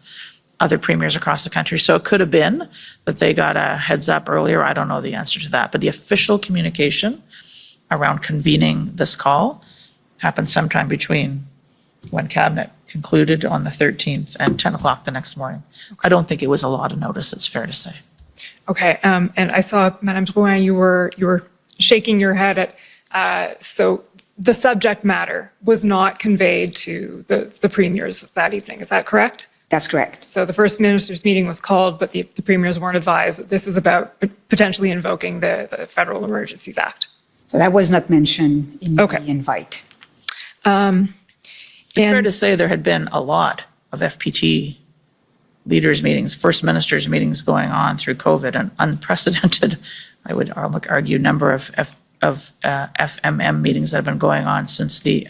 other premiers across the country. So it could have been that they got a heads up earlier. I don't know the answer to that. But the official communication around convening this call happened sometime between when Cabinet concluded on the 13th and 10 o'clock the next morning. I don't think it was a lot of notice, it's fair to say. Okay, and I saw, Madame Drouin, you were shaking your head at, so the subject matter was not conveyed to the premiers that evening, is that correct? That's correct. So the First Minister's meeting was called, but the premiers weren't advised that this is about potentially invoking the Federal Emergencies Act. So that was not mentioned in the invite. It's fair to say there had been a lot of FPT leaders meetings, First Minister's meetings going on through COVID, an unprecedented, I would argue, number of FMM meetings that have been going on since the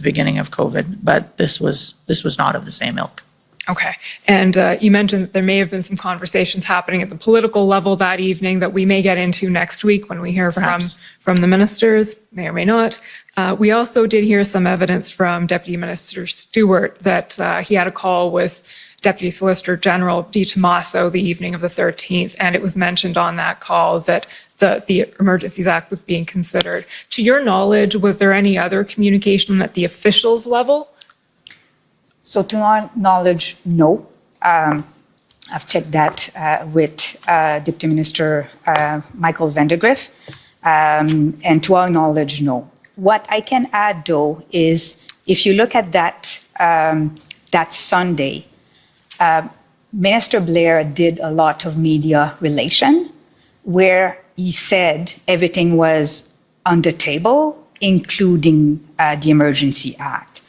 beginning of COVID, but this was not of the same ilk. Okay, and you mentioned that there may have been some conversations happening at the political level that evening that we may get into next week when we hear from the ministers, may or may not. We also did hear some evidence from Deputy Minister Stewart that he had a call with Deputy Solicitor General Di Tommaso the evening of the 13th, and it was mentioned on that call that the Emergencies Act was being considered. To your knowledge, was there any other communication at the officials level? So to our knowledge, no. I've checked that with Deputy Minister Michael Vandergrift, and to our knowledge, no. What I can add, though, is if you look at that Sunday, Minister Blair did a lot of media relation where he said everything was on the table, including the Emergency Act.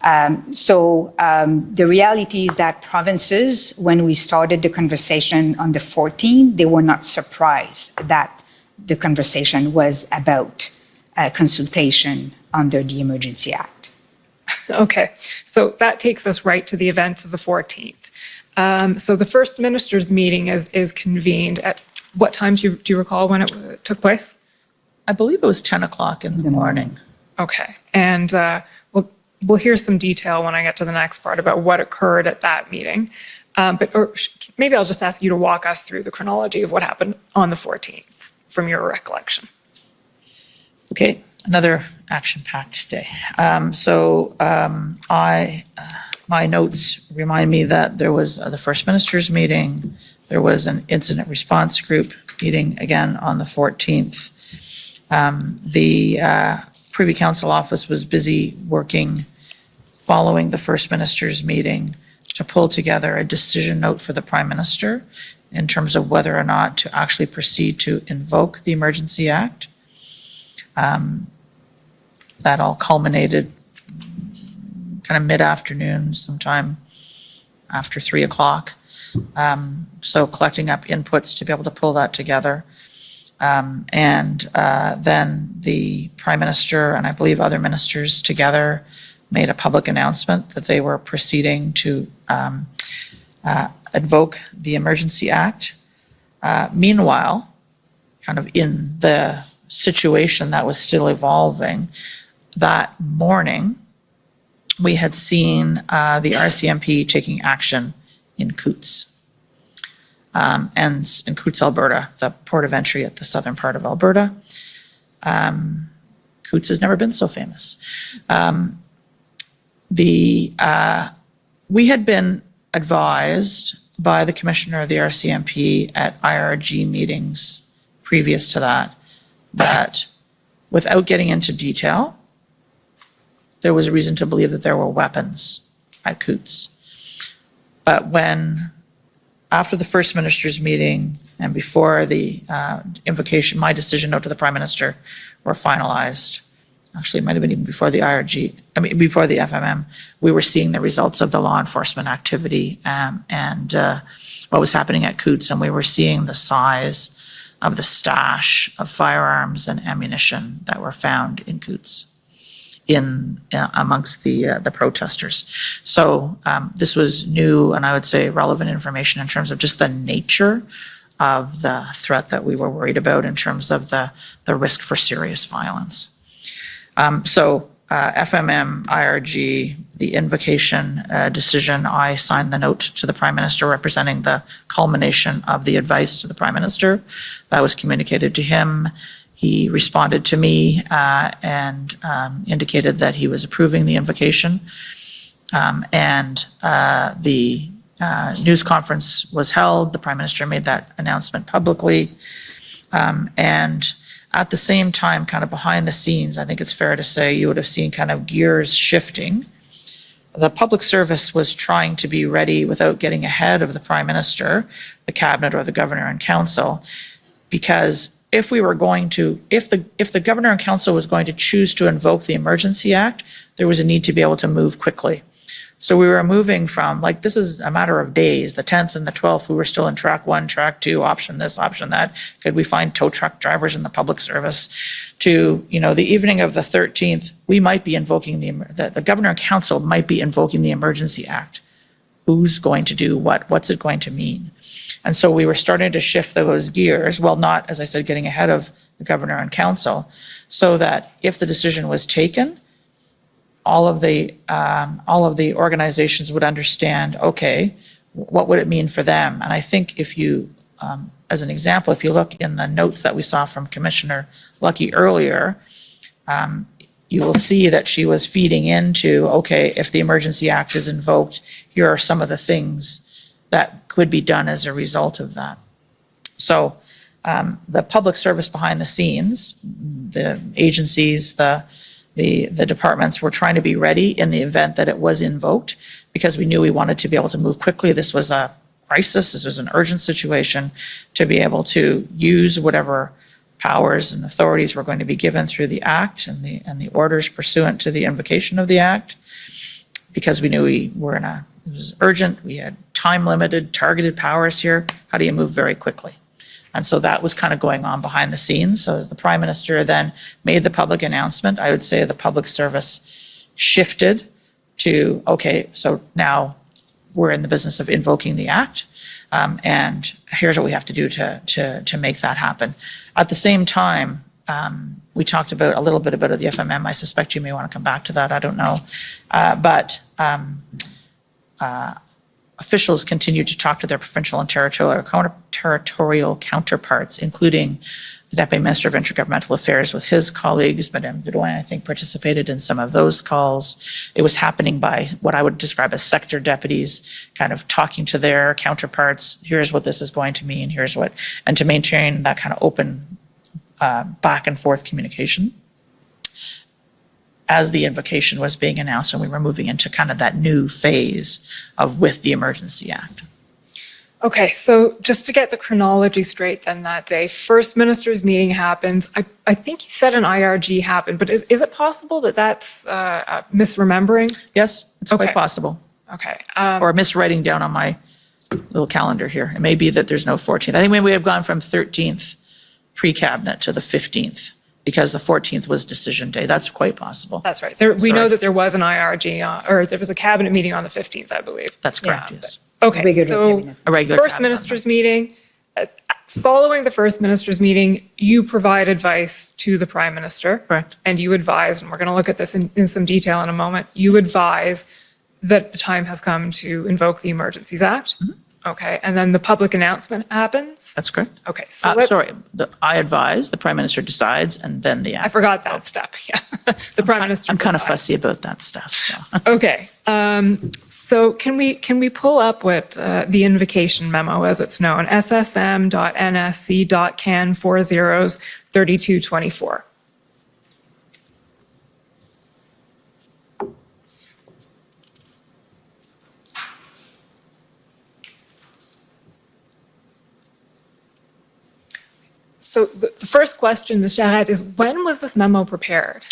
The reality is that provinces, when we started the conversation on the 14th, they were not surprised that the conversation was about consultation under the Emergency Act. Okay, so that takes us right to the events of the 14th. So the First Minister's meeting is convened at what time do you recall when it took place? I believe it was 10 o'clock in the morning. Okay, and we'll hear some detail when I get to the next part about what occurred at that meeting. Maybe I'll just ask you to walk us through the chronology of what happened on the 14th from your recollection. Okay, another action-packed day. My notes remind me that there was the First Minister's meeting, there was an incident response group meeting again on the 14th. The Privy Council office was busy working following the First Minister's meeting to pull together a decision note for the Prime Minister in terms of whether or not to actually proceed to invoke the Emergency Act. That all culminated kind of mid-afternoon, sometime after 3 o'clock. So collecting up inputs to be able to pull that together. Then the Prime Minister and I believe other ministers together made a public announcement that they were proceeding to invoke the Emergency Act. Meanwhile, kind of in the situation that was still evolving, that morning, we had seen the RCMP taking action in Coutts. And in Coutts, Alberta, the port of entry at the southern part of Alberta. Coutts has never been so famous. We had been advised by the commissioner of the RCMP at IRG meetings previous to that, that without getting into detail, there was reason to believe that there were weapons at Coutts. But when, after the first minister's meeting and before the invocation, my decision note to the Prime Minister were finalized, actually it might have been even before the IRG, before the FMM, we were seeing the results of the law enforcement activity and what was happening at Coutts, and we were seeing the size of the stash of firearms and ammunition that were found in Coutts amongst the protesters. So this was new and I would say relevant information in terms of just the nature of the threat that we were worried about in terms of the risk for serious violence. FMM, IRG, the invocation decision, I signed the note to the Prime Minister representing the culmination of the advice to the Prime Minister. That was communicated to him. He responded to me and indicated that he was approving the invocation. The news conference was held. The Prime Minister made that announcement publicly. And at the same time, kind of behind the scenes, I think it's fair to say you would have seen kind of gears shifting. The public service was trying to be ready without getting ahead of the Prime Minister, the Cabinet, or the Governor and Council, because if we were going to, if the Governor and Council was going to choose to invoke the Emergency Act, there was a need to be able to move quickly. So we were moving from, like, this is a matter of days, the 10th and the 12th, we were still in track 1, track 2, option this, option that. Could we find tow truck drivers in the public service? To, the evening of the 13th, we might be invoking the Governor and Council might be invoking the Emergency Act. Who's going to do what? What's it going to mean? And so we were starting to shift those gears, well, not, as I said, getting ahead of the Governor and Council, so that if the decision was taken, all of the organizations would understand, okay, what would it mean for them? And I think if you, as an example, if you look in the notes that we saw from Commissioner Lucky earlier, you will see that she was feeding into, okay, if the Emergency Act is invoked, here are some of the things that could be done as a result of that. So the public service behind the scenes, the agencies, the departments were trying to be ready in the event that it was invoked, because we knew we wanted to be able to move quickly. This was a crisis, this was an urgent situation, to be able to use whatever powers and authorities were going to be given through the Act and the orders pursuant to the invocation of the Act, because we knew it was urgent, we had time-limited, targeted powers here. How do you move very quickly? And so that was kind of going on behind the scenes. So as the Prime Minister then made the public announcement, I would say the public service shifted to, okay, so now we're in the business of invoking the Act, and here's what we have to do to make that happen. At the same time, we talked about a little bit about the FMM. I suspect you may want to come back to that. I don't know. But officials continued to talk to their provincial and territorial counterparts, including the Deputy Minister of Intergovernmental Affairs with his colleagues. Madame Bedouin, I think, participated in some of those calls. It was happening by what I would describe as sector deputies, kind of talking to their counterparts. Here's what this is going to mean. Here's what, and to maintain that kind of open back and forth communication as the invocation was being announced and we were moving into kind of that new phase of with the Emergency Act. Okay, so just to get the chronology straight then that day, first minister's meeting happens. I think you said an IRG happened, but is it possible that that's misremembering? Yes, it's quite possible. Okay. Or miswriting down on my little calendar here. It may be that there's no 14th. I think maybe we have gone from 13th pre-cabinet to the 15th because the 14th was decision day. That's quite possible. That's right. We know that there was an IRG, or there was a cabinet meeting on the 15th, I believe. That's correct, yes. Okay, so a regular first cabinet minister's meeting, following the first minister's meeting, you provide advice to the prime minister. Correct. And you advise, and we're going to look at this in some detail in a moment, you advise that the time has come to invoke the Emergencies Act. Okay, and then the public announcement happens? That's correct. Okay, so Sorry, I advise, the prime minister decides, and then the act. I forgot that step, yeah. The prime minister I'm kind of decides. fussy about that stuff, so. Okay, so can we pull up what the invocation memo, as it's known, ssm.nsc.can 403224. So the first question, Ms. Jarrett, is when was this memo prepared?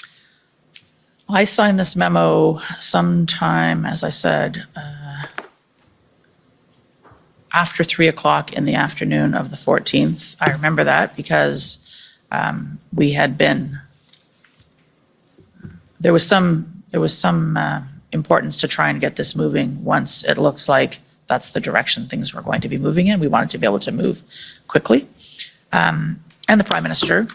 I signed this memo sometime, as I said, after 3 o'clock in the afternoon of the 14th. I remember that because we had been, there was some importance to try and get this moving once it looked like that's the direction things were going to be moving in. We wanted to be able to move quickly. And the prime minister,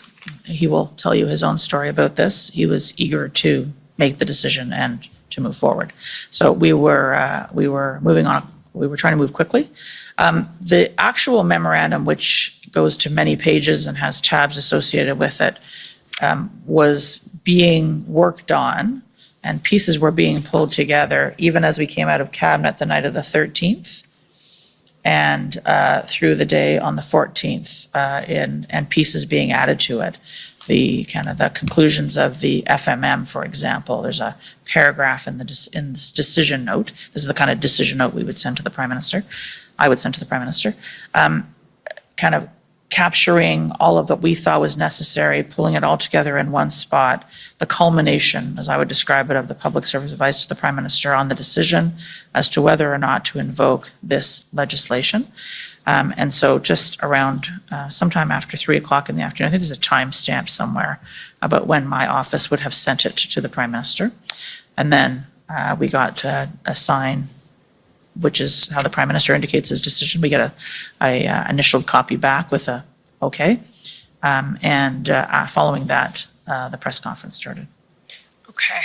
he will tell you his own story about this. He was eager to make the decision and to move forward. So we were moving on. We were trying to move quickly. The actual memorandum, which goes to many pages and has tabs associated with it, was being worked on, and pieces were being pulled together even as we came out of cabinet the night of the 13th. And through the day on the 14th, and pieces being added to it. The conclusions of the FMM, for example, there's a paragraph in this decision note. This is the kind of decision note we would send to the prime minister. I would send to the prime minister, kind of capturing all of what we thought was necessary, pulling it all together in one spot. The culmination, as I would describe it, of the public service advice to the prime minister on the decision as to whether or not to invoke this legislation. And so just around sometime after 3 o'clock in the afternoon, I think there's a timestamp somewhere about when my office would have sent it to the prime minister. And then we got a sign, which is how the prime minister indicates his decision. We get a initialed copy back with a okay. And following that, the press conference started. Okay.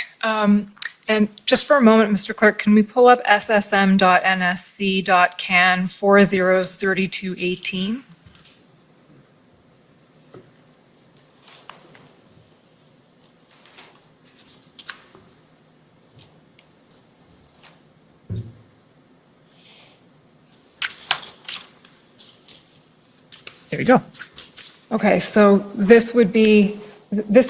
And just for a moment, Mr. Clerk, can we pull up ssm.nsc.can 403218? There you go. Okay, so this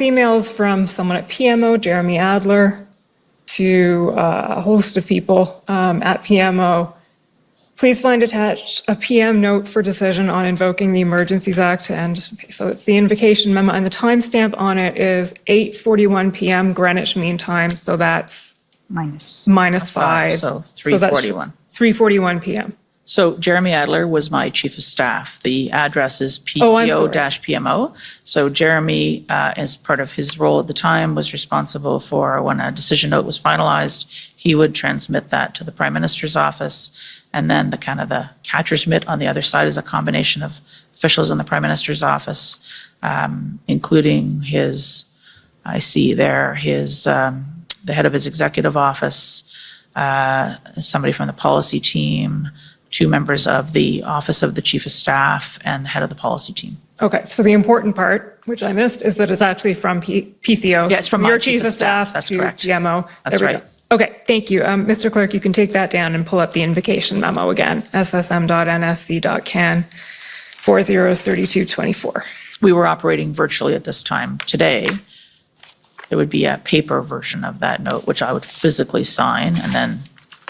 email is from someone at PMO, Jeremy Adler, to a host of people at PMO. Please find attached a PM note for decision on invoking the Emergencies Act. And okay, so it's the invocation memo, and the timestamp on it is 8:41 p.m. Greenwich Mean Time. So that's minus 5. So 3:41. 3:41 p.m. So Jeremy Adler was my chief of staff. The address is Oh, I'm sorry. PCO-PMO. So Jeremy, as part of his role at the time, was responsible for when a decision note was finalized, he would transmit that to the prime minister's office. And then the catcher's mitt on the other side is a combination of officials in the prime minister's office, including I see there, the head of his executive office, somebody from the policy team, 2 members of the Office of the Chief of Staff, and the head of the policy team. Okay, so the important part, which I missed, is that it's actually from PCO. Yeah, it's from your my chief of staff. That's to correct. PMO. That's There we right. go. Okay, thank you. Mr. Clerk, you can take that down and pull up the invocation memo again, ssm.nsc.can 403224. We were operating virtually at this time. Today, there would be a paper version of that note, which I would physically sign, and then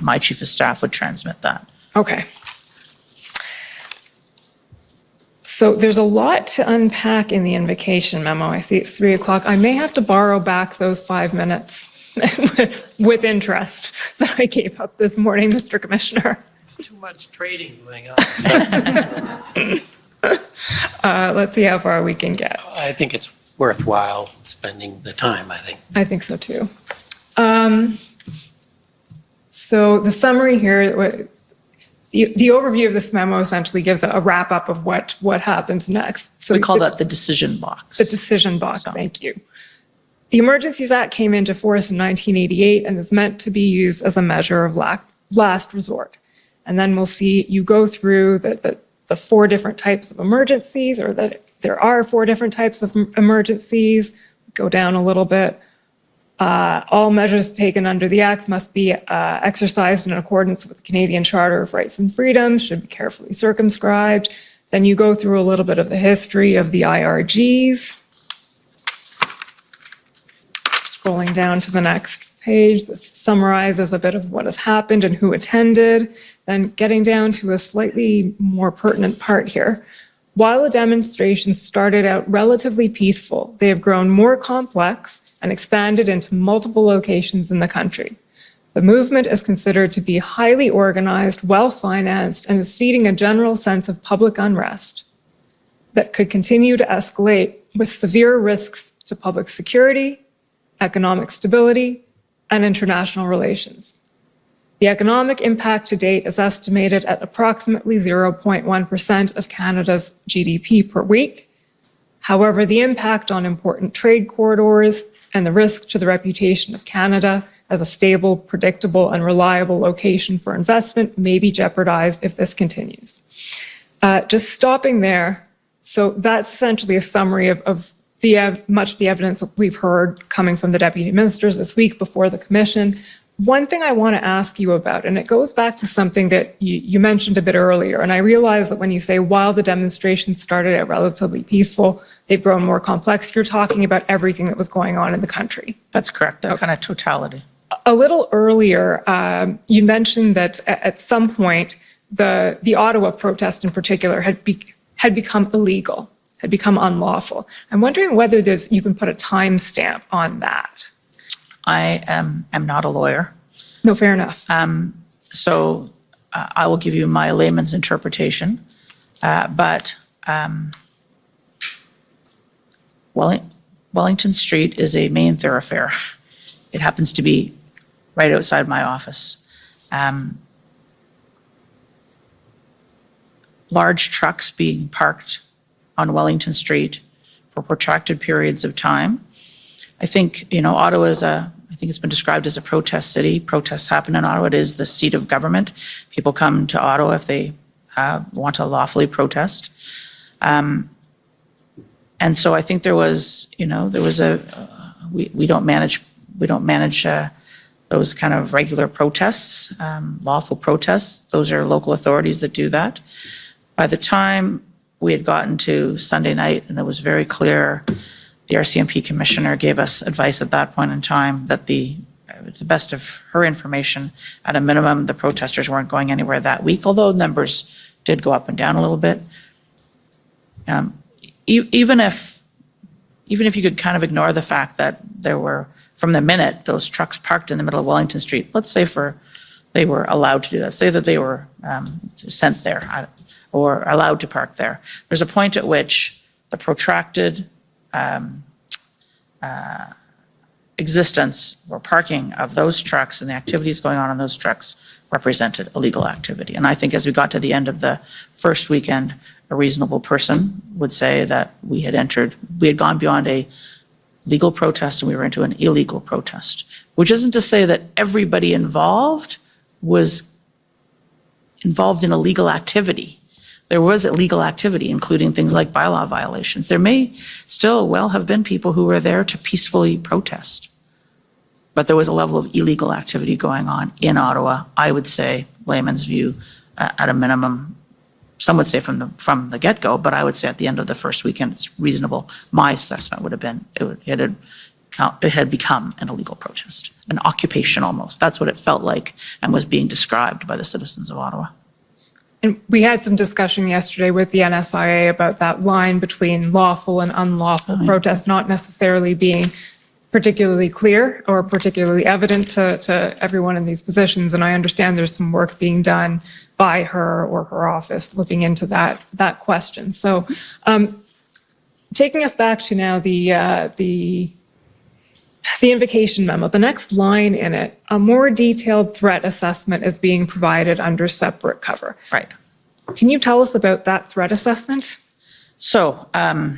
my chief of staff would transmit that. Okay. So there's a lot to unpack in the invocation memo. I see it's 3 o'clock. I may have to borrow back those 5 minutes with interest that I gave up this morning, Mr. Commissioner. There's too much trading going on. Let's see how far we can get. I think it's worthwhile spending the time, I think. I think so too. So the summary here, the overview of this memo essentially gives a wrap-up of what happens next. So We call that the decision box. the decision box, thank you. The Emergencies Act came into force in 1988 and is meant to be used as a measure of last resort. And then we'll see you go through the 4 different types of emergencies, or that there are 4 different types of emergencies. Go down a little bit. All measures taken under the Act must be exercised in accordance with the Canadian Charter of Rights and Freedoms, should be carefully circumscribed. Then you go through a little bit of the history of the IRGs. Scrolling down to the next page, this summarizes a bit of what has happened and who attended. Then getting down to a slightly more pertinent part here. While the demonstrations started out relatively peaceful, they have grown more complex and expanded into multiple locations in the country. The movement is considered to be highly organized, well-financed, and is feeding a general sense of public unrest that could continue to escalate with severe risks to public security, economic stability, and international relations. The economic impact to date is estimated at approximately 0.1% of Canada's GDP per week. However, the impact on important trade corridors and the risk to the reputation of Canada as a stable, predictable, and reliable location for investment may be jeopardized if this continues. Just stopping there, so that's essentially a summary of much of the evidence that we've heard coming from the deputy ministers this week before the commission. One thing I want to ask you about, and it goes back to something that you mentioned a bit earlier, and I realize that when you say while the demonstrations started out relatively peaceful, they've grown more complex, you're talking about everything that was going on in the country. That's correct, that kind of totality. A little earlier, you mentioned that at some point, the Ottawa protest in particular had become illegal, had become unlawful. I'm wondering whether you can put a timestamp on that. I am not a lawyer. No, fair enough. So I will give you my layman's interpretation. But Wellington Street is a main thoroughfare. It happens to be right outside my office. Large trucks being parked on Wellington Street for protracted periods of time. I think, Ottawa is I think it's been described as a protest city. Protests happen in Ottawa. It is the seat of government. People come to Ottawa if they want to lawfully protest. And so I think there was we don't manage those kind of regular protests, lawful protests. Those are local authorities that do that. By the time we had gotten to Sunday night, and it was very clear, the RCMP commissioner gave us advice at that point in time that the best of her information, at a minimum, the protesters weren't going anywhere that week, although numbers did go up and down a little bit. Even if you could kind of ignore the fact that there were, from the minute those trucks parked in the middle of Wellington Street, let's say they were allowed to do that, say that they were sent there or allowed to park there. There's a point at which the protracted existence or parking of those trucks and the activities going on those trucks represented illegal activity. And I think as we got to the end of the first weekend, a reasonable person would say that we had gone beyond a legal protest and we were into an illegal protest, which isn't to say that everybody involved was involved in illegal activity. There was illegal activity, including things like bylaw violations. There may still well have been people who were there to peacefully protest. But there was a level of illegal activity going on in Ottawa, I would say, layman's view, at a minimum. Some would say from the get-go, but I would say at the end of the first weekend, it's reasonable. My assessment would have been it had become an illegal protest, an occupation almost. That's what it felt like and was being described by the citizens of Ottawa. And we had some discussion yesterday with the NSIA about that line between lawful and unlawful protest not necessarily being particularly clear or particularly evident to everyone in these positions. And I understand there's some work being done by her or her office looking into that question. So taking us back to now the the invocation memo, the next line in it, a more detailed threat assessment is being provided under separate cover. Right. Can you tell us about that threat assessment? So I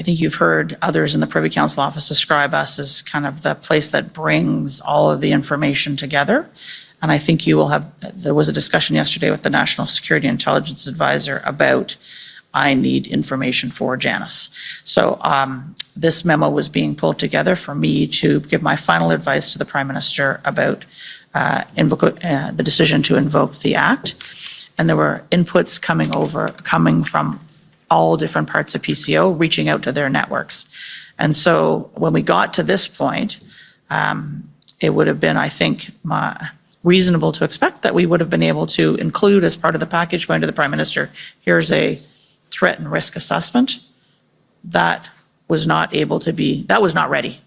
think you've heard others in the Privy Council office describe us as kind of the place that brings all of the information together. And I think there was a discussion yesterday with the National Security Intelligence Advisor about I need information for Janice. So this memo was being pulled together for me to give my final advice to the Prime Minister about the decision to invoke the Act. And there were inputs coming from all different parts of PCO, reaching out to their networks. And so when we got to this point, it would have been, I think, reasonable to expect that we would have been able to include as part of the package going to the Prime Minister, here's a threat and risk assessment. That was not ready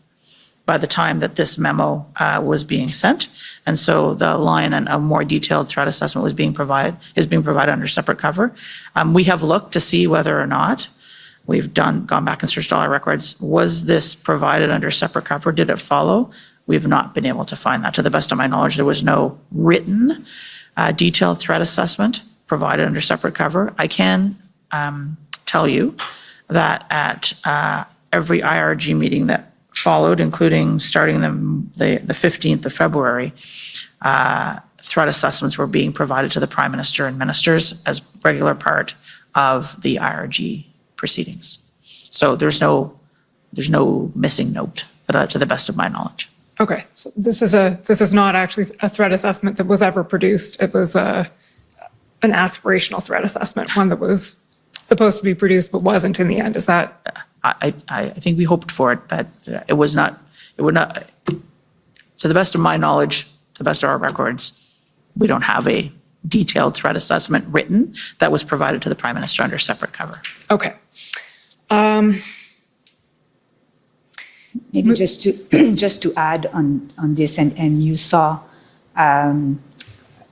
by the time that this memo was being sent. And so the line and a more detailed threat assessment is being provided under separate cover. We have looked to see whether or not we've gone back and searched all our records. Was this provided under separate cover? Did it follow? We've not been able to find that. To the best of my knowledge, there was no written detailed threat assessment provided under separate cover. I can tell you that at every IRG meeting that followed, including starting the 15th of February, threat assessments were being provided to the Prime Minister and ministers as regular part of the IRG proceedings. So there's no missing note to the best of my knowledge. Okay, so this is not actually a threat assessment that was ever produced. It was an aspirational threat assessment, one that was supposed to be produced but wasn't in the end. Is that? I think we hoped for it, but it would not, to the best of my knowledge, to the best of our records, we don't have a detailed threat assessment written that was provided to the Prime Minister under separate cover. Okay. Maybe just to add on this, and you saw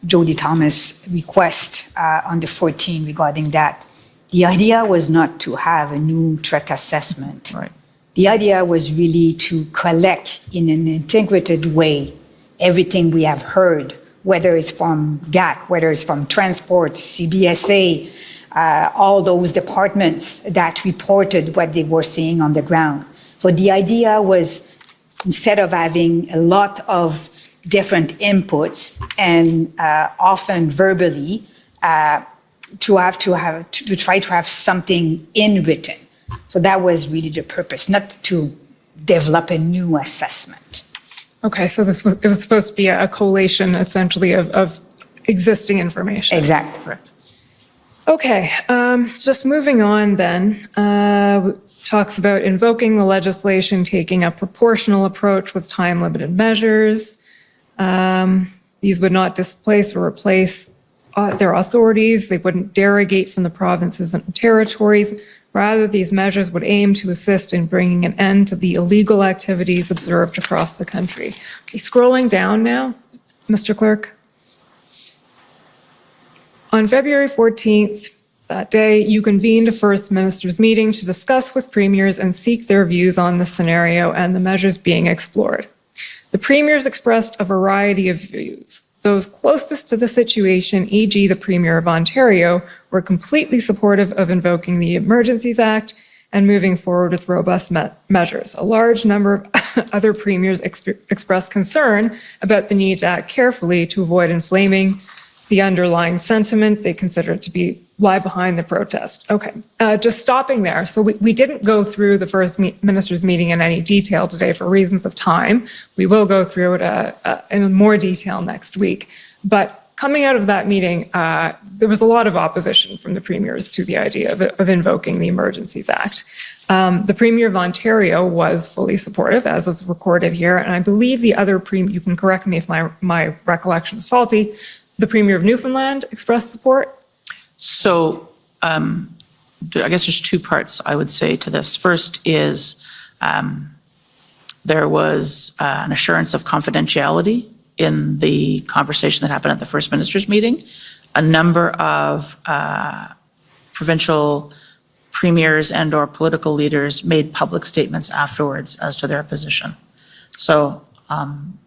Jody Thomas' request on the 14th regarding that. The idea was not to have a new threat assessment. Right. The idea was really to collect in an integrated way everything we have heard, whether it's from GAC, whether it's from transport, CBSA, all those departments that reported what they were seeing on the ground. So the idea was, instead of having a lot of different inputs and often verbally, to try to have something in written. So that was really the purpose, not to develop a new assessment. Okay, so it was supposed to be a collation essentially of existing information. Exactly. Correct. Okay, just moving on then, talks about invoking the legislation, taking a proportional approach with time-limited measures. These would not displace or replace their authorities. They wouldn't derogate from the provinces and territories. Rather, these measures would aim to assist in bringing an end to the illegal activities observed across the country. Okay, scrolling down now, Mr. Clerk. On February 14th, that day, you convened a First Minister's meeting to discuss with premiers and seek their views on the scenario and the measures being explored. The premiers expressed a variety of views. Those closest to the situation, e.g. the Premier of Ontario, were completely supportive of invoking the Emergencies Act and moving forward with robust measures. A large number of other premiers expressed concern about the need to act carefully to avoid inflaming the underlying sentiment they considered to lie behind the protest. Okay, just stopping there. So we didn't go through the First Minister's meeting in any detail today for reasons of time. We will go through it in more detail next week. But coming out of that meeting, there was a lot of opposition from the premiers to the idea of invoking the Emergencies Act. The Premier of Ontario was fully supportive, as is recorded here, and I believe the other premier, you can correct me if my recollection is faulty, the Premier of Newfoundland expressed support. So I guess there's two parts I would say to this. First is there was an assurance of confidentiality in the conversation that happened at the First Minister's meeting. A number of provincial premiers and/or political leaders made public statements afterwards as to their position. So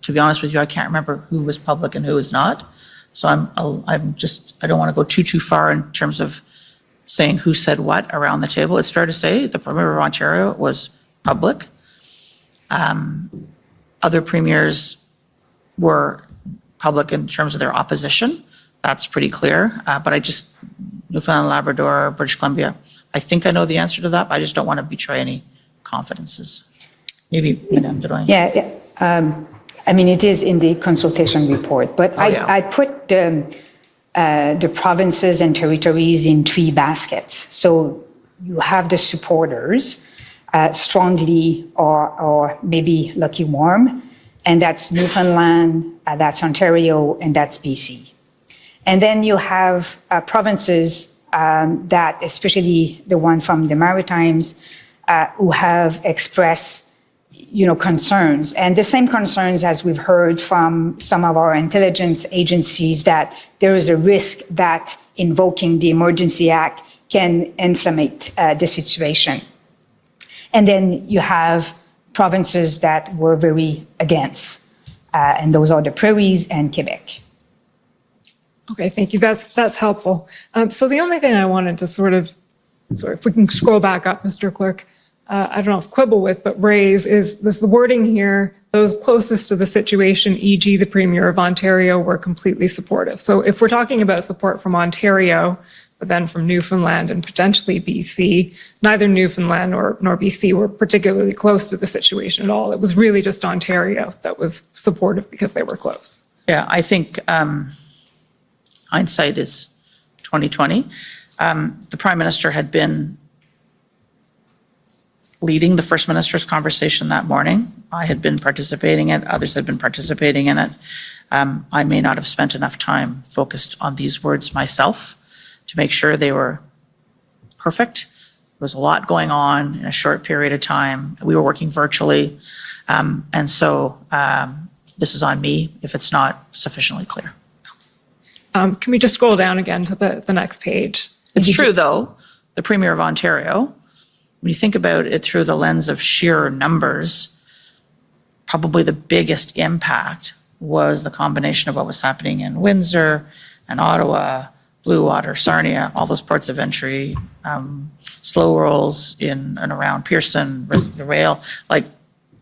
to be honest with you, I can't remember who was public and who was not. So I don't want to go too far in terms of saying who said what around the table. It's fair to say the Premier of Ontario was public. Other premiers were public in terms of their opposition. That's pretty clear. But Newfoundland, Labrador, British Columbia, I think I know the answer to that, but I just don't want to betray any confidences. Maybe Madame Drouin. Yeah. I mean, it is in the consultation report, but I put the provinces and territories in 3 baskets. So you have the supporters, strongly or maybe lukewarm, and that's Newfoundland, that's Ontario, and that's BC. And then you have provinces that, especially the one from the Maritimes, who have expressed concerns, and the same concerns as we've heard from some of our intelligence agencies, that there is a risk that invoking the Emergency Act can inflame the situation. And then you have provinces that were very against, and those are the Prairies and Quebec. Okay, thank you. That's helpful. So the only thing I wanted to sort of, if we can scroll back up, Mr. Clerk, I don't know if quibble with, but raise is this the wording here, those closest to the situation, e.g. the Premier of Ontario, were completely supportive. So if we're talking about support from Ontario, but then from Newfoundland and potentially BC, neither Newfoundland nor BC were particularly close to the situation at all. It was really just Ontario that was supportive because they were close. Yeah, I think hindsight is 2020. The Prime Minister had been leading the First Minister's conversation that morning. I had been participating in it, others had been participating in it. I may not have spent enough time focused on these words myself to make sure they were perfect. There was a lot going on in a short period of time. We were working virtually. And so this is on me if it's not sufficiently clear. Can we just scroll down again to the next page? It's true, though, the Premier of Ontario, when you think about it through the lens of sheer numbers, probably the biggest impact was the combination of what was happening in Windsor and Ottawa, Bluewater, Sarnia, all those ports of entry, slow rolls in and around Pearson, the rail,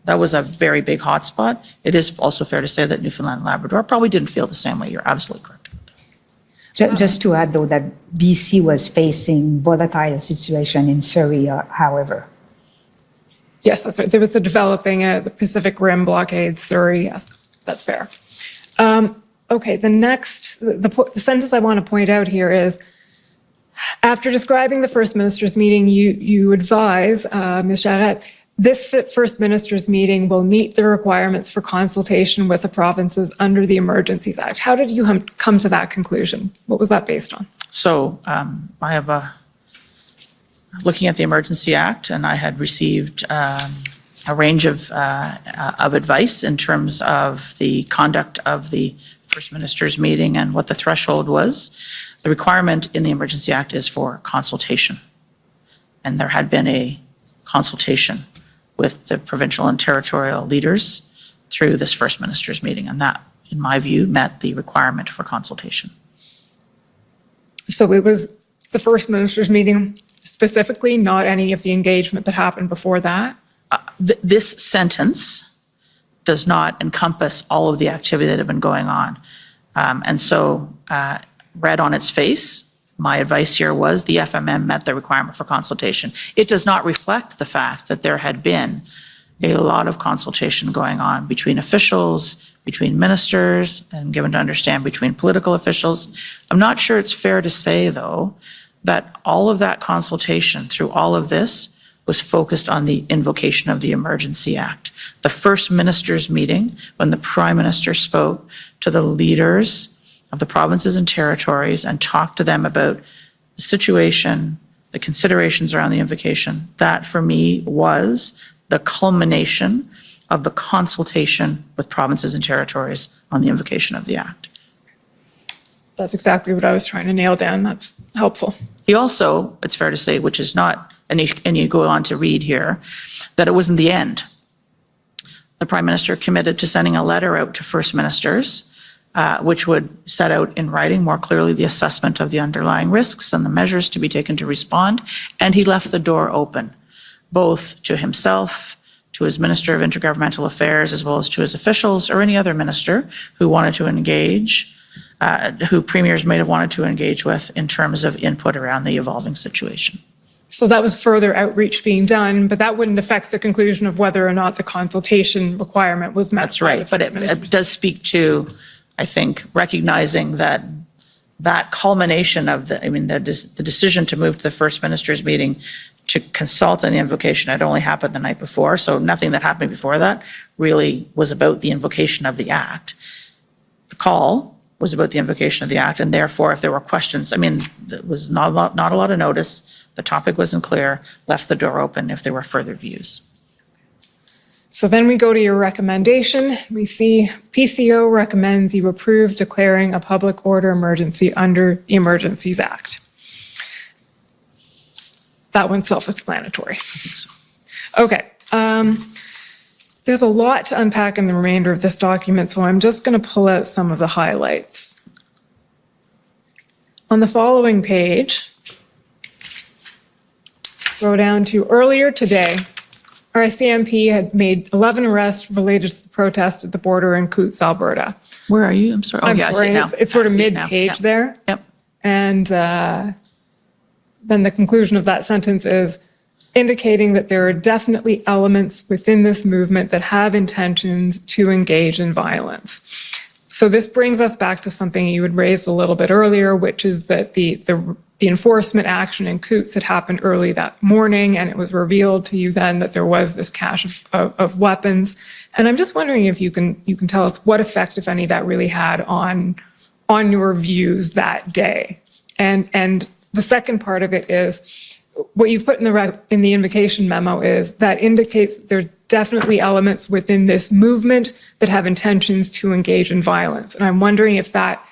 that was a very big hotspot. It is also fair to say that Newfoundland and Labrador probably didn't feel the same way. You're absolutely correct. Just to add, though, that BC was facing volatile situation in Surrey, however. Yes, that's right. There was the developing the Pacific Rim blockade, Surrey. Yes, that's fair. Okay, the next, the sentence I want to point out here is, after describing the First Minister's meeting, you advise, Ms. Charette, this First Minister's meeting will meet the requirements for consultation with the provinces under the Emergencies Act. How did you come to that conclusion? What was that based on? So I have looking at the Emergency Act, and I had received a range of advice in terms of the conduct of the First Minister's meeting and what the threshold was. The requirement in the Emergency Act is for consultation. And there had been a consultation with the provincial and territorial leaders through this First Minister's meeting. And that, in my view, met the requirement for consultation. So it was the First Minister's meeting specifically, not any of the engagement that happened before that? This sentence does not encompass all of the activity that had been going on. And so, read on its face, my advice here was the FMM met the requirement for consultation. It does not reflect the fact that there had been a lot of consultation going on between officials, between ministers, and given to understand between political officials. I'm not sure it's fair to say, though, that all of that consultation through all of this was focused on the invocation of the Emergency Act. The First Minister's meeting, when the Prime Minister spoke to the leaders of the provinces and territories and talked to them about the situation, the considerations around the invocation, that for me was the culmination of the consultation with provinces and territories on the invocation of the Act. That's exactly what I was trying to nail down. That's helpful. He also, it's fair to say, which is not and you go on to read here, that it wasn't the end. The Prime Minister committed to sending a letter out to First Ministers, which would set out in writing more clearly the assessment of the underlying risks and the measures to be taken to respond. And he left the door open, both to himself, to his Minister of Intergovernmental Affairs, as well as to his officials or any other minister who wanted to engage, who premiers might have wanted to engage with in terms of input around the evolving situation. So that was further outreach being done, but that wouldn't affect the conclusion of whether or not the consultation requirement was met. That's right, but it does speak to, I think, recognizing that culmination of the decision to move to the First Minister's meeting to consult on the invocation had only happened the night before, so nothing that happened before that really was about the invocation of the Act. The call was about the invocation of the Act, and therefore, if there were questions, there was not a lot of notice. The topic wasn't clear, left the door open if there were further views. So then we go to your recommendation. We see PCO recommends you approve declaring a public order emergency under the Emergencies Act. That one's self-explanatory. Okay. There's a lot to unpack in the remainder of this document, so I'm just going to pull out some of the highlights. On the following page, go down to earlier today, RCMP had made 11 arrests related to the protest at the border in Coutts, Alberta. Where are you? I'm sorry. Oh, yeah, I see it now. It's sort of mid-page there. Yep. And then the conclusion of that sentence is indicating that there are definitely elements within this movement that have intentions to engage in violence. So this brings us back to something you had raised a little bit earlier, which is that the enforcement action in Coutts had happened early that morning, and it was revealed to you then that there was this cache of weapons. And I'm just wondering if you can tell us what effect, if any, that really had on your views that day. And the second part of it is what you've put in the invocation memo is that indicates that there's definitely elements within this movement that have intentions to engage in violence. And I'm wondering if that,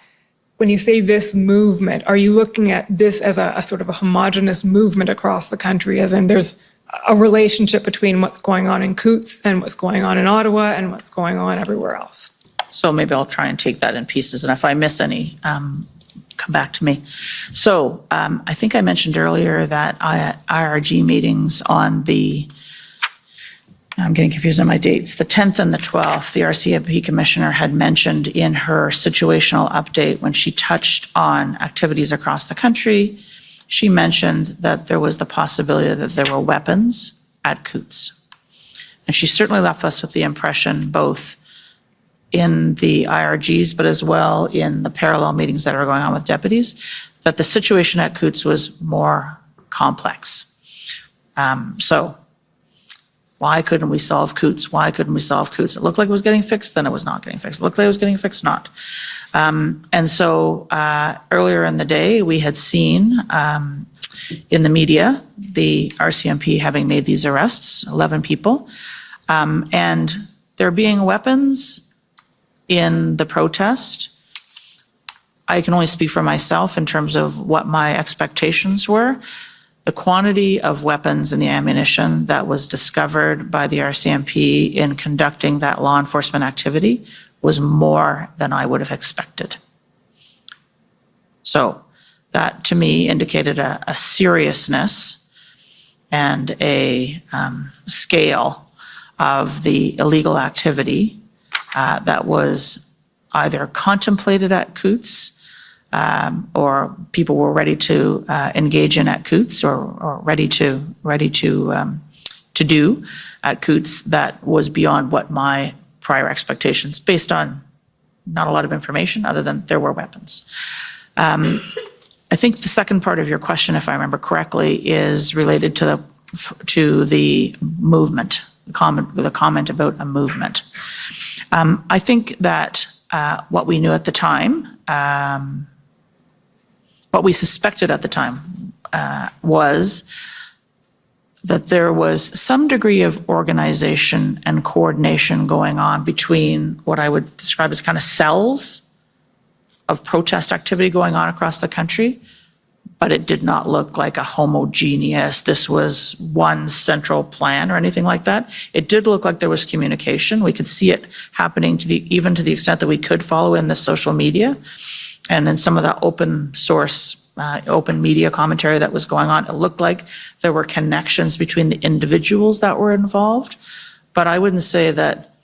when you say this movement, are you looking at this as a sort of a homogenous movement across the country, as in there's a relationship between what's going on in Coutts and what's going on in Ottawa and what's going on everywhere else? So maybe I'll try and take that in pieces, and if I miss any, come back to me. So I think I mentioned earlier that at IRG meetings on I'm getting confused on my dates, the 10th and the 12th, the RCMP commissioner had mentioned in her situational update when she touched on activities across the country, she mentioned that there was the possibility that there were weapons at Coutts. And she certainly left us with the impression, both in the IRGs, but as well in the parallel meetings that are going on with deputies, that the situation at Coutts was more complex. So why couldn't we solve Coutts? Why couldn't we solve Coutts? It looked like it was getting fixed, then it was not getting fixed. It looked like it was getting fixed, not. And so earlier in the day, we had seen in the media, the RCMP having made these arrests, 11 people, and there being weapons in the protest. I can only speak for myself in terms of what my expectations were. The quantity of weapons and the ammunition that was discovered by the RCMP in conducting that law enforcement activity was more than I would have expected. So that to me indicated a seriousness and a scale of the illegal activity that was either contemplated at Coutts or people were ready to engage in at Coutts or ready to do at Coutts that was beyond what my prior expectations, based on not a lot of information other than there were weapons. I think the second part of your question, if I remember correctly, is related to the movement, the comment about a movement. I think that what we knew at the time, what we suspected at the time was that there was some degree of organization and coordination going on between what I would describe as kind of cells of protest activity going on across the country but it did not look like a homogeneous, this was one central plan or anything like that. It did look like there was communication. We could see it happening even to the extent that we could follow in the social media. And in some of the open source, open media commentary that was going on, it looked like there were connections between the individuals that were involved. But I wouldn't say that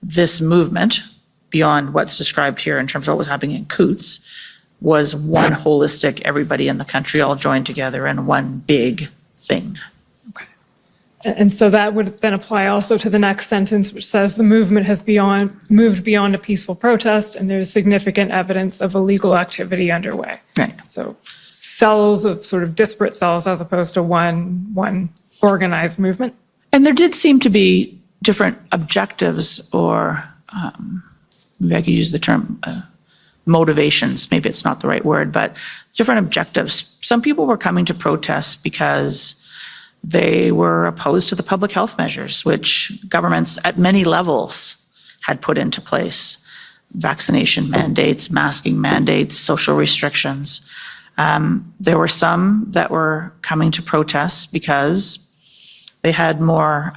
this movement, beyond what's described here in terms of what was happening in Coots, was one holistic, everybody in the country all joined together in one big thing. And so that would then apply also to the next sentence, which says the movement has moved beyond a peaceful protest, and there's significant evidence of illegal activity underway. Right. So cells of sort of disparate cells as opposed to one organized movement. And there did seem to be different objectives, or maybe I could use the term motivations, maybe it's not the right word, but different objectives. Some people were coming to protest because they were opposed to the public health measures, which governments at many levels had put into place. Vaccination mandates, masking mandates, social restrictions. There were some that were coming to protest because they had more,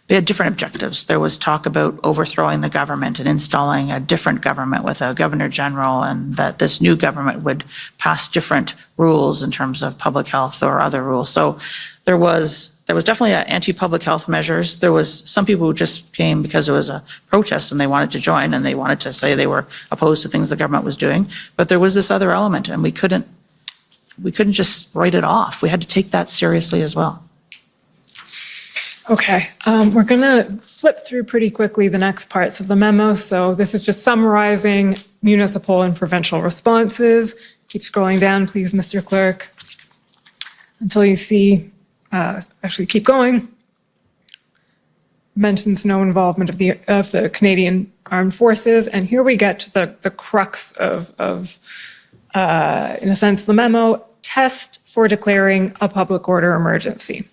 they had different objectives. There was talk about overthrowing the government and installing a different government with a governor general, and that this new government would pass different rules in terms of public health or other rules. So there was definitely anti-public health measures. There was some people who just came because it was a protest and they wanted to join and they wanted to say they were opposed to things the government was doing. But there was this other element, and we couldn't just write it off. We had to take that seriously as well. Okay, we're going to flip through pretty quickly the next parts of the memo. So this is just summarizing municipal and provincial responses. Keep scrolling down, please, Mr. Clerk, until you see, actually keep going. Mentions no involvement of the Canadian Armed Forces. And here we get to the crux of in a sense, the memo, test for declaring a public order emergency.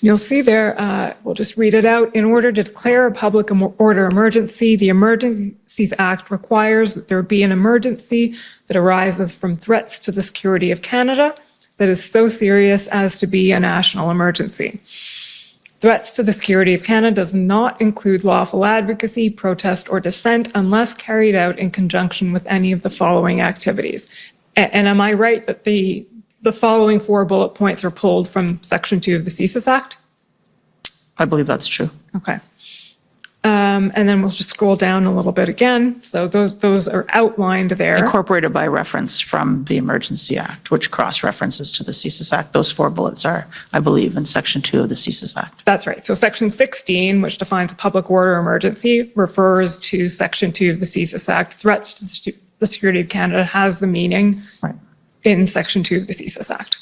You'll see there, we'll just read it out. In order to declare a public order emergency, the Emergencies Act requires that there be an emergency that arises from threats to the security of Canada that is so serious as to be a national emergency. Threats to the security of Canada does not include lawful advocacy, protest, or dissent unless carried out in conjunction with any of the following activities. And am I right that the following 4 bullet points are pulled from Section 2 of the CSIS Act? I believe that's true. Okay. And then we'll just scroll down a little bit again. So those are outlined there. Incorporated by reference from the Emergency Act, which cross-references to the CSIS Act. Those 4 bullets are, I believe, in Section 2 of the CSIS Act. That's right. So Section 16, which defines a public order emergency, refers to Section 2 of the CSIS Act. Threats to the security of Canada has the meaning in Section 2 of the CSIS Act.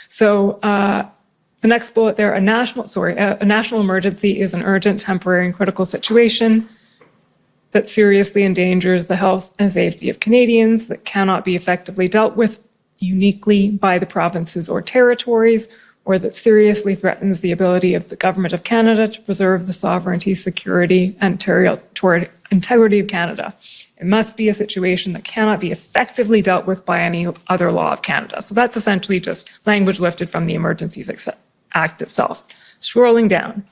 So the next bullet there, a national emergency is an urgent, temporary, and critical situation that seriously endangers the health and safety of Canadians, that cannot be effectively dealt with uniquely by the provinces or territories, or that seriously threatens the ability of the Government of Canada to preserve the sovereignty, security, and territorial integrity of Canada. It must be a situation that cannot be effectively dealt with by any other law of Canada. So that's essentially just language lifted from the Emergencies Act itself. Scrolling down,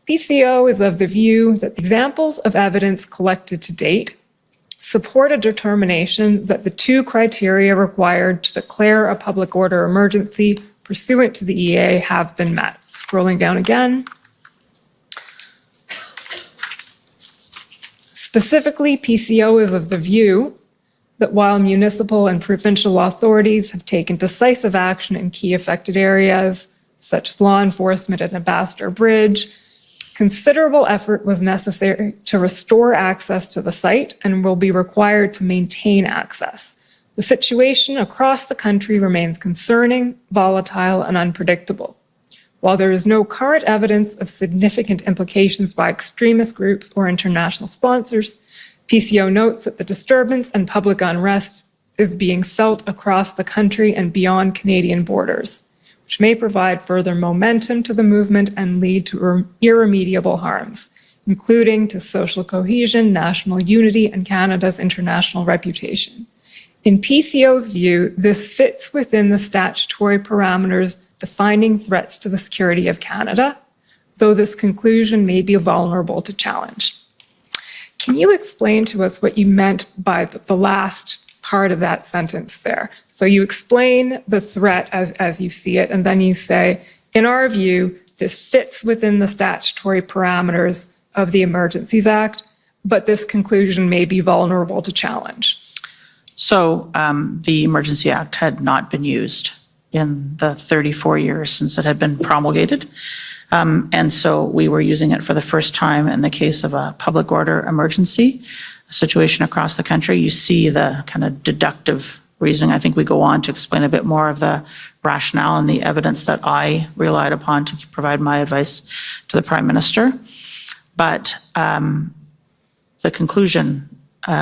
PCO is of the view that the examples of evidence collected to date support a determination that the 2 criteria required to declare a public order emergency pursuant to the EA have been met. Scrolling down again. Specifically, PCO is of the view that while municipal and provincial authorities have taken decisive action in key affected areas, such as law enforcement at Ambassador Bridge, considerable effort was necessary to restore access to the site and will be required to maintain access. The situation across the country remains concerning, volatile, and unpredictable. While there is no current evidence of significant implications by extremist groups or international sponsors, PCO notes that the disturbance and public unrest is being felt across the country and beyond Canadian borders, which may provide further momentum to the movement and lead to irremediable harms, including to social cohesion, national unity, and Canada's international reputation. In PCO's view, this fits within the statutory parameters defining threats to the security of Canada, though this conclusion may be vulnerable to challenge. Can you explain to us what you meant by the last part of that sentence there? So you explain the threat as you see it, and then you say, in our view, this fits within the statutory parameters of the Emergencies Act, but this conclusion may be vulnerable to challenge. So the Emergency Act had not been used in the 34 years since it had been promulgated. And so we were using it for the first time in the case of a public order emergency, a situation across the country. You see the kind of deductive reasoning. I think we go on to explain a bit more of the rationale and the evidence that I relied upon to provide my advice to the Prime Minister. But the conclusion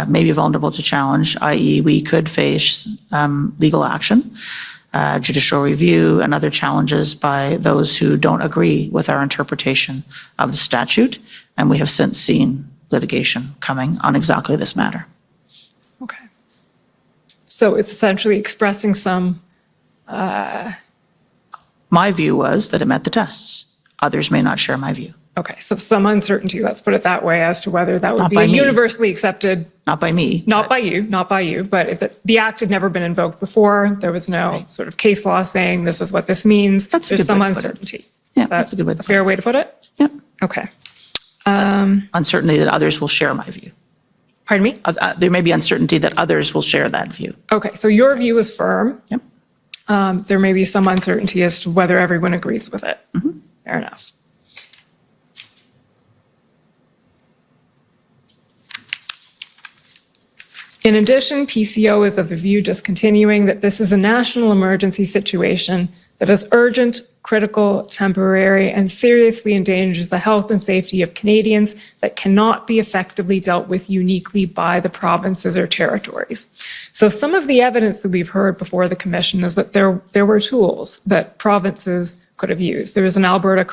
may be vulnerable to challenge, i.e. we could face legal action, judicial review, and other challenges by those who don't agree with our interpretation of the statute. And we have since seen litigation coming on exactly this matter. Okay. So it's essentially expressing some... My view was that it met the tests. Others may not share my view. Okay, so some uncertainty, let's put it that way, as to whether that would Not be by a me. universally accepted... Not by me. Not by you, but if the act had never been invoked before, there was no sort of case law saying this is what this means. That's a There's good some way to put it. uncertainty. Yeah, that's a good way to A fair way to put it? Yep. Okay. Uncertainty that others will share my view. Pardon me? There may be uncertainty that others will share that view. Okay, so your view is firm. Yep. There may be some uncertainty as to whether everyone agrees with it. Fair enough. In addition, PCO is of the view, just continuing, that this is a national emergency situation that is urgent, critical, temporary, and seriously endangers the health and safety of Canadians that cannot be effectively dealt with uniquely by the provinces or territories. So some of the evidence that we've heard before the Commission is that there were tools that provinces could have used. There was an Alberta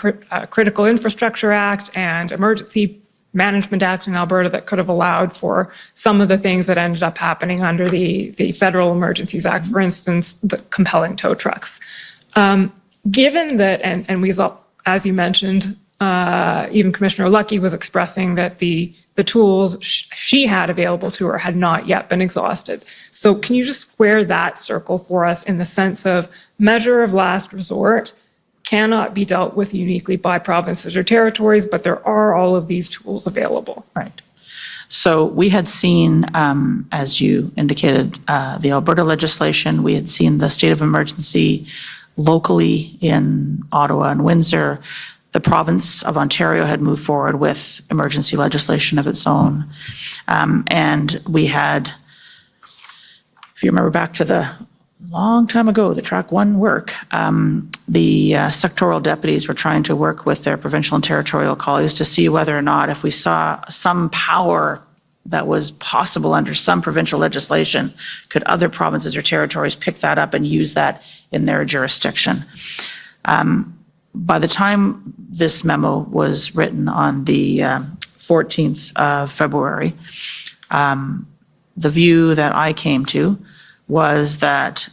Critical Infrastructure Act and Emergency Management Act in Alberta that could have allowed for some of the things that ended up happening under the Federal Emergencies Act, for instance, the compelling tow trucks. Given that, and we saw, as you mentioned, even Commissioner Lucky was expressing that the tools she had available to her had not yet been exhausted. So can you just square that circle for us in the sense of measure of last resort cannot be dealt with uniquely by provinces or territories, but there are all of these tools available. Right. So we had seen, as you indicated, the Alberta legislation. We had seen the state of emergency locally in Ottawa and Windsor. The province of Ontario had moved forward with emergency legislation of its own. And we had, if you remember back to the long time ago, the Track 1 work, the sectoral deputies were trying to work with their provincial and territorial colleagues to see whether or not, if we saw some power that was possible under some provincial legislation, could other provinces or territories pick that up and use that in their jurisdiction. By the time this memo was written on the 14th of February, the view that I came to was that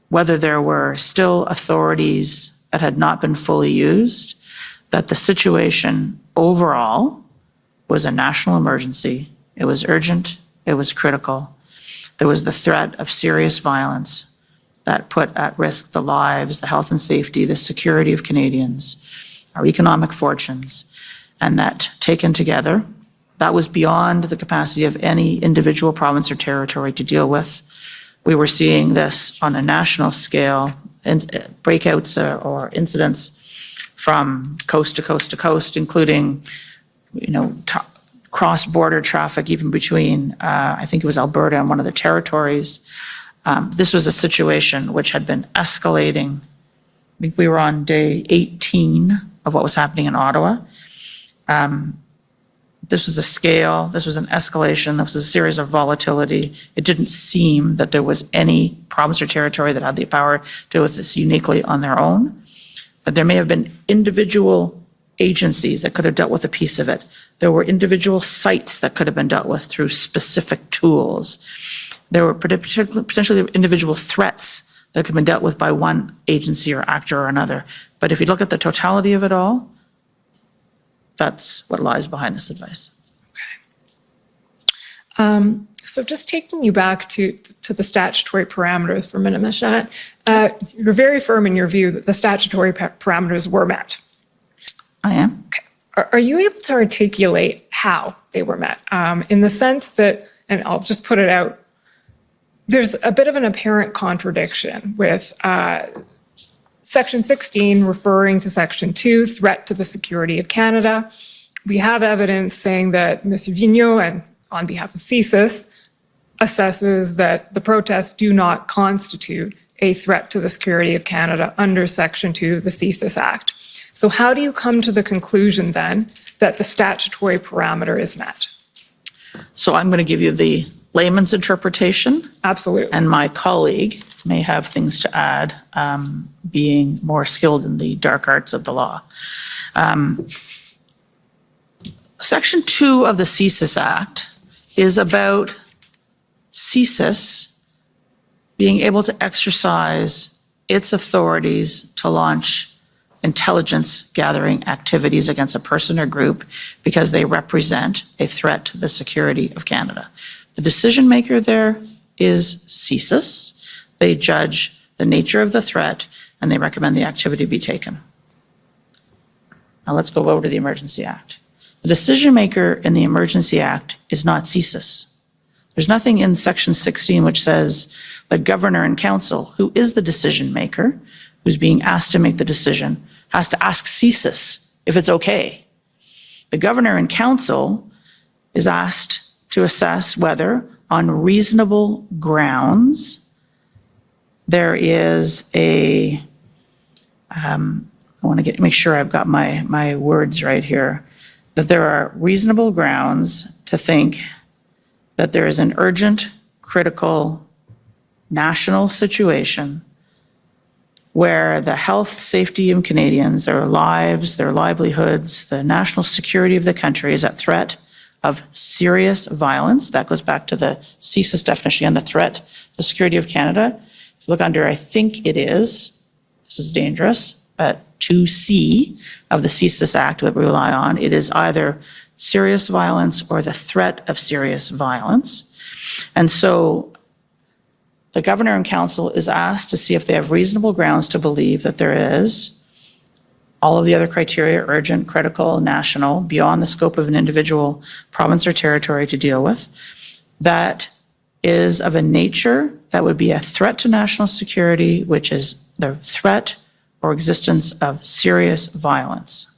whether there were still authorities that had not been fully used, that the situation overall was a national emergency. It was urgent, it was critical. There was the threat of serious violence that put at risk the lives, the health and safety, the security of Canadians, our economic fortunes, and that taken together, that was beyond the capacity of any individual province or territory to deal with. We were seeing this on a national scale, breakouts or incidents from coast to coast to coast, including, cross-border traffic, even between, I think it was Alberta and one of the territories. This was a situation which had been escalating. I think we were on day 18 of what was happening in Ottawa. This was a scale, this was an escalation, this was a series of volatility. It didn't seem that there was any province or territory that had the power to deal with this uniquely on their own. But there may have been individual agencies that could have dealt with a piece of it. There were individual sites that could have been dealt with through specific tools. There were potentially individual threats that could have been dealt with by one agency or actor or another. But if you look at the totality of it all, that's what lies behind this advice. So just taking you back to the statutory parameters for a minute, Ms. Shat, you're very firm in your view that the statutory parameters were met. I am. Okay. Are you able to articulate how they were met? In the sense that, and I'll just put it out, there's a bit of an apparent contradiction with Section 16 referring to Section 2, threat to the security of Canada. We have evidence saying that Mr. Vigneault, and on behalf of CSIS, assesses that the protests do not constitute a threat to the security of Canada under Section 2 of the CSIS Act. So how do you come to the conclusion then that the statutory parameter is met? So I'm going to give you the layman's interpretation. Absolutely. And my colleague may have things to add, being more skilled in the dark arts of the law. Section 2 of the CSIS Act is about CSIS being able to exercise its authorities to launch intelligence gathering activities against a person or group because they represent a threat to the security of Canada. The decision maker there is CSIS. They judge the nature of the threat and they recommend the activity be taken. Now let's go over to the Emergency Act. The decision maker in the Emergency Act is not CSIS. There's nothing in Section 16 which says the governor and council, who is the decision maker, who's being asked to make the decision, has to ask CSIS if it's okay. The governor and council is asked to assess whether, on reasonable grounds, there is a, I want to make sure I've got my words right here, that there are reasonable grounds to think that there is an urgent, critical, national situation where the health, safety of Canadians, their lives, their livelihoods, the national security of the country is at threat of serious violence. That goes back to the CSIS definition and the threat to the security of Canada. If you look under, I think it is, this is dangerous, but 2C of the CSIS Act that we rely on, it is either serious violence or the threat of serious violence. And so the governor and council is asked to see if they have reasonable grounds to believe that there is all of the other criteria, urgent, critical, national, beyond the scope of an individual province or territory to deal with, that is of a nature that would be a threat to national security, which is the threat or existence of serious violence.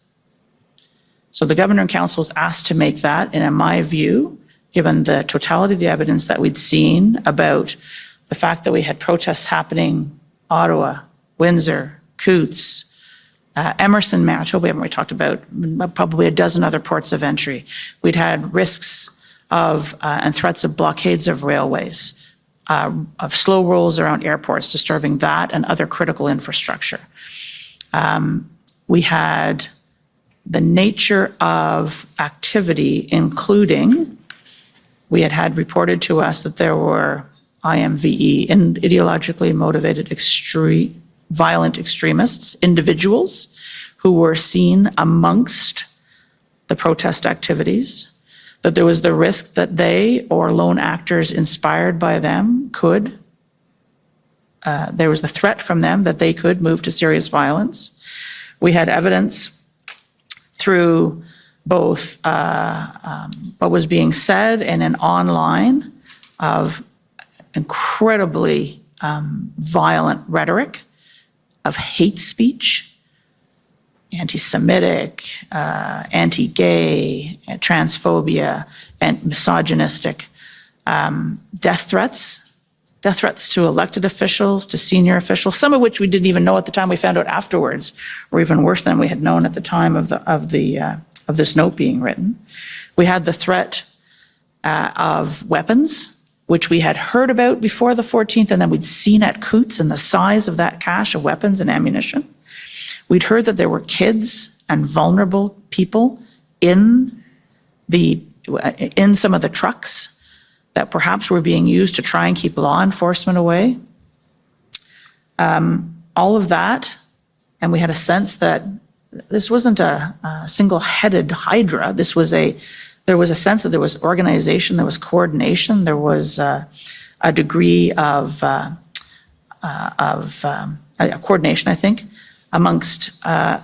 So the governor and council is asked to make that, and in my view, given the totality of the evidence that we'd seen about the fact that we had protests happening Ottawa, Windsor, Coutts, Emerson, Manitoba, we haven't really talked about, probably a dozen other ports of entry. We'd had risks of and threats of blockades of railways, of slow rolls around airports, disturbing that and other critical infrastructure. We had the nature of activity, including we had reported to us that there were IMVE, and ideologically motivated violent extremists, individuals who were seen amongst the protest activities, that there was the risk that they or lone actors inspired by them could, there was the threat from them that they could move to serious violence. We had evidence through both what was being said and an online of incredibly violent rhetoric, of hate speech, anti-Semitic, anti-gay, transphobia, and misogynistic, death threats to elected officials, to senior officials, some of which we didn't even know at the time. We found out afterwards, or even worse than we had known at the time of this note being written. We had the threat of weapons, which we had heard about before the 14th, and then we'd seen at Coutts and the size of that cache of weapons and ammunition. We'd heard that there were kids and vulnerable people in in some of the trucks that perhaps were being used to try and keep law enforcement away. All of that, and we had a sense that this wasn't a single-headed hydra. There was a sense that there was organization, there was coordination, there was a degree of coordination, I think, amongst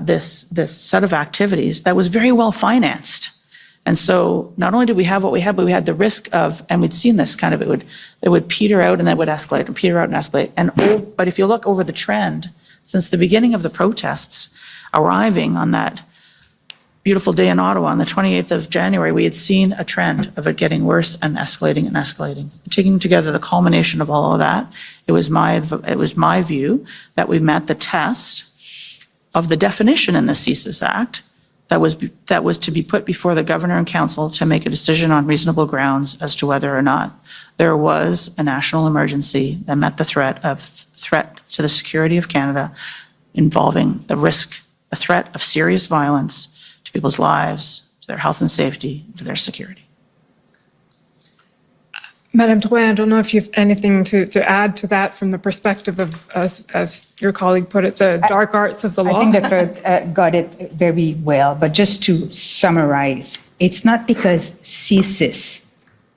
this set of activities that was very well financed. And so not only did we have what we had, but we had the risk of, and we'd seen this kind of, it would peter out and then it would escalate and peter out and escalate. But if you look over the trend, since the beginning of the protests, arriving on that beautiful day in Ottawa on the 28th of January, we had seen a trend of it getting worse and escalating and escalating. Taking together the culmination of all of that, it was my view that we met the test of the definition in the CSIS Act that was to be put before the Governor and Council to make a decision on reasonable grounds as to whether or not there was a national emergency that met the threat to the security of Canada involving the threat of serious violence to people's lives, to their health and safety, to their security. Madame Drouin, I don't know if you have anything to add to that from the perspective of, as your colleague put it, the dark arts of the law. I think the clerk got it very well, but just to summarize, it's not because CSIS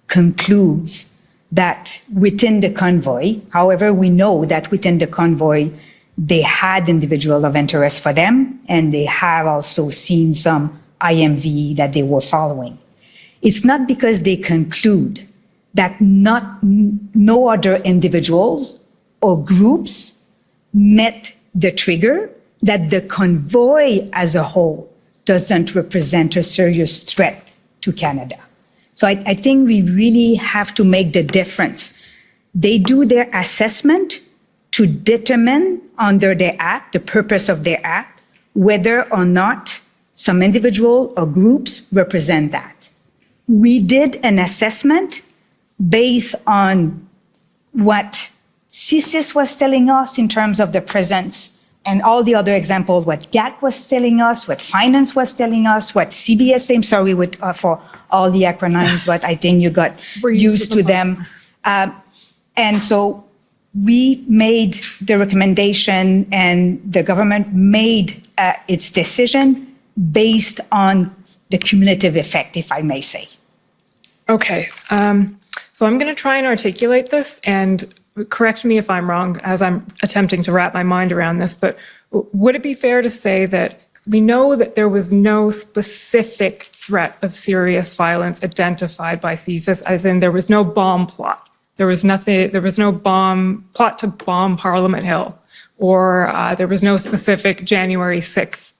concludes that within the convoy, however, we know that within the convoy, they had individuals of interest for them, and they have also seen some IMV that they were following. It's not because they conclude that no other individuals or groups met the trigger, that the convoy as a whole doesn't represent a serious threat to Canada. So I think we really have to make the difference. They do their assessment to determine under their act, the purpose of their act, whether or not some individual or groups represent that. We did an assessment based on what CSIS was telling us in terms of the presence and all the other examples, what GAC was telling us, what finance was telling us, what CBSA, I'm sorry for all the acronyms, but I think you got used to them. And so we made the recommendation and the government made its decision based on the cumulative effect, if I may say. Okay. So I'm going to try and articulate this, and correct me if I'm wrong as I'm attempting to wrap my mind around this, but would it be fair to say that we know that there was no specific threat of serious violence identified by CSIS, as in there was no bomb plot. There was no bomb plot to bomb Parliament Hill, or there was no specific January 6th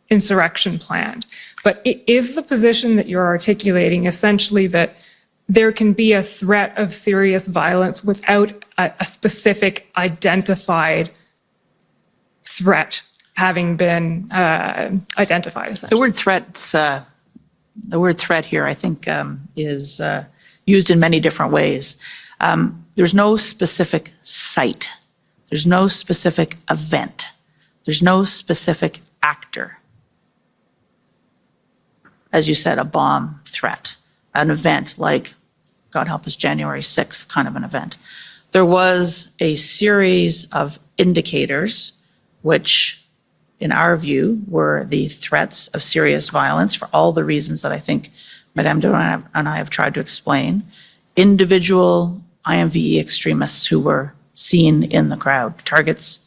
insurrection planned. But is the position that you're articulating essentially that there can be a threat of serious violence without a specific identified threat having been identified? Essentially? The word threat here, I think, is used in many different ways. There's no specific site. There's no specific event. There's no specific actor. As you said, a bomb threat, an event like, God help us, January 6th kind of an event. There was a series of indicators which, in our view, were the threats of serious violence for all the reasons that I think Madame Drouin and I have tried to explain. Individual IMVE extremists who were seen in the crowd, targets,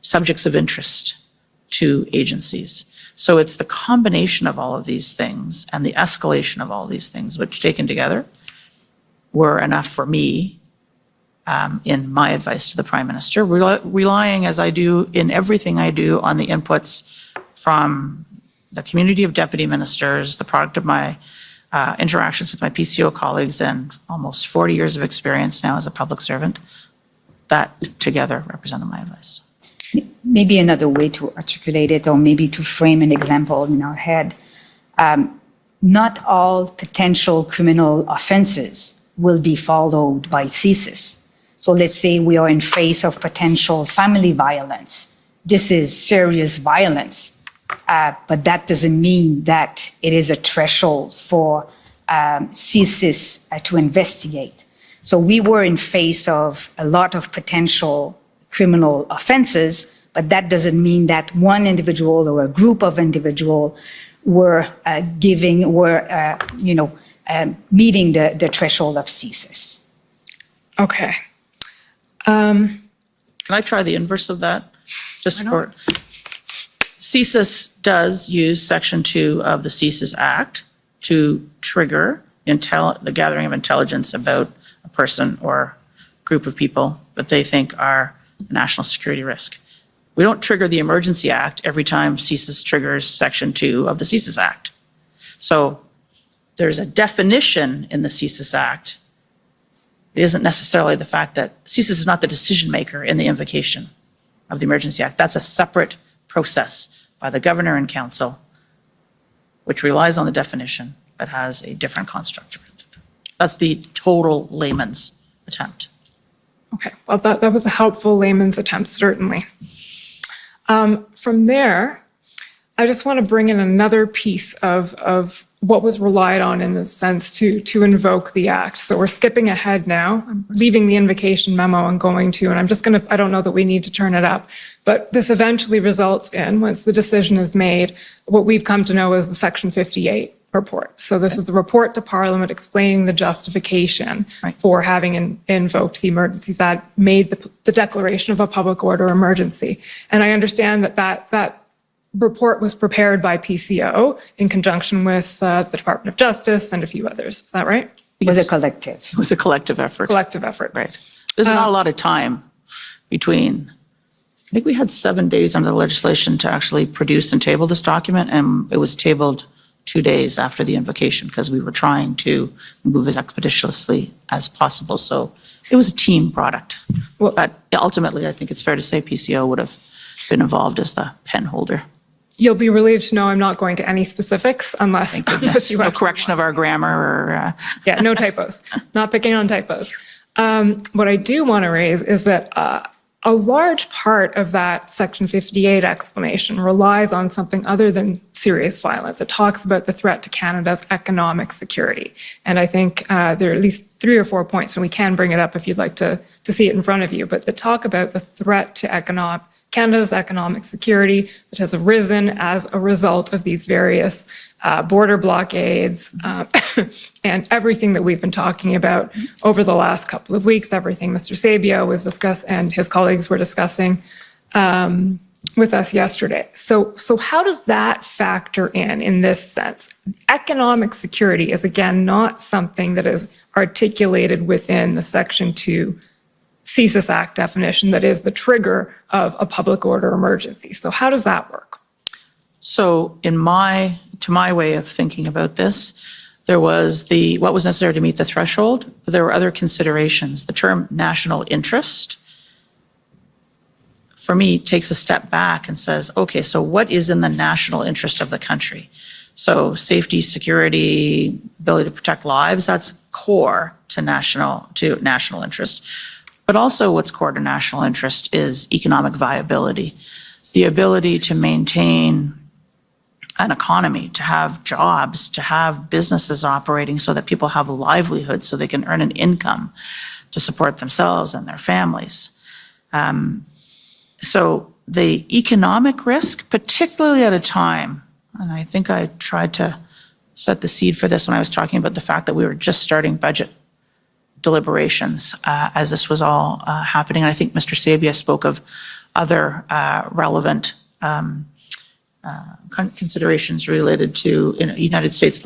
subjects of interest to agencies. So it's the combination of all of these things and the escalation of all these things, which taken together were enough for me, in my advice to the Prime Minister, relying as I do in everything I do on the inputs from the community of deputy ministers, the product of my interactions with my PCO colleagues and almost 40 years of experience now as a public servant, that together represented my advice. Maybe another way to articulate it, or maybe to frame an example in our head. Not all potential criminal offenses will be followed by CSIS. So let's say we are in face of potential family violence. This is serious violence. but that doesn't mean that it is a threshold for CSIS to investigate. So we were in face of a lot of potential criminal offenses, but that doesn't mean that one individual or a group of individuals were meeting the threshold of CSIS. Okay. Can I try the inverse of that? CSIS does use Section 2 of the CSIS Act to trigger the gathering of intelligence about a person or group of people that they think are a national security risk. We don't trigger the Emergency Act every time CSIS triggers Section 2 of the CSIS Act. So there's a definition in the CSIS Act. It isn't necessarily the fact that CSIS is not the decision maker in the invocation of the Emergency Act. That's a separate process by the governor and council, which relies on the definition but has a different construct of it. That's the total layman's attempt. Okay, well, that was a helpful layman's attempt, certainly. From there, I just want to bring in another piece of what was relied on in this sense to invoke the act. So we're skipping ahead now. I'm leaving the invocation memo and going to, and I'm just going to, I don't know that we need to turn it up, but this eventually results in, once the decision is made, what we've come to know as the Section 58 report. So this is the report to Parliament explaining the justification for having invoked the Emergencies Act, made the declaration of a public order emergency. And I understand that report was prepared by PCO in conjunction with the Department of Justice and a few others. Is that right? It was a collective. It was a collective effort. Collective effort. Right. There's not a lot of time between, I think we had 7 days under the legislation to actually produce and table this document, and it was tabled 2 days after the invocation because we were trying to move as expeditiously as possible. So it was a team product. Well, but ultimately, I think it's fair to say PCO would have been involved as the pen holder. You'll be relieved to know I'm not going to any specifics unless you no correction of our grammar or... Yeah, no typos. Not picking on typos. What I do want to raise is that a large part of that Section 58 explanation relies on something other than serious violence. It talks about the threat to Canada's economic security. And I think there are at least 3 or 4 points, and we can bring it up if you'd like to see it in front of you, but the talk about the threat to Canada's economic security that has arisen as a result of these various border blockades and everything that we've been talking about over the last couple of weeks, everything Mr. Sabia was discussing and his colleagues were discussing with us yesterday. So how does that factor in this sense? Economic security is, again, not something that is articulated within the Section 2 CSIS Act definition that is the trigger of a public order emergency. So how does that work? So to my way of thinking about this, there was what was necessary to meet the threshold, but there were other considerations. The term national interest, for me, takes a step back and says, okay, so what is in the national interest of the country? So safety, security, ability to protect lives, that's core to national interest. But also what's core to national interest is economic viability, the ability to maintain an economy, to have jobs, to have businesses operating so that people have a livelihood, so they can earn an income to support themselves and their families. So the economic risk, particularly at a time, and I think I tried to set the seed for this when I was talking about the fact that we were just starting budget deliberations as this was all happening. And I think Mr. Sabia spoke of other relevant considerations related to United States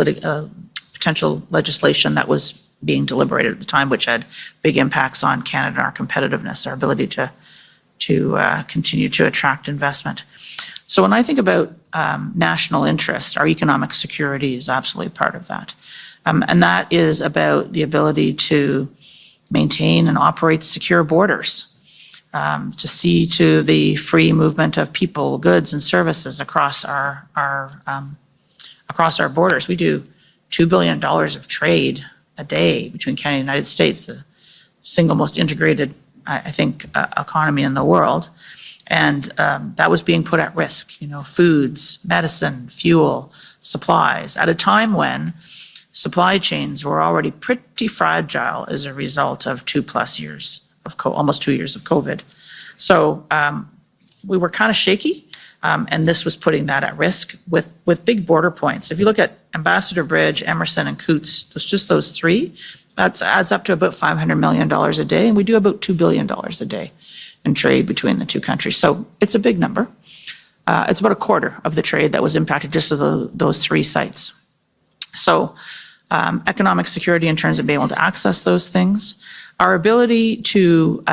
potential legislation that was being deliberated at the time, which had big impacts on Canada, our competitiveness, our ability to continue to attract investment. So when I think about national interest, our economic security is absolutely part of that. And that is about the ability to maintain and operate secure borders, to see to the free movement of people, goods, and services across our borders. We do $2 billion of trade a day between Canada and the United States, the single most integrated, I think, economy in the world. And that was being put at risk, foods, medicine, fuel, supplies, at a time when supply chains were already pretty fragile as a result of 2+ years of almost 2 years of COVID. So we were kind of shaky, and this was putting that at risk with big border points. If you look at Ambassador Bridge, Emerson, and Coutts, just those three, that adds up to about $500 million a day, and we do about $2 billion a day in trade between the two countries. So it's a big number. It's about a quarter of the trade that was impacted just of those three sites. So economic security in terms of being able to access those things, our ability to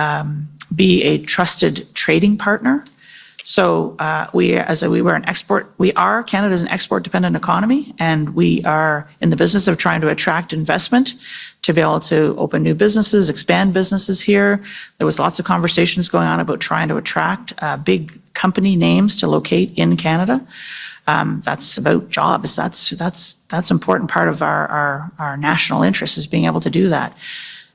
be a trusted trading partner. So Canada's an export-dependent economy, and we are in the business of trying to attract investment to be able to open new businesses, expand businesses here. There was lots of conversations going on about trying to attract big company names to locate in Canada. That's about jobs. That's important part of our national interest, is being able to do that.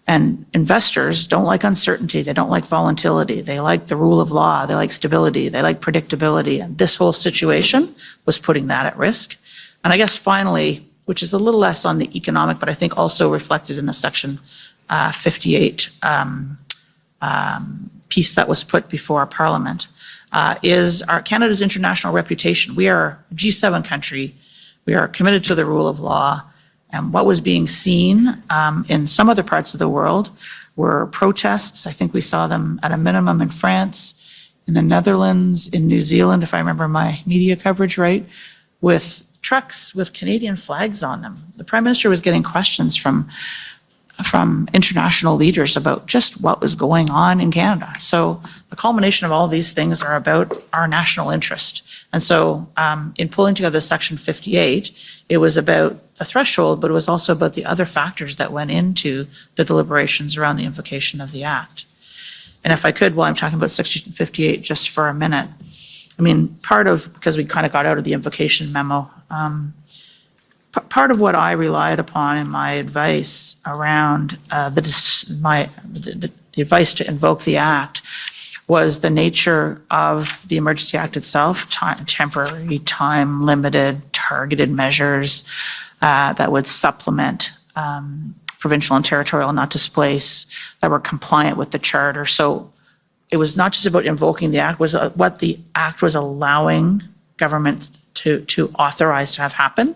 And investors don't like uncertainty. They don't like volatility. They like the rule of law. They like stability. They like predictability. And this whole situation was putting that at risk. And I guess finally, which is a little less on the economic, but I think also reflected in the Section 58 piece that was put before our Parliament, is Canada's international reputation. We are a G7 country. We are committed to the rule of law. And what was being seen in some other parts of the world were protests. I think we saw them at a minimum in France, in the Netherlands, in New Zealand, if I remember my media coverage right, with trucks with Canadian flags on them. The Prime Minister was getting questions from international leaders about just what was going on in Canada. So the culmination of all these things are about our national interest. And so in pulling together Section 58, it was about the threshold, but it was also about the other factors that went into the deliberations around the invocation of the Act. And if I could, while I'm talking about Section 58 just for a minute, I mean, because we kind of got out of the invocation memo, part of what I relied upon in my advice around the advice to invoke the Act was the nature of the Emergency Act itself, temporary, time-limited, targeted measures that would supplement provincial and territorial not displace, that were compliant with the Charter. So it was not just about invoking the Act, it was what the Act was allowing government to authorize to have happen.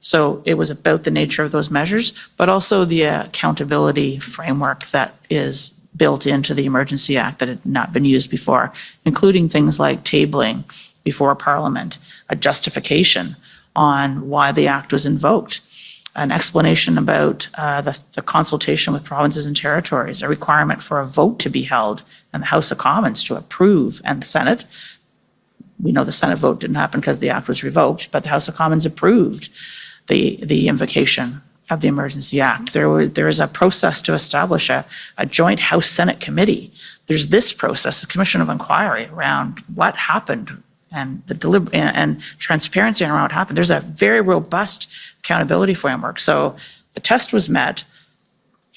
So it was about the nature of those measures, but also the accountability framework that is built into the Emergency Act that had not been used before, including things like tabling before Parliament, a justification on why the Act was invoked, an explanation about the consultation with provinces and territories, a requirement for a vote to be held in the House of Commons to approve, and the Senate. We know the Senate vote didn't happen because the Act was revoked, but the House of Commons approved the invocation of the Emergency Act. There is a process to establish a joint House-Senate committee. There's this process, a commission of inquiry around what happened and and transparency around what happened. There's a very robust accountability framework. So the test was met.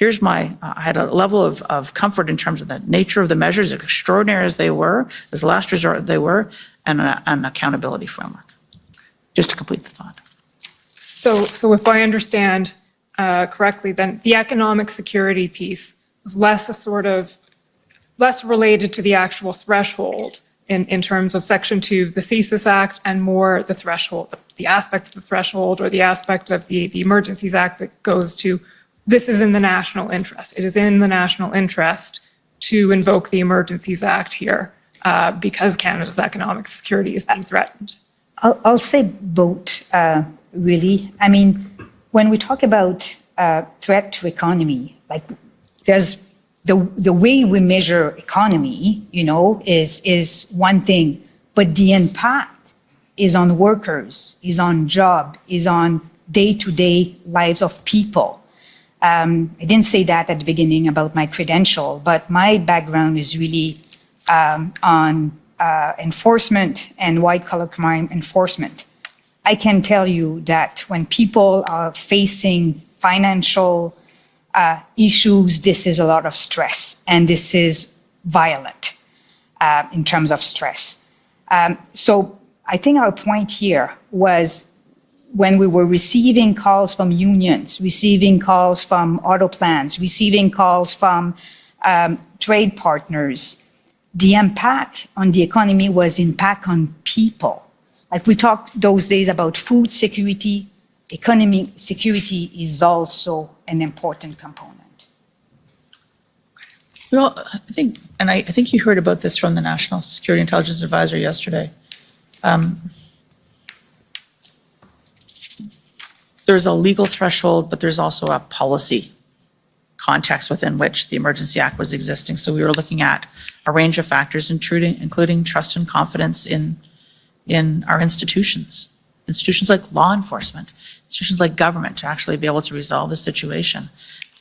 I had a level of comfort in terms of the nature of the measures, extraordinary as they were, as last resort they were, and an accountability framework. Just to complete the thought. So if I understand correctly, then the economic security piece was less related to the actual threshold in terms of Section 2 of the CSIS Act, and more the threshold, the aspect of the threshold or the aspect of the Emergencies Act that goes to, this is in the national interest. It is in the national interest to invoke the Emergencies Act here because Canada's economic security is being threatened. I'll say both, really. I mean, when we talk about threat to economy, like there's the way we measure economy, is one thing, but the impact is on workers, is on job, is on day-to-day lives of people. I didn't say that at the beginning about my credential, but my background is really on enforcement and white-collar crime enforcement. I can tell you that when people are facing financial issues, this is a lot of stress and this is violent. in terms of stress. So I think our point here was when we were receiving calls from unions, receiving calls from auto plants, receiving calls from trade partners, the impact on the economy was impact on people. Like we talked those days about food security, economic security is also an important component. Well, I think you heard about this from the National Security Intelligence Advisor yesterday. There's a legal threshold, but there's also a policy context within which the Emergency Act was existing. So we were looking at a range of factors, including trust and confidence in our institutions like law enforcement, institutions like government, to actually be able to resolve the situation.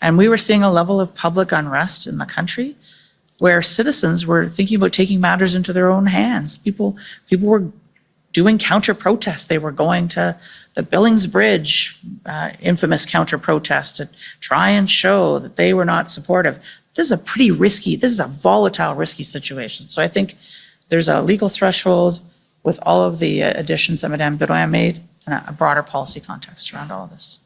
And we were seeing a level of public unrest in the country where citizens were thinking about taking matters into their own hands. People were doing counter-protests. They were going to the Billings Bridge, infamous counter-protest, to try and show that they were not supportive. This is a volatile, risky situation. So I think there's a legal threshold with all of the additions that Madame Bedoyan made and a broader policy context around all of this.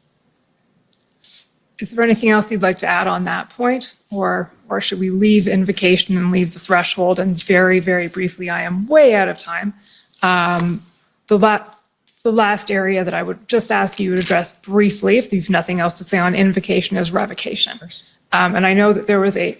Is there anything else you'd like to add on that point? Or should we leave invocation and leave the threshold? And very, very briefly, I am way out of time. The last area that I would just ask you to address briefly, if you've nothing else to say on invocation, is revocation. And I know that there was a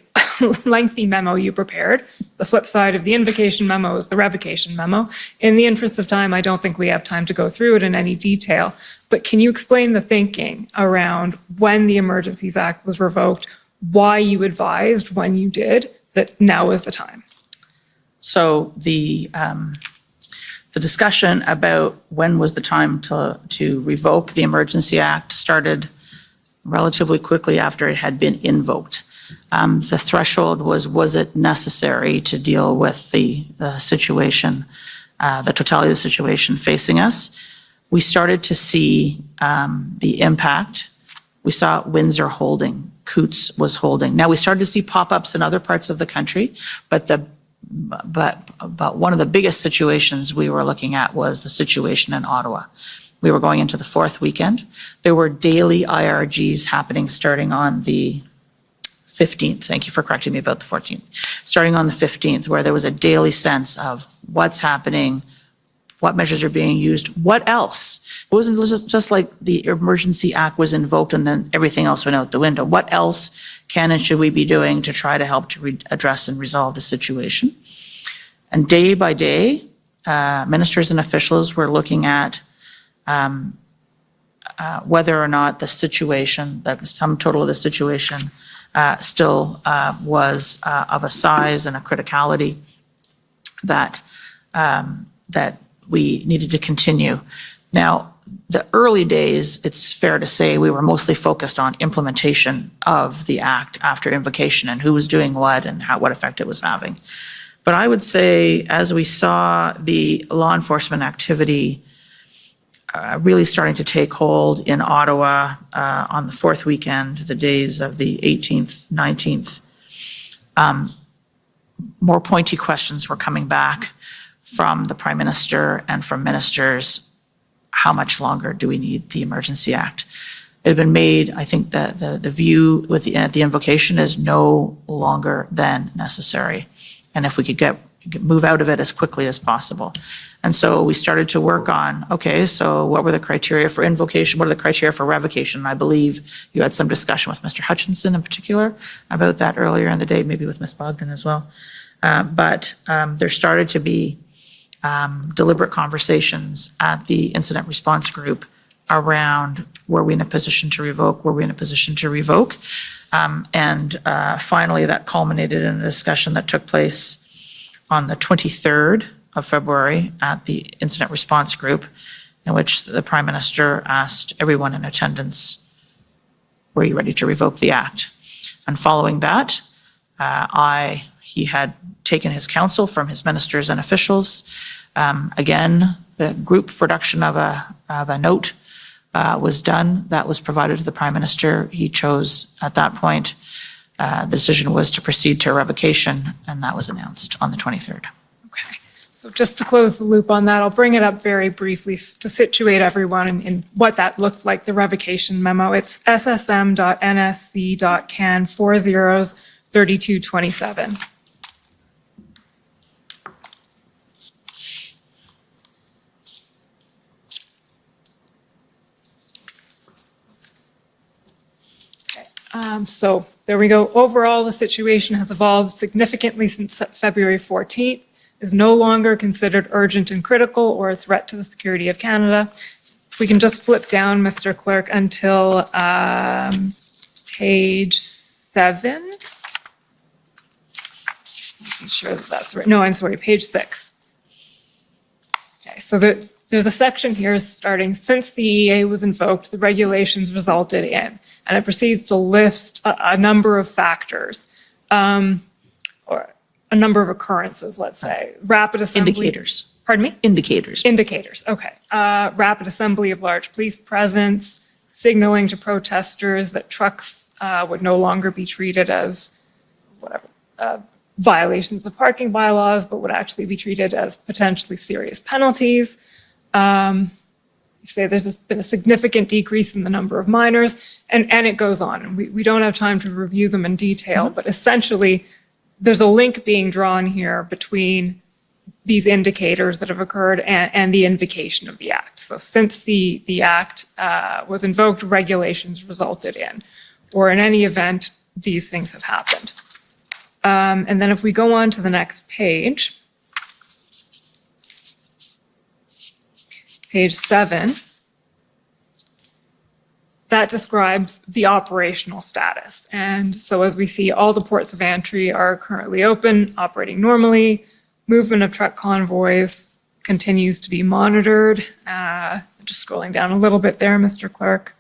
lengthy memo you prepared. The flip side of the invocation memo is the revocation memo. In the interest of time, I don't think we have time to go through it in any detail. But can you explain the thinking around when the Emergencies Act was revoked, why you advised when you did that now is the time? So the discussion about when was the time to revoke the Emergency Act started relatively quickly after it had been invoked. The threshold was it necessary to deal with the situation, the totality of the situation facing us? We started to see the impact. We saw Windsor holding, Coutts was holding. Now we started to see pop-ups in other parts of the country, but one of the biggest situations we were looking at was the situation in Ottawa. We were going into the fourth weekend. There were daily IRGs happening starting on the 15th. Thank you for correcting me about the 14th. Starting on the 15th, where there was a daily sense of what's happening, what measures are being used, what else? It wasn't just like the Emergency Act was invoked and then everything else went out the window. What else can and should we be doing to try to help to address and resolve the situation? And day by day, ministers and officials were looking at whether or not the situation, the sum total of the situation, still was of a size and a criticality that we needed to continue. Now, the early days, it's fair to say we were mostly focused on implementation of the Act after invocation and who was doing what and what effect it was having. But I would say as we saw the law enforcement activity really starting to take hold in Ottawa on the fourth weekend, the days of the 18th, 19th, more pointy questions were coming back from the Prime Minister and from ministers. How much longer do we need the Emergency Act? It had been made, I think that the view with the invocation is no longer than necessary. And if we could move out of it as quickly as possible. And so we started to work on, okay, so what were the criteria for invocation? What are the criteria for revocation? And I believe you had some discussion with Mr. Hutchinson in particular about that earlier in the day, maybe with Ms. Bogdan as well. But there started to be deliberate conversations at the incident response group around were we in a position to revoke, were we in a position to revoke? And finally, that culminated in a discussion that took place on the 23rd of February at the incident response group, in which the Prime Minister asked everyone in attendance, were you ready to revoke the Act? And following that, he had taken his counsel from his ministers and officials. Again, the group production of a note was done. That was provided to the Prime Minister. He chose at that point the decision was to proceed to revocation, and that was announced on the 23rd. So just to close the loop on that, I'll bring it up very briefly to situate everyone in what that looked like, the revocation memo. It's ssm.nsc.can 403227. So there we go. Overall, the situation has evolved significantly since February 14th. Is no longer considered urgent and critical or a threat to the security of Canada. If we can just flip down, Mr. Clerk, until page 7. Making sure that that's right. No, I'm sorry, page 6. Okay, so there's a section here starting, since the EA was invoked, the regulations resulted in, and it proceeds to list a number of factors. Or a number of occurrences, let's say. Rapid assembly. Indicators. Pardon me? Indicators. Indicators, okay. Rapid assembly of large police presence, signaling to protesters that trucks would no longer be treated as violations of parking bylaws, but would actually be treated as potentially serious penalties. You say there's been a significant decrease in the number of minors, and it goes on. And we don't have time to review them in detail, but essentially, there's a link being drawn here between these indicators that have occurred and the invocation of the Act. So since the Act was invoked, regulations resulted in, or in any event, these things have happened. And then if we go on to the next page, page 7, that describes the operational status. And so as we see, all the ports of entry are currently open, operating normally. Movement of truck convoys continues to be monitored. Just scrolling down a little bit there, Mr. Clerk.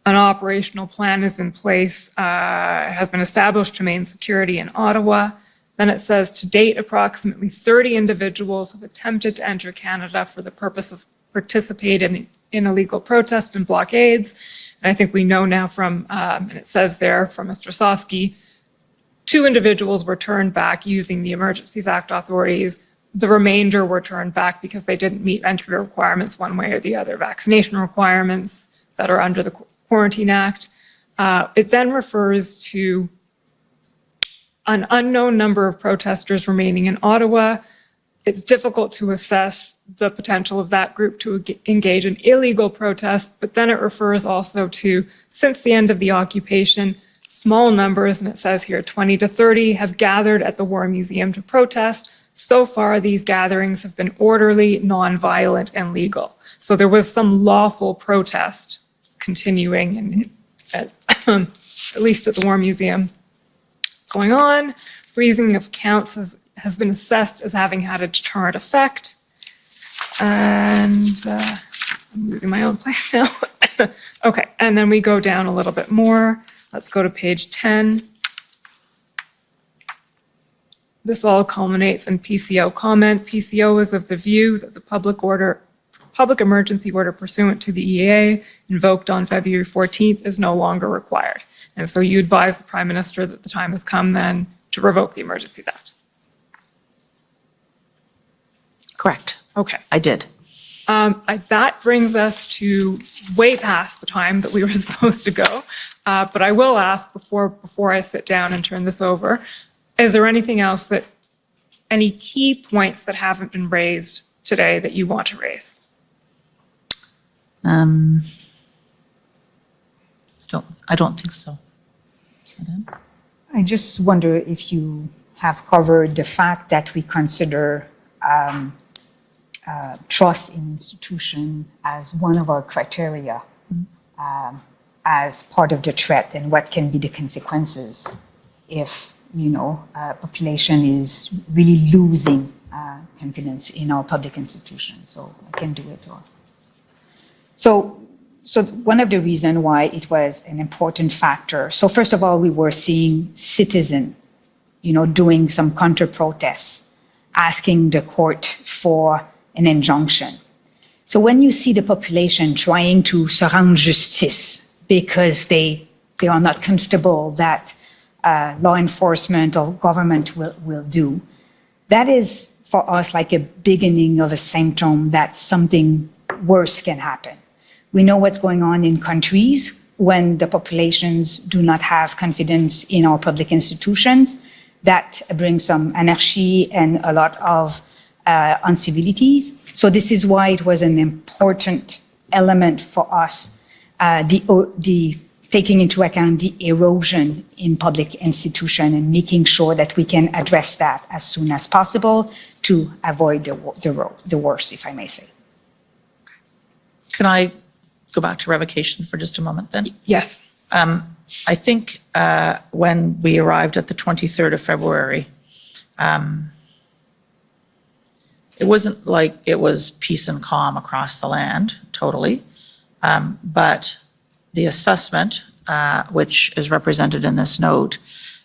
An operational plan is in place, has been established to maintain security in Ottawa. Then it says, to date, approximately 30 individuals have attempted to enter Canada for the purpose of participating in illegal protest and blockades. And I think we know now from, and it says there from Mr. Sofsky, 2 individuals were turned back using the Emergencies Act authorities. The remainder were turned back because they didn't meet entry requirements one way or the other, vaccination requirements that are under the Quarantine Act. It then refers to an unknown number of protesters remaining in Ottawa. It's difficult to assess the potential of that group to engage in illegal protest, but then it refers also to, since the end of the occupation, small numbers, and it says here 20 to 30, have gathered at the War Museum to protest. So far, these gatherings have been orderly, nonviolent, and legal. So there was some lawful protest continuing, at least at the War Museum, going on. Freezing of counts has been assessed as having had a deterrent effect. And I'm losing my own place now. Okay, and then we go down a little bit more. Let's go to page 10. This all culminates in PCO comment. PCO is of the view that the public emergency order pursuant to the EA invoked on February 14th is no longer required. And so you advise the Prime Minister that the time has come then to revoke the Emergencies Act. Correct. Okay. I did. That brings us to way past the time that we were supposed to go. But I will ask before I sit down and turn this over, is there anything else any key points that haven't been raised today that you want to raise? I don't think so. I just wonder if you have covered the fact that we consider trust in institution as one of our criteria as part of the threat, and what can be the consequences if, population is really losing confidence in our public institutions. So I can do it. So one of the reasons why it was an important factor. So first of all, we were seeing citizens, doing some counter-protests, asking the court for an injunction. So when you see the population trying to se rendre justice because they are not comfortable that law enforcement or government will do. That is for us like a beginning of a symptom that something worse can happen. We know what's going on in countries when the populations do not have confidence in our public institutions. That brings some anarchy and a lot of uncivilities. So this is why it was an important element for us, the taking into account the erosion in public institution and making sure that we can address that as soon as possible to avoid the worst, if I may say. Can I go back to revocation for just a moment then? Yes. I think when we arrived at the 23rd of February, it wasn't like it was peace and calm across the land, totally. But the assessment, which is represented in this note,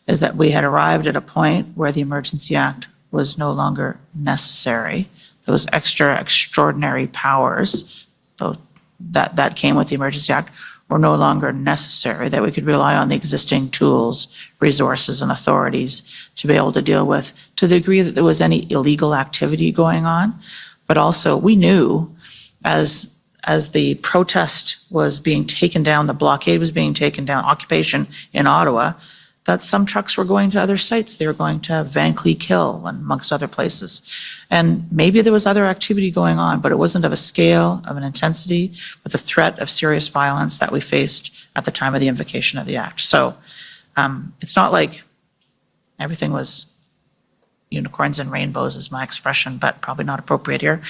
is that we had arrived at a point where the Emergency Act was no longer necessary. Those extraordinary powers that came with the Emergency Act were no longer necessary, that we could rely on the existing tools, resources, and authorities to be able to deal with, to the degree that there was any illegal activity going on. But also, we knew as the protest was being taken down, the blockade was being taken down, occupation in Ottawa, that some trucks were going to other sites. They were going to Van Cleek Hill and amongst other places. And maybe there was other activity going on, but it wasn't of a scale, of an intensity, with the threat of serious violence that we faced at the time of the invocation of the Act. So it's not like everything was unicorns and rainbows is my expression, but probably not appropriate here.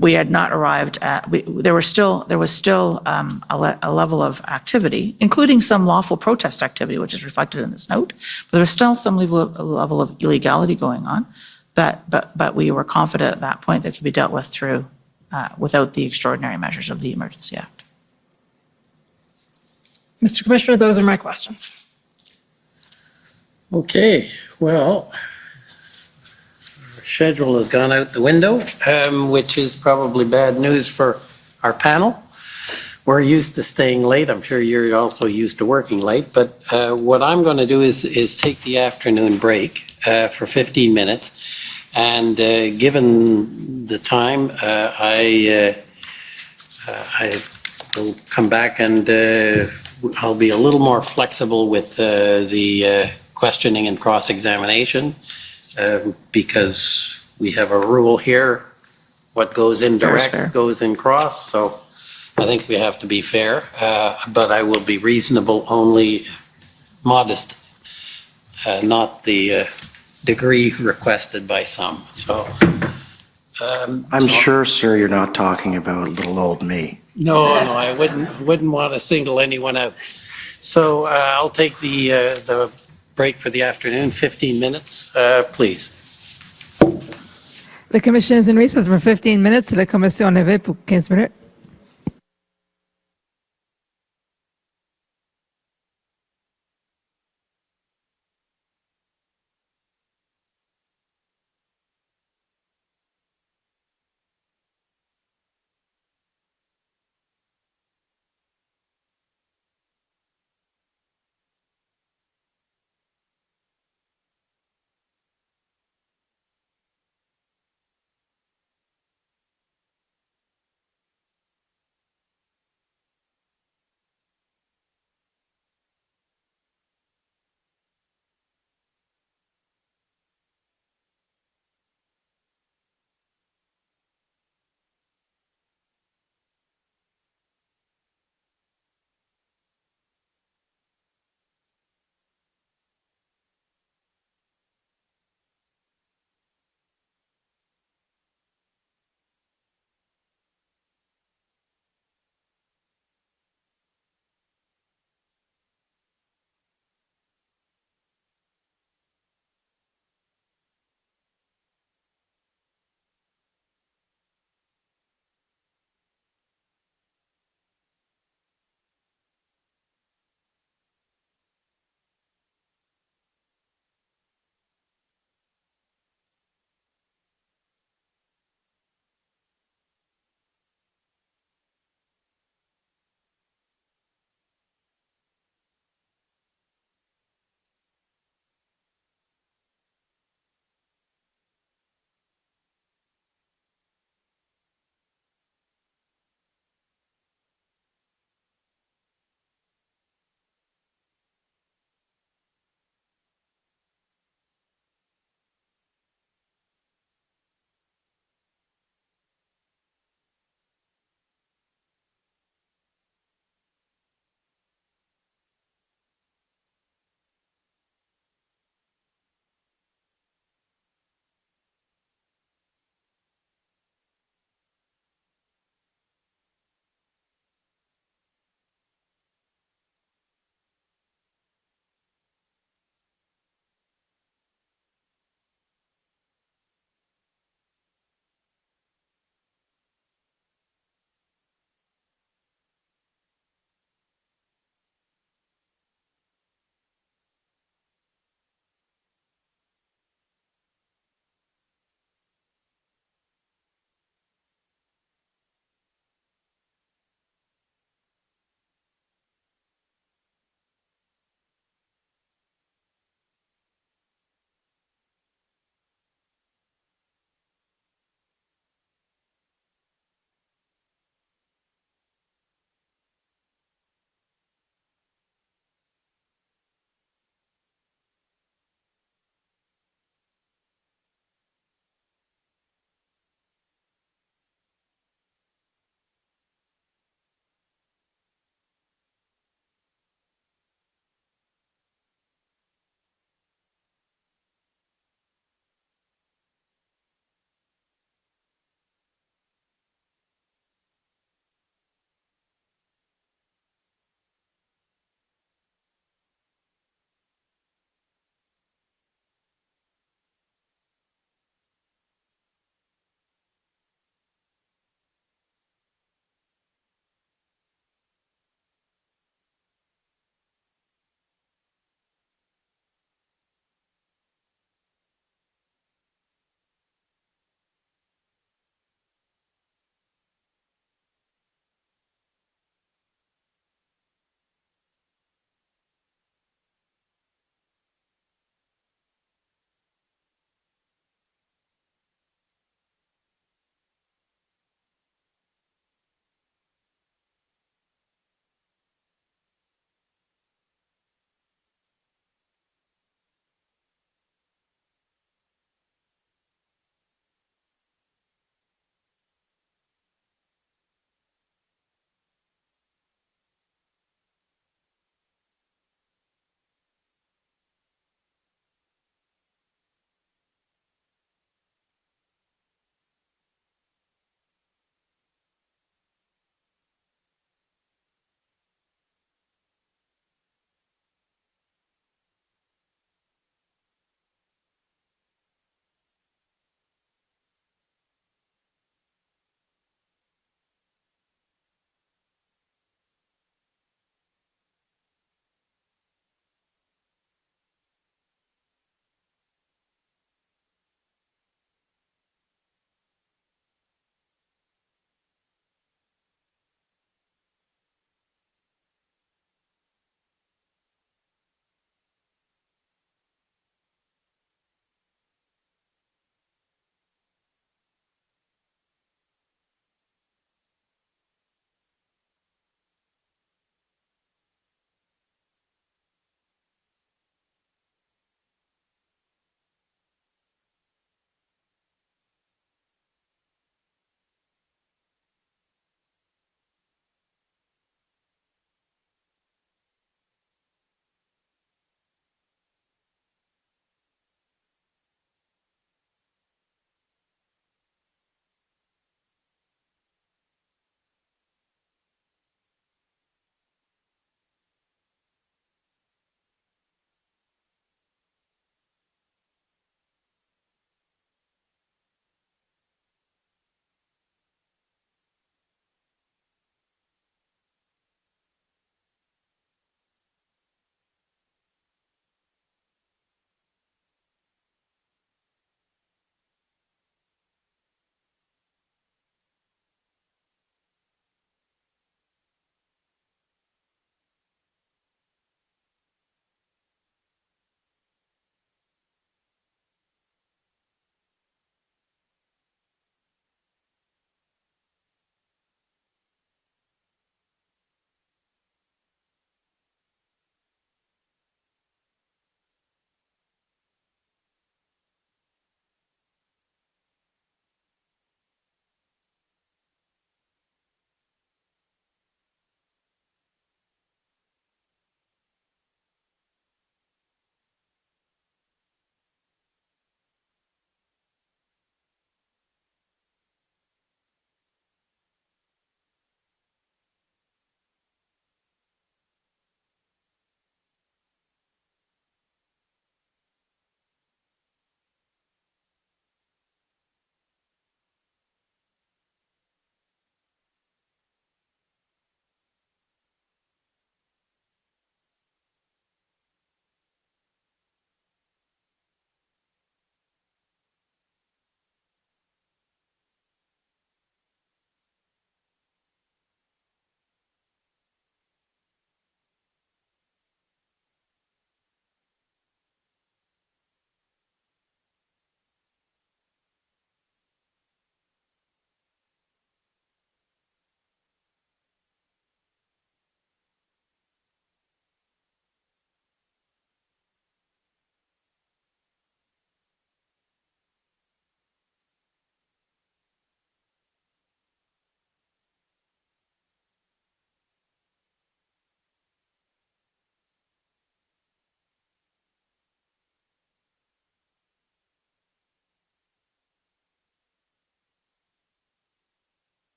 We had not arrived at, there was still a level of activity, including some lawful protest activity, which is reflected in this note, but there was still some level of illegality going on, but we were confident at that point that could be dealt with through, without the extraordinary measures of the Emergency Act. Mr. Commissioner, those are my questions. Okay, well, schedule has gone out the window, which is probably bad news for our panel. We're used to staying late. I'm sure you're also used to working late, but what I'm going to do is take the afternoon break for 15 minutes. And given the time, I will come back and I'll be a little more flexible with the questioning and cross-examination. Because we have a rule here, what goes in direct goes in cross, so I think we have to be fair, but I will be reasonable, only modest, not the degree requested by some, so. I'm sure, sir, you're not talking about little old me. No, I wouldn't want to single anyone out. So I'll take the break for the afternoon, 15 minutes, please. The commission is in recess for 15 minutes. La commission en avait pour 15 minutes.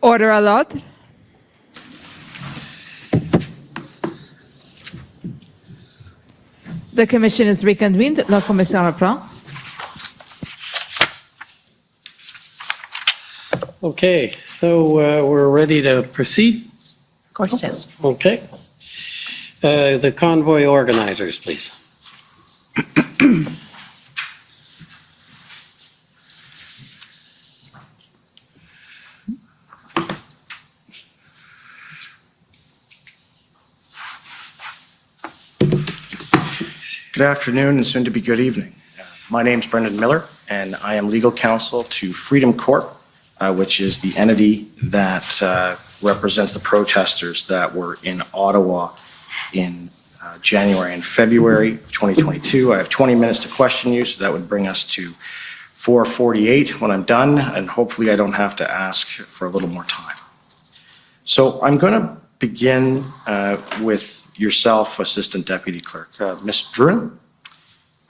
Order à l'ordre. The commission is reconvened. La commission reprend. Okay, so we're ready to proceed? Of course, yes. Okay. The convoy organizers, please. Good afternoon and soon to be good evening. My name is Brendan Miller and I am legal counsel to Freedom Corp, which is the entity that represents the protesters that were in Ottawa in January and February of 2022. I have 20 minutes to question you, so that would bring us to 4:48 when I'm done, and hopefully I don't have to ask for a little more time. So I'm going to begin with yourself, Assistant Deputy Clerk. Ms. Druin,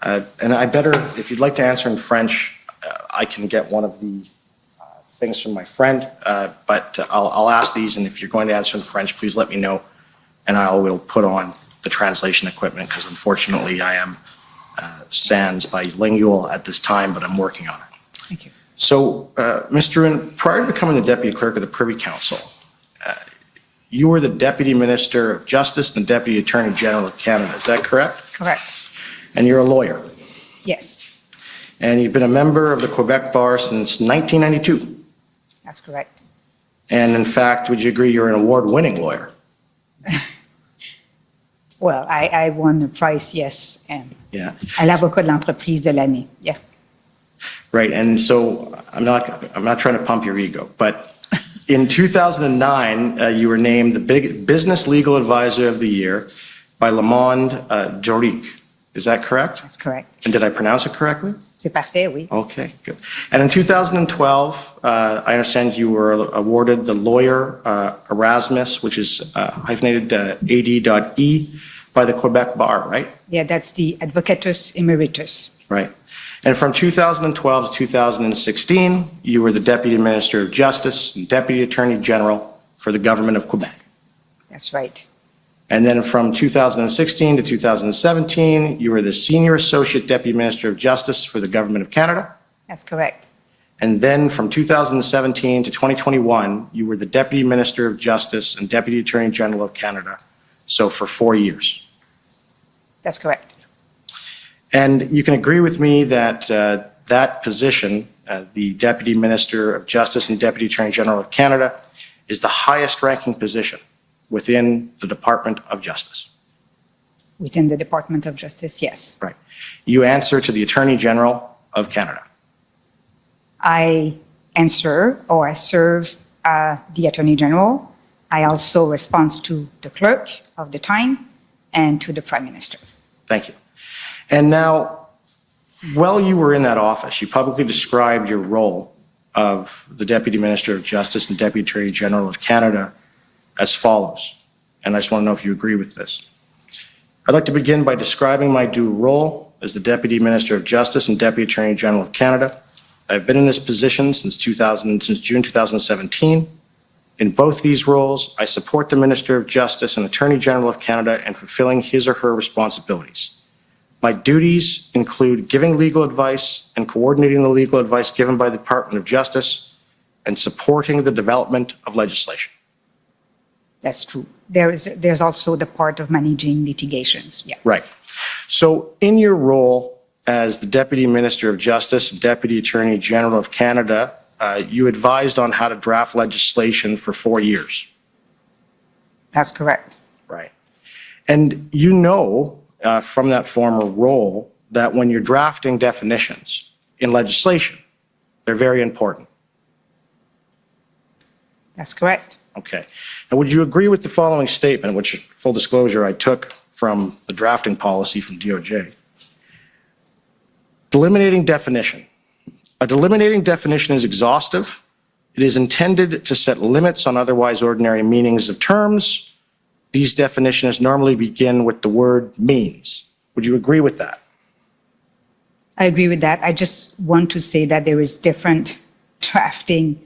and I better, if you'd like to answer in French, I can get one of the things from my friend, but I'll ask these, and if you're going to answer in French, please let me know, and I will put on the translation equipment, because unfortunately I am sans bilingual at this time, but I'm working on it. Thank you. So, Ms. Druin, prior to becoming the Deputy Clerk of the Privy Council, you were the Deputy Minister of Justice and Deputy Attorney General of Canada, is that correct? Correct. And you're a lawyer, Yes, and you've been a member of the Quebec Bar since 1992. that's correct. And in fact, would you agree you're an award-winning lawyer? Well, I won the prize, yes, and Yeah. à l'avocat de l'entreprise de l'année. Yeah. Right, and so I'm not trying to pump your ego, but in 2009, you were named the Business Legal Advisor of the Year by Le Monde Juridique. Is that correct? That's correct. And did I pronounce it correctly? C'est parfait, oui. Okay, good. And in 2012, I understand you were awarded the Lawyer Erasmus, which is hyphenated AD.E, by the Quebec Bar, right? Yeah, that's the Advocatus Emeritus. Right. And from 2012 to 2016, you were the Deputy Minister of Justice and Deputy Attorney General for the Government of Quebec. That's right. And then from 2016 to 2017, you were the Senior Associate Deputy Minister of Justice for the Government of Canada. That's correct. And then from 2017 to 2021, you were the Deputy Minister of Justice and Deputy Attorney General of Canada, so for 4 years. That's correct. And you can agree with me that that position, the Deputy Minister of Justice and Deputy Attorney General of Canada, is the highest ranking position within the Department of Justice. Within the Department of Justice, yes. Right. You answer to the Attorney General of Canada. I answer or I serve the Attorney General. I also respond to the clerk of the time and to the Prime Minister. Thank you. And now, while you were in that office, you publicly described your role of the Deputy Minister of Justice and Deputy Attorney General of Canada as follows, and I just want to know if you agree with this. I'd like to begin by describing my dual role as the Deputy Minister of Justice and Deputy Attorney General of Canada. I've been in this position since June 2017. In both these roles, I support the Minister of Justice and Attorney General of Canada in fulfilling his or her responsibilities. My duties include giving legal advice and coordinating the legal advice given by the Department of Justice and supporting the development of legislation. That's true. There's also the part of managing litigations. Yeah. Right. So in your role as the Deputy Minister of Justice and Deputy Attorney General of Canada, you advised on how to draft legislation for 4 years. That's correct. Right. And you know from that former role that when you're drafting definitions in legislation, they're very important. That's correct. Okay. Now, would you agree with the following statement, which, full disclosure, I took from the drafting policy from DOJ? Delimiting definition. A delimiting definition is exhaustive. It is intended to set limits on otherwise ordinary meanings of terms. These definitions normally begin with the word means. Would you agree with that? I agree with that. I just want to say that there is different drafting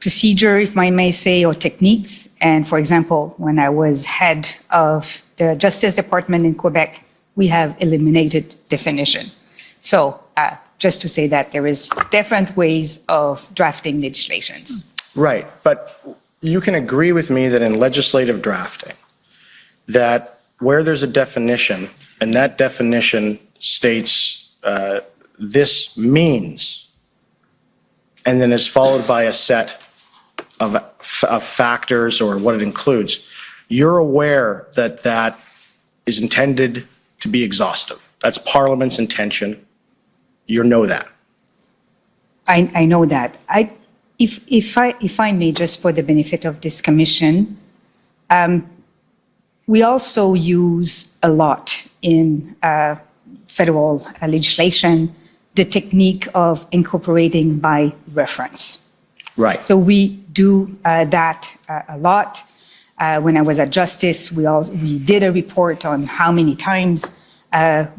procedure, if I may say, or techniques. And for example, when I was head of the Justice Department in Quebec, we have eliminated definition. So just to say that there is different ways of drafting legislations. Right, but you can agree with me that in legislative drafting, that where there's a definition, and that definition states this means, and then is followed by a set of factors or what it includes, you're aware that that is intended to be exhaustive. That's Parliament's intention. You know that. I know that. If I may, just for the benefit of this commission, we also use a lot in federal legislation the technique of incorporating by reference. Right. So we do that a lot. When I was at Justice, we did a report on how many times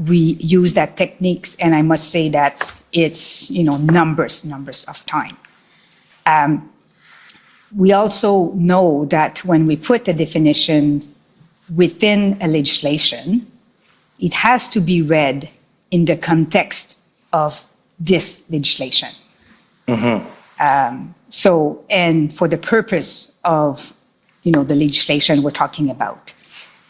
we use that techniques, and I must say that it's numbers of time. We also know that when we put a definition within a legislation, it has to be read in the context of this legislation. Mm-hmm. And for the purpose of, the legislation we're talking about.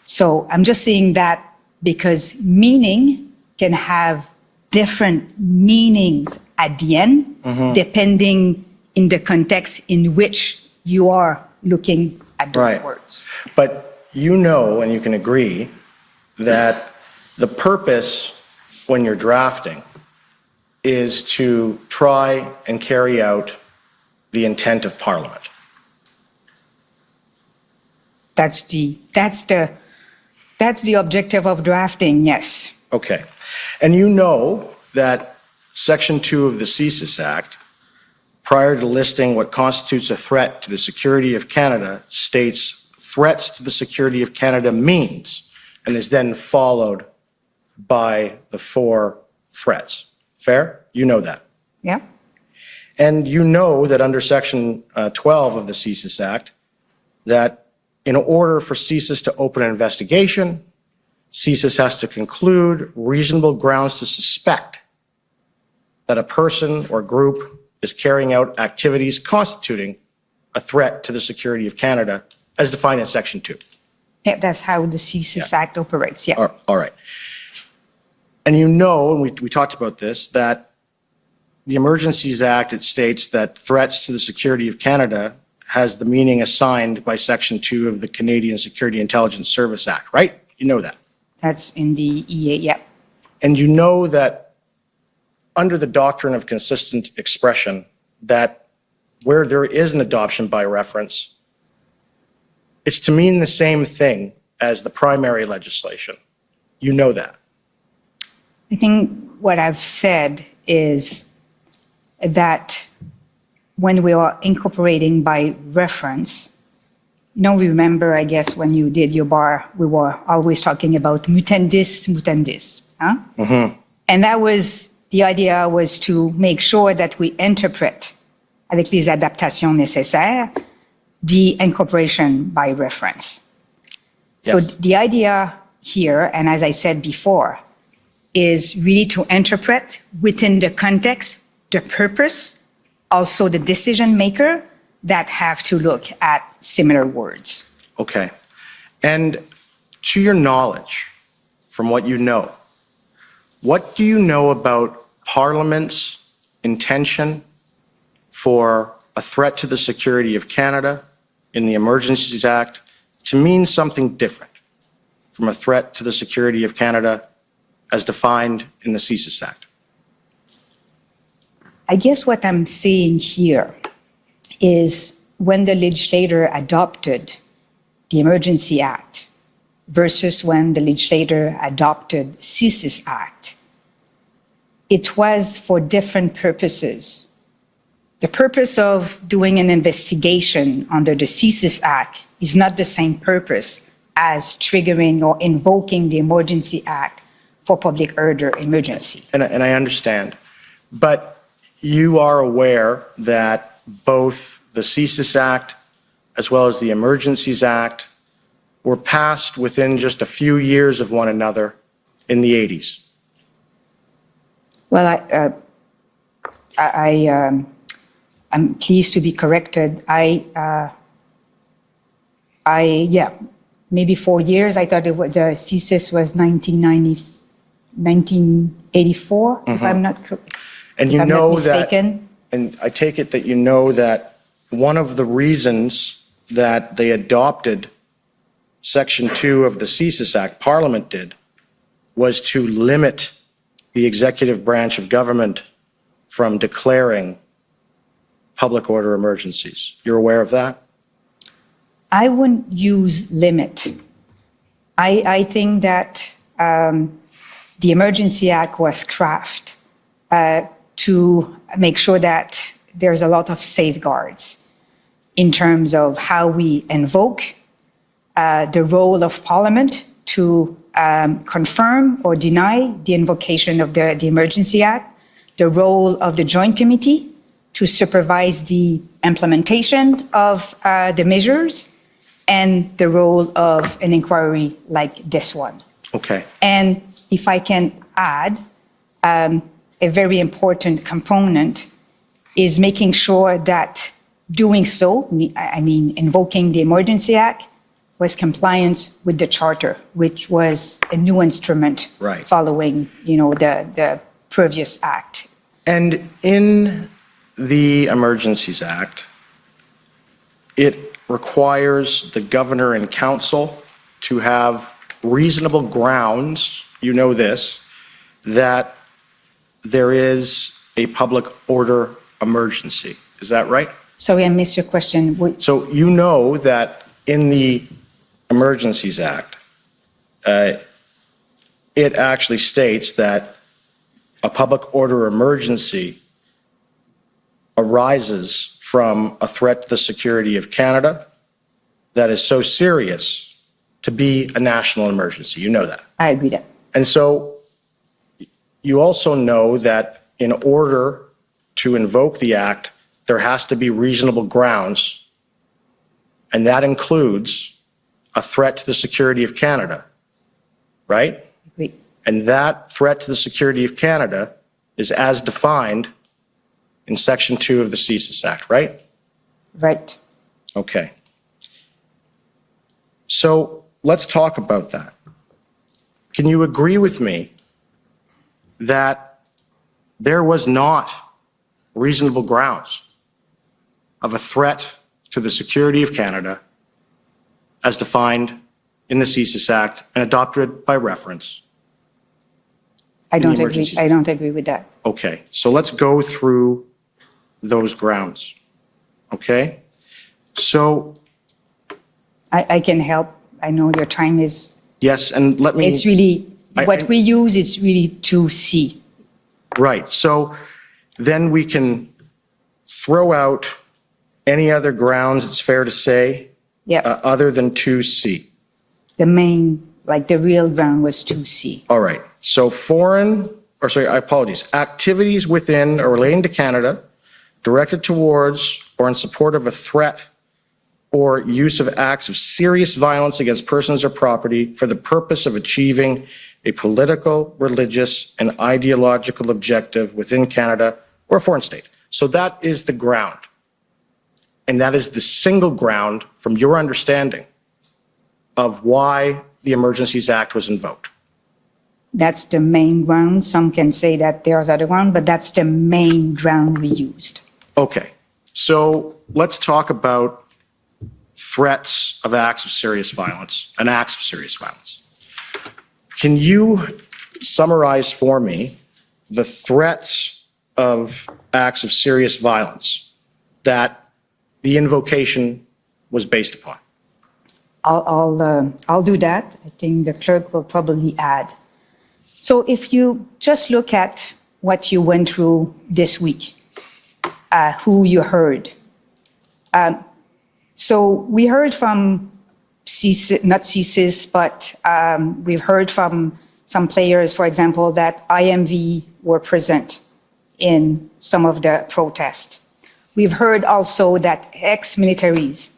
So I'm just saying that because meaning can have different meanings at the end, depending in the context in which you are looking at those words. But and you can agree that the purpose when you're drafting is to try and carry out the intent of Parliament. That's the objective of drafting, yes. Okay. And you know that Section 2 of the CSIS Act, prior to listing what constitutes a threat to the security of Canada, states threats to the security of Canada means, and is then followed by the 4 threats. Fair? You know that. Yeah. And you know that under Section 12 of the CSIS Act, that in order for CSIS to open an investigation, CSIS has to conclude reasonable grounds to suspect that a person or group is carrying out activities constituting a threat to the security of Canada as defined in Section 2. Yeah, that's how the CSIS Act operates, yeah. All right. And and we talked about this, that the Emergencies Act, it states that threats to the security of Canada has the meaning assigned by Section 2 of the Canadian Security Intelligence Service Act, right? You know that. That's in the EA, yeah. And you know that under the doctrine of consistent expression, that where there is an adoption by reference, it's to mean the same thing as the primary legislation. You know that. I think what I've said is that when we are incorporating by reference, remember, I guess, when you did your bar, we were always talking about mutandis, mutandis. Huh? Mm-hmm. And the idea was to make sure that we interpret, avec les adaptations nécessaires, the incorporation by reference. Yes. So the idea here, and as I said before, is really to interpret within the context, the purpose, also the decision maker that have to look at similar words. Okay. And to your knowledge, from what you know, what do you know about Parliament's intention for a threat to the security of Canada in the Emergencies Act to mean something different from a threat to the security of Canada as defined in the CSIS Act? I guess what I'm saying here is when the legislator adopted the Emergency Act versus when the legislator adopted CSIS Act, it was for different purposes. The purpose of doing an investigation under the CSIS Act is not the same purpose as triggering or invoking the Emergency Act for public order emergency. And I understand, but you are aware that both the CSIS Act, as well as the Emergencies Act, were passed within just a few years of one another in the 80s. Well, I'm pleased to be corrected. Yeah, maybe 4 years. I thought the CSIS was 1984, if I'm not And you know that, and I take it that you know that one of the reasons that they adopted Section 2 of the CSIS Act, Parliament did, was to limit the executive branch of government from declaring public order emergencies. You're aware of that? I wouldn't use limit. I think that the Emergency Act was crafted to make sure that there's a lot of safeguards in terms of how we invoke the role of Parliament to confirm or deny the invocation of the Emergency Act, the role of the Joint Committee to supervise the implementation of the measures, and the role of an inquiry like this one. Okay. And if I can add, a very important component is making sure that doing so, I mean, invoking the Emergency Act, was compliance with the Charter, which was a new instrument following, the previous act. And in the Emergencies Act, it requires the governor and council to have reasonable grounds, you know this, that there is a public order emergency. Is that right? Sorry, I missed your question. So you know that in the Emergencies Act, it actually states that a public order emergency arises from a threat to the security of Canada that is so serious to be a national emergency. You know that. I agree that. And so you also know that in order to invoke the act, there has to be reasonable grounds, and that includes a threat to the security of Canada, right? Agreed. And that threat to the security of Canada is as defined in Section 2 of the CSIS Act, right? Right. Okay. So let's talk about that. Can you agree with me that there was not reasonable grounds of a threat to the security of Canada as defined in the CSIS Act and adopted by reference? I don't agree with that. Okay, so let's go through those grounds. Okay? So I can help. I know your time is. yes, and let me. It's really, what we use is really 2C. Right, so then we can throw out any other grounds, it's fair to say, other than 2C. The main, like the real ground was 2C. All right, so activities within or relating to Canada directed towards or in support of a threat or use of acts of serious violence against persons or property for the purpose of achieving a political, religious, and ideological objective within Canada or a foreign state. So that is the ground. And that is the single ground, from your understanding, of why the Emergencies Act was invoked. That's the main ground. Some can say that there's other ground, but that's the main ground we used. Okay, so let's talk about threats of acts of serious violence and acts of serious violence. Can you summarize for me the threats of acts of serious violence that the invocation was based upon? I'll do that. I think the clerk will probably add. So if you just look at what you went through this week, who you heard. So we heard from CSIS, not CSIS, but we've heard from some players, for example, that IMV were present in some of the protests. We've heard also that ex-militaries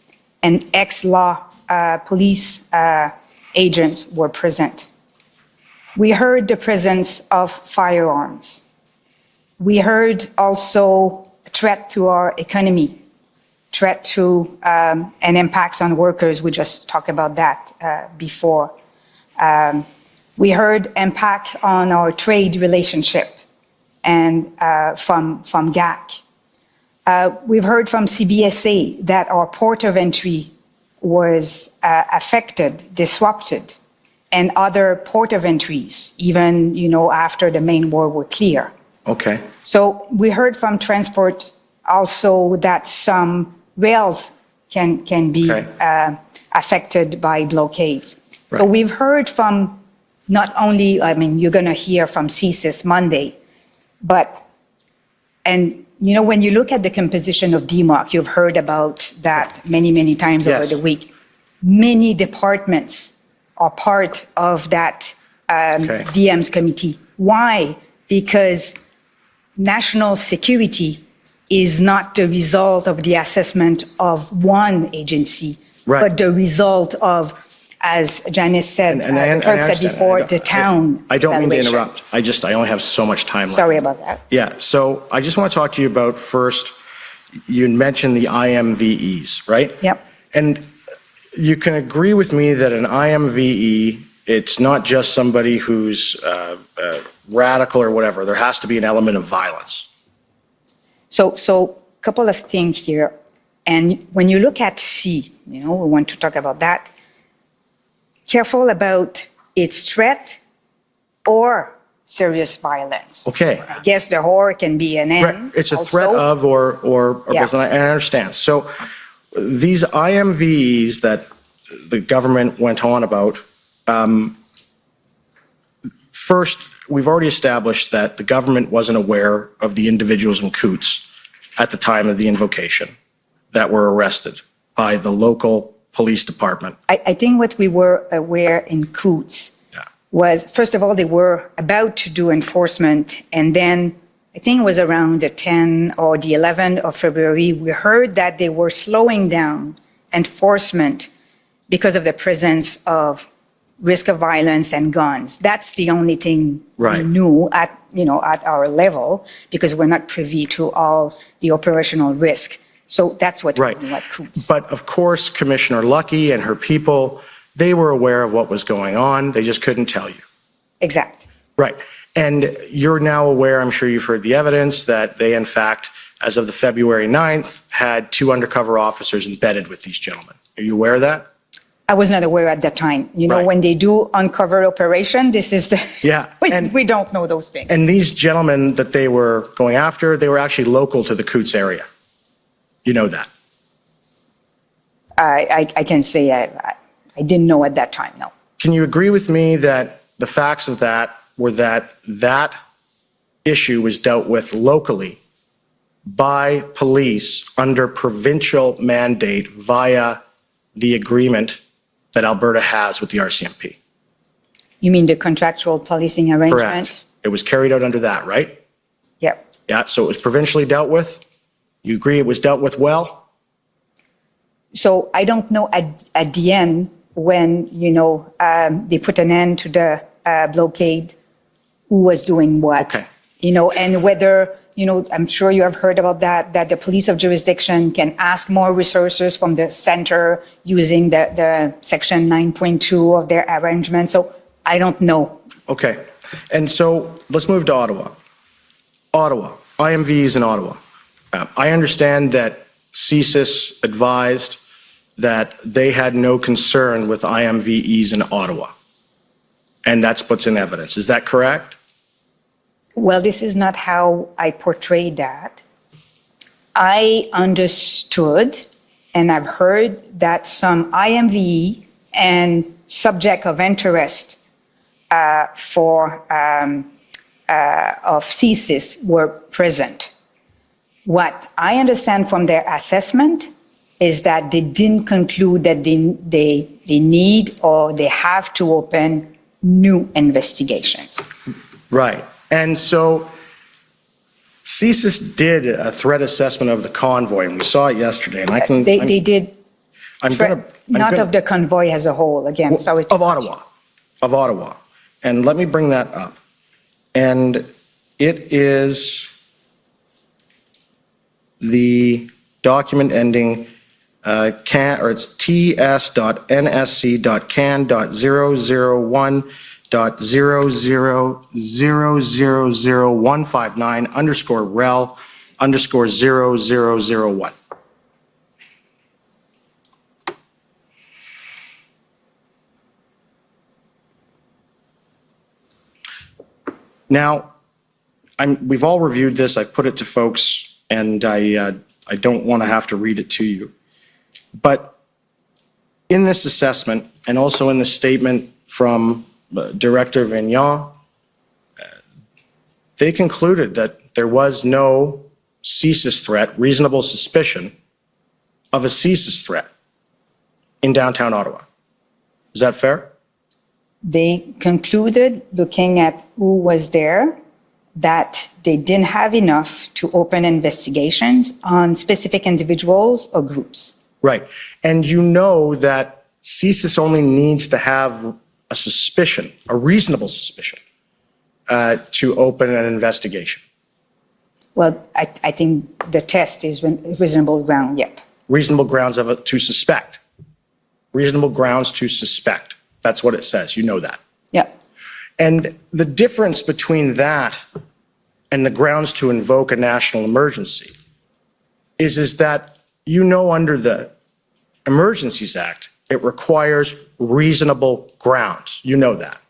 and ex-law police agents were present. We heard the presence of firearms. We heard also a threat to our economy, threat to and impacts on workers. We just talked about that before. We heard impact on our trade relationship and from GAC. We've heard from CBSA that our port of entry was affected, disrupted, and other port of entries, even, after the main war were clear. Okay. So we heard from transport also that some rails can be affected by blockades. Right. So we've heard from not only, you're going to hear from CSIS Monday, when you look at the composition of DMOC, you've heard about that many, many times over the week. Many departments are part of that DM's committee. Why? Because national security is not the result of the assessment of one agency, but the result of, as Janice said, the clerk said before, the town. I don't mean to evaluation. interrupt. I only have so much time left. Sorry about that. Yeah, so I just want to talk to you about first, you mentioned the IMVEs, right? Yep. And you can agree with me that an IMVE, it's not just somebody who's radical or whatever. There has to be an element of violence. So a couple of things here. And when you look at C, we want to talk about that. Careful about its threat or serious violence. Okay. I guess the or can be an N. Right. It's a also. threat of or Yeah. and I understand. So these IMVs that the government went on about, first, we've already established that the government wasn't aware of the individuals in Coots at the time of the invocation that were arrested by the local police department. I think what we were aware in Coots was, first of all, they were about to do enforcement, and then I think it was around the 10th or the 11th of February, we heard that they were slowing down enforcement because of the presence of risk of violence and guns. That's the only thing we knew at our level, because we're not privy to all the operational risk. So that's what we knew at Coots. But of course, Commissioner Lucky and her people, they were aware of what was going on. They just couldn't tell you. Exactly. Right. And you're now aware, I'm sure you've heard the evidence, that they, in fact, as of the February 9th, had 2 undercover officers embedded with these gentlemen. Are you aware of that? I was not aware at that time. When they do uncover operation, this is the... Yeah. we don't know those things. And these gentlemen that they were going after, they were actually local to the Coots area. You know that? I can say I didn't know at that time, no. Can you agree with me that the facts of that were that that issue was dealt with locally by police under provincial mandate via the agreement that Alberta has with the RCMP? You mean the contractual policing arrangement? Correct. It was carried out under that, right? Yep. Yeah, so it was provincially dealt with? You agree it was dealt with well? So I don't know at the end when, they put an end to the blockade, who was doing what. Okay. And whether, I'm sure you have heard about that the police of jurisdiction can ask more resources from the center using the section 9.2 of their arrangement. So I don't know. Okay. And so let's move to Ottawa. Ottawa, IMVs in Ottawa. I understand that CSIS advised that they had no concern with IMVEs in Ottawa. And that's what's in evidence. Is that correct? Well, this is not how I portrayed that. I understood and I've heard that some IMVE and subject of interest of CSIS were present. What I understand from their assessment is that they didn't conclude that they need or they have to open new investigations. Right. And so CSIS did a threat assessment of the convoy, and we saw it yesterday, and I can... They did, I'm gonna... not of the convoy as a whole, again, sorry. Of Ottawa. And let me bring that up. And it is the document ending it's ts.nSC.can.0000159_rel_0001. Now, we've all reviewed this. I've put it to folks, and I don't want to have to read it to you. But in this assessment, and also in the statement from Director Vignon, they concluded that there was no CSIS threat, reasonable suspicion of a CSIS threat in downtown Ottawa. Is that fair? They concluded, looking at who was there, that they didn't have enough to open investigations on specific individuals or groups. Right. And you know that CSIS only needs to have a suspicion, a reasonable suspicion, to open an investigation. Well, I think the test is reasonable ground, yep. Reasonable grounds to suspect. Reasonable grounds to suspect. That's what it says. You know that. Yeah. And the difference between that and the grounds to invoke a national emergency is that, you know, under the Emergencies Act, it requires reasonable grounds. You know that.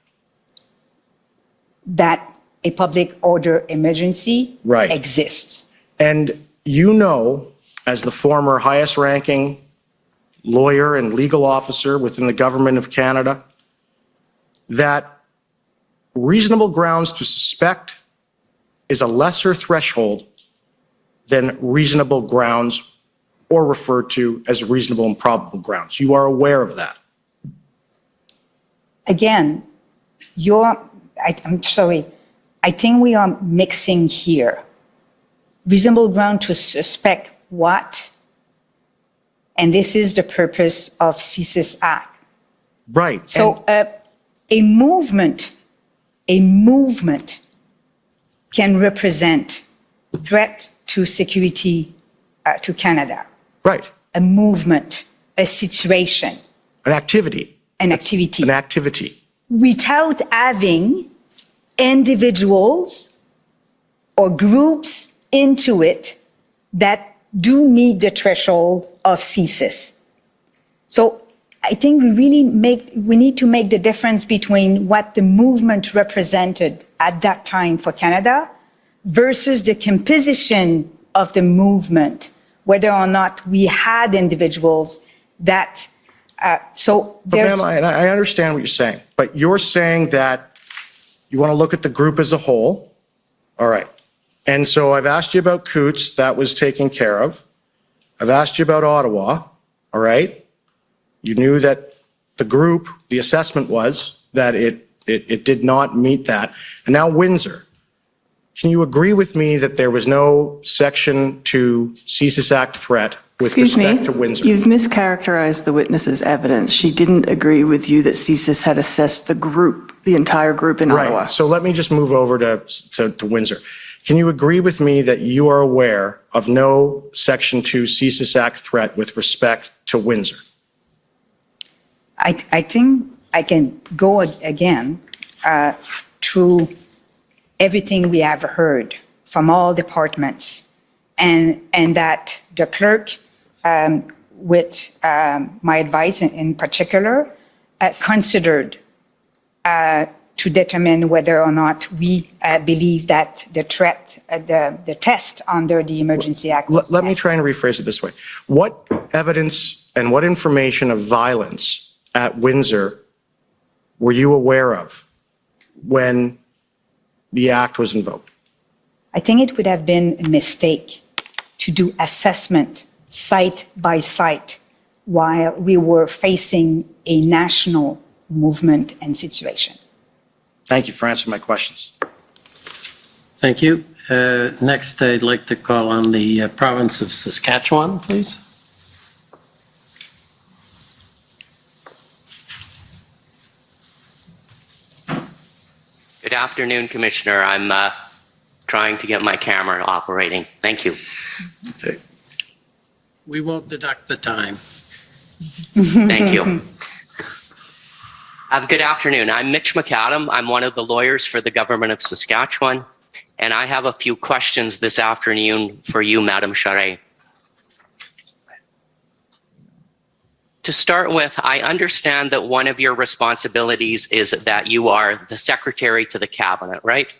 That a public order emergency exists. And you know, as the former highest ranking lawyer and legal officer within the government of Canada, that reasonable grounds to suspect is a lesser threshold than reasonable grounds, or referred to as reasonable and probable grounds. You are aware of that. Again, I'm sorry, I think we are mixing here. Reasonable ground to suspect what? And this is the purpose of CSIS Act. Right. So a movement can represent threat to security to Canada. Right. A movement, a situation. An activity. An activity. An activity. Without having individuals or groups into it that do meet the threshold of CSIS. So I think we need to make the difference between what the movement represented at that time for Canada versus the composition of the movement, whether or not we had individuals that, so there's... But ma'am, I understand what you're saying, but you're saying that you want to look at the group as a whole. All right. And so I've asked you about Coots, that was taken care of. I've asked you about Ottawa, all right? You knew that the group, the assessment was that it did not meet that. And now Windsor. Can you agree with me that there was no Section 2 CSIS Act threat with respect to Windsor? You've mischaracterized the witness's evidence. She didn't agree with you that CSIS had assessed the group, the entire group in Ottawa. Right. So let me just move over to Windsor. Can you agree with me that you are aware of no Section 2 CSIS Act threat with respect to Windsor? I think I can go again through everything we have heard from all departments, and that the clerk, with my advice in particular, considered to determine whether or not we believe that the threat, the test under the Emergency Act. Let me try and rephrase it this way. What evidence and what information of violence at Windsor were you aware of when the act was invoked? I think it would have been a mistake to do assessment site by site while we were facing a national movement and situation. Thank you for answering my questions. Thank you. Next, I'd like to call on the province of Saskatchewan, please. Good afternoon, Commissioner. I'm trying to get my camera operating. Thank you. Okay. We won't deduct the time. Thank you. Good afternoon. I'm Mitch McAdam. I'm one of the lawyers for the Government of Saskatchewan, and I have a few questions this afternoon for you, Madam Charest. To start with, I understand that one of your responsibilities is that you are the Secretary to the Cabinet, right?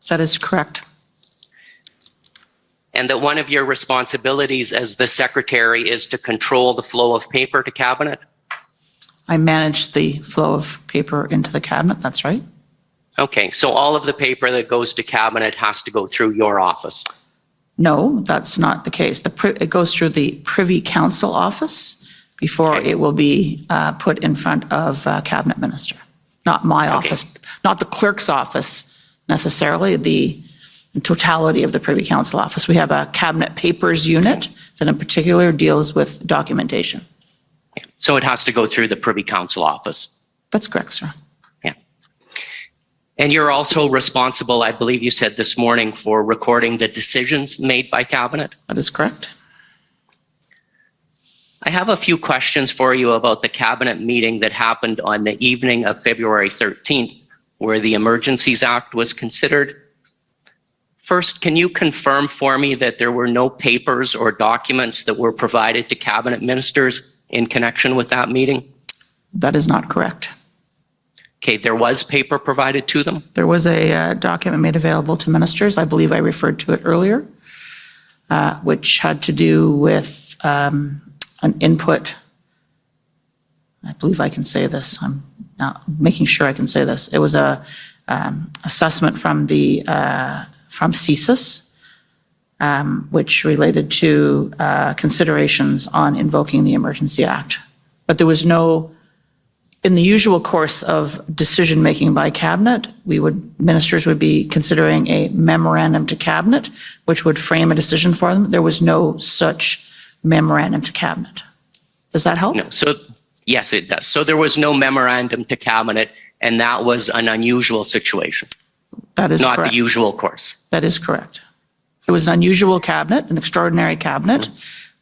That is correct. And that one of your responsibilities as the Secretary is to control the flow of paper to Cabinet? I manage the flow of paper into the Cabinet, that's right. Okay, so all of the paper that goes to Cabinet has to go through your office? No, that's not the case. It goes through the Privy Council office before it will be put in front of Cabinet Minister. Not my office, not the clerk's office necessarily, the totality of the Privy Council office. We have a Cabinet Papers unit that in particular deals with documentation. So it has to go through the Privy Council office? That's correct, sir. Yeah. And you're also responsible, I believe you said this morning, for recording the decisions made by Cabinet? That is correct. I have a few questions for you about the Cabinet meeting that happened on the evening of February 13th, where the Emergencies Act was considered. First, can you confirm for me that there were no papers or documents that were provided to Cabinet ministers in connection with that meeting? That is not correct. Okay, there was paper provided to them? There was a document made available to ministers. I believe I referred to it earlier, which had to do with an input. I believe I can say this. I'm now making sure I can say this. It was a assessment from the from CSIS, which related to considerations on invoking the Emergency Act. But there was no, in the usual course of decision-making by Cabinet, ministers would be considering a memorandum to Cabinet, which would frame a decision for them. There was no such memorandum to Cabinet. Does that help? No, so yes, it does. So there was no memorandum to Cabinet, and that was an unusual situation. That is not correct. The usual course. That is correct. It was an unusual Cabinet, an extraordinary Cabinet,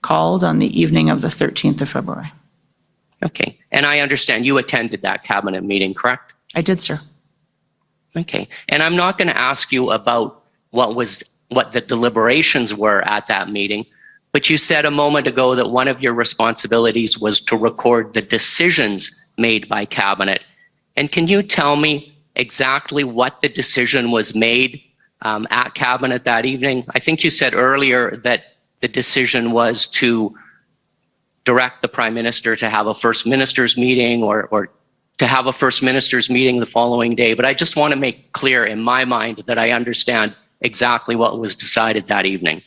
called on the evening of the 13th of February. Okay, and I understand you attended that Cabinet meeting, correct? I did, sir. Okay, and I'm not going to ask you about what the deliberations were at that meeting, but you said a moment ago that one of your responsibilities was to record the decisions made by Cabinet. And can you tell me exactly what the decision was made at Cabinet that evening? I think you said earlier that the decision was to direct the Prime Minister to have a First Minister's meeting or to have a First Minister's meeting the following day. But I just want to make clear in my mind that I understand exactly what was decided that evening.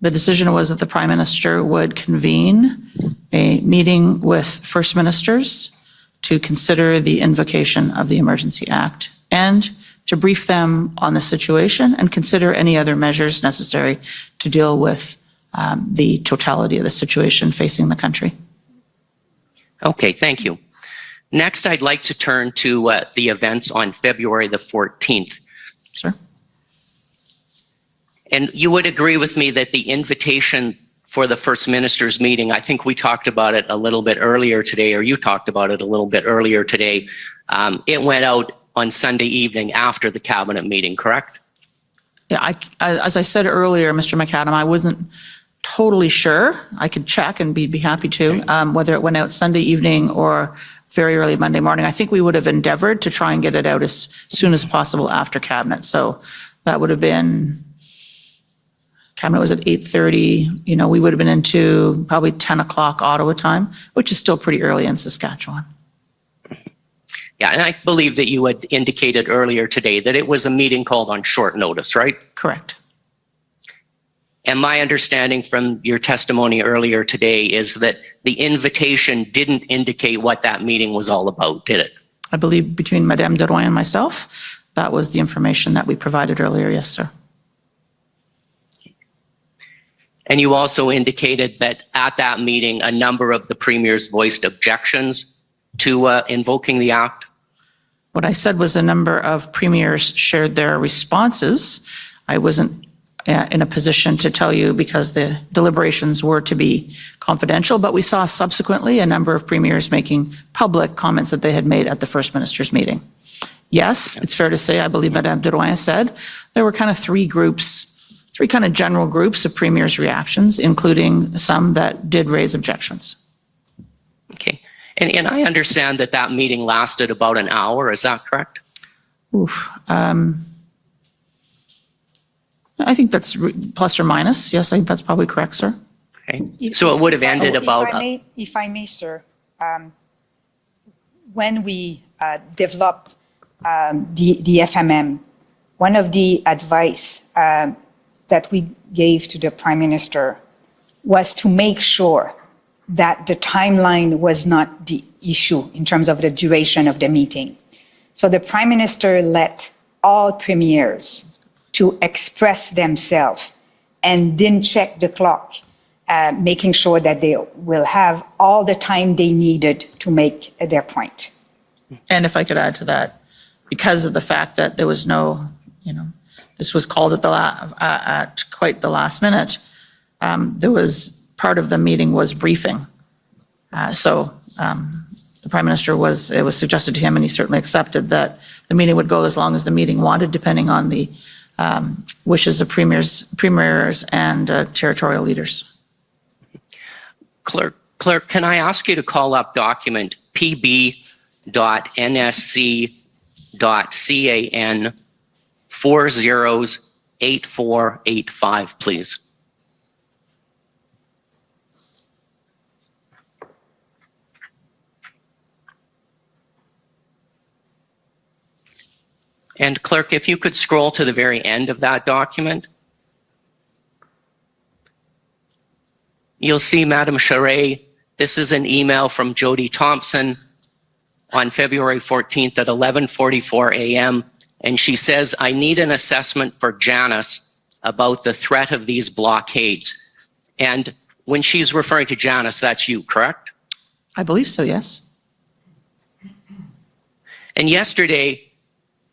The decision was that the Prime Minister would convene a meeting with First Ministers to consider the invocation of the Emergency Act and to brief them on the situation and consider any other measures necessary to deal with the totality of the situation facing the country. Okay, thank you. Next, I'd like to turn to the events on February the 14th. Sir. And you would agree with me that the invitation for the First Minister's meeting, I think we talked about it a little bit earlier today, or you talked about it a little bit earlier today. It went out on Sunday evening after the Cabinet meeting, correct? Yeah, as I said earlier, Mr. McAdam, I wasn't totally sure. I could check and be happy to, whether it went out Sunday evening or very early Monday morning. I think we would have endeavored to try and get it out as soon as possible after Cabinet. So that would have been, Cabinet was at 8:30. You know, we would have been into probably 10 o'clock Ottawa time, which is still pretty early in Saskatchewan. Yeah, and I believe that you had indicated earlier today that it was a meeting called on short notice, right? Correct. And my understanding from your testimony earlier today is that the invitation didn't indicate what that meeting was all about, did it? I believe between Madame Deroy and myself, that was the information that we provided earlier, yes, sir. And you also indicated that at that meeting, a number of the premiers voiced objections to invoking the act. What I said was a number of premiers shared their responses. I wasn't in a position to tell you because the deliberations were to be confidential, but we saw subsequently a number of premiers making public comments that they had made at the First Minister's meeting. Yes, it's fair to say, I believe Madame Drouin said, there were kind of three kind of general groups of premiers' reactions, including some that did raise objections. Okay. And I understand that that meeting lasted about an hour, is that correct? Oof. I think that's plus or minus. Yes, I think that's probably correct, sir. Okay. So it would have ended about... If I may, sir, when we developed the FMM, one of the advice that we gave to the Prime Minister was to make sure that the timeline was not the issue in terms of the duration of the meeting. So the Prime Minister let all premiers to express themselves and didn't check the clock, making sure that they will have all the time they needed to make their point. And if I could add to that, because of the fact that there was no, this was called at quite the last minute, there was part of the meeting was briefing. So the Prime Minister it was suggested to him, and he certainly accepted that the meeting would go as long as the meeting wanted, depending on the wishes of premiers and territorial leaders. Clerk, can I ask you to call up document pb.nsc.can 408485, please? And clerk, if you could scroll to the very end of that document, you'll see, Madam Charest, this is an email from Jody Thompson on February 14th at 11:44 a.m. And she says, I need an assessment for Janice about the threat of these blockades. And when she's referring to Janice, that's you, correct? I believe so, yes. And yesterday,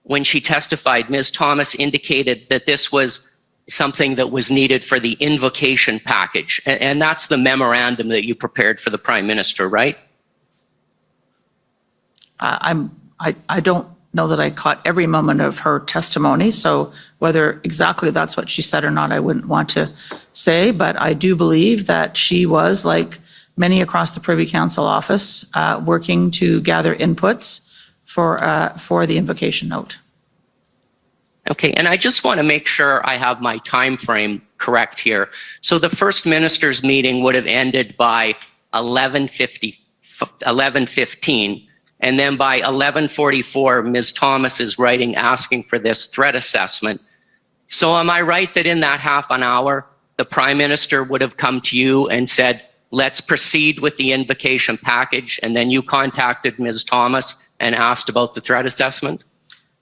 when she testified, Ms. Thomas indicated that this was something that was needed for the invocation package. And that's the memorandum that you prepared for the Prime Minister, right? I don't know that I caught every moment of her testimony, so whether exactly that's what she said or not, I wouldn't want to say, but I do believe that she was, like many across the Privy Council office, working to gather inputs for the invocation note. Okay, and I just want to make sure I have my time frame correct here. So the First Minister's meeting would have ended by 11:15, and then by 11:44, Ms. Thomas is writing asking for this threat assessment. So am I right that in that half an hour, the Prime Minister would have come to you and said, let's proceed with the invocation package, and then you contacted Ms. Thomas and asked about the threat assessment?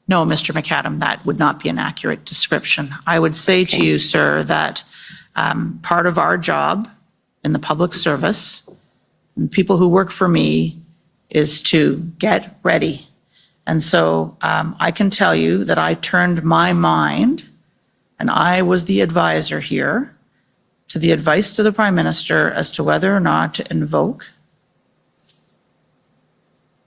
No, Mr. McAdam, that would not be an accurate description. I would say to you, sir, that part of our job in the public service, and people who work for me, is to get ready. And so I can tell you that I turned my mind, and I was the advisor here, to the advice to the Prime Minister as to whether or not to invoke,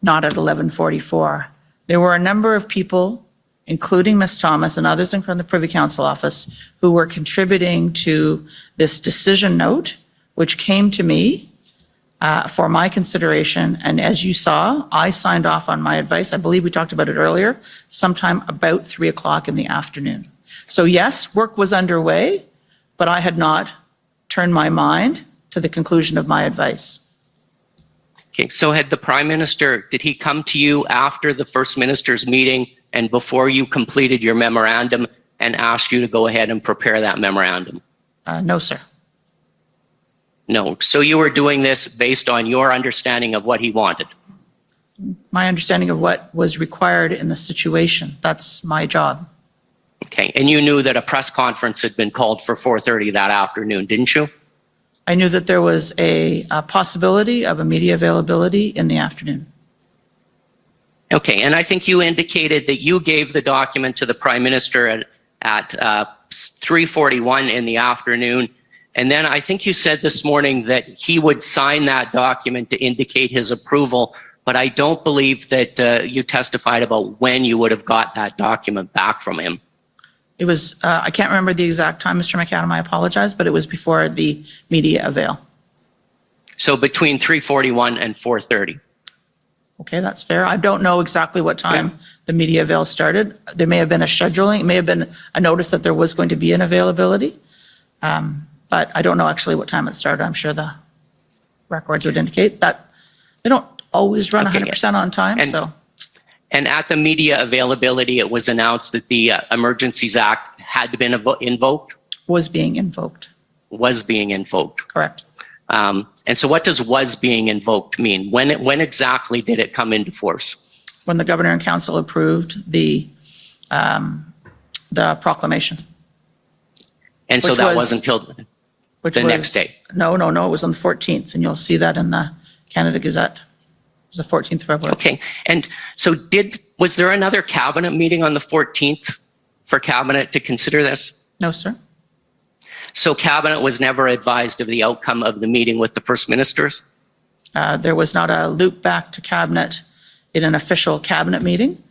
not at 11:44. There were a number of people, including Ms. Thomas and others from the Privy Council office, who were contributing to this decision note, which came to me for my consideration. And as you saw, I signed off on my advice. I believe we talked about it earlier, sometime about 3 o'clock in the afternoon. So yes, work was underway, but I had not turned my mind to the conclusion of my advice. Okay, so had the Prime Minister, did he come to you after the First Minister's meeting and before you completed your memorandum and ask you to go ahead and prepare that memorandum? No, sir. No, so you were doing this based on your understanding of what he wanted? My understanding of what was required in the situation. That's my job. Okay, and you knew that a press conference had been called for 4:30 that afternoon, didn't you? I knew that there was a possibility of a media availability in the afternoon. Okay, and I think you indicated that you gave the document to the Prime Minister at 3:41 in the afternoon, and then I think you said this morning that he would sign that document to indicate his approval, but I don't believe that you testified about when you would have got that document back from him. It was, I can't remember the exact time, Mr. McAdam, I apologize, but it was before the media avail. So between 3:41 and 4:30. Okay, that's fair. I don't know exactly what time the media avail started. There may have been a scheduling, it may have been a notice that there was going to be an availability, but I don't know actually what time it started. I'm sure the records would indicate that they don't always run 100% on time, so. And at the media availability, it was announced that the Emergencies Act had been invoked? Was being invoked. Was being invoked. Correct. And so what does was being invoked mean? When exactly did it come into force? When the Governor and Council approved the proclamation. And so that wasn't until the next day? No, it was on the 14th, and you'll see that in the Canada Gazette. It was the 14th of February. Okay, and so was there another cabinet meeting on the 14th for cabinet to consider this? No, sir. So cabinet was never advised of the outcome of the meeting with the First Ministers? There was not a loop back to cabinet in an official cabinet meeting,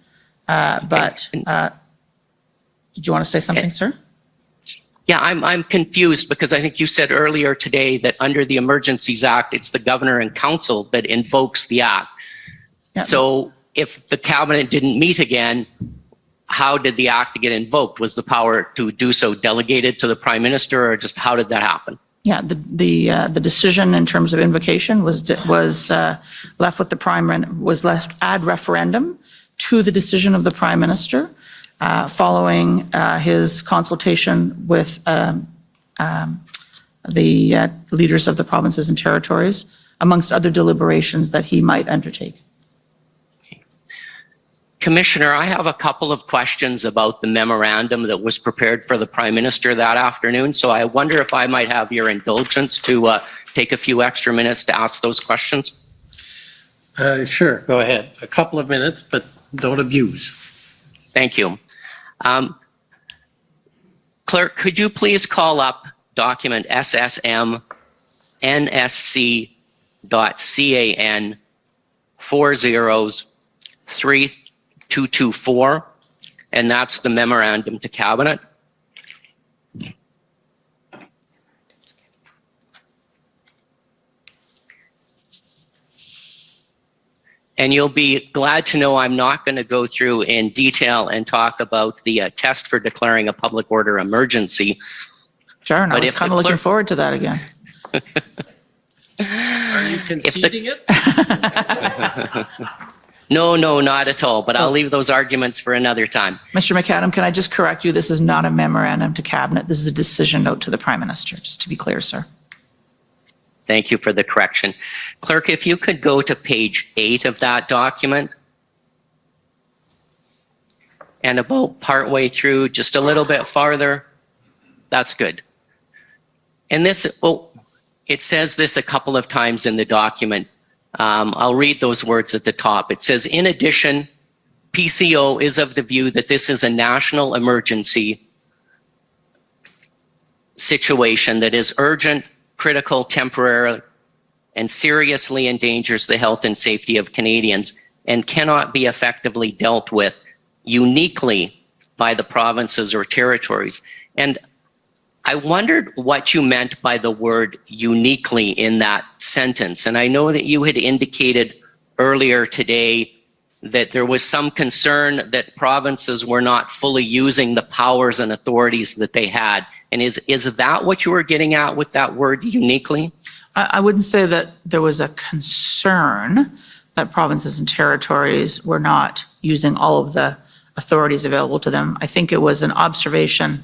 but did you want to say something, sir? Yeah, I'm confused because I think you said earlier today that under the Emergencies Act, it's the Governor and Council that invokes the act. Yeah. So if the cabinet didn't meet again, how did the act get invoked? Was the power to do so delegated to the Prime Minister, or just how did that happen? Yeah, the decision in terms of invocation was left with the was left ad referendum to the decision of the Prime Minister, following his consultation with the leaders of the provinces and territories, amongst other deliberations that he might undertake. Commissioner, I have a couple of questions about the memorandum that was prepared for the Prime Minister that afternoon, so I wonder if I might have your indulgence to take a few extra minutes to ask those questions. Sure, go ahead. A couple of minutes, but don't abuse. Thank you. Clerk, could you please call up document SSM NSC.CAN 403224, and that's the memorandum to cabinet. And you'll be glad to know I'm not going to go through in detail and talk about the test for declaring a public order emergency. Sharon, I was kind of looking forward to that again. Are you conceding it? No, not at all, but I'll leave those arguments for another time. Mr. McAdam, can I just correct you? This is not a memorandum to cabinet. This is a decision note to the Prime Minister, just to be clear, sir. Thank you for the correction. Clerk, if you could go to page 8 of that document, and about partway through, just a little bit farther, that's good. And this, it says this a couple of times in the document. I'll read those words at the top. It says, in addition, PCO is of the view that this is a national emergency situation that is urgent, critical, temporary, and seriously endangers the health and safety of Canadians and cannot be effectively dealt with uniquely by the provinces or territories. And I wondered what you meant by the word uniquely in that sentence. And I know that you had indicated earlier today that there was some concern that provinces were not fully using the powers and authorities that they had. And is that what you were getting at with that word uniquely? I wouldn't say that there was a concern that provinces and territories were not using all of the authorities available to them. I think it was an observation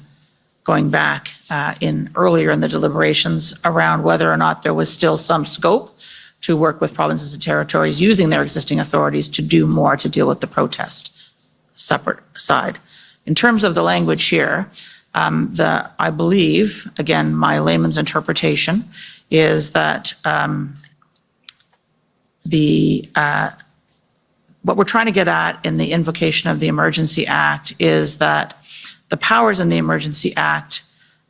going back earlier in the deliberations around whether or not there was still some scope to work with provinces and territories using their existing authorities to do more to deal with the protest separate aside. in terms of the language here, I believe, again, my layman's interpretation is that what we're trying to get at in the invocation of the Emergency Act is that the powers in the Emergency Act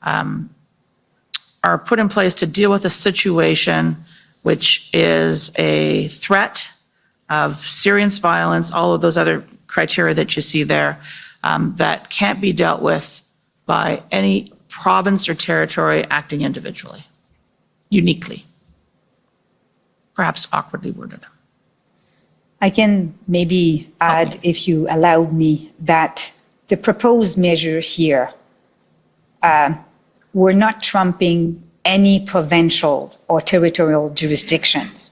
are put in place to deal with a situation which is a threat of serious violence, all of those other criteria that you see there, that can't be dealt with by any province or territory acting individually, uniquely, perhaps awkwardly worded. I can maybe add, if you allowed me, that the proposed measure here, we're not trumping any provincial or territorial jurisdictions.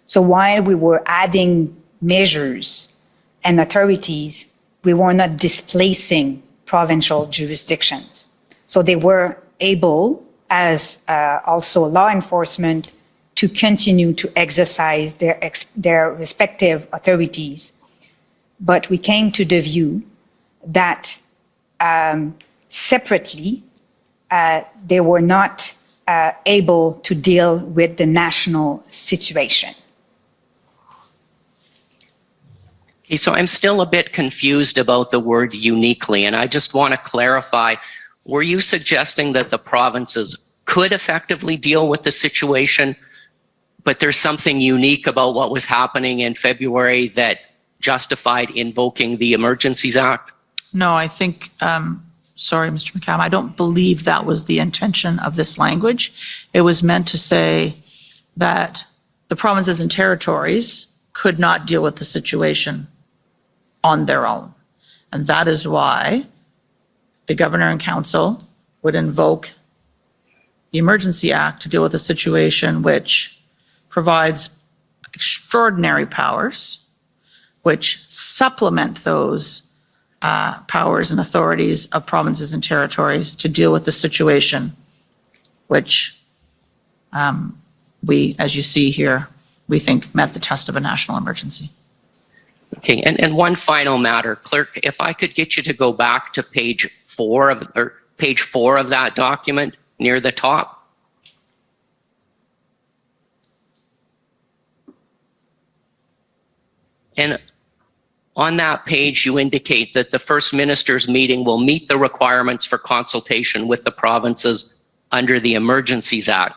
So while we were adding measures and authorities, we were not displacing provincial jurisdictions. So they were able, as also law enforcement, to continue to exercise their respective authorities. But we came to the view that separately, they were not able to deal with the national situation. Okay, so I'm still a bit confused about the word uniquely, and I just want to clarify, were you suggesting that the provinces could effectively deal with the situation, but there's something unique about what was happening in February that justified invoking the Emergencies Act? No, I think, sorry, Mr. McAdam, I don't believe that was the intention of this language. It was meant to say that the provinces and territories could not deal with the situation on their own. And that is why the Governor and Council would invoke the Emergency Act to deal with a situation which provides extraordinary powers, which supplement those powers and authorities of provinces and territories to deal with the situation, which we, as you see here, we think met the test of a national emergency. Okay, and one final matter, Clerk, if I could get you to go back to page 4 of that document near the top. And on that page, you indicate that the First Minister's meeting will meet the requirements for consultation with the provinces under the Emergencies Act.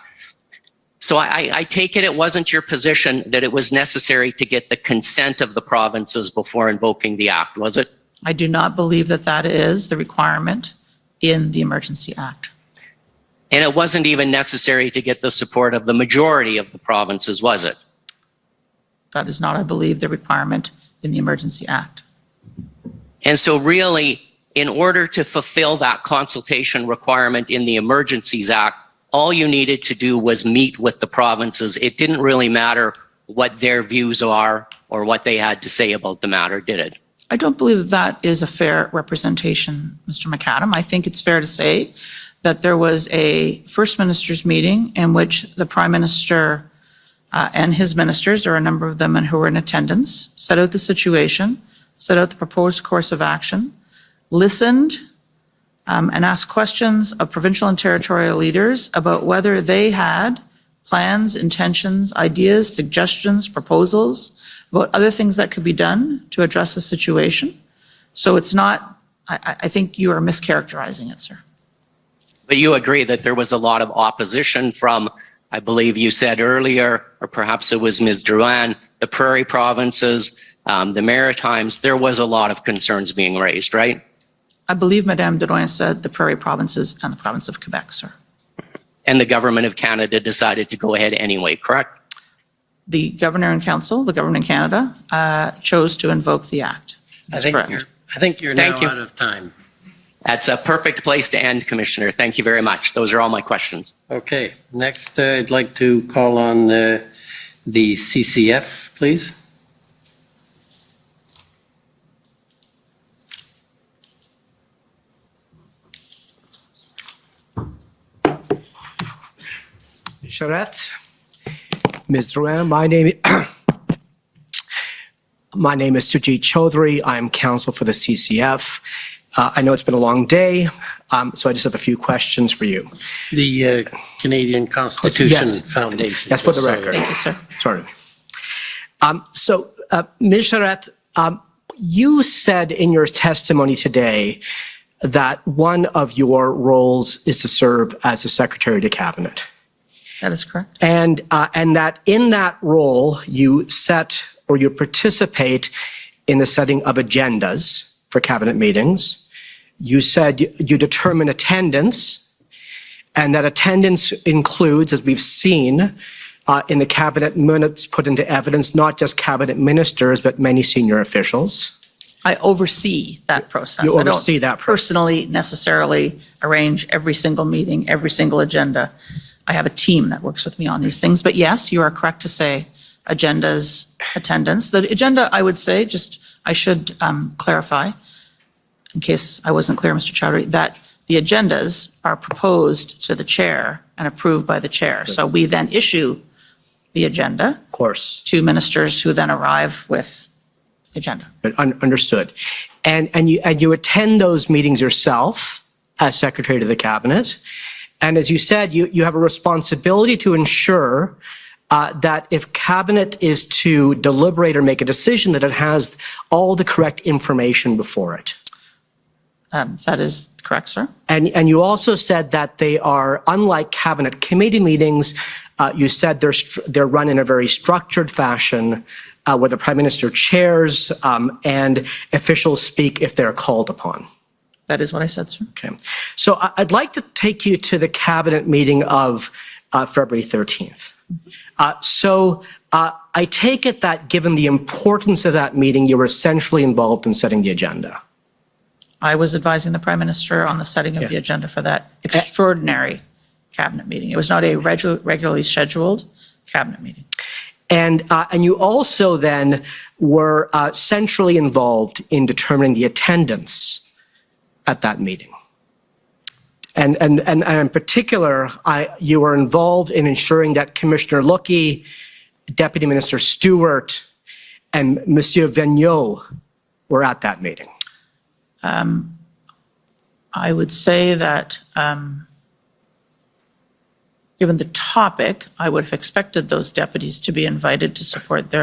So I take it wasn't your position that it was necessary to get the consent of the provinces before invoking the act, was it? I do not believe that that is the requirement in the Emergency Act. And it wasn't even necessary to get the support of the majority of the provinces, was it? That is not, I believe, the requirement in the Emergency Act. And so really, in order to fulfill that consultation requirement in the Emergencies Act, all you needed to do was meet with the provinces. It didn't really matter what their views are or what they had to say about the matter, did it? I don't believe that that is a fair representation, Mr. McAdam. I think it's fair to say that there was a First Minister's meeting in which the Prime Minister and his ministers, there are a number of them and who were in attendance, set out the situation, set out the proposed course of action, listened and asked questions of provincial and territorial leaders about whether they had plans, intentions, ideas, suggestions, proposals about other things that could be done to address the situation. So it's not, I think you are mischaracterizing it, sir. But you agree that there was a lot of opposition from, I believe you said earlier, or perhaps it was Ms. Drouin, the Prairie provinces, the Maritimes, there was a lot of concerns being raised, right? I believe Madame Drouin said the Prairie provinces and the province of Quebec, sir. And the Government of Canada decided to go ahead anyway, correct? The Governor and Council, the Government of Canada, chose to invoke the Act. I think you're now out of time. That's a perfect place to end, Commissioner. Thank you very much. Those are all my questions. Okay, next I'd like to call on the CCF, please. Charette, Ms. Drouin, my name is Sujit Chaudhary. I'm counsel for the CCF. I know it's been a long day, so I just have a few questions for you. The Canadian Constitution Yes. Foundation. Yes, for the So, record. Thank you, sir. Sorry. So, Ms. Charette, you said in your testimony today that one of your roles is to serve as a Secretary to Cabinet. That is correct. And that in that role, you set or you participate in the setting of agendas for Cabinet meetings. You said you determine attendance, and that attendance includes, as we've seen, in the Cabinet minutes put into evidence, not just Cabinet ministers, but many senior officials. I oversee that process. You oversee that I don't personally necessarily arrange every single meeting, every single agenda. I have a team that works with me on these things. But yes, you are correct to say agendas, attendance. The agenda, I would say, I should clarify, in case I wasn't clear, Mr. Chowdhury, that the agendas are proposed to the chair and approved by the chair. So we then issue the agenda. Of course. To ministers who then arrive with the agenda. Understood. And you attend those meetings yourself as Secretary to the Cabinet. And as you said, you have a responsibility to ensure that if Cabinet is to deliberate or make a decision, that it has all the correct information before it. That is correct, sir. And you also said that they are, unlike Cabinet committee meetings, you said they're run in a very structured fashion where the Prime Minister chairs and officials speak if they're called upon. That is what I said, sir. Okay. So I'd like to take you to the Cabinet meeting of February 13th. So I take it that given the importance of that meeting, you were essentially involved in setting the agenda. I was advising the Prime Minister on the setting of the agenda for that extraordinary Cabinet meeting. It was not a regularly scheduled Cabinet meeting. And you also then were centrally involved in determining the attendance at that meeting. And in particular, you were involved in ensuring that Commissioner Lookey, Deputy Minister Stewart, and Monsieur Vigneault were at that meeting. I would say that given the topic, I would have expected those deputies to be invited to support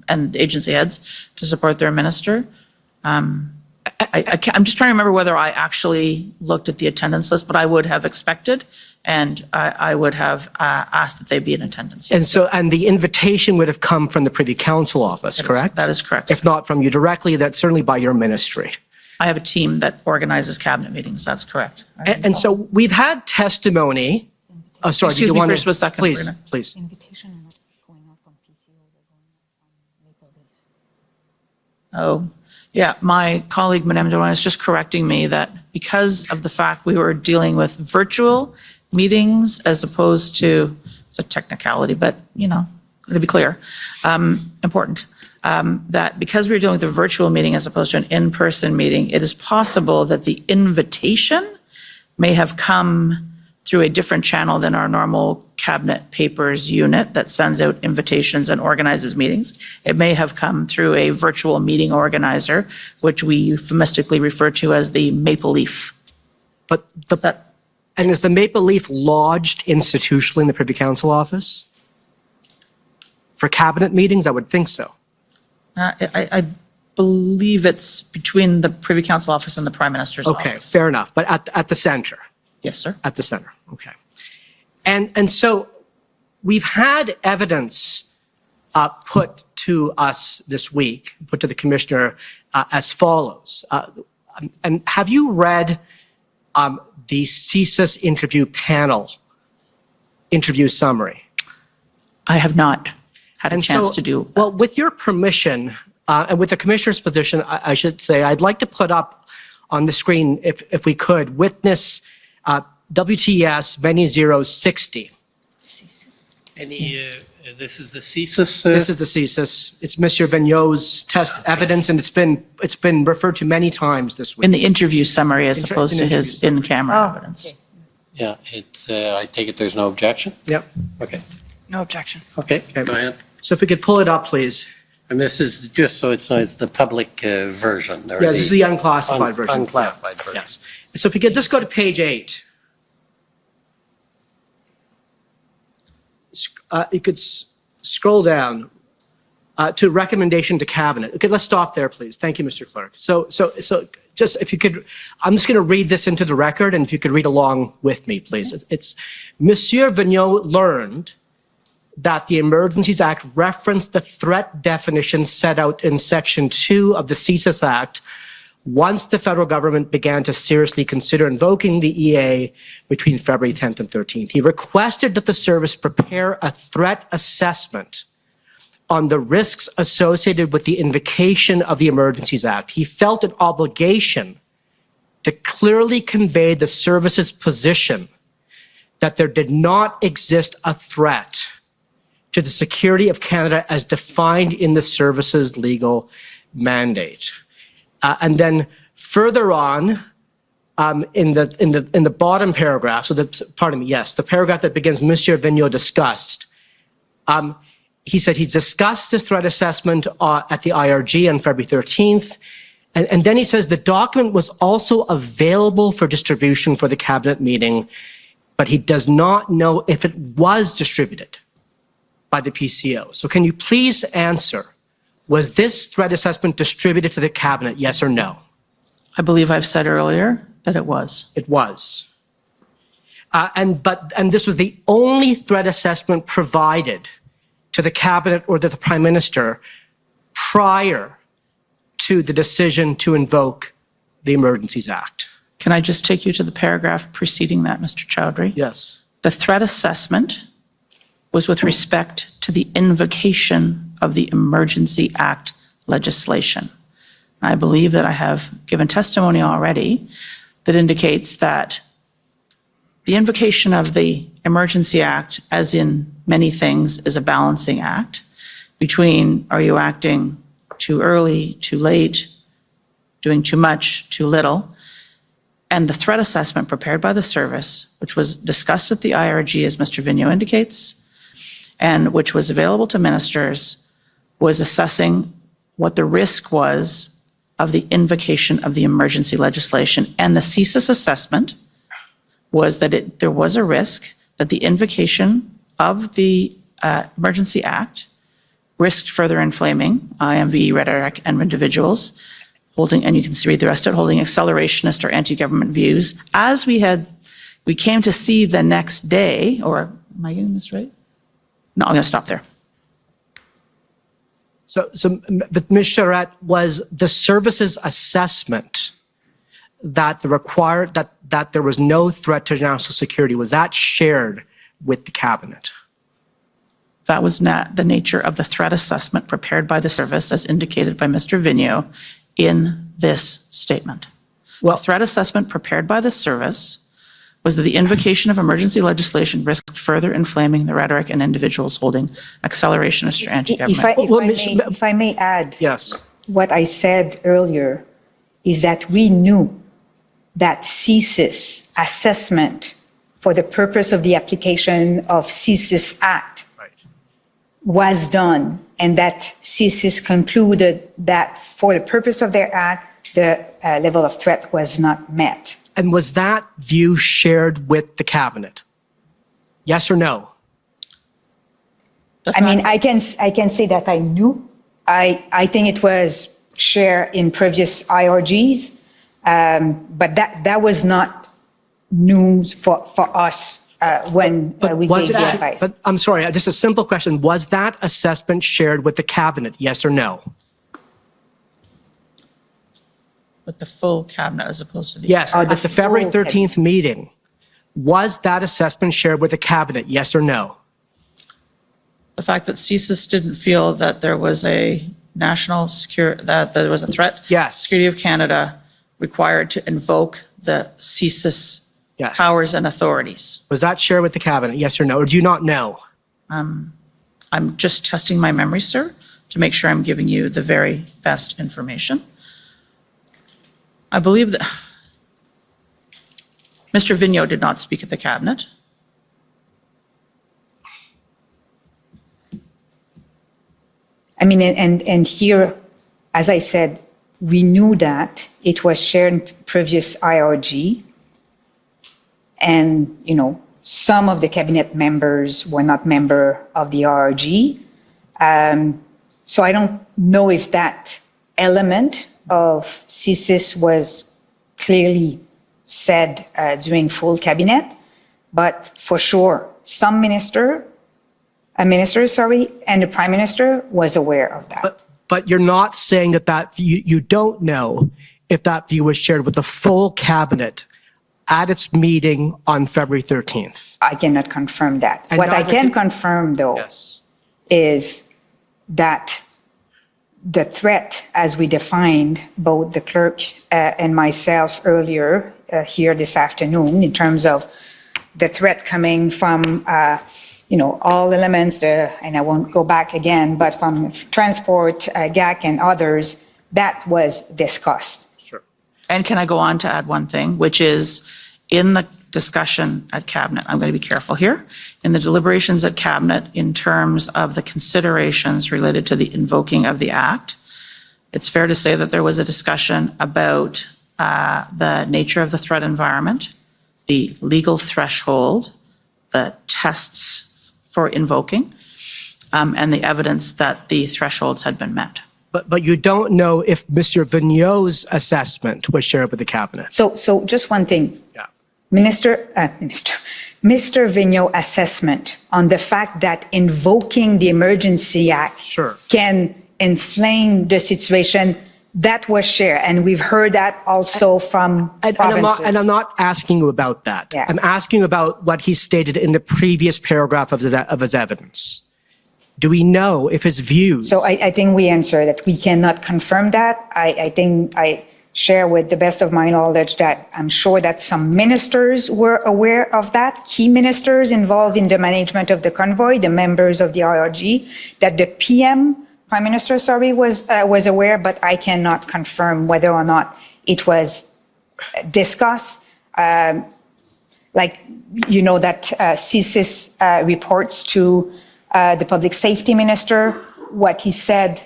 and agency heads to support their minister. I'm just trying to remember whether I actually looked at the attendance list, but I would have expected, and I would have asked that they be in attendance. Yes. And the invitation would have come from the Privy Council office, correct? That is correct. If not from you directly, that's certainly by your ministry. I have a team that organizes Cabinet meetings. That's correct. And so we've had testimony. Oh, sorry. Excuse me for a second. Please, Bruna. please. Oh, yeah. My colleague, Madame Drouin, is just correcting me that because of the fact we were dealing with virtual meetings as opposed to, it's a technicality, but, to be clear, important, that because we were dealing with a virtual meeting as opposed to an in-person meeting, it is possible that the invitation may have come through a different channel than our normal Cabinet papers unit that sends out invitations and organizes meetings. It may have come through a virtual meeting organizer, which we euphemistically refer to as the Maple Leaf. And is the Maple Leaf lodged institutionally in the Privy Council office? For Cabinet meetings, I would think so. I believe it's between the Privy Council office and the Prime Minister's office. Okay, fair enough. But at the center? Yes, sir. At the center, okay. And so we've had evidence put to us this week, put to the Commissioner as follows. And have you read the CSIS interview panel interview summary? I have not had a chance to do. Well, with your permission, and with the Commissioner's position, I should say, I'd like to put up on the screen, if we could, witness WTS Benny 060. This is the CSIS? This is the CSIS. It's Monsieur Vigneault's test evidence, and it's been referred to many times this week. In the interview summary as opposed to his in-camera evidence. Yeah, I take it there's no objection? Yep. Okay. No objection. Okay, go ahead. So if we could pull it up, please. And this is just so it's the public version. Yeah, this is the unclassified version. Unclassified version. Yes. So if you could just go to page 8. You could scroll down to recommendation to cabinet. Okay, let's stop there, please. Thank you, Mr. Clerk. So just if you could, I'm just going to read this into the record, and if you could read along with me, please. It's Monsieur Vigneault learned that the Emergencies Act referenced the threat definition set out in Section 2 of the CSIS Act once the federal government began to seriously consider invoking the EA between February 10th and 13th. He requested that the service prepare a threat assessment on the risks associated with the invocation of the Emergencies Act. He felt an obligation to clearly convey the service's position that there did not exist a threat to the security of Canada as defined in the service's legal mandate. And then further on, in the bottom paragraph, the paragraph that begins, Monsieur Vigneault discussed, he said he discussed this threat assessment at the IRG on February 13th. And then he says the document was also available for distribution for the cabinet meeting, but he does not know if it was distributed by the PCO. So can you please answer, was this threat assessment distributed to the cabinet, yes or no? I believe I've said earlier that it was. It was. And this was the only threat assessment provided to the cabinet or to the prime minister prior to the decision to invoke the Emergencies Act. Can I just take you to the paragraph preceding that, Mr. Chowdhury? Yes. The threat assessment was with respect to the invocation of the Emergency Act legislation. I believe that I have given testimony already that indicates that the invocation of the Emergency Act, as in many things, is a balancing act between are you acting too early, too late, doing too much, too little, and the threat assessment prepared by the service, which was discussed at the IRG, as Mr. Vigneault indicates, and which was available to ministers, was assessing what the risk was of the invocation of the emergency legislation. And the CSIS assessment was that there was a risk that the invocation of the Emergency Act risked further inflaming IMVE rhetoric and individuals holding, and you can read the rest of it, holding accelerationist or anti-government views. As we came to see the next day, or am I getting this right? No, I'm going to stop there. But Ms. Charette, was the service's assessment that that there was no threat to national security, was that shared with the cabinet? That was not the nature of the threat assessment prepared by the service, as indicated by Mr. Vigneault in this statement. Well, the threat assessment prepared by the service was that the invocation of emergency legislation risked further inflaming the rhetoric and individuals holding accelerationist or anti-government. If I may add, yes, what I said earlier is that we knew that CSIS assessment for the purpose of the application of CSIS Act was done, and that CSIS concluded that for the purpose of their act, the level of threat was not met. And was that view shared with the cabinet? Yes or no? I mean, I can say that I knew. I think it was shared in previous IRGs, but that was not news for us when we gave the advice. But I'm sorry, just a simple question. Was that assessment shared with the cabinet? Yes or no? With the full cabinet as opposed to the... Yes, at the February 13th meeting, was that assessment shared with the cabinet? Yes or no? The fact that CSIS didn't feel that there was a national security, that there was a threat to security of Canada required to invoke the CSIS powers and authorities. Was that shared with the cabinet? Yes or no? Or do you not know? I'm just testing my memory, sir, to make sure I'm giving you the very best information. I believe that Mr. Vigneault did not speak at the cabinet. I mean, and here, as I said, we knew that it was shared in previous IRG. And, you know, some of the cabinet members were not member of the IRG. So I don't know if that element of CSIS was clearly said during full cabinet, but for sure, some minister, and the Prime Minister was aware of that. But you're not saying that you don't know if that view was shared with the full cabinet at its meeting on February 13th. I cannot confirm that. And What I neither can can- confirm, though, is that the threat, as we defined, both the clerk and myself earlier here this afternoon, in terms of the threat coming from, you know, all elements, and I won't go back again, but from transport, GAC and others, that was discussed. And can I go on to add one thing, which is in the discussion at Cabinet, I'm going to be careful here, in the deliberations at Cabinet in terms of the considerations related to the invoking of the Act, it's fair to say that there was a discussion about the nature of the threat environment, the legal threshold, the tests for invoking, and the evidence that the thresholds had been met. But you don't know if Mr. Vigneault's assessment was shared with the cabinet. So just one thing. Yeah. Mr. Vigneault's assessment on the fact that invoking the Emergency Act can inflame the situation, that was shared. And we've heard that also from provinces. And I'm not asking you about that. Yeah. I'm asking you about what he stated in the previous paragraph of his evidence. Do we know if his views... So I think we answered that we cannot confirm that. I think I share with the best of my knowledge that I'm sure that some ministers were aware of that, key ministers involved in the management of the convoy, the members of the IRG, that the Prime Minister, was aware, but I cannot confirm whether or not it was discussed. Like, you know, that CSIS reports to the Public Safety Minister. What he said,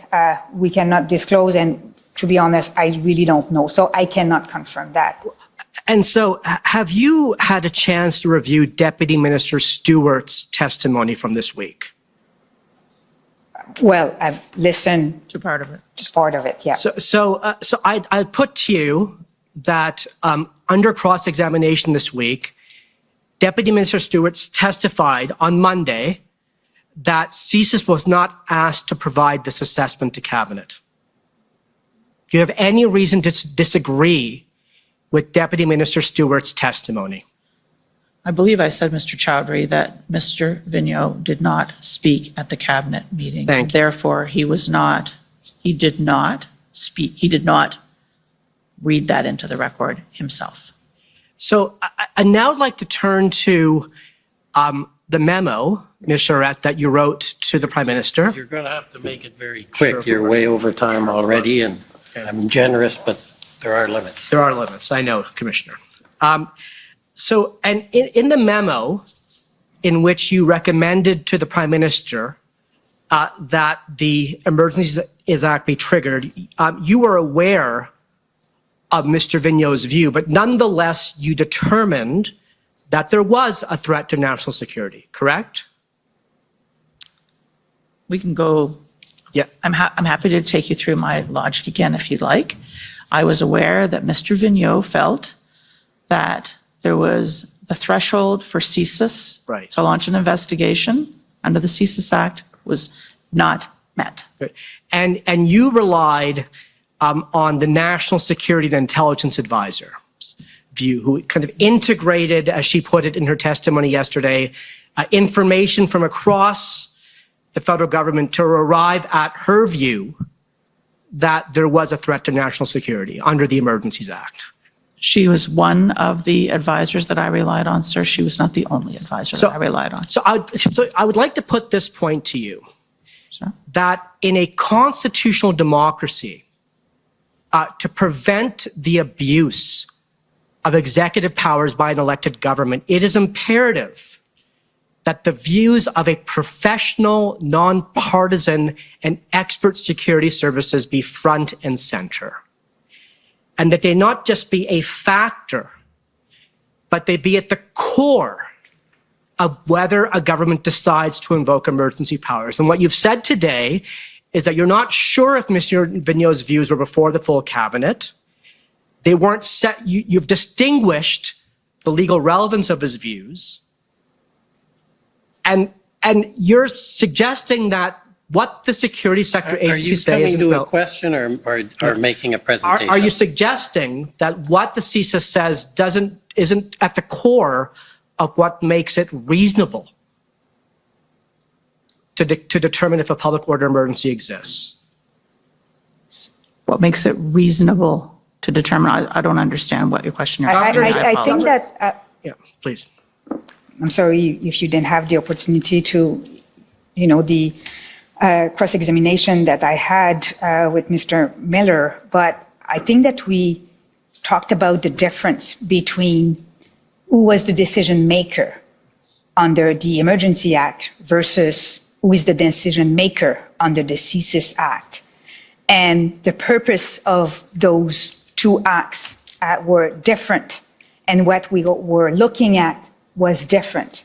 we cannot disclose, and to be honest, I really don't know. So I cannot confirm that. And so have you had a chance to review Deputy Minister Stewart's testimony from this week? Well, I've listened to part of it. To part of it, yeah. So I'd put to you that under cross-examination this week, Deputy Minister Stewart testified on Monday that CSIS was not asked to provide this assessment to Cabinet. Do you have any reason to disagree with Deputy Minister Stewart's testimony? I believe I said, Mr. Chowdhury, that Mr. Vigneault did not speak at the Cabinet meeting. Thank you. Therefore, he did not speak. He did not read that into the record himself. So I now would like to turn to the memo, Ms. Charette, that you wrote to the Prime Minister. You're going to have to make it very quick. You're way over time already, and I'm generous, but there are limits. There are limits, I know, Commissioner. So, and in the memo in which you recommended to the Prime Minister that the Emergencies Act be triggered, you were aware of Mr. Vigneault's view, but nonetheless, you determined that there was a threat to national security, correct? We can go. Yeah. I'm happy to take you through my logic again if you'd like. I was aware that Mr. Vigneault felt that there was the threshold for CSIS to launch an investigation under the CSIS Act was not met. Good. And you relied on the National Security and Intelligence Advisor view, who kind of integrated, as she put it in her testimony yesterday, information from across the federal government to arrive at her view that there was a threat to national security under the Emergencies Act. She was one of the advisors that I relied on, sir. She was not the only advisor that I relied on. So I would like to put this point to you, that in a constitutional democracy, to prevent the abuse of executive powers by an elected government, it is imperative that the views of a professional, nonpartisan, and expert security services be front and center. And that they not just be a factor, but they be at the core of whether a government decides to invoke emergency powers. And what you've said today is that you're not sure if Mr. Vigneault's views were before the full cabinet. They weren't set. You've distinguished the legal relevance of his views. And you're suggesting that what the security sector agency says... Are you coming to a question or making a presentation? Are you suggesting that what the CSIS says isn't at the core of what makes it reasonable to determine if a public order emergency exists? What makes it reasonable to determine? I don't understand what your question you're asking. I think that... yeah, please. I'm sorry if you didn't have the opportunity to, the cross-examination that I had with Mr. Miller, but I think that we talked about the difference between who was the decision maker under the Emergency Act versus who is the decision maker under the CSIS Act. And the purpose of those two acts were different, and what we were looking at was different.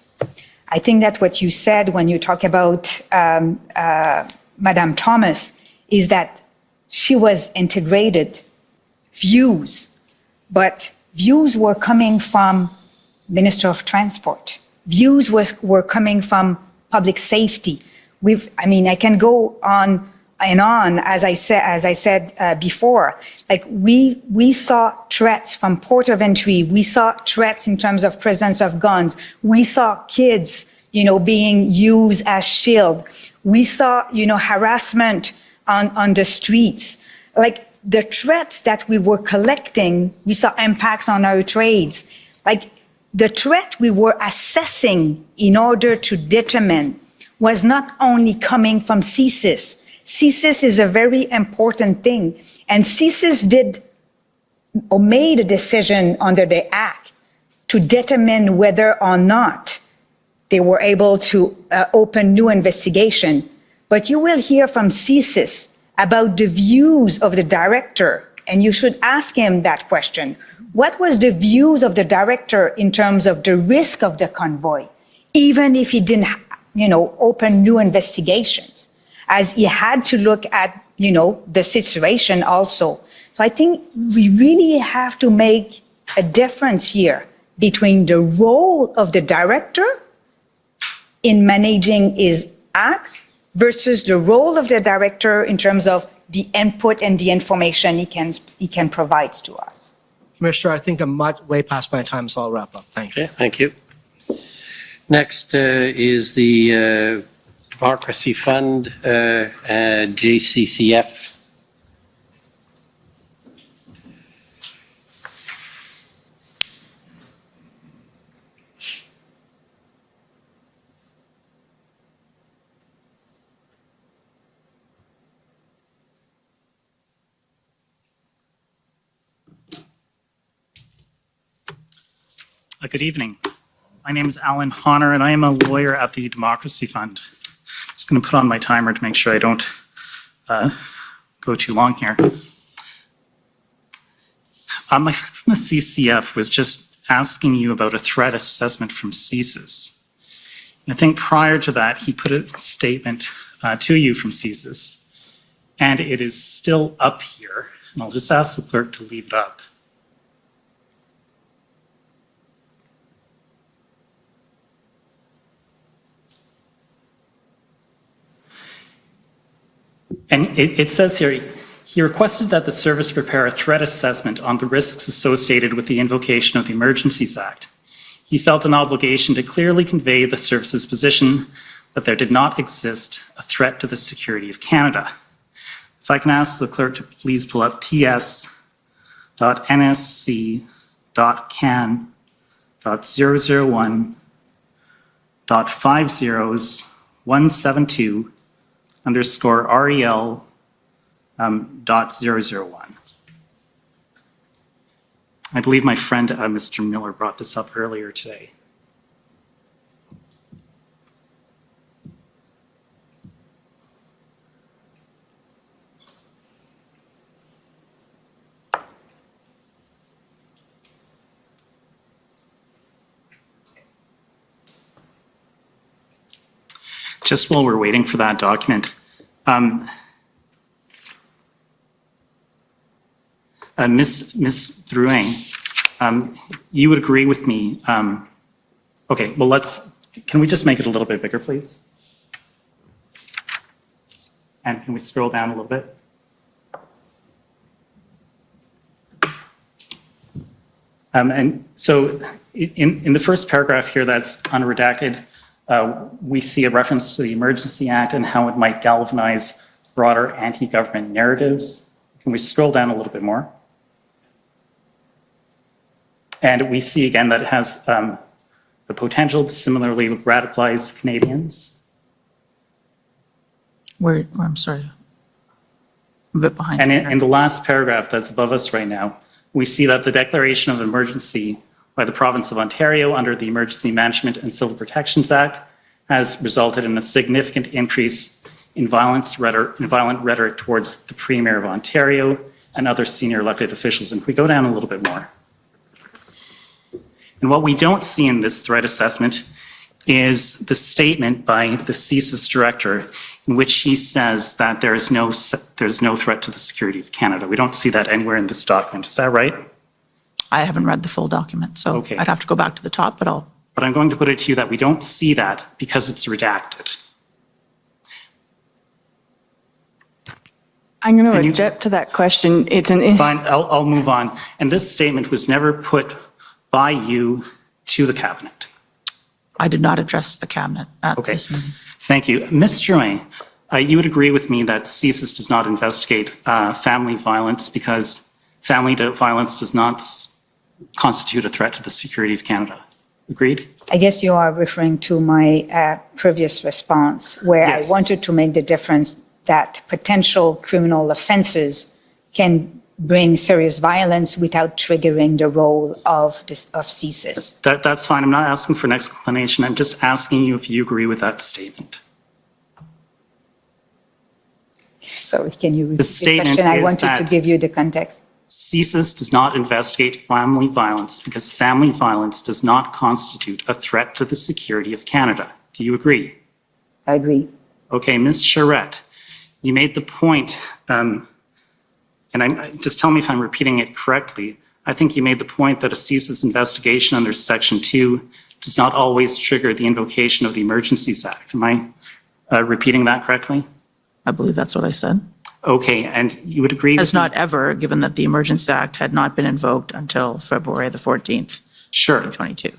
I think that what you said when you talk about Madame Thomas is that she was integrated views, but views were coming from Minister of Transport. Views were coming from public safety. I can go on and on, as I said before. Like we saw threats from port of entry. We saw threats in terms of presence of guns. We saw kids, being used as shield. We saw, harassment on the streets. Like the threats that we were collecting, we saw impacts on our trades. Like the threat we were assessing in order to determine was not only coming from CSIS. CSIS is a very important thing. And CSIS made a decision under the Act to determine whether or not they were able to open new investigation. But you will hear from CSIS about the views of the director, and you should ask him that question. What was the views of the director in terms of the risk of the convoy, even if he didn't, open new investigations, as he had to look at, the situation also. So I think we really have to make a difference here between the role of the director in managing his acts versus the role of the director in terms of the input and the information he can provide to us. Commissioner, I think I'm way past my time, so I'll wrap up. Thank you. Okay, thank you. Next is the Democracy Fund, JCCF. Good evening. My name is Alan Honor, and I am a lawyer at the Democracy Fund. Just going to put on my timer to make sure I don't go too long here. My friend from the CCF was just asking you about a threat assessment from CSIS. And I think prior to that, he put a statement to you from CSIS, and it is still up here. And I'll just ask the clerk to leave it up. And it says here, he requested that the service prepare a threat assessment on the risks associated with the invocation of the Emergencies Act. He felt an obligation to clearly convey the service's position that there did not exist a threat to the security of Canada. If I can ask the clerk to please pull up ts.nsc.can.001.50.172 _REL .001. I believe my friend, Mr. Miller, brought this up earlier today. just while we're waiting for that document, Ms. Drouin, you would agree with me. Okay, well, can we just make it a little bit bigger, please? And can we scroll down a little bit? And so in the first paragraph here that's unredacted, we see a reference to the Emergency Act and how it might galvanize broader anti-government narratives. Can we scroll down a little bit more? And we see again that it has the potential to similarly radicalize Canadians. I'm sorry. I'm a bit behind. And in the last paragraph that's above us right now, we see that the declaration of emergency by the province of Ontario under the Emergency Management and Civil Protections Act has resulted in a significant increase in violent rhetoric towards the Premier of Ontario and other senior elected officials. And if we go down a little bit more. And what we don't see in this threat assessment is the statement by the CSIS director in which he says that there's no threat to the security of Canada. We don't see that anywhere in this document. Is that right? I haven't read the full document, so Okay. I'd have to go back to the top, but I'll. But I'm going to put it to you that we don't see that because it's redacted. I'm going to object to that question. It's an. Fine, I'll move on. And this statement was never put by you to the cabinet. I did not address the cabinet at Okay. this meeting. Thank you. Ms. Drouin, you would agree with me that CSIS does not investigate family violence because family violence does not constitute a threat to the security of Canada. Agreed? I guess you are referring to my previous response, where Yes. I wanted to make the difference that potential criminal offenses can bring serious violence without triggering the role of CSIS. That's fine. I'm not asking for an explanation. I'm just asking you if you agree with that statement. So can you repeat the statement question? I is wanted to that- give you the context. CSIS does not investigate family violence because family violence does not constitute a threat to the security of Canada. Do you agree? I agree. Okay, Ms. Charette, you made the point, and just tell me if I'm repeating it correctly. I think you made the point that a CSIS investigation under Section 2 does not always trigger the invocation of the Emergencies Act. Am I repeating that correctly? I believe that's what I said. Okay, and you would agree? Has not ever, given that the Emergency Act had not been invoked until February the 14th, Sure. 2022.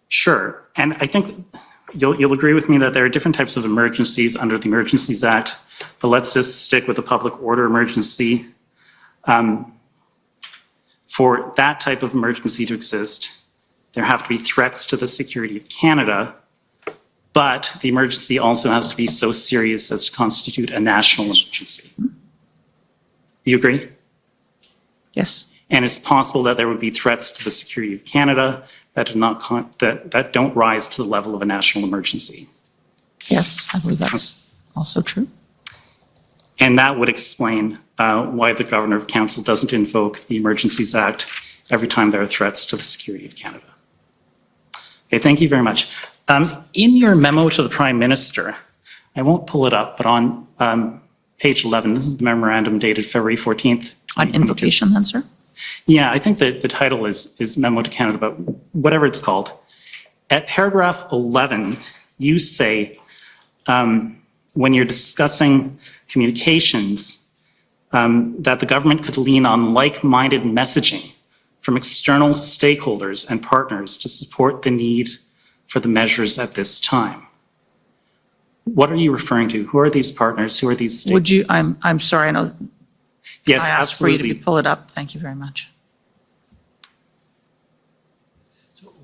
Sure, and I think you'll agree with me that there are different types of emergencies under the Emergencies Act, but let's just stick with the public order emergency. For that type of emergency to exist, there have to be threats to the security of Canada, but the emergency also has to be so serious as to constitute a national emergency. Do you agree? Yes. And it's possible that there would be threats to the security of Canada that that don't rise to the level of a national emergency. Yes, I believe that's also true. And that would explain why the Governor of Council doesn't invoke the Emergencies Act every time there are threats to the security of Canada. Okay, thank you very much. In your memo to the Prime Minister, I won't pull it up, but on page 11, this is the memorandum dated February 14th. On invocation then, sir? Yeah, I think that the title is Memo to Canada, but whatever it's called. At paragraph 11, you say, when you're discussing communications, that the government could lean on like-minded messaging from external stakeholders and partners to support the need for the measures at this time. What are you referring to? Who are these partners? Who are these stakeholders? Would you, I'm sorry, I know. Yes, I asked for you absolutely. to pull it up. Thank you very much.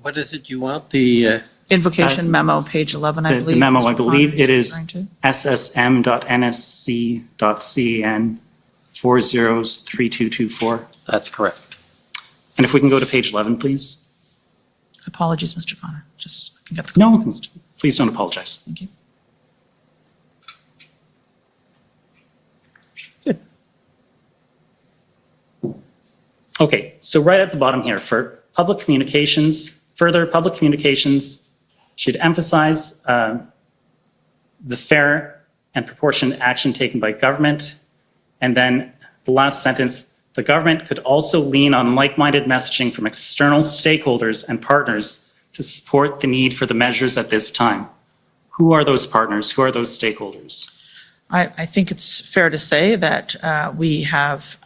What is it you want? The Invocation memo, page 11, I believe. the memo, Mr. I believe Connor it is referring to. ssm.nsc.can 403224. That's correct. And if we can go to page 11, please. Apologies, Mr. Connor. Just I can get the. No, please don't apologize. Thank you. Okay, so right at the bottom here, for public communications, further public communications should emphasize the fair and proportionate action taken by government. And then the last sentence, the government could also lean on like-minded messaging from external stakeholders and partners to support the need for the measures at this time. Who are those partners? Who are those stakeholders? I think it's fair to say that we have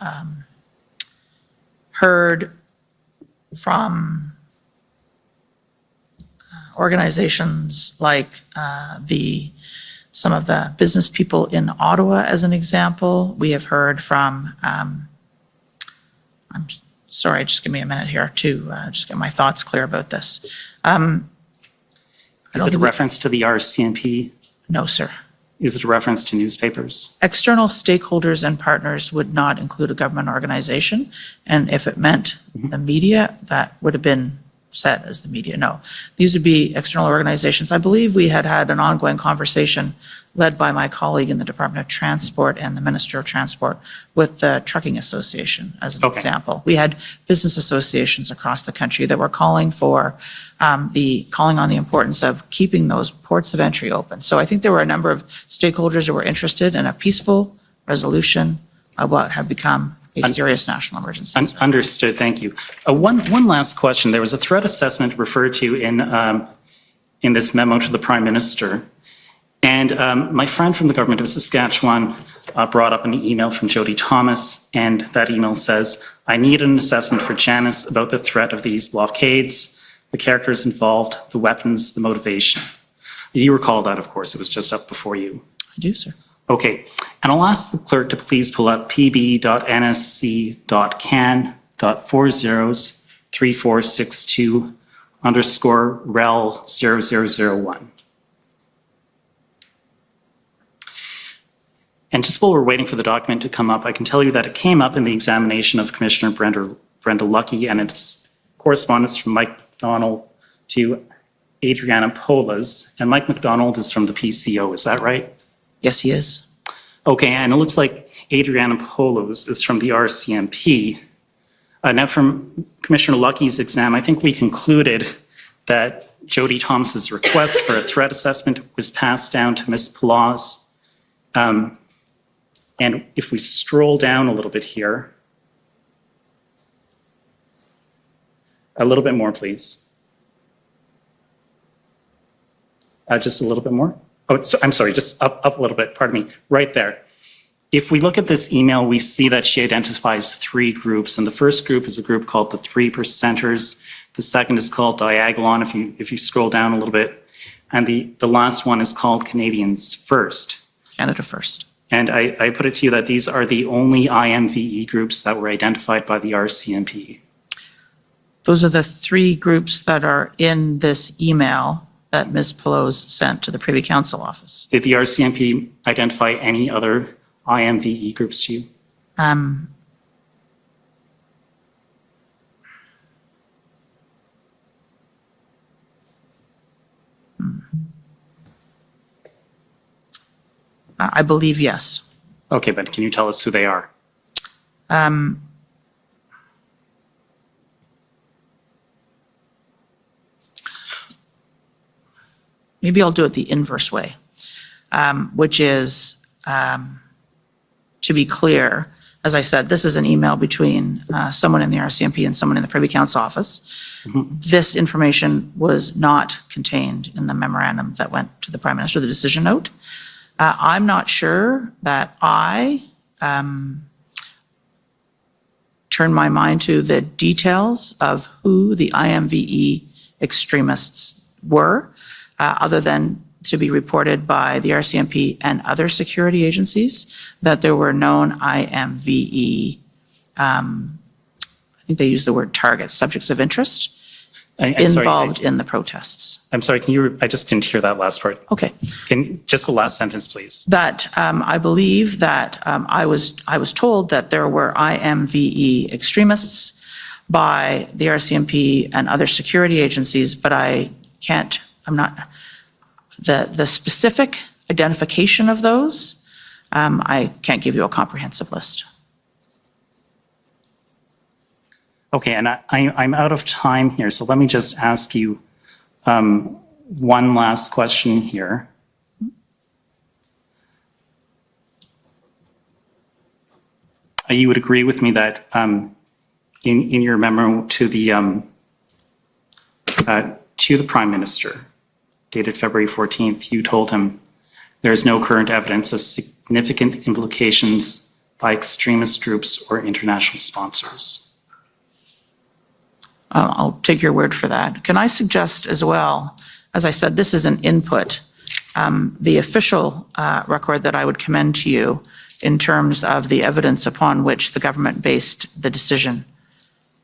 heard from organizations like some of the business people in Ottawa, as an example. We have heard from, I'm sorry, just give me a minute here to just get my thoughts clear about this. Is it a reference to the RCMP? No, sir. Is it a reference to newspapers? External stakeholders and partners would not include a government organization. And if it meant the media, that would have been set as the media. No, these would be external organizations. I believe we had an ongoing conversation led by my colleague in the Department of Transport and the Minister of Transport with the Trucking Association, as an example. We had business associations across the country that were calling for calling on the importance of keeping those ports of entry open. So I think there were a number of stakeholders who were interested in a peaceful resolution of what had become a serious national emergency. Understood, thank you. One last question. There was a threat assessment referred to in this memo to the Prime Minister. And my friend from the government of Saskatchewan brought up an email from Jody Thomas, and that email says, I need an assessment for Janice about the threat of these blockades, the characters involved, the weapons, the motivation. You recall that, of course, it was just up before you. I do, sir. Okay, and I'll ask the clerk to please pull up pb.nsc.can.403462_rel0001. And just while we're waiting for the document to come up, I can tell you that it came up in the examination of Commissioner Brenda Lucky, and it's correspondence from Mike McDonald to Adriana Polas. And Mike McDonald is from the PCO, is that right? Yes, he is. Okay, and it looks like Adriana Polos is from the RCMP. Now from Commissioner Lucky's exam, I think we concluded that Jody Thomas's request for a threat assessment was passed down to Ms. Polas. And if we scroll down a little bit here, a little bit more, please. Just a little bit more. Oh, so, I'm sorry, just up a little bit, pardon me, right there. If we look at this email, we see that she identifies 3 groups, and the first group is a group called the 3%ers. The second is called Diagolon, if you scroll down a little bit. And the last one is called Canadians First. Canada First. And I put it to you that these are the only IMVE groups that were identified by the RCMP. Those are the 3 groups that are in this email that Ms. Pelosi sent to the Privy Council office. Did the RCMP identify any other IMVE groups to you? I believe yes. Okay, but can you tell us who they are? Maybe I'll do it the inverse way, which is, to be clear, as I said, this is an email between someone in the RCMP and someone in the Privy Council office. This information was not contained in the memorandum that went to the Prime Minister, the decision note. I'm not sure that I turn my mind to the details of who the IMVE extremists were, other than to be reported by the RCMP and other security agencies that there were known IMVE, I think they used the word targets, subjects of interest, involved in the protests. I'm sorry, I just didn't hear that last part. Okay. Just the last sentence, please. That I believe that I was told that there were IMVE extremists by the RCMP and other security agencies, but I'm not, the specific identification of those, I can't give you a comprehensive list. Okay, and I'm out of time here, so let me just ask you one last question here. you would agree with me that in your memo to the Prime Minister, dated February 14th, you told him there is no current evidence of significant implications by extremist groups or international sponsors. I'll take your word for that. Can I suggest as well, as I said, this is an input, the official record that I would commend to you in terms of the evidence upon which the government based the decision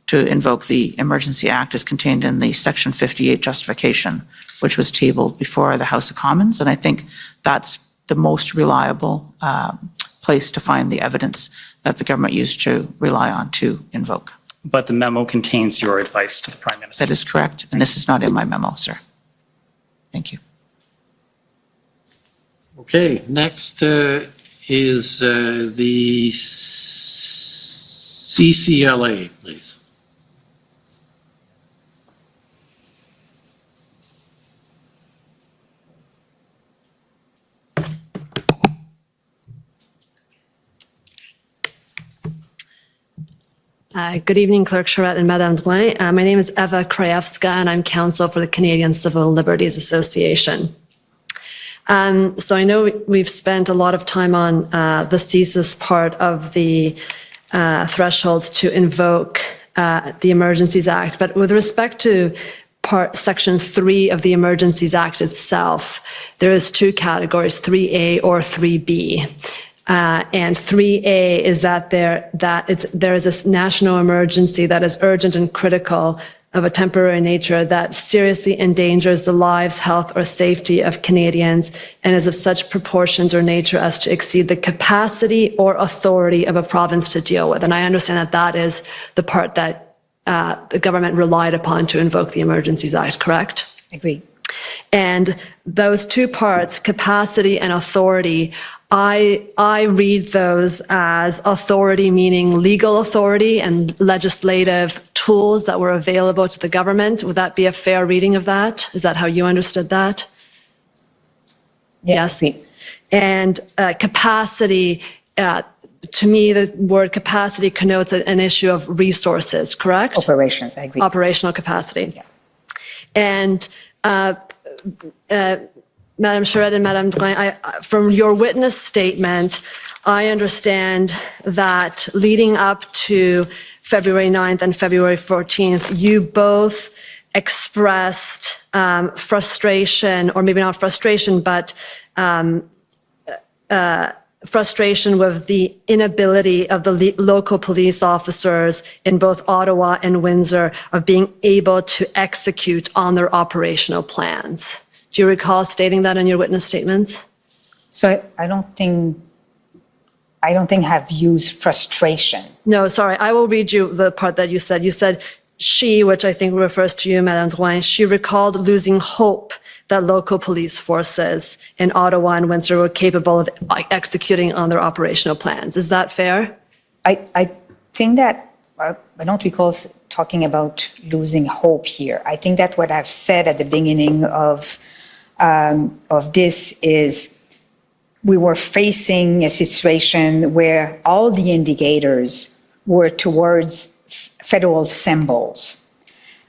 to invoke the Emergency Act is contained in the Section 58 justification, which was tabled before the House of Commons. And I think that's the most reliable place to find the evidence that the government used to rely on to invoke. But the memo contains your advice to the Prime Minister. That is correct. And this is not in my memo, sir. Thank you. Okay, next is the CCLA, please. Good evening, Clerk Charette and Madame Drouin. My name is Eva Krajewska, and I'm counsel for the Canadian Civil Liberties Association. So I know we've spent a lot of time on the CSIS part of the thresholds to invoke the Emergencies Act, but with respect to Section 3 of the Emergencies Act itself, there is two categories, 3A or 3B. And 3A is that there is a national emergency that is urgent and critical of a temporary nature that seriously endangers the lives, health, or safety of Canadians and is of such proportions or nature as to exceed the capacity or authority of a province to deal with. And I understand that that is the part that the government relied upon to invoke the Emergencies Act, correct? Agreed. And those two parts, capacity and authority, I read those as authority meaning legal authority and legislative tools that were available to the government. Would that be a fair reading of that? Is that how you understood that? Yes. And capacity, to me, the word capacity connotes an issue of resources, correct? Operations, I agree. Operational capacity. Yeah. And Madam Charette and Madame Drouin, from your witness statement, I understand that leading up to February 9th and February 14th, you both expressed frustration, or maybe not frustration, but frustration with the inability of the local police officers in both Ottawa and Windsor of being able to execute on their operational plans. Do you recall stating that in your witness statements? So I don't think I've used frustration. No, sorry. I will read you the part that you said. You said she, which I think refers to you, Madame Drouin, she recalled losing hope that local police forces in Ottawa and Windsor were capable of executing on their operational plans. Is that fair? I think that, I don't recall talking about losing hope here. I think that what I've said at the beginning of this is we were facing a situation where all the indicators were towards federal symbols,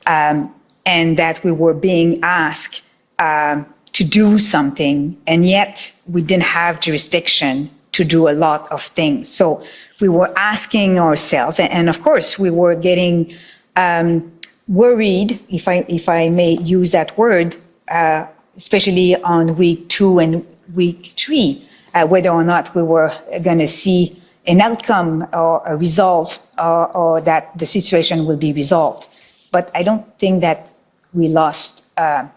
and that we were being asked to do something, and yet we didn't have jurisdiction to do a lot of things. So we were asking ourselves, and of course we were getting worried, if I may use that word, especially on week 2 and week 3, whether or not we were going to see an outcome or a result, or that the situation will be resolved. But I don't think that we lost, I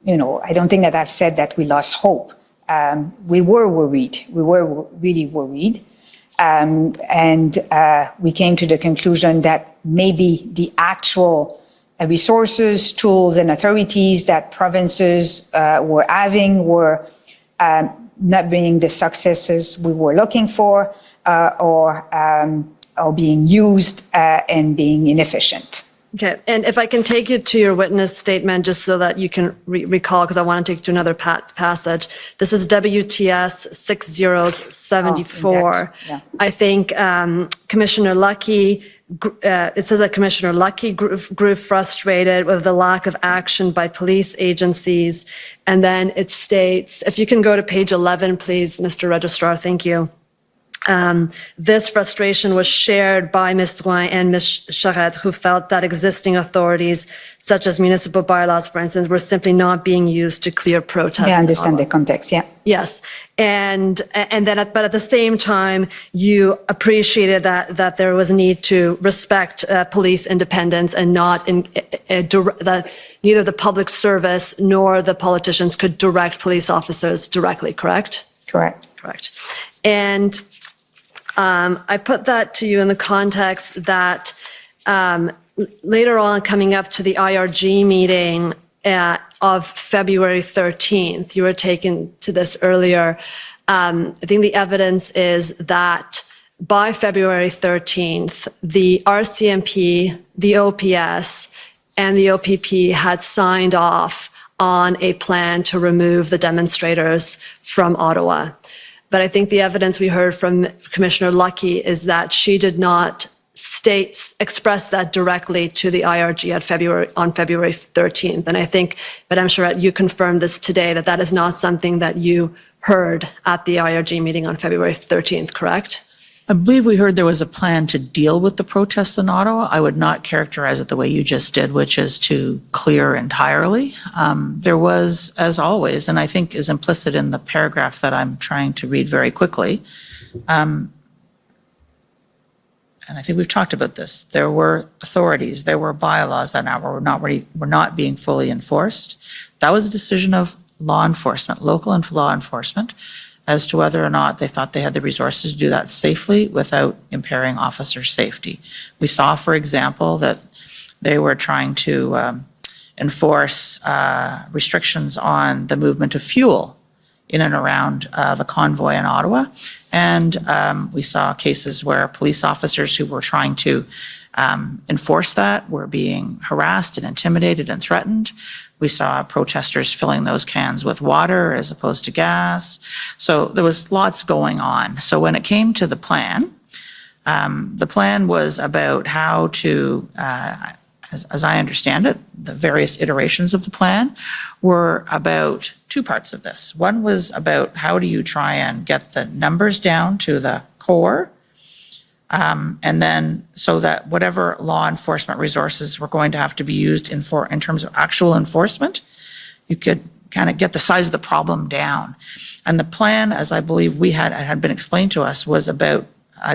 don't think that I've said that we lost hope. We were worried. We were really worried. And we came to the conclusion that maybe the actual resources, tools, and authorities that provinces were having were not bringing the successes we were looking for, or being used and being inefficient. Okay, and if I can take you to your witness statement, just so that you can recall, because I want to take you to another passage. This is WTS 6074. Yeah. I think Commissioner Lucky, it says that Commissioner Lucky grew frustrated with the lack of action by police agencies. And then it states, if you can go to page 11, please, Mr. Registrar, thank you. This frustration was shared by Ms. Drouin and Ms. Charette, who felt that existing authorities, such as municipal bylaws, for instance, were simply not being used to clear protests. Yeah, I understand the context, yeah. Yes, and then, but at the same time, you appreciated that there was a need to respect police independence and not that neither the public service nor the politicians could direct police officers directly, correct? Correct. Correct. And I put that to you in the context that later on, coming up to the IRG meeting of February 13th, you were taken to this earlier. I think the evidence is that by February 13th, the RCMP, the OPS, and the OPP had signed off on a plan to remove the demonstrators from Ottawa. But I think the evidence we heard from Commissioner Lucky is that she did not express that directly to the IRG on February 13th. And I think, Madame Charette, you confirmed this today, that is not something that you heard at the IRG meeting on February 13th, correct? I believe we heard there was a plan to deal with the protests in Ottawa. I would not characterize it the way you just did, which is to clear entirely. There was, as always, and I think is implicit in the paragraph that I'm trying to read very quickly, and I think we've talked about this, there were authorities, there were bylaws that were not being fully enforced. That was a decision of law enforcement, local and law enforcement, as to whether or not they thought they had the resources to do that safely without impairing officer safety. We saw, for example, that they were trying to enforce restrictions on the movement of fuel in and around the convoy in Ottawa. And we saw cases where police officers who were trying to enforce that were being harassed and intimidated and threatened. We saw protesters filling those cans with water as opposed to gas. So there was lots going on. So when it came to the plan was about how to, as I understand it, the various iterations of the plan were about two parts of this. One was about how do you try and get the numbers down to the core, and then so that whatever law enforcement resources were going to have to be used in terms of actual enforcement, you could kind of get the size of the problem down. And the plan, as I believe had been explained to us, was about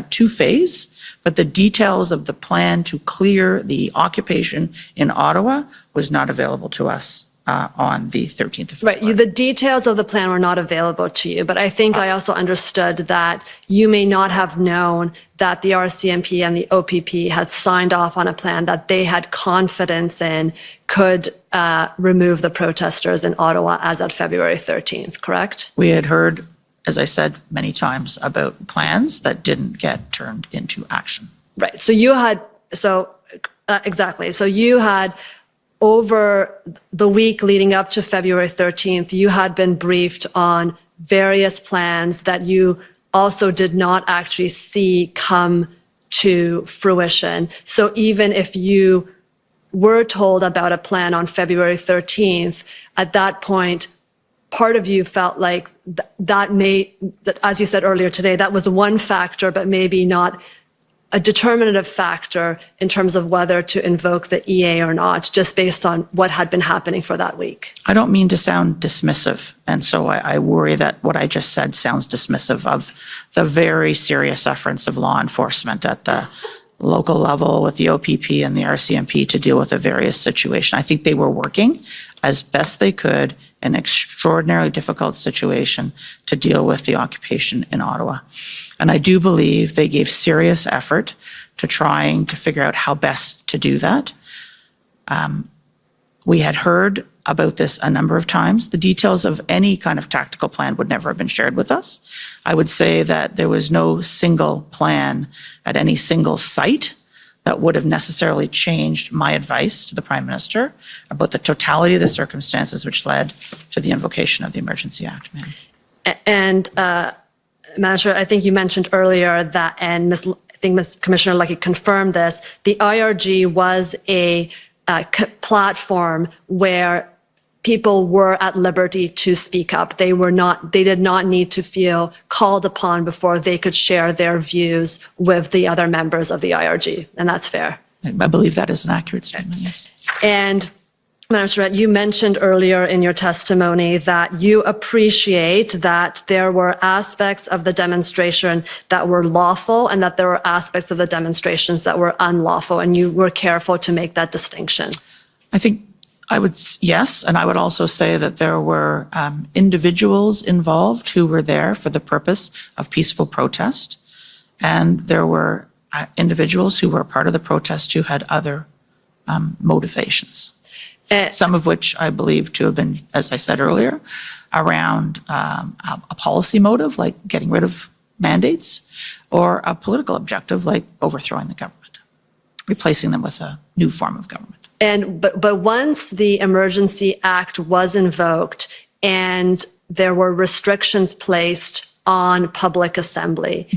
two-phase, but the details of the plan to clear the occupation in Ottawa was not available to us on the 13th of February. Right, the details of the plan were not available to you, but I think I also understood that you may not have known that the RCMP and the OPP had signed off on a plan that they had confidence in could remove the protesters in Ottawa as of February 13th, correct? We had heard, as I said many times, about plans that didn't get turned into action. Right, exactly. So you had, over the week leading up to February 13th, you had been briefed on various plans that you also did not actually see come to fruition. So even if you were told about a plan on February 13th, at that point, part of you felt like that, as you said earlier today, that was one factor, but maybe not a determinative factor in terms of whether to invoke the EA or not, just based on what had been happening for that week. I don't mean to sound dismissive, and so I worry that what I just said sounds dismissive of the very serious efforts of law enforcement at the local level with the OPP and the RCMP to deal with a various situation. I think they were working as best they could in an extraordinarily difficult situation to deal with the occupation in Ottawa. And I do believe they gave serious effort to trying to figure out how best to do that. We had heard about this a number of times. The details of any kind of tactical plan would never have been shared with us. I would say that there was no single plan at any single site that would have necessarily changed my advice to the Prime Minister about the totality of the circumstances which led to the invocation of the Emergency Act. And Madam Chair, I think you mentioned earlier that, and I think Ms. Commissioner Lucky confirmed this, the IRG was a platform where people were at liberty to speak up. They did not need to feel called upon before they could share their views with the other members of the IRG, and that's fair. I believe that is an accurate statement, yes. And Madam Chair, you mentioned earlier in your testimony that you appreciate that there were aspects of the demonstration that were lawful and that there were aspects of the demonstrations that were unlawful, and you were careful to make that distinction. I think yes, and I would also say that there were individuals involved who were there for the purpose of peaceful protest, and there were individuals who were part of the protest who had other motivations. Some of which I believe to have been, as I said earlier, around a policy motive, like getting rid of mandates, or a political objective, like overthrowing the government, replacing them with a new form of government. But once the Emergency Act was invoked and there were restrictions placed on public assembly,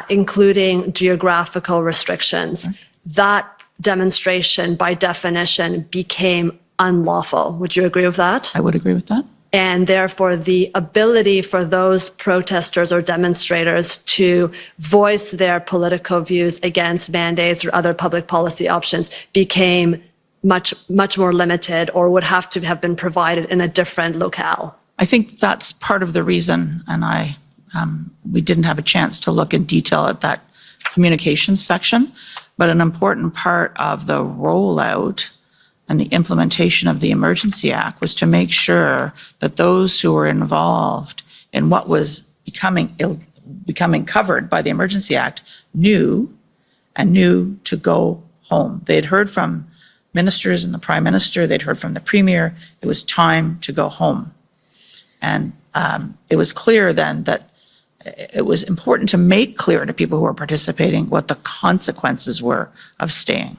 including geographical restrictions, that demonstration by definition became unlawful. Would you agree with that? I would agree with that. And therefore, the ability for those protesters or demonstrators to voice their political views against mandates or other public policy options became much more limited, or would have to have been provided in a different locale. I think that's part of the reason, and we didn't have a chance to look in detail at that communications section, but an important part of the rollout and the implementation of the Emergency Act was to make sure that those who were involved in what was becoming covered by the Emergency Act knew to go home. They had heard from ministers and the Prime Minister, they'd heard from the Premier, it was time to go home. And it was clear then that it was important to make clear to people who were participating what the consequences were of staying.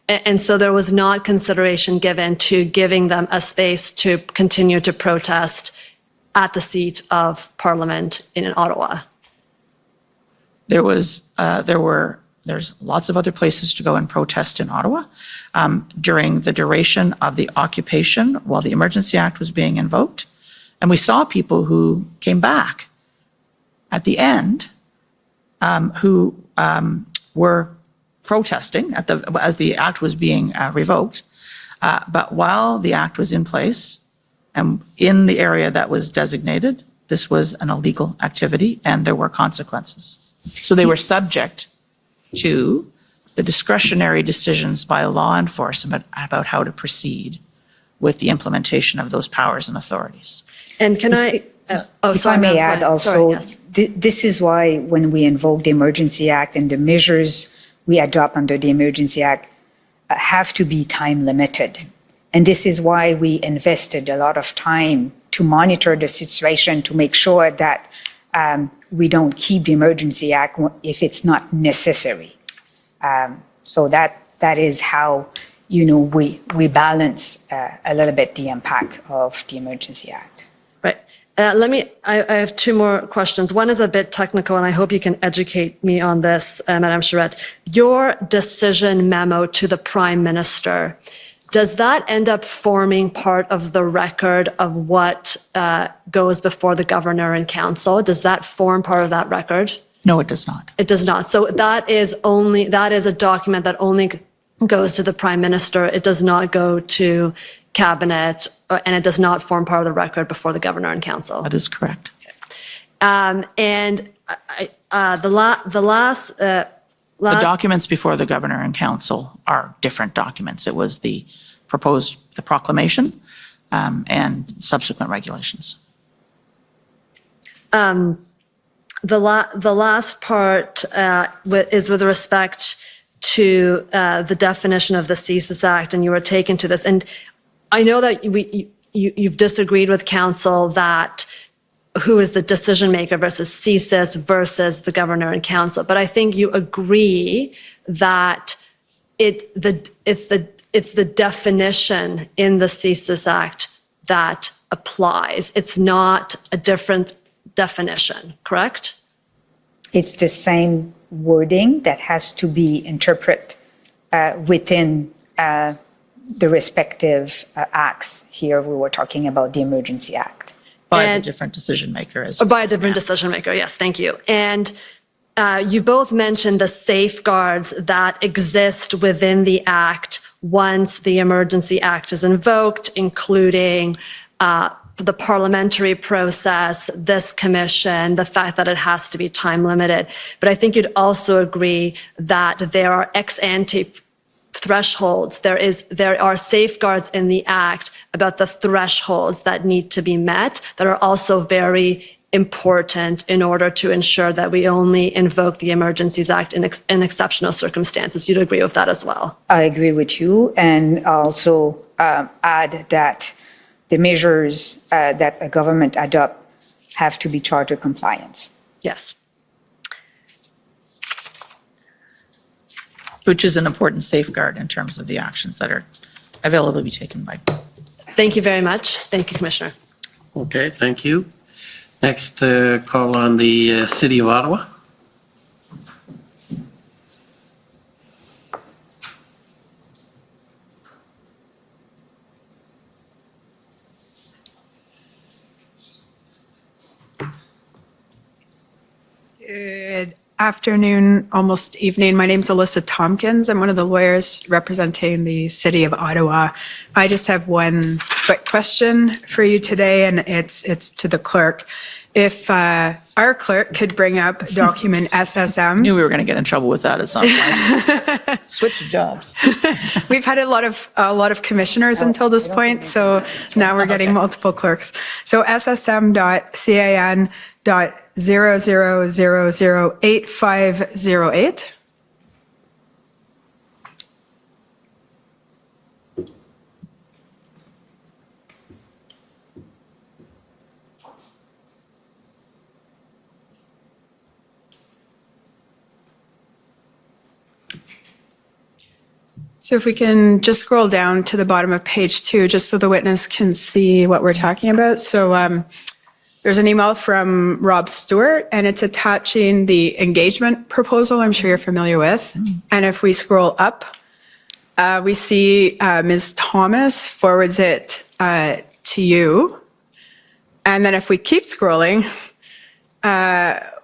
And so there was not consideration given to giving them a space to continue to protest at the seat of Parliament in Ottawa. There's lots of other places to go and protest in Ottawa. During the duration of the occupation, while the Emergency Act was being invoked, and we saw people who came back at the end who were protesting as the act was being revoked. But while the act was in place and in the area that was designated, this was an illegal activity and there were consequences. So they were subject to the discretionary decisions by law enforcement about how to proceed with the implementation of those powers and authorities. And can I... If I may add also, this is why when we invoke the Emergency Act and the measures we adopt under the Emergency Act have to be time limited. And this is why we invested a lot of time to monitor the situation to make sure that we don't keep the Emergency Act if it's not necessary. So that is how, we balance a little bit the impact of the Emergency Act. Right. I have two more questions. One is a bit technical, and I hope you can educate me on this, Madame Charette. Your decision memo to the Prime Minister, does that end up forming part of the record of what goes before the Governor and Council? Does that form part of that record? No, it does not. It does not. So that is a document that only goes to the Prime Minister. It does not go to Cabinet, and it does not form part of the record before the Governor and Council. That is correct. The documents before the Governor and Council are different documents. It was the proclamation and subsequent regulations. The last part is with respect to the definition of the CSIS Act, and you were taken to this. And I know that you've disagreed with Council that who is the decision maker versus CSIS versus the governor and council. But I think you agree that it's the definition in the CSIS Act that applies. It's not a different definition, correct? It's the same wording that has to be interpreted within the respective acts. Here we were talking about the Emergency Act. By the different decision maker. By a different decision maker, yes, thank you. And you both mentioned the safeguards that exist within the Act once the Emergency Act is invoked, including the parliamentary process, this commission, the fact that it has to be time limited. But I think you'd also agree that there are ex ante thresholds. There are safeguards in the Act about the thresholds that need to be met that are also very important in order to ensure that we only invoke the Emergencies Act in exceptional circumstances. You'd agree with that as well? I agree with you, and also add that the measures that a government adopt have to be charter compliant. Yes. Which is an important safeguard in terms of the actions that are available to be taken by. Thank you very much. Thank you, Commissioner. Okay, thank you. Next, call on the City of Ottawa. Good afternoon, almost evening. My name's Alyssa Tompkins. I'm one of the lawyers representing the City of Ottawa. I just have one quick question for you today, and it's to the clerk. If our clerk could bring up document SSM. Knew we were going to get in trouble with that at some point. Switch jobs. We've had a lot of commissioners until this point, so now we're getting multiple clerks. So SSM.CAN.00008508. So if we can just scroll down to the bottom of page 2, just so the witness can see what we're talking about. So there's an email from Rob Stewart, and it's attaching the engagement proposal I'm sure you're familiar with. And if we scroll up, we see Ms. Thomas forwards it to you. And then if we keep scrolling,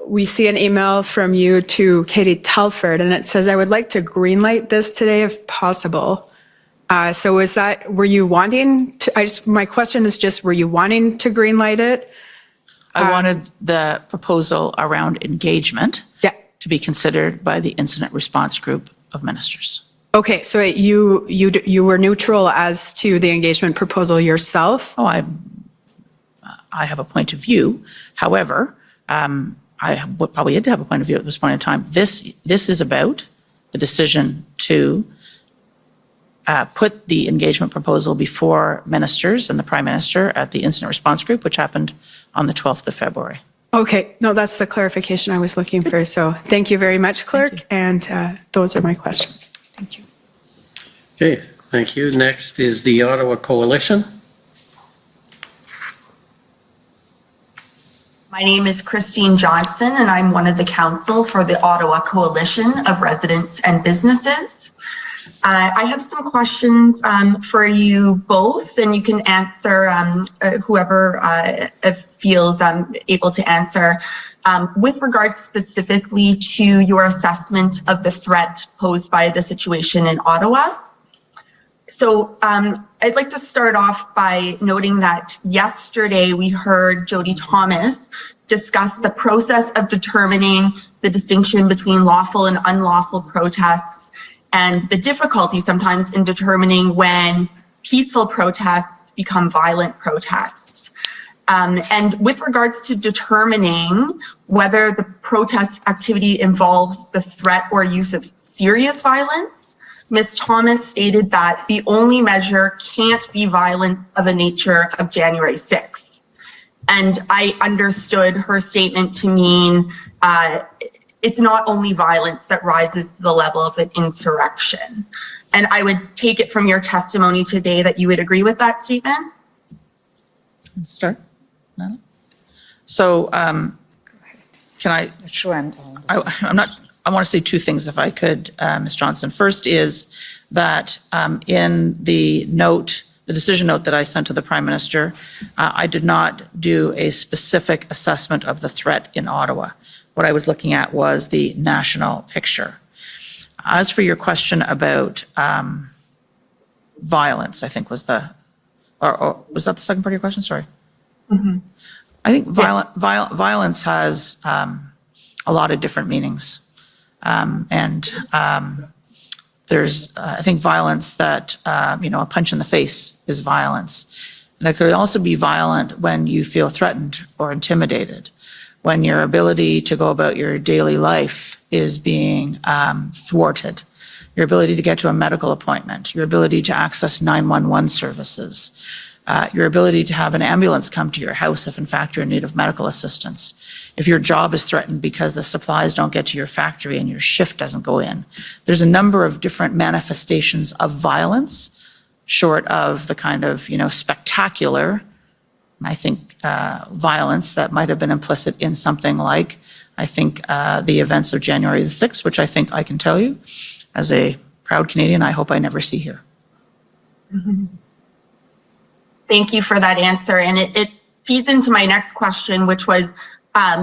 we see an email from you to Katie Telford, and it says, I would like to greenlight this today if possible. So were you wanting to, my question is just, were you wanting to greenlight it? I wanted the proposal around engagement to be considered by the incident response group of ministers. Okay, so you were neutral as to the engagement proposal yourself? Oh, I have a point of view. However, I probably had to have a point of view at this point in time. This is about the decision to put the engagement proposal before ministers and the Prime Minister at the incident response group, which happened on the 12th of February. Okay, no, that's the clarification I was looking for. So thank you very much, Clerk, and those are my questions. Thank you. Okay, thank you. Next is the Ottawa Coalition. My name is Christine Johnson, and I'm one of the counsel for the Ottawa Coalition of Residents and Businesses. I have some questions for you both, and you can answer whoever feels able to answer. With regards specifically to your assessment of the threat posed by the situation in Ottawa. So I'd like to start off by noting that yesterday we heard Jody Thomas discuss the process of determining the distinction between lawful and unlawful protests and the difficulty sometimes in determining when peaceful protests become violent protests. And with regards to determining whether the protest activity involves the threat or use of serious violence, Ms. Thomas stated that the only measure can't be violence of a nature of January 6th. And I understood her statement to mean it's not only violence that rises to the level of an insurrection. And I would take it from your testimony today that you would agree with that statement? Start? No? So can I? Sure, I want to say two things if I could, Ms. Johnson. First is that in the note, the decision note that I sent to the Prime Minister, I did not do a specific assessment of the threat in Ottawa. What I was looking at was the national picture. As for your question about violence, I think was or was that the second part of your question? Sorry. Mm-hmm. I think violence has a lot of different meanings. There's, I think, violence that, a punch in the face is violence. And it could also be violent when you feel threatened or intimidated, when your ability to go about your daily life is being thwarted, your ability to get to a medical appointment, your ability to access 911 services, your ability to have an ambulance come to your house if in fact you're in need of medical assistance, if your job is threatened because the supplies don't get to your factory and your shift doesn't go in. There's a number of different manifestations of violence, short of the kind of, spectacular, I think, violence that might have been implicit in something like, I think, the events of January the 6th, which I think I can tell you, as a proud Canadian, I hope I never see here. Mm-hmm. Thank you for that answer. And it feeds into my next question, which was,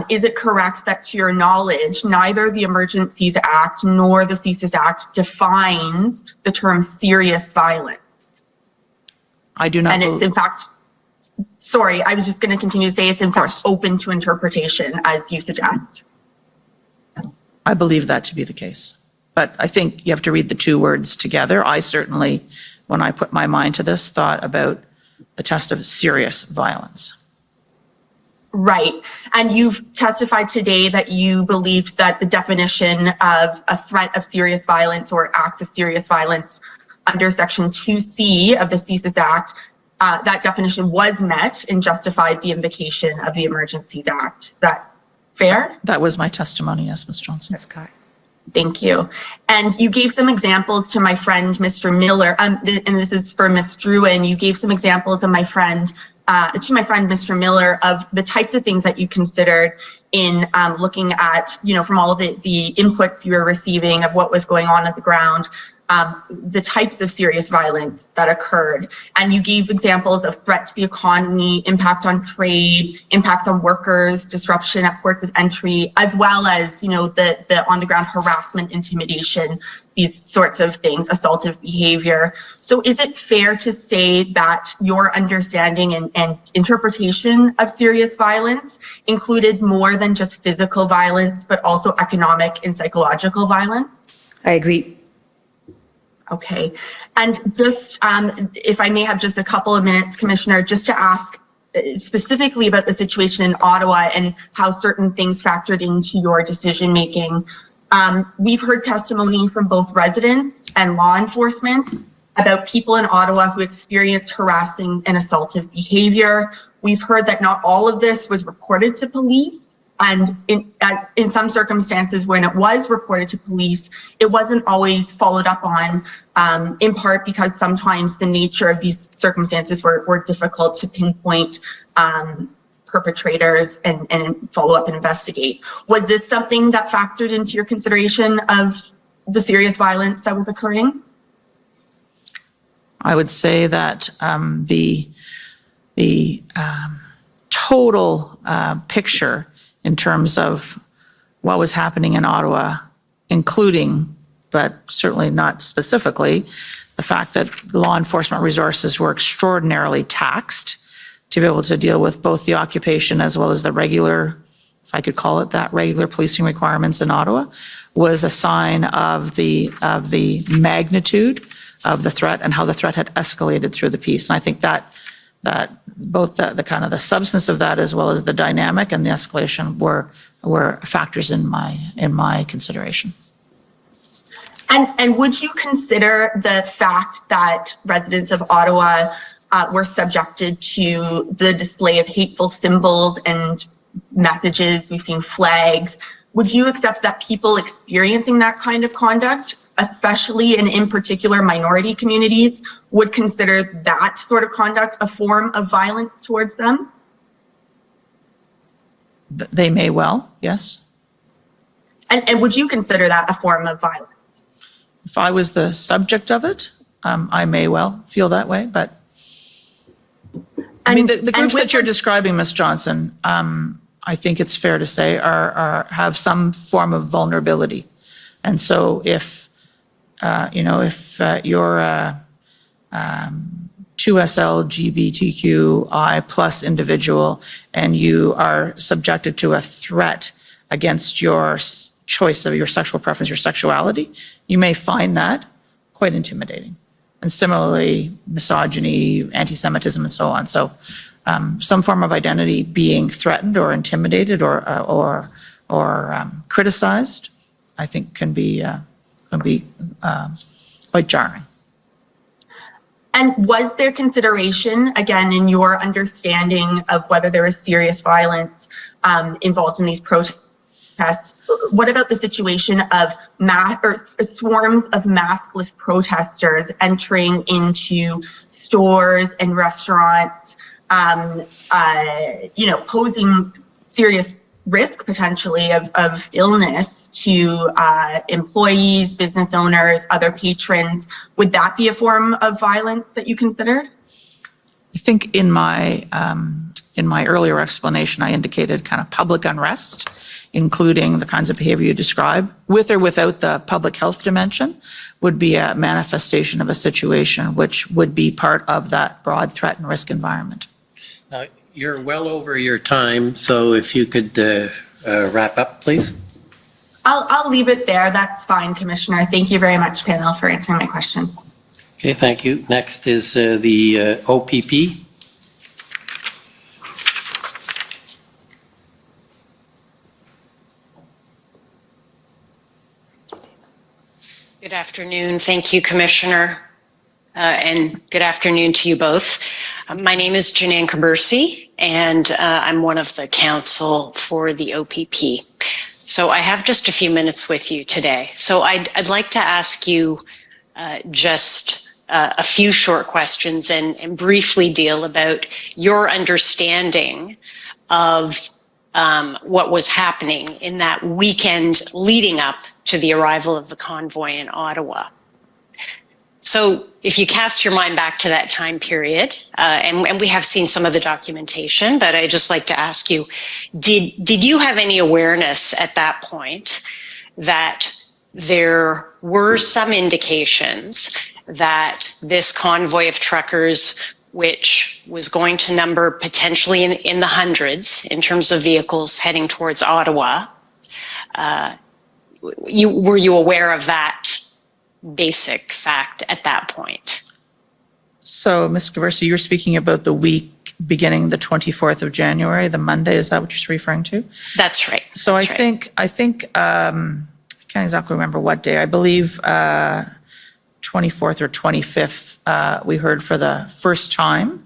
is it correct that to your knowledge, neither the Emergencies Act nor the CSIS Act defines the term serious violence? I do not. And it's in fact, sorry, I was just going to continue to say it's in fact open to interpretation as you suggest. I believe that to be the case. But I think you have to read the two words together. I certainly, when I put my mind to this, thought about the test of serious violence. Right. And you've testified today that you believed that the definition of a threat of serious violence or acts of serious violence under Section 2C of the CSIS Act, that definition was met and justified the invocation of the Emergencies Act. Is that fair? That was my testimony, yes, Ms. Johnson. That's correct. Thank you. And you gave some examples to my friend, Mr. Miller, and this is for Ms. Drouin. You gave some examples of my friend, Mr. Miller, of the types of things that you considered in looking at, from all of the inputs you were receiving of what was going on at the ground, the types of serious violence that occurred. And you gave examples of threat to the economy, impact on trade, impacts on workers, disruption at ports of entry, as well as, the on-the-ground harassment, intimidation, these sorts of things, assaultive behavior. So is it fair to say that your understanding and interpretation of serious violence included more than just physical violence, but also economic and psychological violence? I agree. Okay. And just, if I may have just a couple of minutes, Commissioner, just to ask specifically about the situation in Ottawa and how certain things factored into your decision-making. We've heard testimony from both residents and law enforcement about people in Ottawa who experience harassing and assaultive behavior. We've heard that not all of this was reported to police. And in some circumstances, when it was reported to police, it wasn't always followed up on, in part because sometimes the nature of these circumstances were difficult to pinpoint perpetrators and follow up and investigate. Was this something that factored into your consideration of the serious violence that was occurring? I would say that the total picture in terms of what was happening in Ottawa, including, but certainly not specifically, the fact that law enforcement resources were extraordinarily taxed to be able to deal with both the occupation as well as the regular, if I could call it that, regular policing requirements in Ottawa, was a sign of the magnitude of the threat and how the threat had escalated through the piece. And I think that both the kind of the substance of that as well as the dynamic and the escalation were factors in my consideration. And would you consider the fact that residents of Ottawa were subjected to the display of hateful symbols and messages. We've seen flags. Would you accept that people experiencing that kind of conduct, especially and in particular minority communities, would consider that sort of conduct a form of violence towards them? They may well, yes. And would you consider that a form of violence? If I was the subject of it, I may well feel that way, but I mean, the groups that you're describing, Ms. Johnson, I think it's fair to say have some form of vulnerability. And so if, you're a 2SL LGBTQI plus individual and you are subjected to a threat against your choice of your sexual preference, your sexuality, you may find that quite intimidating. And similarly, misogyny, anti-Semitism, and so on. So some form of identity being threatened or intimidated or criticized, I think can be quite jarring. And was there consideration, again, in your understanding of whether there was serious violence involved in these protests? What about the situation of swarms of maskless protesters entering into stores and restaurants, posing serious risk potentially of illness to employees, business owners, other patrons? Would that be a form of violence that you considered? I think in my earlier explanation, I indicated kind of public unrest, including the kinds of behavior you describe, with or without the public health dimension, would be a manifestation of a situation which would be part of that broad threat and risk environment. Now, you're well over your time, so if you could wrap up, please. I'll leave it there. That's fine, Commissioner. Thank you very much, panel, for answering my questions. Okay, thank you. Next is the OPP. Good afternoon. Thank you, Commissioner, and good afternoon to you both. My name is Janine Kabursi, and I'm one of the counsel for the OPP. So I have just a few minutes with you today. So I'd like to ask you just a few short questions and briefly deal about your understanding of what was happening in that weekend leading up to the arrival of the convoy in Ottawa. So if you cast your mind back to that time period, and we have seen some of the documentation, but I'd just like to ask you, did you have any awareness at that point that there were some indications that this convoy of truckers, which was going to number potentially in the hundreds in terms of vehicles heading towards Ottawa, were you aware of that basic fact at that point? So, Ms. Kabursi, you're speaking about the week beginning the 24th of January, the Monday. Is that what you're referring to? That's right. So I think I can't exactly remember what day. I believe 24th or 25th, we heard for the first time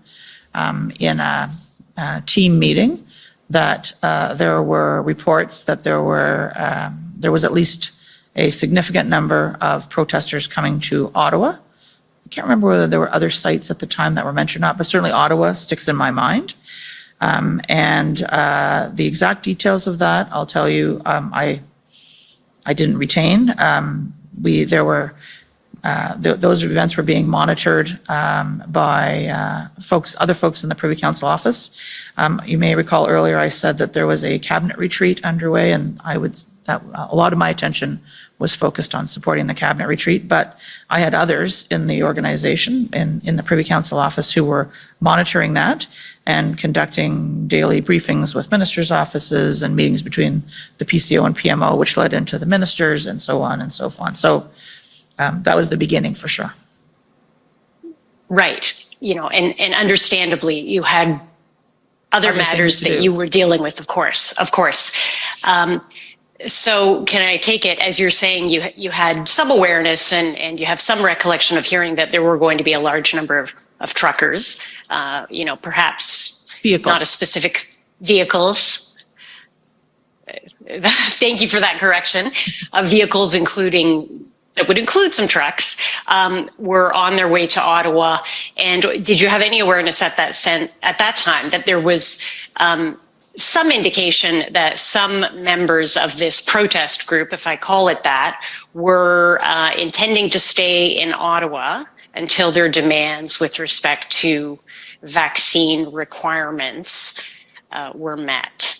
in a team meeting that there were reports that there was at least a significant number of protesters coming to Ottawa. I can't remember whether there were other sites at the time that were mentioned or not, but certainly Ottawa sticks in my mind. And the exact details of that, I'll tell you, I didn't retain. Those events were being monitored by other folks in the Privy Council office. You may recall earlier I said that there was a cabinet retreat underway, and a lot of my attention was focused on supporting the cabinet retreat, but I had others in the organization, in the Privy Council office, who were monitoring that and conducting daily briefings with ministers' offices and meetings between the PCO and PMO, which led into the ministers and so on and so on. So that was the beginning for sure. Right. And understandably, you had other matters that you were dealing with, of course. So can I take it, as you're saying, you had some awareness and you have some recollection of hearing that there were going to be a large number of truckers, perhaps Vehicles. not a specific vehicles. Thank you for that correction. Vehicles that would include some trucks, were on their way to Ottawa. And did you have any awareness at that time that there was some indication that some members of this protest group, if I call it that, were intending to stay in Ottawa until their demands with respect to vaccine requirements were met?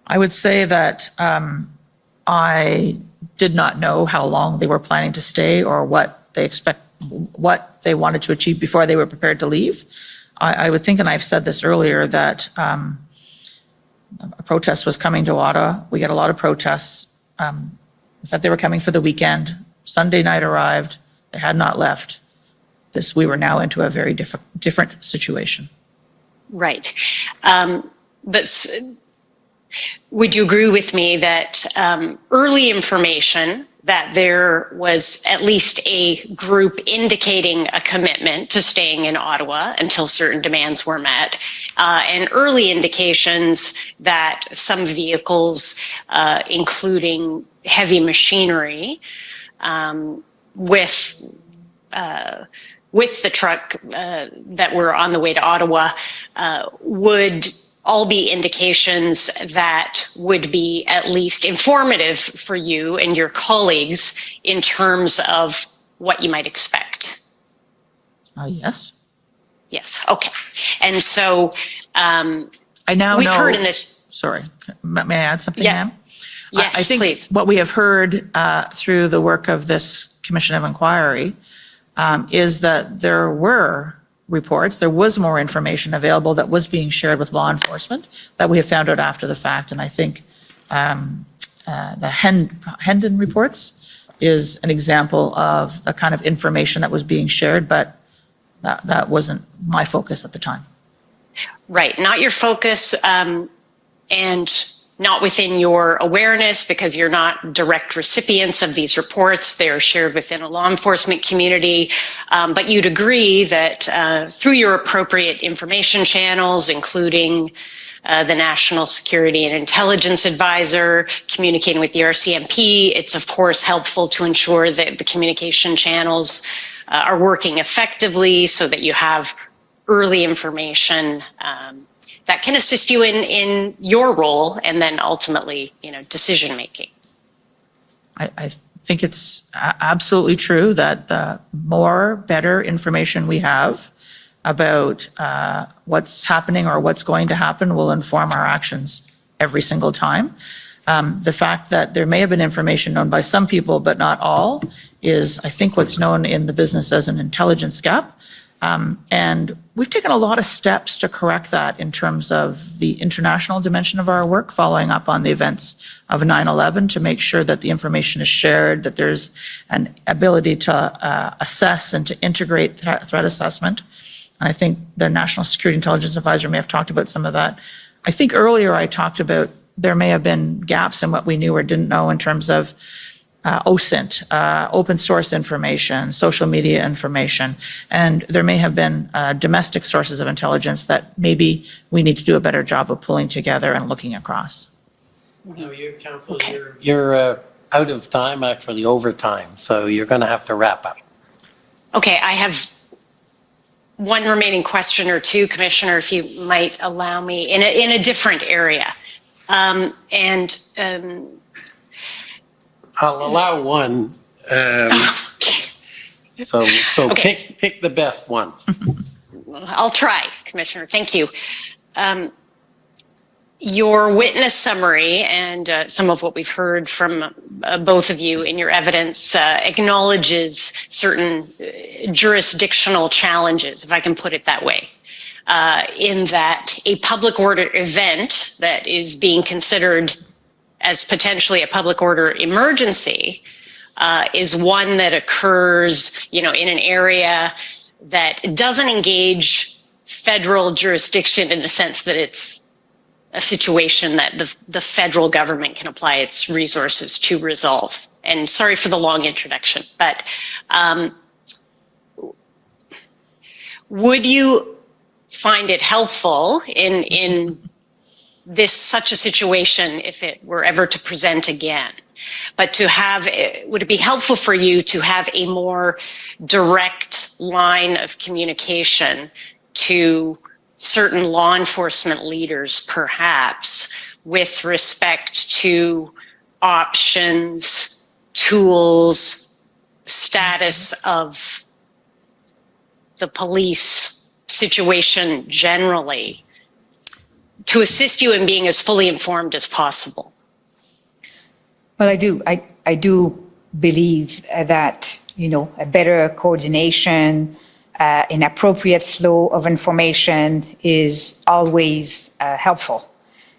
I would say that I did not know how long they were planning to stay or what they wanted to achieve before they were prepared to leave. I would think, and I've said this earlier, that a protest was coming to Ottawa. We get a lot of protests. That they were coming for the weekend. Sunday night arrived. They had not left. We were now into a very different situation. Right. But would you agree with me that early information that there was at least a group indicating a commitment to staying in Ottawa until certain demands were met, and early indications that some vehicles, including heavy machinery, with the truck that were on the way to Ottawa, would all be indications that would be at least informative for you and your colleagues in terms of what you might expect? Yes. Yes, okay. And so I now we've know, heard in this. Sorry, may I add something, Yeah. ma'am? Yes, I think please. what we have heard through the work of this Commission of Inquiry is that there were reports, there was more information available that was being shared with law enforcement that we have found out after the fact. And I think the Hendon reports is an example of the kind of information that was being shared, but that wasn't my focus at the time. Right, not your focus, and not within your awareness, because you're not direct recipients of these reports. They are shared within a law enforcement community. But you'd agree that through your appropriate information channels, including the National Security and Intelligence Advisor, communicating with the RCMP, it's of course helpful to ensure that the communication channels are working effectively so that you have early information that can assist you in your role and then ultimately, decision making. I think it's absolutely true that the better information we have about what's happening or what's going to happen will inform our actions every single time. The fact that there may have been information known by some people but not all is, I think, what's known in the business as an intelligence gap. And we've taken a lot of steps to correct that in terms of the international dimension of our work, following up on the events of 9/11 to make sure that the information is shared, that there's an ability to assess and to integrate threat assessment. And I think the National Security Intelligence Advisor may have talked about some of that. I think earlier I talked about there may have been gaps in what we knew or didn't know in terms of OSINT, open source information, social media information, and there may have been domestic sources of intelligence that maybe we need to do a better job of pulling together and looking across. No, you're out of time, actually over time, so you're going to have to wrap up. Okay, I have one remaining question or two, Commissioner, if you might allow me, in a different area. I'll allow one. So okay. Pick the best one. I'll try, Commissioner. Thank you. Your witness summary and some of what we've heard from both of you in your evidence acknowledges certain jurisdictional challenges, if I can put it that way, in that a public order event that is being considered as potentially a public order emergency is one that occurs, in an area that doesn't engage federal jurisdiction in the sense that it's a situation that the federal government can apply its resources to resolve. And sorry for the long introduction, but would you find it helpful in such a situation if it were ever to present again? But would it be helpful for you to have a more direct line of communication to certain law enforcement leaders, perhaps, with respect to options, tools, status of the police situation generally, to assist you in being as fully informed as possible? Well, I do believe that, a better coordination, an appropriate flow of information is always helpful.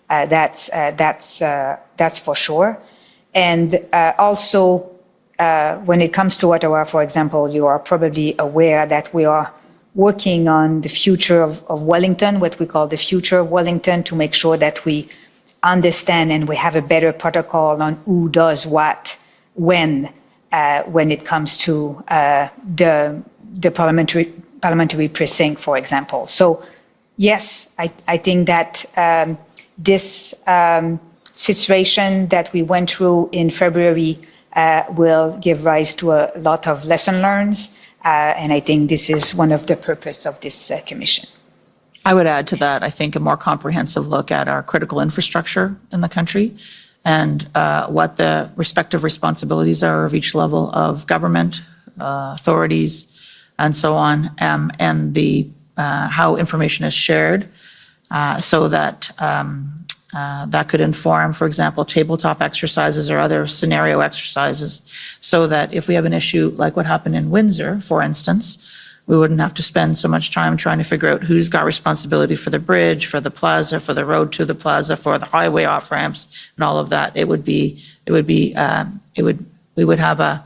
That's for sure. And also, when it comes to Ottawa, for example, you are probably aware that we are working on the future of Wellington, what we call the future of Wellington, to make sure that we understand and we have a better protocol on who does what, when it comes to the parliamentary precinct, for example. So, yes, I think that this situation that we went through in February will give rise to a lot of lesson learned, and I think this is one of the purpose of this commission. I would add to that, I think, a more comprehensive look at our critical infrastructure in the country and what the respective responsibilities are of each level of government, authorities, and so on, and how information is shared, so that that could inform, for example, tabletop exercises or other scenario exercises, so that if we have an issue like what happened in Windsor, for instance, we wouldn't have to spend so much time trying to figure out who's got responsibility for the bridge, for the plaza, for the road to the plaza, for the highway off ramps, and all of that. We would have a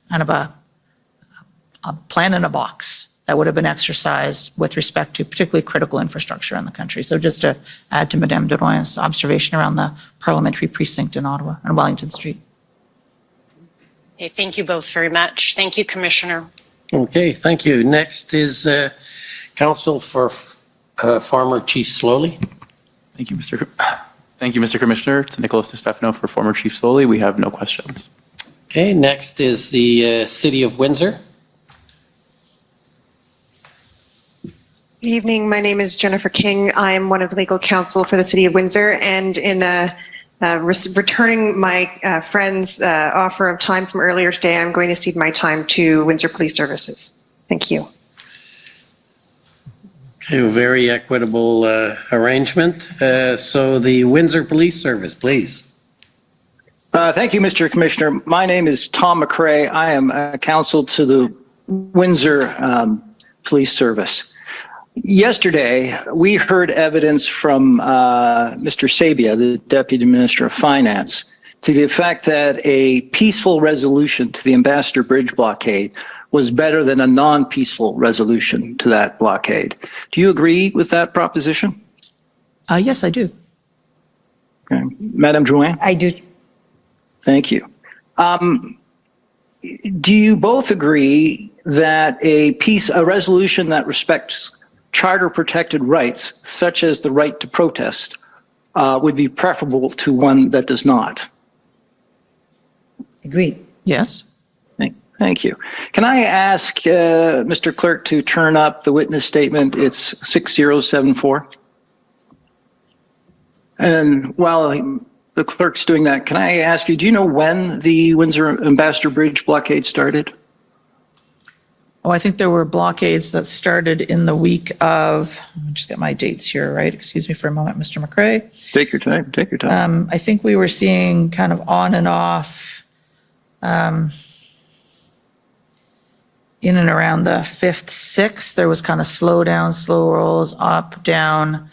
kind of a plan in a box that would have been exercised with respect to particularly critical infrastructure in the country. So just to add to Madame Drouin's observation around the parliamentary precinct in Ottawa and Wellington Street. Okay, thank you both very much. Thank you, Commissioner. Okay, thank you. Next is counsel for former Chief Slowly. Thank you, Mr. Commissioner. It's Nicholas DeStefano for former Chief Slowly. We have no questions. Okay, next is the City of Windsor. Good evening. My name is Jennifer King. I am one of the legal counsel for the City of Windsor, and in returning my friend's offer of time from earlier today, I'm going to cede my time to Windsor Police Services. Thank you. Okay, a very equitable arrangement. So the Windsor Police Service, please. Thank you, Mr. Commissioner. My name is Tom McRae. I am counsel to the Windsor Police Service. Yesterday, we heard evidence from Mr. Sabia, the Deputy Minister of Finance, to the effect that a peaceful resolution to the Ambassador Bridge blockade was better than a non-peaceful resolution to that blockade. Do you agree with that proposition? Yes, I do. Okay. Madame Drouin? I do. Thank you. Do you both agree that a resolution that respects charter-protected rights, such as the right to protest, would be preferable to one that does not? Agreed. Yes. Thank you. Can I ask Mr. Clerk to turn up the witness statement? It's 6074. And while the clerk's doing that, can I ask you, do you know when the Windsor Ambassador Bridge blockade started? Oh, I think there were blockades that started in the week of, let me just get my dates here, right? Excuse me for a moment, Mr. McRae. Take your time, take your time. I think we were seeing kind of on and off in and around the 5th, 6th. There was kind of slow down, slow rolls, up, down,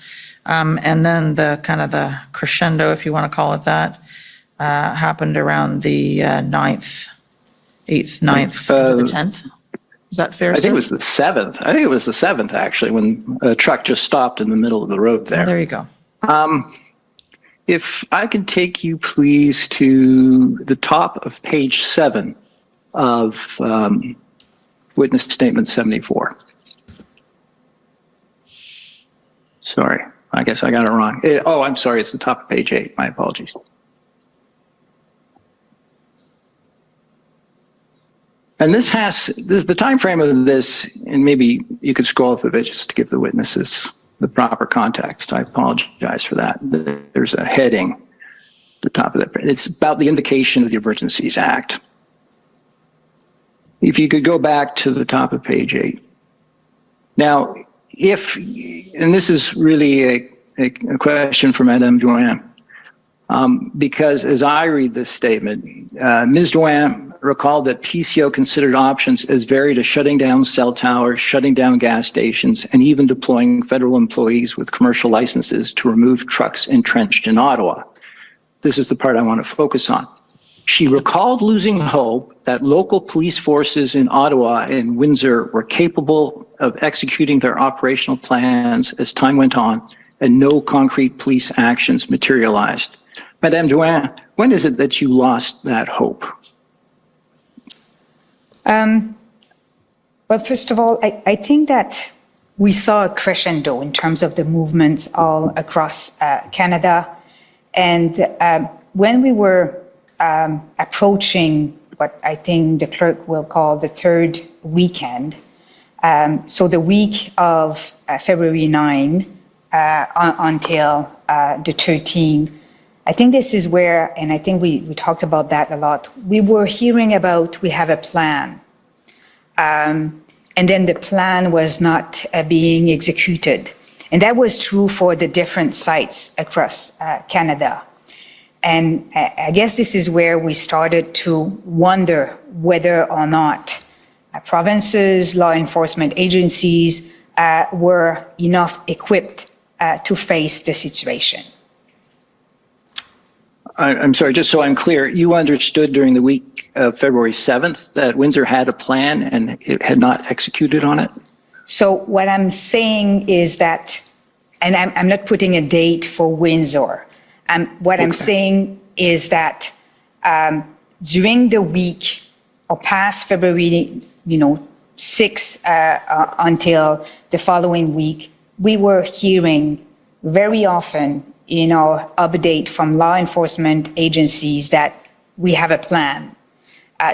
and then the kind of the crescendo, if you want to call it that, happened around the 9th, 8th, 9th, to the 10th. Is that fair? I think it was the 7th. I think it was the 7th, actually, when a truck just stopped in the middle of the road there. Oh, there you go. If I can take you, please, to the top of page 7 of Witness Statement 74. Sorry, I guess I got it wrong. Oh, I'm sorry, it's the top of page 8. My apologies. And the time frame of this, and maybe you could scroll up a bit just to give the witnesses the proper context. I apologize for that. There's a heading at the top of that. It's about the invocation of the Emergencies Act. If you could go back to the top of page 8. Now, and this is really a question for Madame Drouin, because as I read this statement, Ms. Drouin recalled that PCO considered options as varied as shutting down cell towers, shutting down gas stations, and even deploying federal employees with commercial licenses to remove trucks entrenched in Ottawa. This is the part I want to focus on. She recalled losing hope that local police forces in Ottawa and Windsor were capable of executing their operational plans as time went on and no concrete police actions materialized. Madame Drouin, when is it that you lost that hope? Well, first of all, I think that we saw a crescendo in terms of the movements all across Canada. And when we were approaching what I think the clerk will call the third weekend, so the week of February 9 until the 13th, I think this is where, and I think we talked about that a lot, we were hearing about we have a plan. And then the plan was not being executed. And that was true for the different sites across Canada. And I guess this is where we started to wonder whether or not provinces, law enforcement agencies were enough equipped to face the situation. I'm sorry, just so I'm clear, you understood during the week of February 7th that Windsor had a plan and it had not executed on it? So what I'm saying is that, and I'm not putting a date for Windsor, what I'm saying is that during the week or past February, 6 until the following week, we were hearing very often in our update from law enforcement agencies that we have a plan,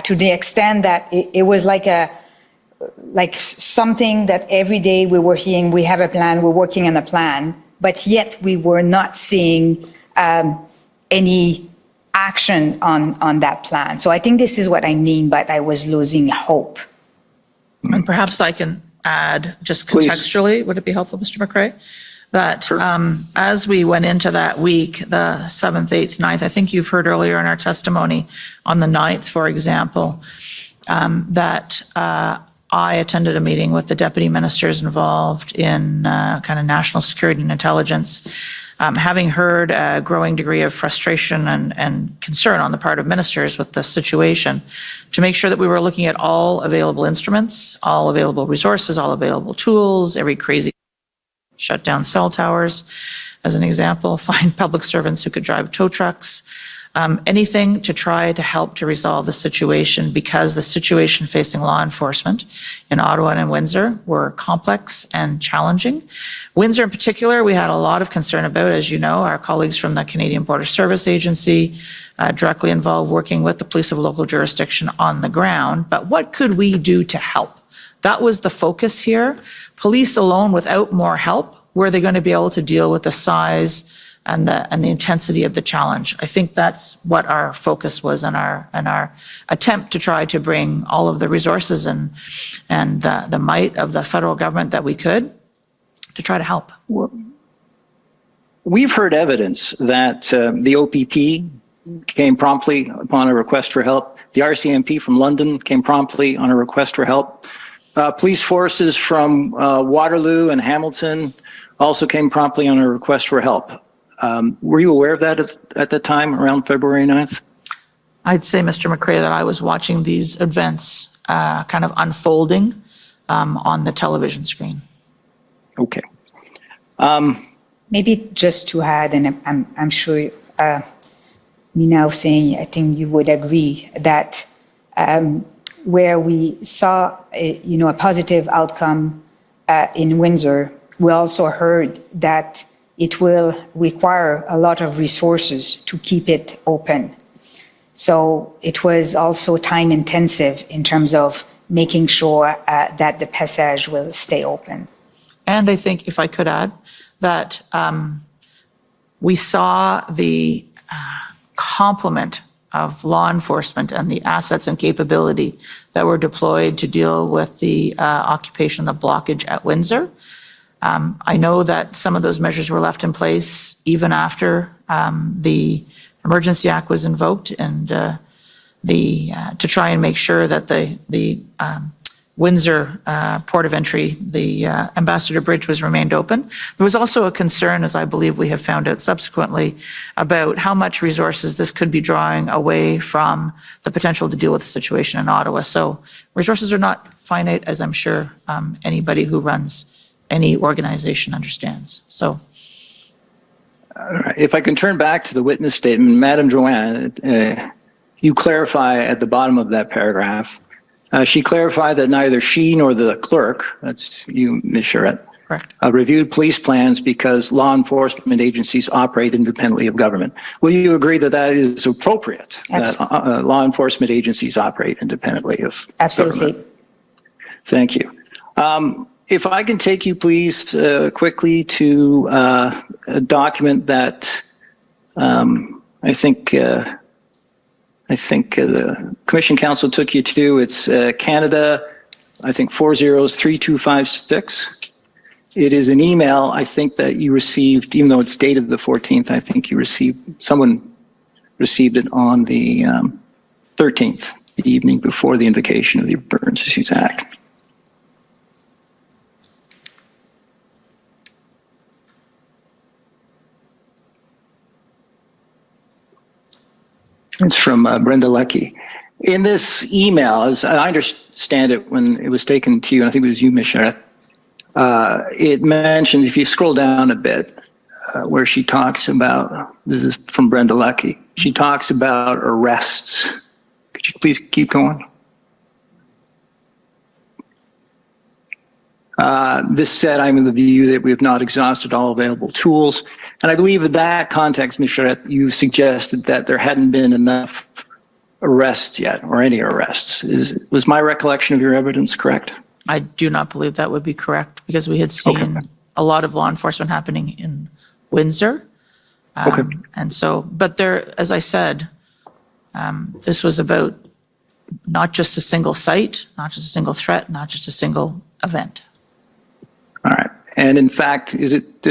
to the extent that it was like something that every day we were hearing, we have a plan, we're working on a plan, but yet we were not seeing any action on that plan. So I think this is what I mean by I was losing hope. And perhaps I can add, just contextually, would it be helpful, Mr. McRae? That as we went into that week, the 7th, 8th, 9th, I think you've heard earlier in our testimony on the 9th, for example, that I attended a meeting with the deputy ministers involved in kind of national security and intelligence, having heard a growing degree of frustration and concern on the part of ministers with the situation, to make sure that we were looking at all available instruments, all available resources, all available tools, every crazy shut down cell towers, as an example, find public servants who could drive tow trucks, anything to try to help to resolve the situation, because the situation facing law enforcement in Ottawa and in Windsor were complex and challenging. Windsor in particular, we had a lot of concern about, as you know, our colleagues from the Canadian Border Service Agency, directly involved working with the police of local jurisdiction on the ground. But what could we do to help? That was the focus here. Police alone, without more help, were they going to be able to deal with the size and the intensity of the challenge? I think that's what our focus was in our attempt to try to bring all of the resources and the might of the federal government that we could to try to help. We've heard evidence that the OPP came promptly upon a request for help. The RCMP from London came promptly on a request for help. Police forces from Waterloo and Hamilton also came promptly on a request for help. Were you aware of that at that time, around February 9th? I'd say, Mr. McRae, that I was watching these events kind of unfolding on the television screen. Okay. Maybe just to add, and I'm sure Nina was saying, I think you would agree that where we saw a positive outcome in Windsor, we also heard that it will require a lot of resources to keep it open. So it was also time intensive in terms of making sure that the passage will stay open. And I think, if I could add, that we saw the complement of law enforcement and the assets and capability that were deployed to deal with the occupation of blockage at Windsor. I know that some of those measures were left in place even after the Emergency Act was invoked, and to try and make sure that the Windsor port of entry, the Ambassador Bridge, was remained open. There was also a concern, as I believe we have found out subsequently, about how much resources this could be drawing away from the potential to deal with the situation in Ottawa. So resources are not finite, as I'm sure anybody who runs any organization understands. So. All right. If I can turn back to the witness statement, Madam Joanne, you clarify at the bottom of that paragraph. She clarified that neither she nor the clerk, that's you, Ms. Charette, correct, reviewed police plans because law enforcement agencies operate independently of government. Will you agree that that is appropriate? Absolutely. That law enforcement agencies operate independently of Absolutely. government? Thank you. If I can take you, please, quickly to a document that I think the Commission Council took you to. It's Canada, I think 403256. It is an email, I think, that you received, even though it's dated the 14th, I think someone received it on the 13th, the evening before the invocation of the Emergencies Act. It's from Brenda Leckie. In this email, as I understand it, when it was taken to you, and I think it was you, Ms. Charette, it mentions, if you scroll down a bit, where she talks about, this is from Brenda Leckie, she talks about arrests. Could you please keep going? This said, I'm in the view that we have not exhausted all available tools. And I believe in that context, Ms. Charette, you suggested that there hadn't been enough arrests yet, or any arrests. Was my recollection of your evidence correct? I do not believe that would be correct, because we had seen a lot of law enforcement happening in Windsor. And so, but there, as I said, this was about not just a single site, not just a single threat, not just a single event. All right. And in fact, is it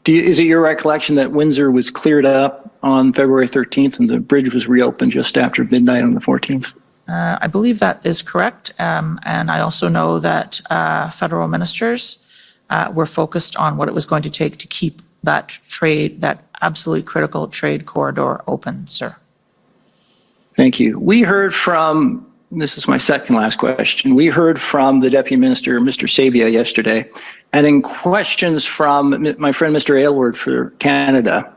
your recollection that Windsor was cleared up on February 13th and the bridge was reopened just after midnight on the 14th? I believe that is correct. And I also know that federal ministers were focused on what it was going to take to keep that absolutely critical trade corridor open, sir. Thank you. We heard from, this is my second last question, we heard from the Deputy Minister, Mr. Sabia, yesterday, and in questions from my friend Mr. Aylward for Canada,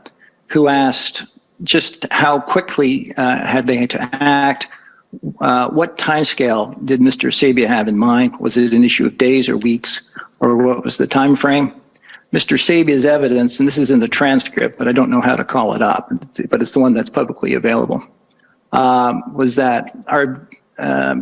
who asked just how quickly had they had to act, what timescale did Mr. Sabia have in mind? Was it an issue of days or weeks, or what was the time frame? Mr. Sabia's evidence, and this is in the transcript, but I don't know how to call it up, but it's the one that's publicly available, was that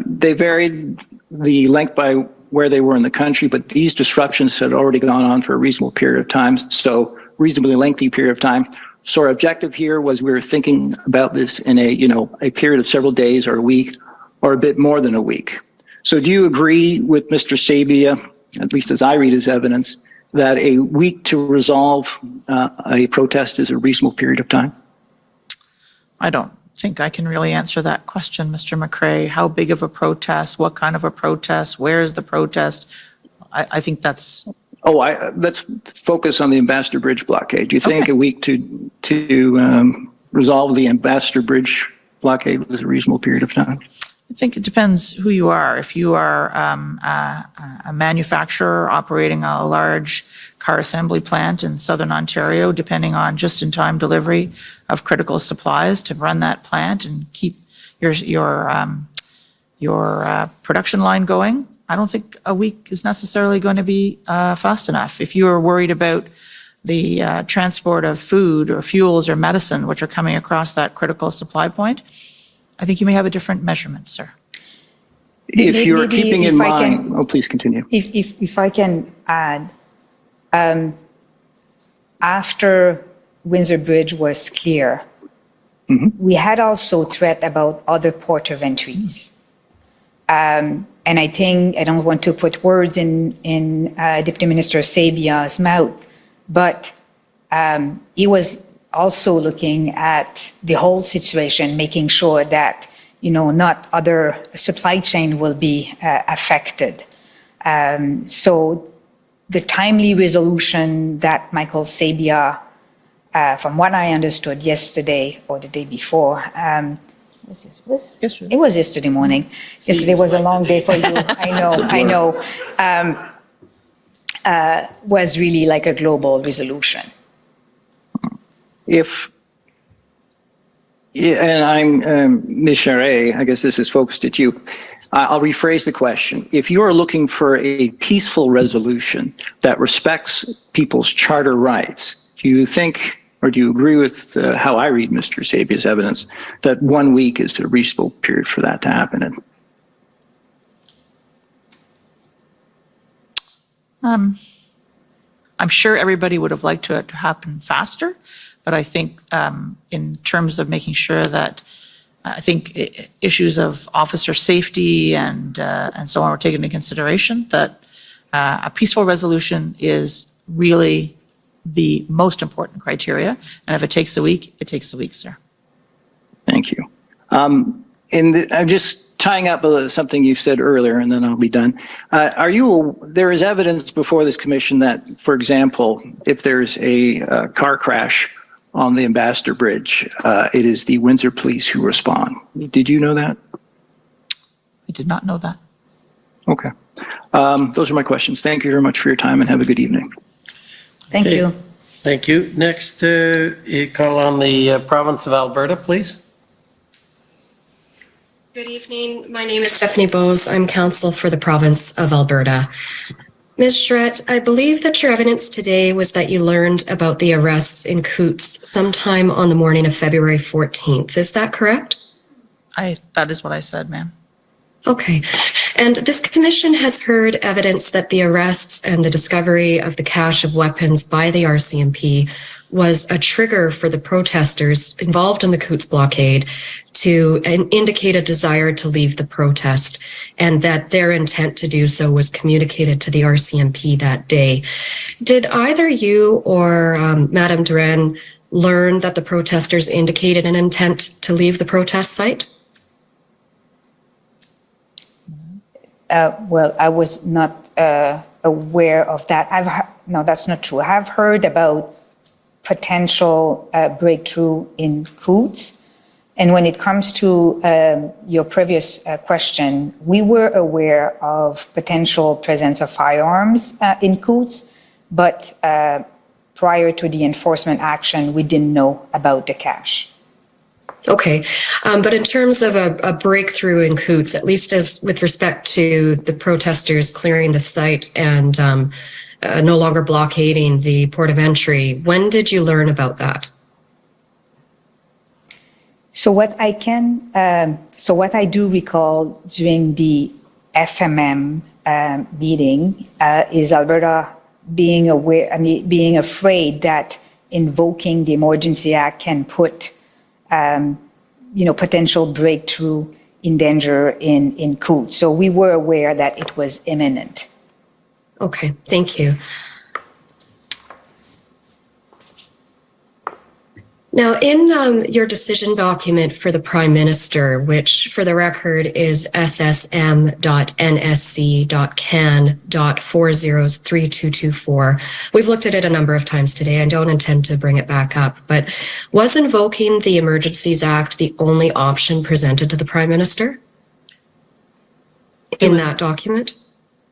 they varied the length by where they were in the country, but these disruptions had already gone on for a reasonable period of time, so reasonably lengthy period of time. So our objective here was we were thinking about this in a period of several days or a week or a bit more than a week. So do you agree with Mr. Sabia, at least as I read his evidence, that a week to resolve a protest is a reasonable period of time? I don't think I can really answer that question, Mr. McCrae. How big of a protest? What kind of a protest? Where is the protest? I think that's... let's focus on the Ambassador Bridge blockade. Do you think a week to resolve the Ambassador Bridge blockade was a reasonable period of time? I think it depends who you are. If you are a manufacturer operating a large car assembly plant in southern Ontario, depending on just-in-time delivery of critical supplies to run that plant and keep your production line going, I don't think a week is necessarily going to be fast enough. If you are worried about the transport of food or fuels or medicine, which are coming across that critical supply point, I think you may have a different measurement, sir. If you're Maybe keeping in if I mind, can- oh, please continue. If I can add, after Windsor Bridge was clear, we had also threat about other port of entries. And I think, I don't want to put words in Deputy Minister Sabia's mouth, but he was also looking at the whole situation, making sure that, not other supply chain will be affected. So the timely resolution that Michael Sabia, from what I understood yesterday or the day before, it was yesterday morning. Yesterday was a long day for you. I know. Was really like a global resolution. And I'm, Ms. Charest, I guess this is focused at you. I'll rephrase the question. If you are looking for a peaceful resolution that respects people's charter rights, do you think, or do you agree with how I read Mr. Sabia's evidence, that 1 week is a reasonable period for that to happen? I'm sure everybody would have liked it to happen faster, but I think in terms of making sure that I think issues of officer safety and so on were taken into consideration, that a peaceful resolution is really the most important criteria. And if it takes a week, it takes a week, sir. Thank you. I'm just tying up something you said earlier, and then I'll be done. There is evidence before this commission that, for example, if there's a car crash on the Ambassador Bridge, it is the Windsor Police who respond. Did you know that? I did not know that. Okay. Those are my questions. Thank you very much for your time, and have a good evening. Thank you. Thank you. Next, you call on the province of Alberta, please. Good evening. My name is Stephanie Bowes. I'm counsel for the province of Alberta. Ms. Charette, I believe that your evidence today was that you learned about the arrests in Coutts sometime on the morning of February 14th. Is that correct? That is what I said, ma'am. Okay. And this commission has heard evidence that the arrests and the discovery of the cache of weapons by the RCMP was a trigger for the protesters involved in the Coutts blockade to indicate a desire to leave the protest, and that their intent to do so was communicated to the RCMP that day. Did either you or Madame Duran learn that the protesters indicated an intent to leave the protest site? Well, I was not aware of that. No, that's not true. I've heard about potential breakthrough in Coutts. And when it comes to your previous question, we were aware of potential presence of firearms in Coutts, but prior to the enforcement action, we didn't know about the cache. Okay, but in terms of a breakthrough in Coutts, at least as with respect to the protesters clearing the site and no longer blockading the port of entry, when did you learn about that? So what I do recall during the FMM meeting is Alberta being being afraid that invoking the Emergency Act can put potential breakthrough in danger in Coutts. So we were aware that it was imminent. Okay, thank you. Now, in your decision document for the Prime Minister, which for the record is ssm.nsc.can.403224, we've looked at it a number of times today. I don't intend to bring it back up, but was invoking the Emergencies Act the only option presented to the Prime Minister in that document?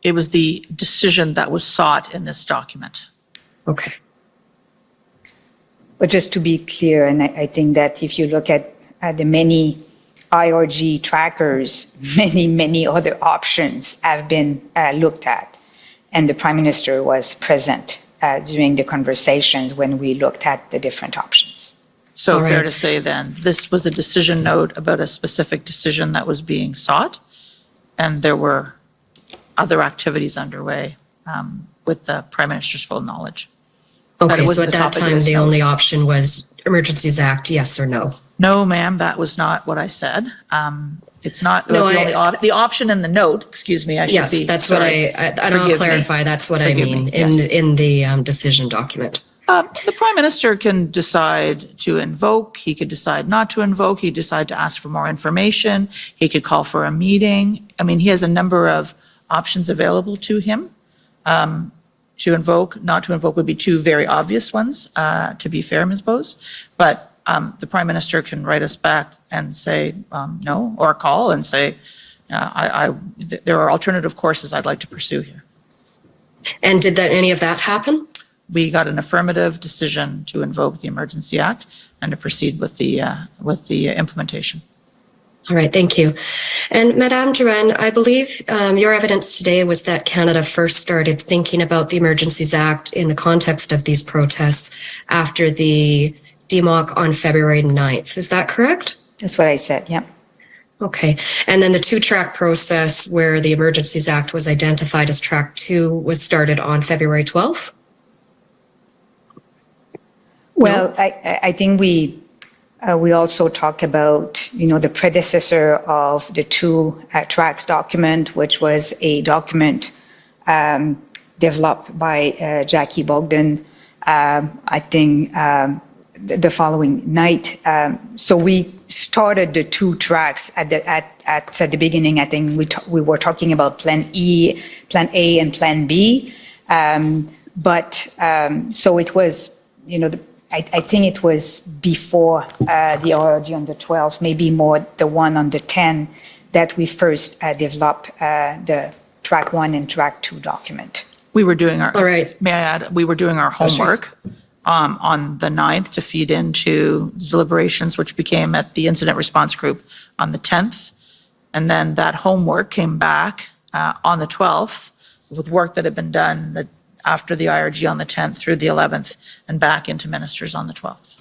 It was the decision that was sought in this document. Okay. But just to be clear, and I think that if you look at the many IRG trackers, many other options have been looked at. And the Prime Minister was present during the conversations when we looked at the different options. So fair to say then, this was a decision note about a specific decision that was being sought, and there were other activities underway with the Prime Minister's full knowledge. Okay, so at that time, the only option was Emergencies Act, yes or no? No, ma'am, that was not what I said. It's not No, the option in the note, excuse me, I should be. Yes, that's what and I'll clarify, that's what I mean in the decision document. The Prime Minister can decide to invoke, he could decide not to invoke, he could decide to ask for more information, he could call for a meeting. I mean, he has a number of options available to him. To invoke, not to invoke would be two very obvious ones, to be fair, Ms. Bose. But the Prime Minister can write us back and say no, or call and say, there are alternative courses I'd like to pursue here. And did any of that happen? We got an affirmative decision to invoke the Emergency Act and to proceed with the implementation. All right, thank you. And Madame Duran, I believe your evidence today was that Canada first started thinking about the Emergencies Act in the context of these protests after the demock on February 9th. Is that correct? That's what I said, yeah. Okay. And then the two-track process where the Emergencies Act was identified as track 2 was started on February 12th? Well, I think we also talk about, the predecessor of the two tracks document, which was a document developed by Jackie Bogdan, I think the following night. So we started the two tracks at the beginning. I think we were talking about Plan A and Plan B. So it was, I think it was before the IRG on the 12th, maybe more the one on the 10th, that we first developed the track 1 and track 2 document. We were doing our, all right. May I add, we were doing our homework on the 9th to feed into deliberations, which became at the incident response group on the 10th. And then that homework came back on the 12th with work that had been done after the IRG on the 10th through the 11th and back into ministers on the 12th.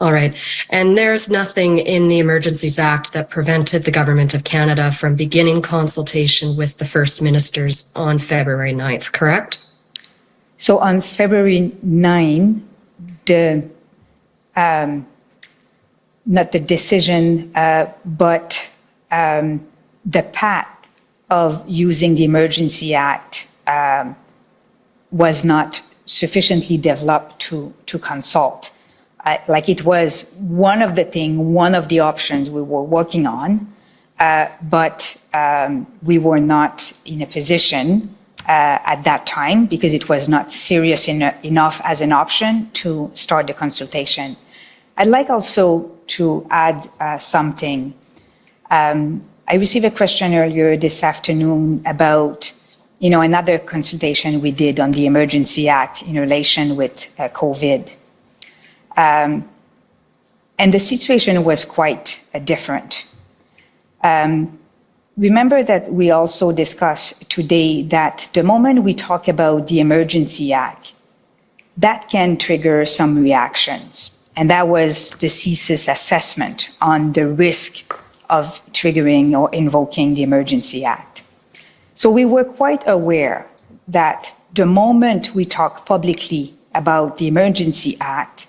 All right. And there's nothing in the Emergencies Act that prevented the Government of Canada from beginning consultation with the First Ministers on February 9th, correct? So on February 9, not the decision, but the path of using the Emergency Act was not sufficiently developed to consult. Like it was one of the options we were working on, but we were not in a position at that time because it was not serious enough as an option to start the consultation. I'd like also to add something. I received a question earlier this afternoon about another consultation we did on the Emergency Act in relation with COVID. And the situation was quite different. Remember that we also discussed today that the moment we talk about the Emergency Act, that can trigger some reactions. And that was the CSIS assessment on the risk of triggering or invoking the Emergency Act. So we were quite aware that the moment we talk publicly about the Emergency Act,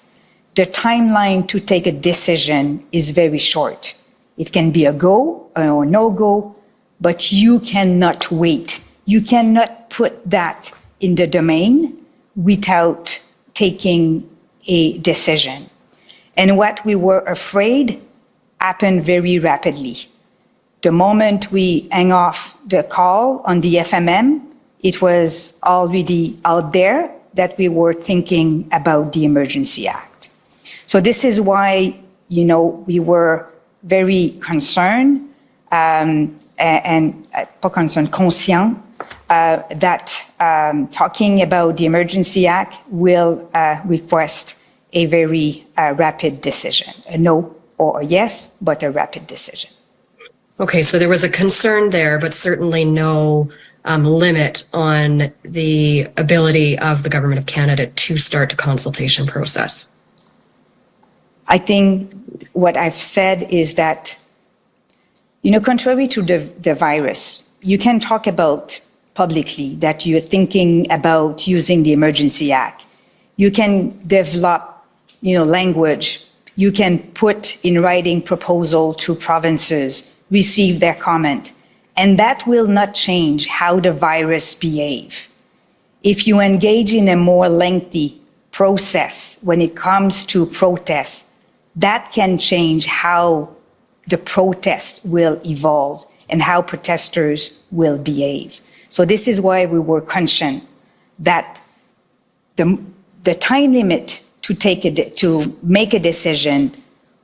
the timeline to take a decision is very short. It can be a go or no go, but you cannot wait. You cannot put that in the domain without taking a decision. And what we were afraid happened very rapidly. The moment we hang off the call on the FMM, it was already out there that we were thinking about the Emergency Act. So this is why, we were very concerned and pas concerned, conscient that talking about the Emergency Act will request a very rapid decision, a no or a yes, but a rapid decision. Okay, so there was a concern there, but certainly no limit on the ability of the Government of Canada to start a consultation process. I think what I've said is that, contrary to the virus, you can talk about publicly that you're thinking about using the Emergency Act. You can develop, language. You can put in writing proposal to provinces, receive their comment, and that will not change how the virus behave. If you engage in a more lengthy process when it comes to protests, that can change how the protest will evolve and how protesters will behave. So this is why we were conscious that the time limit to make a decision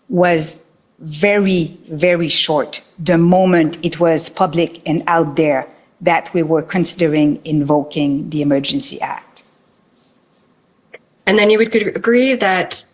was very, very short the moment it was public and out there that we were considering invoking the Emergency Act. And then you would agree that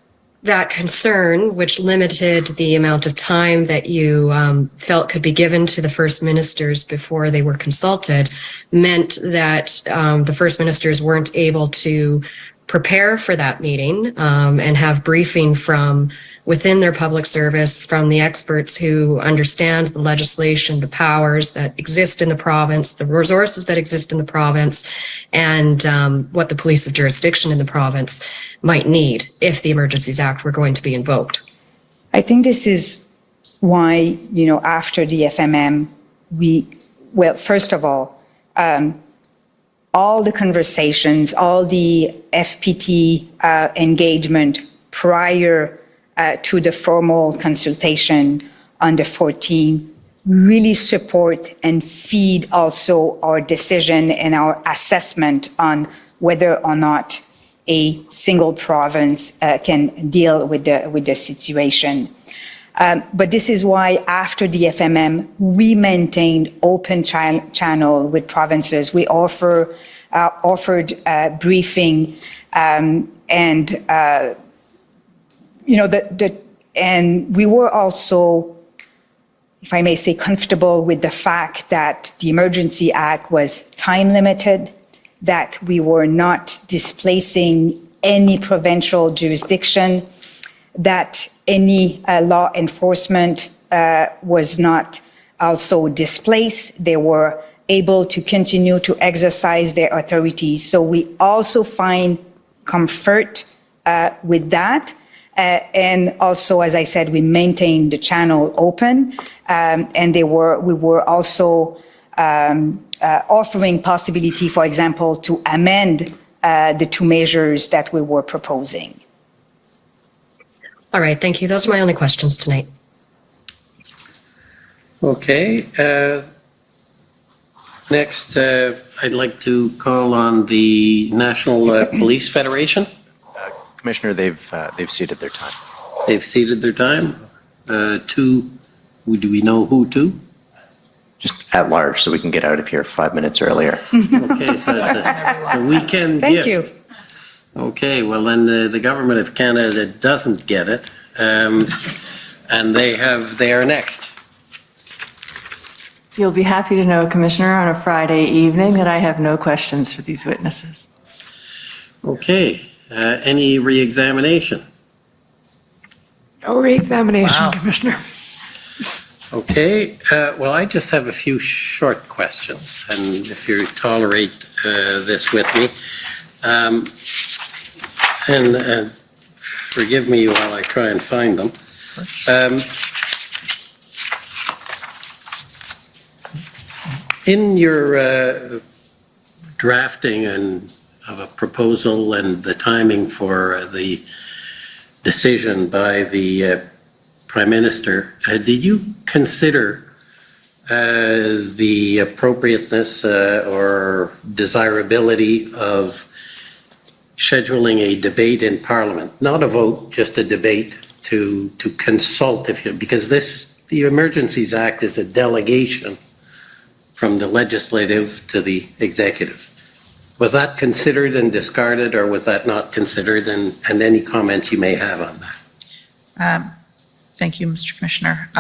that concern, which limited the amount of time that you felt could be given to the First Ministers before they were consulted, meant that the First Ministers weren't able to prepare for that meeting and have briefing from within their public service, from the experts who understand the legislation, the powers that exist in the province, the resources that exist in the province, and what the police of jurisdiction in the province might need if the Emergencies Act were going to be invoked. I think this is why, after the FMM, first of all the conversations, all the FPT engagement prior to the formal consultation on the 14th really support and feed also our decision and our assessment on whether or not a single province can deal with the situation. But this is why after the FMM, we maintained open channel with provinces. We offered briefing and we were also, if I may say, comfortable with the fact that the Emergency Act was time limited, that we were not displacing any provincial jurisdiction, that any law enforcement was not also displaced. They were able to continue to exercise their authorities. So we also find comfort with that. And also, as I said, we maintained the channel open, and we were also offering possibility, for example, to amend the two measures that we were proposing. All right, thank you. Those are my only questions tonight. Okay. Next, I'd like to call on the National Police Federation. Commissioner, they've ceded their time. They've ceded their time. Do we know who to? Just at large, so we can get out of here 5 minutes earlier. Okay, so it's a weekend Thank gift. you. Okay, well then the Government of Canada doesn't get it, and they are next. You'll be happy to know, Commissioner, on a Friday evening that I have no questions for these witnesses. Okay, any re-examination? No re-examination, Wow. Commissioner. Okay, well, I just have a few short questions, and if you tolerate this with me. And forgive me while I try and find them. In your drafting of a proposal and the timing for the decision by the Prime Minister, did you consider the appropriateness or desirability of scheduling a debate in Parliament, not a vote, just a debate to consult, because the Emergencies Act is a delegation from the legislative to the executive. Was that considered and discarded, or was that not considered? And any comments you may have on that? Thank you, Mr. Commissioner.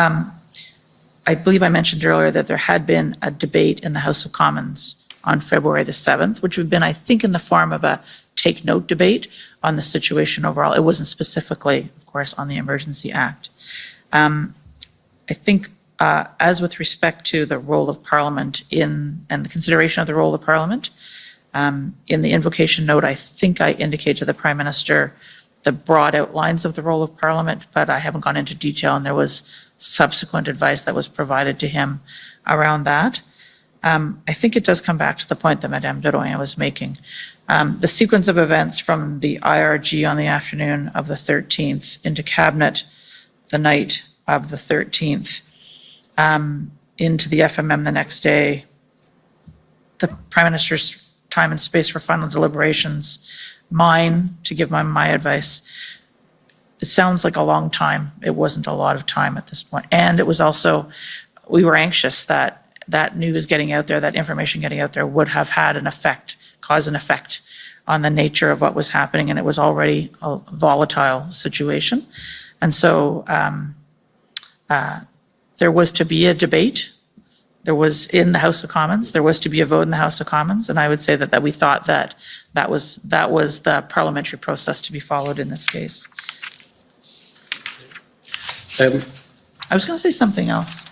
I believe I mentioned earlier that there had been a debate in the House of Commons on February the 7th, which would have been, I think, in the form of a take note debate on the situation overall. It wasn't specifically, of course, on the Emergency Act. I think as with respect to the role of Parliament and the consideration of the role of Parliament, in the invocation note, I think I indicated to the Prime Minister the broad outlines of the role of Parliament, but I haven't gone into detail, and there was subsequent advice that was provided to him around that. I think it does come back to the point that Madame Deroyan was making. The sequence of events from the IRG on the afternoon of the 13th into Cabinet the night of the 13th, into the FMM the next day, the Prime Minister's time and space for final deliberations, mine to give my advice. It sounds like a long time. It wasn't a lot of time at this point. And it was also, we were anxious that that news getting out there, that information getting out there would have had an effect, cause an effect on the nature of what was happening. And it was already a volatile situation. And so there was to be a debate. There was in the House of Commons. There was to be a vote in the House of Commons. And I would say that we thought that was the parliamentary process to be followed in this case. I was going to say something else.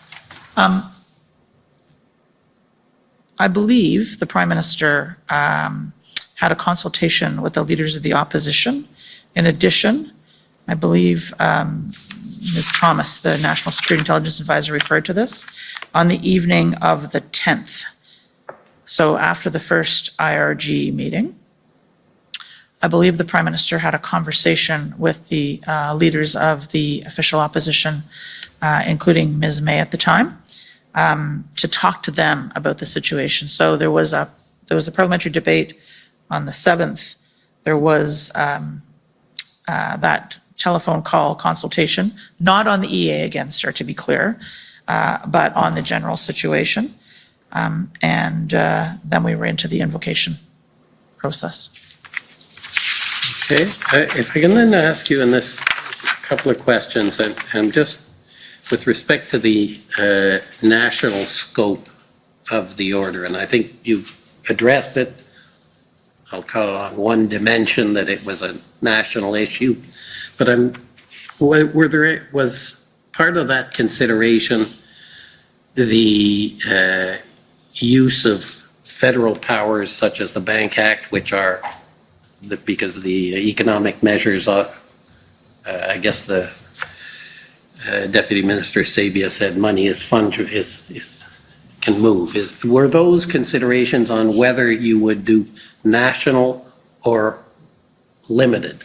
I believe the Prime Minister had a consultation with the leaders of the opposition. In addition, I believe Ms. Thomas, the National Security Intelligence Advisor, referred to this on the evening of the 10th. So after the first IRG meeting, I believe the Prime Minister had a conversation with the leaders of the official opposition, including Ms. May at the time, to talk to them about the situation. So there was a parliamentary debate on the 7th. There was that telephone call consultation, not on the EA against her, to be clear, but on the general situation. And then we were into the invocation process. Okay, if I can then ask you in this couple of questions, and just with respect to the national scope of the order, and I think you've addressed it, I'll call it on one dimension, that it was a national issue, but was part of that consideration the use of federal powers such as the Bank Act, which are because the economic measures, I guess the Deputy Minister Sabia said money can move. Were those considerations on whether you would do national or limited?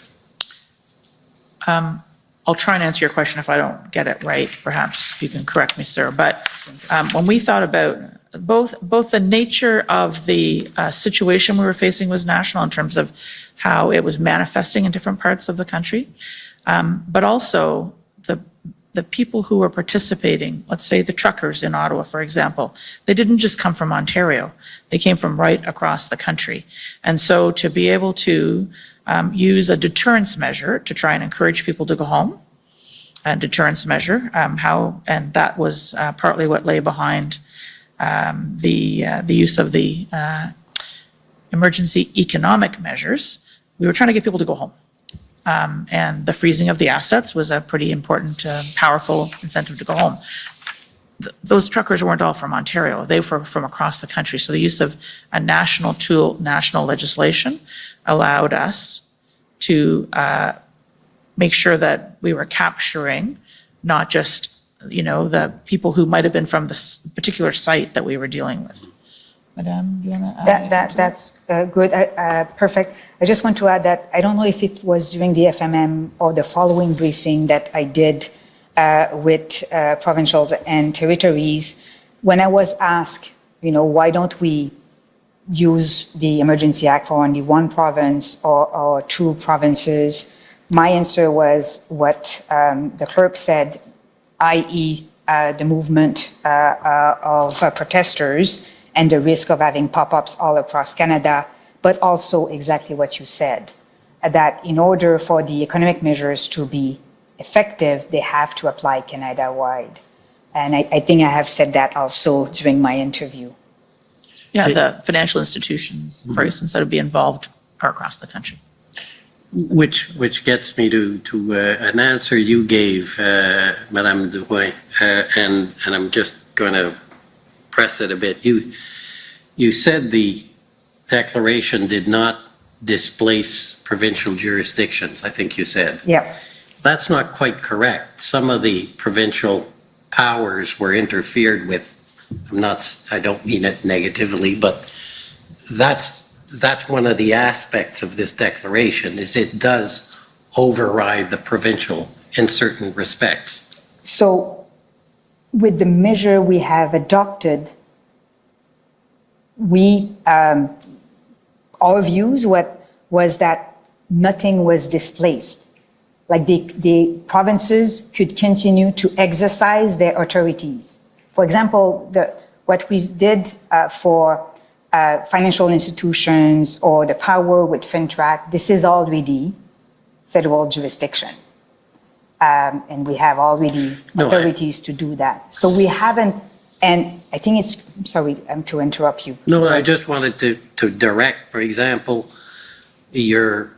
I'll try and answer your question. If I don't get it right, perhaps you can correct me, sir. But when we thought about both the nature of the situation we were facing was national in terms of how it was manifesting in different parts of the country, but also the people who were participating, let's say the truckers in Ottawa, for example, they didn't just come from Ontario. They came from right across the country. And so to be able to use a deterrence measure to try and encourage people to go home, a deterrence measure, and that was partly what lay behind the use of the emergency economic measures. We were trying to get people to go home. And the freezing of the assets was a pretty important, powerful incentive to go home. Those truckers weren't all from Ontario. They were from across the country. So the use of a national tool, national legislation, allowed us to make sure that we were capturing not just, the people who might have been from this particular site that we were dealing with. Madame, do you want to add? That's good, perfect. I just want to add that I don't know if it was during the FMM or the following briefing that I did with provincials and territories, when I was asked, why don't we use the Emergency Act for only one province or two provinces, my answer was what the clerk said, i.e. The movement of protesters and the risk of having pop-ups all across Canada, but also exactly what you said, that in order for the economic measures to be effective, they have to apply Canada-wide. And I think I have said that also during my interview. Yeah, the financial institutions, for instance, that would be involved are across the country. Which gets me to an answer you gave, Madame Drouin, and I'm just going to press it a bit. You said the declaration did not displace provincial jurisdictions, I think you said. Yeah. That's not quite correct. Some of the provincial powers were interfered with. I don't mean it negatively, but that's one of the aspects of this declaration, is it does override the provincial in certain respects. So with the measure we have adopted, our views was that nothing was displaced. Like the provinces could continue to exercise their authorities. For example, what we did for financial institutions or the power with FinTrack, this is already federal jurisdiction. And we have already authorities to do that. So we haven't, and I think sorry, to interrupt you. No, I just wanted to direct, for example, you're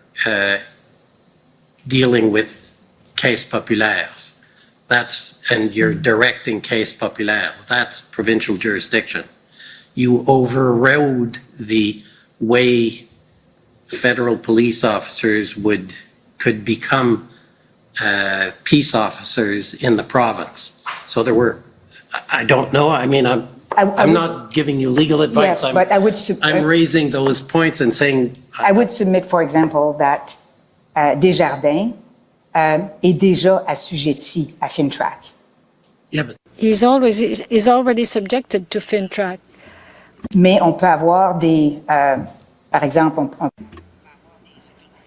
dealing with caisse populaires. And you're directing caisse populaire. That's provincial jurisdiction. You overrode the way federal police officers could become peace officers in the province. So there were, I don't know, I mean, I'm not giving you legal advice. Yes, but I'm raising those points and saying. I would submit, for example, that Desjardins est déjà assujetti à FinTrack. Yeah, but He's already subjected to FinTrack. Mais on peut avoir par exemple,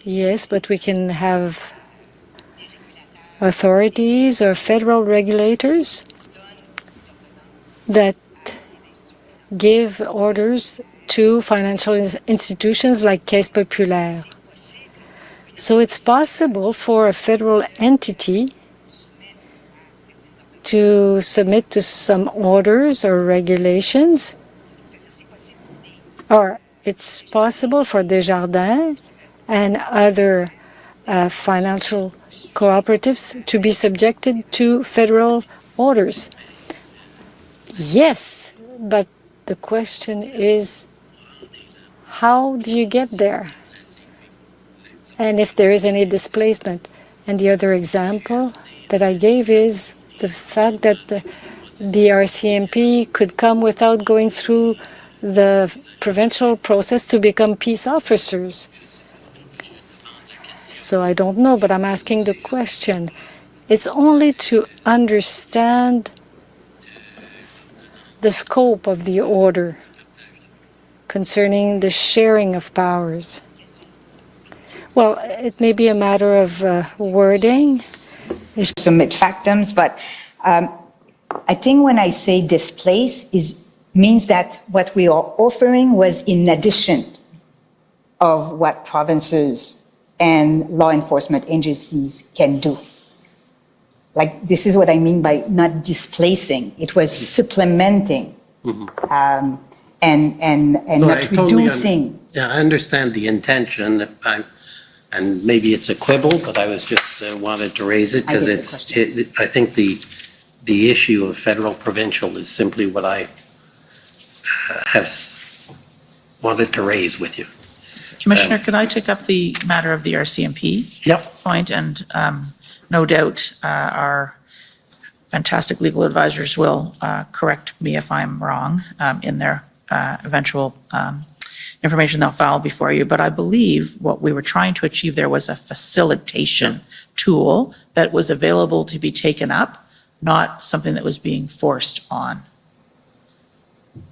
Yes, but we can have authorities or federal regulators that give orders to financial institutions like Caisse Populaire. So it's possible for a federal entity to submit to some orders or regulations, or it's possible for Desjardins and other financial cooperatives to be subjected to federal orders. Yes, but the question is, how do you get there? And if there is any displacement. And the other example that I gave is the fact that the RCMP could come without going through the provincial process to become peace officers. So I don't know, but I'm asking the question. It's only to understand the scope of the order concerning the sharing of powers. Well, it may be a matter of wording. Submit factums, but I think when I say displace means that what we are offering was in addition of what provinces and law enforcement agencies can do. Like, this is what I mean by not displacing. It was supplementing and not reducing. Yeah, I understand the intention. And maybe it's a quibble, but I was just wanted to raise it because I think the issue of federal provincial is simply what I have wanted to raise with you. Commissioner, could I take up the matter of the RCMP point? And no doubt our fantastic legal advisors will correct me if I'm wrong in their eventual information they'll file before you, but I believe what we were trying to achieve there was a facilitation tool that was available to be taken up, not something that was being forced on.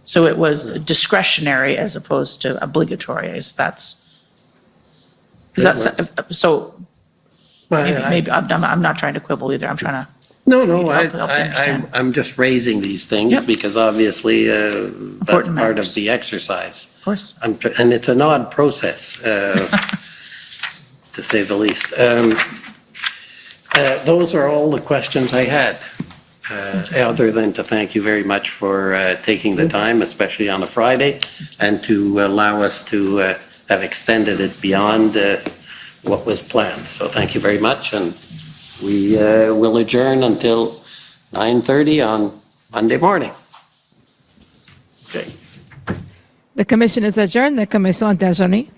So it was discretionary as opposed to obligatory, as so maybe I'm not trying to quibble either. I'm trying to No, I'm just raising these things because obviously that's part of the exercise. Of course. And it's an odd process, to say the least. Those are all the questions I had. other than to thank you very much for taking the time, especially on a Friday, and to allow us to have extended it beyond what was planned. So thank you very much, and we will adjourn until 9:30 on Monday morning. Okay. The commission is adjourned. The commission est adjournée.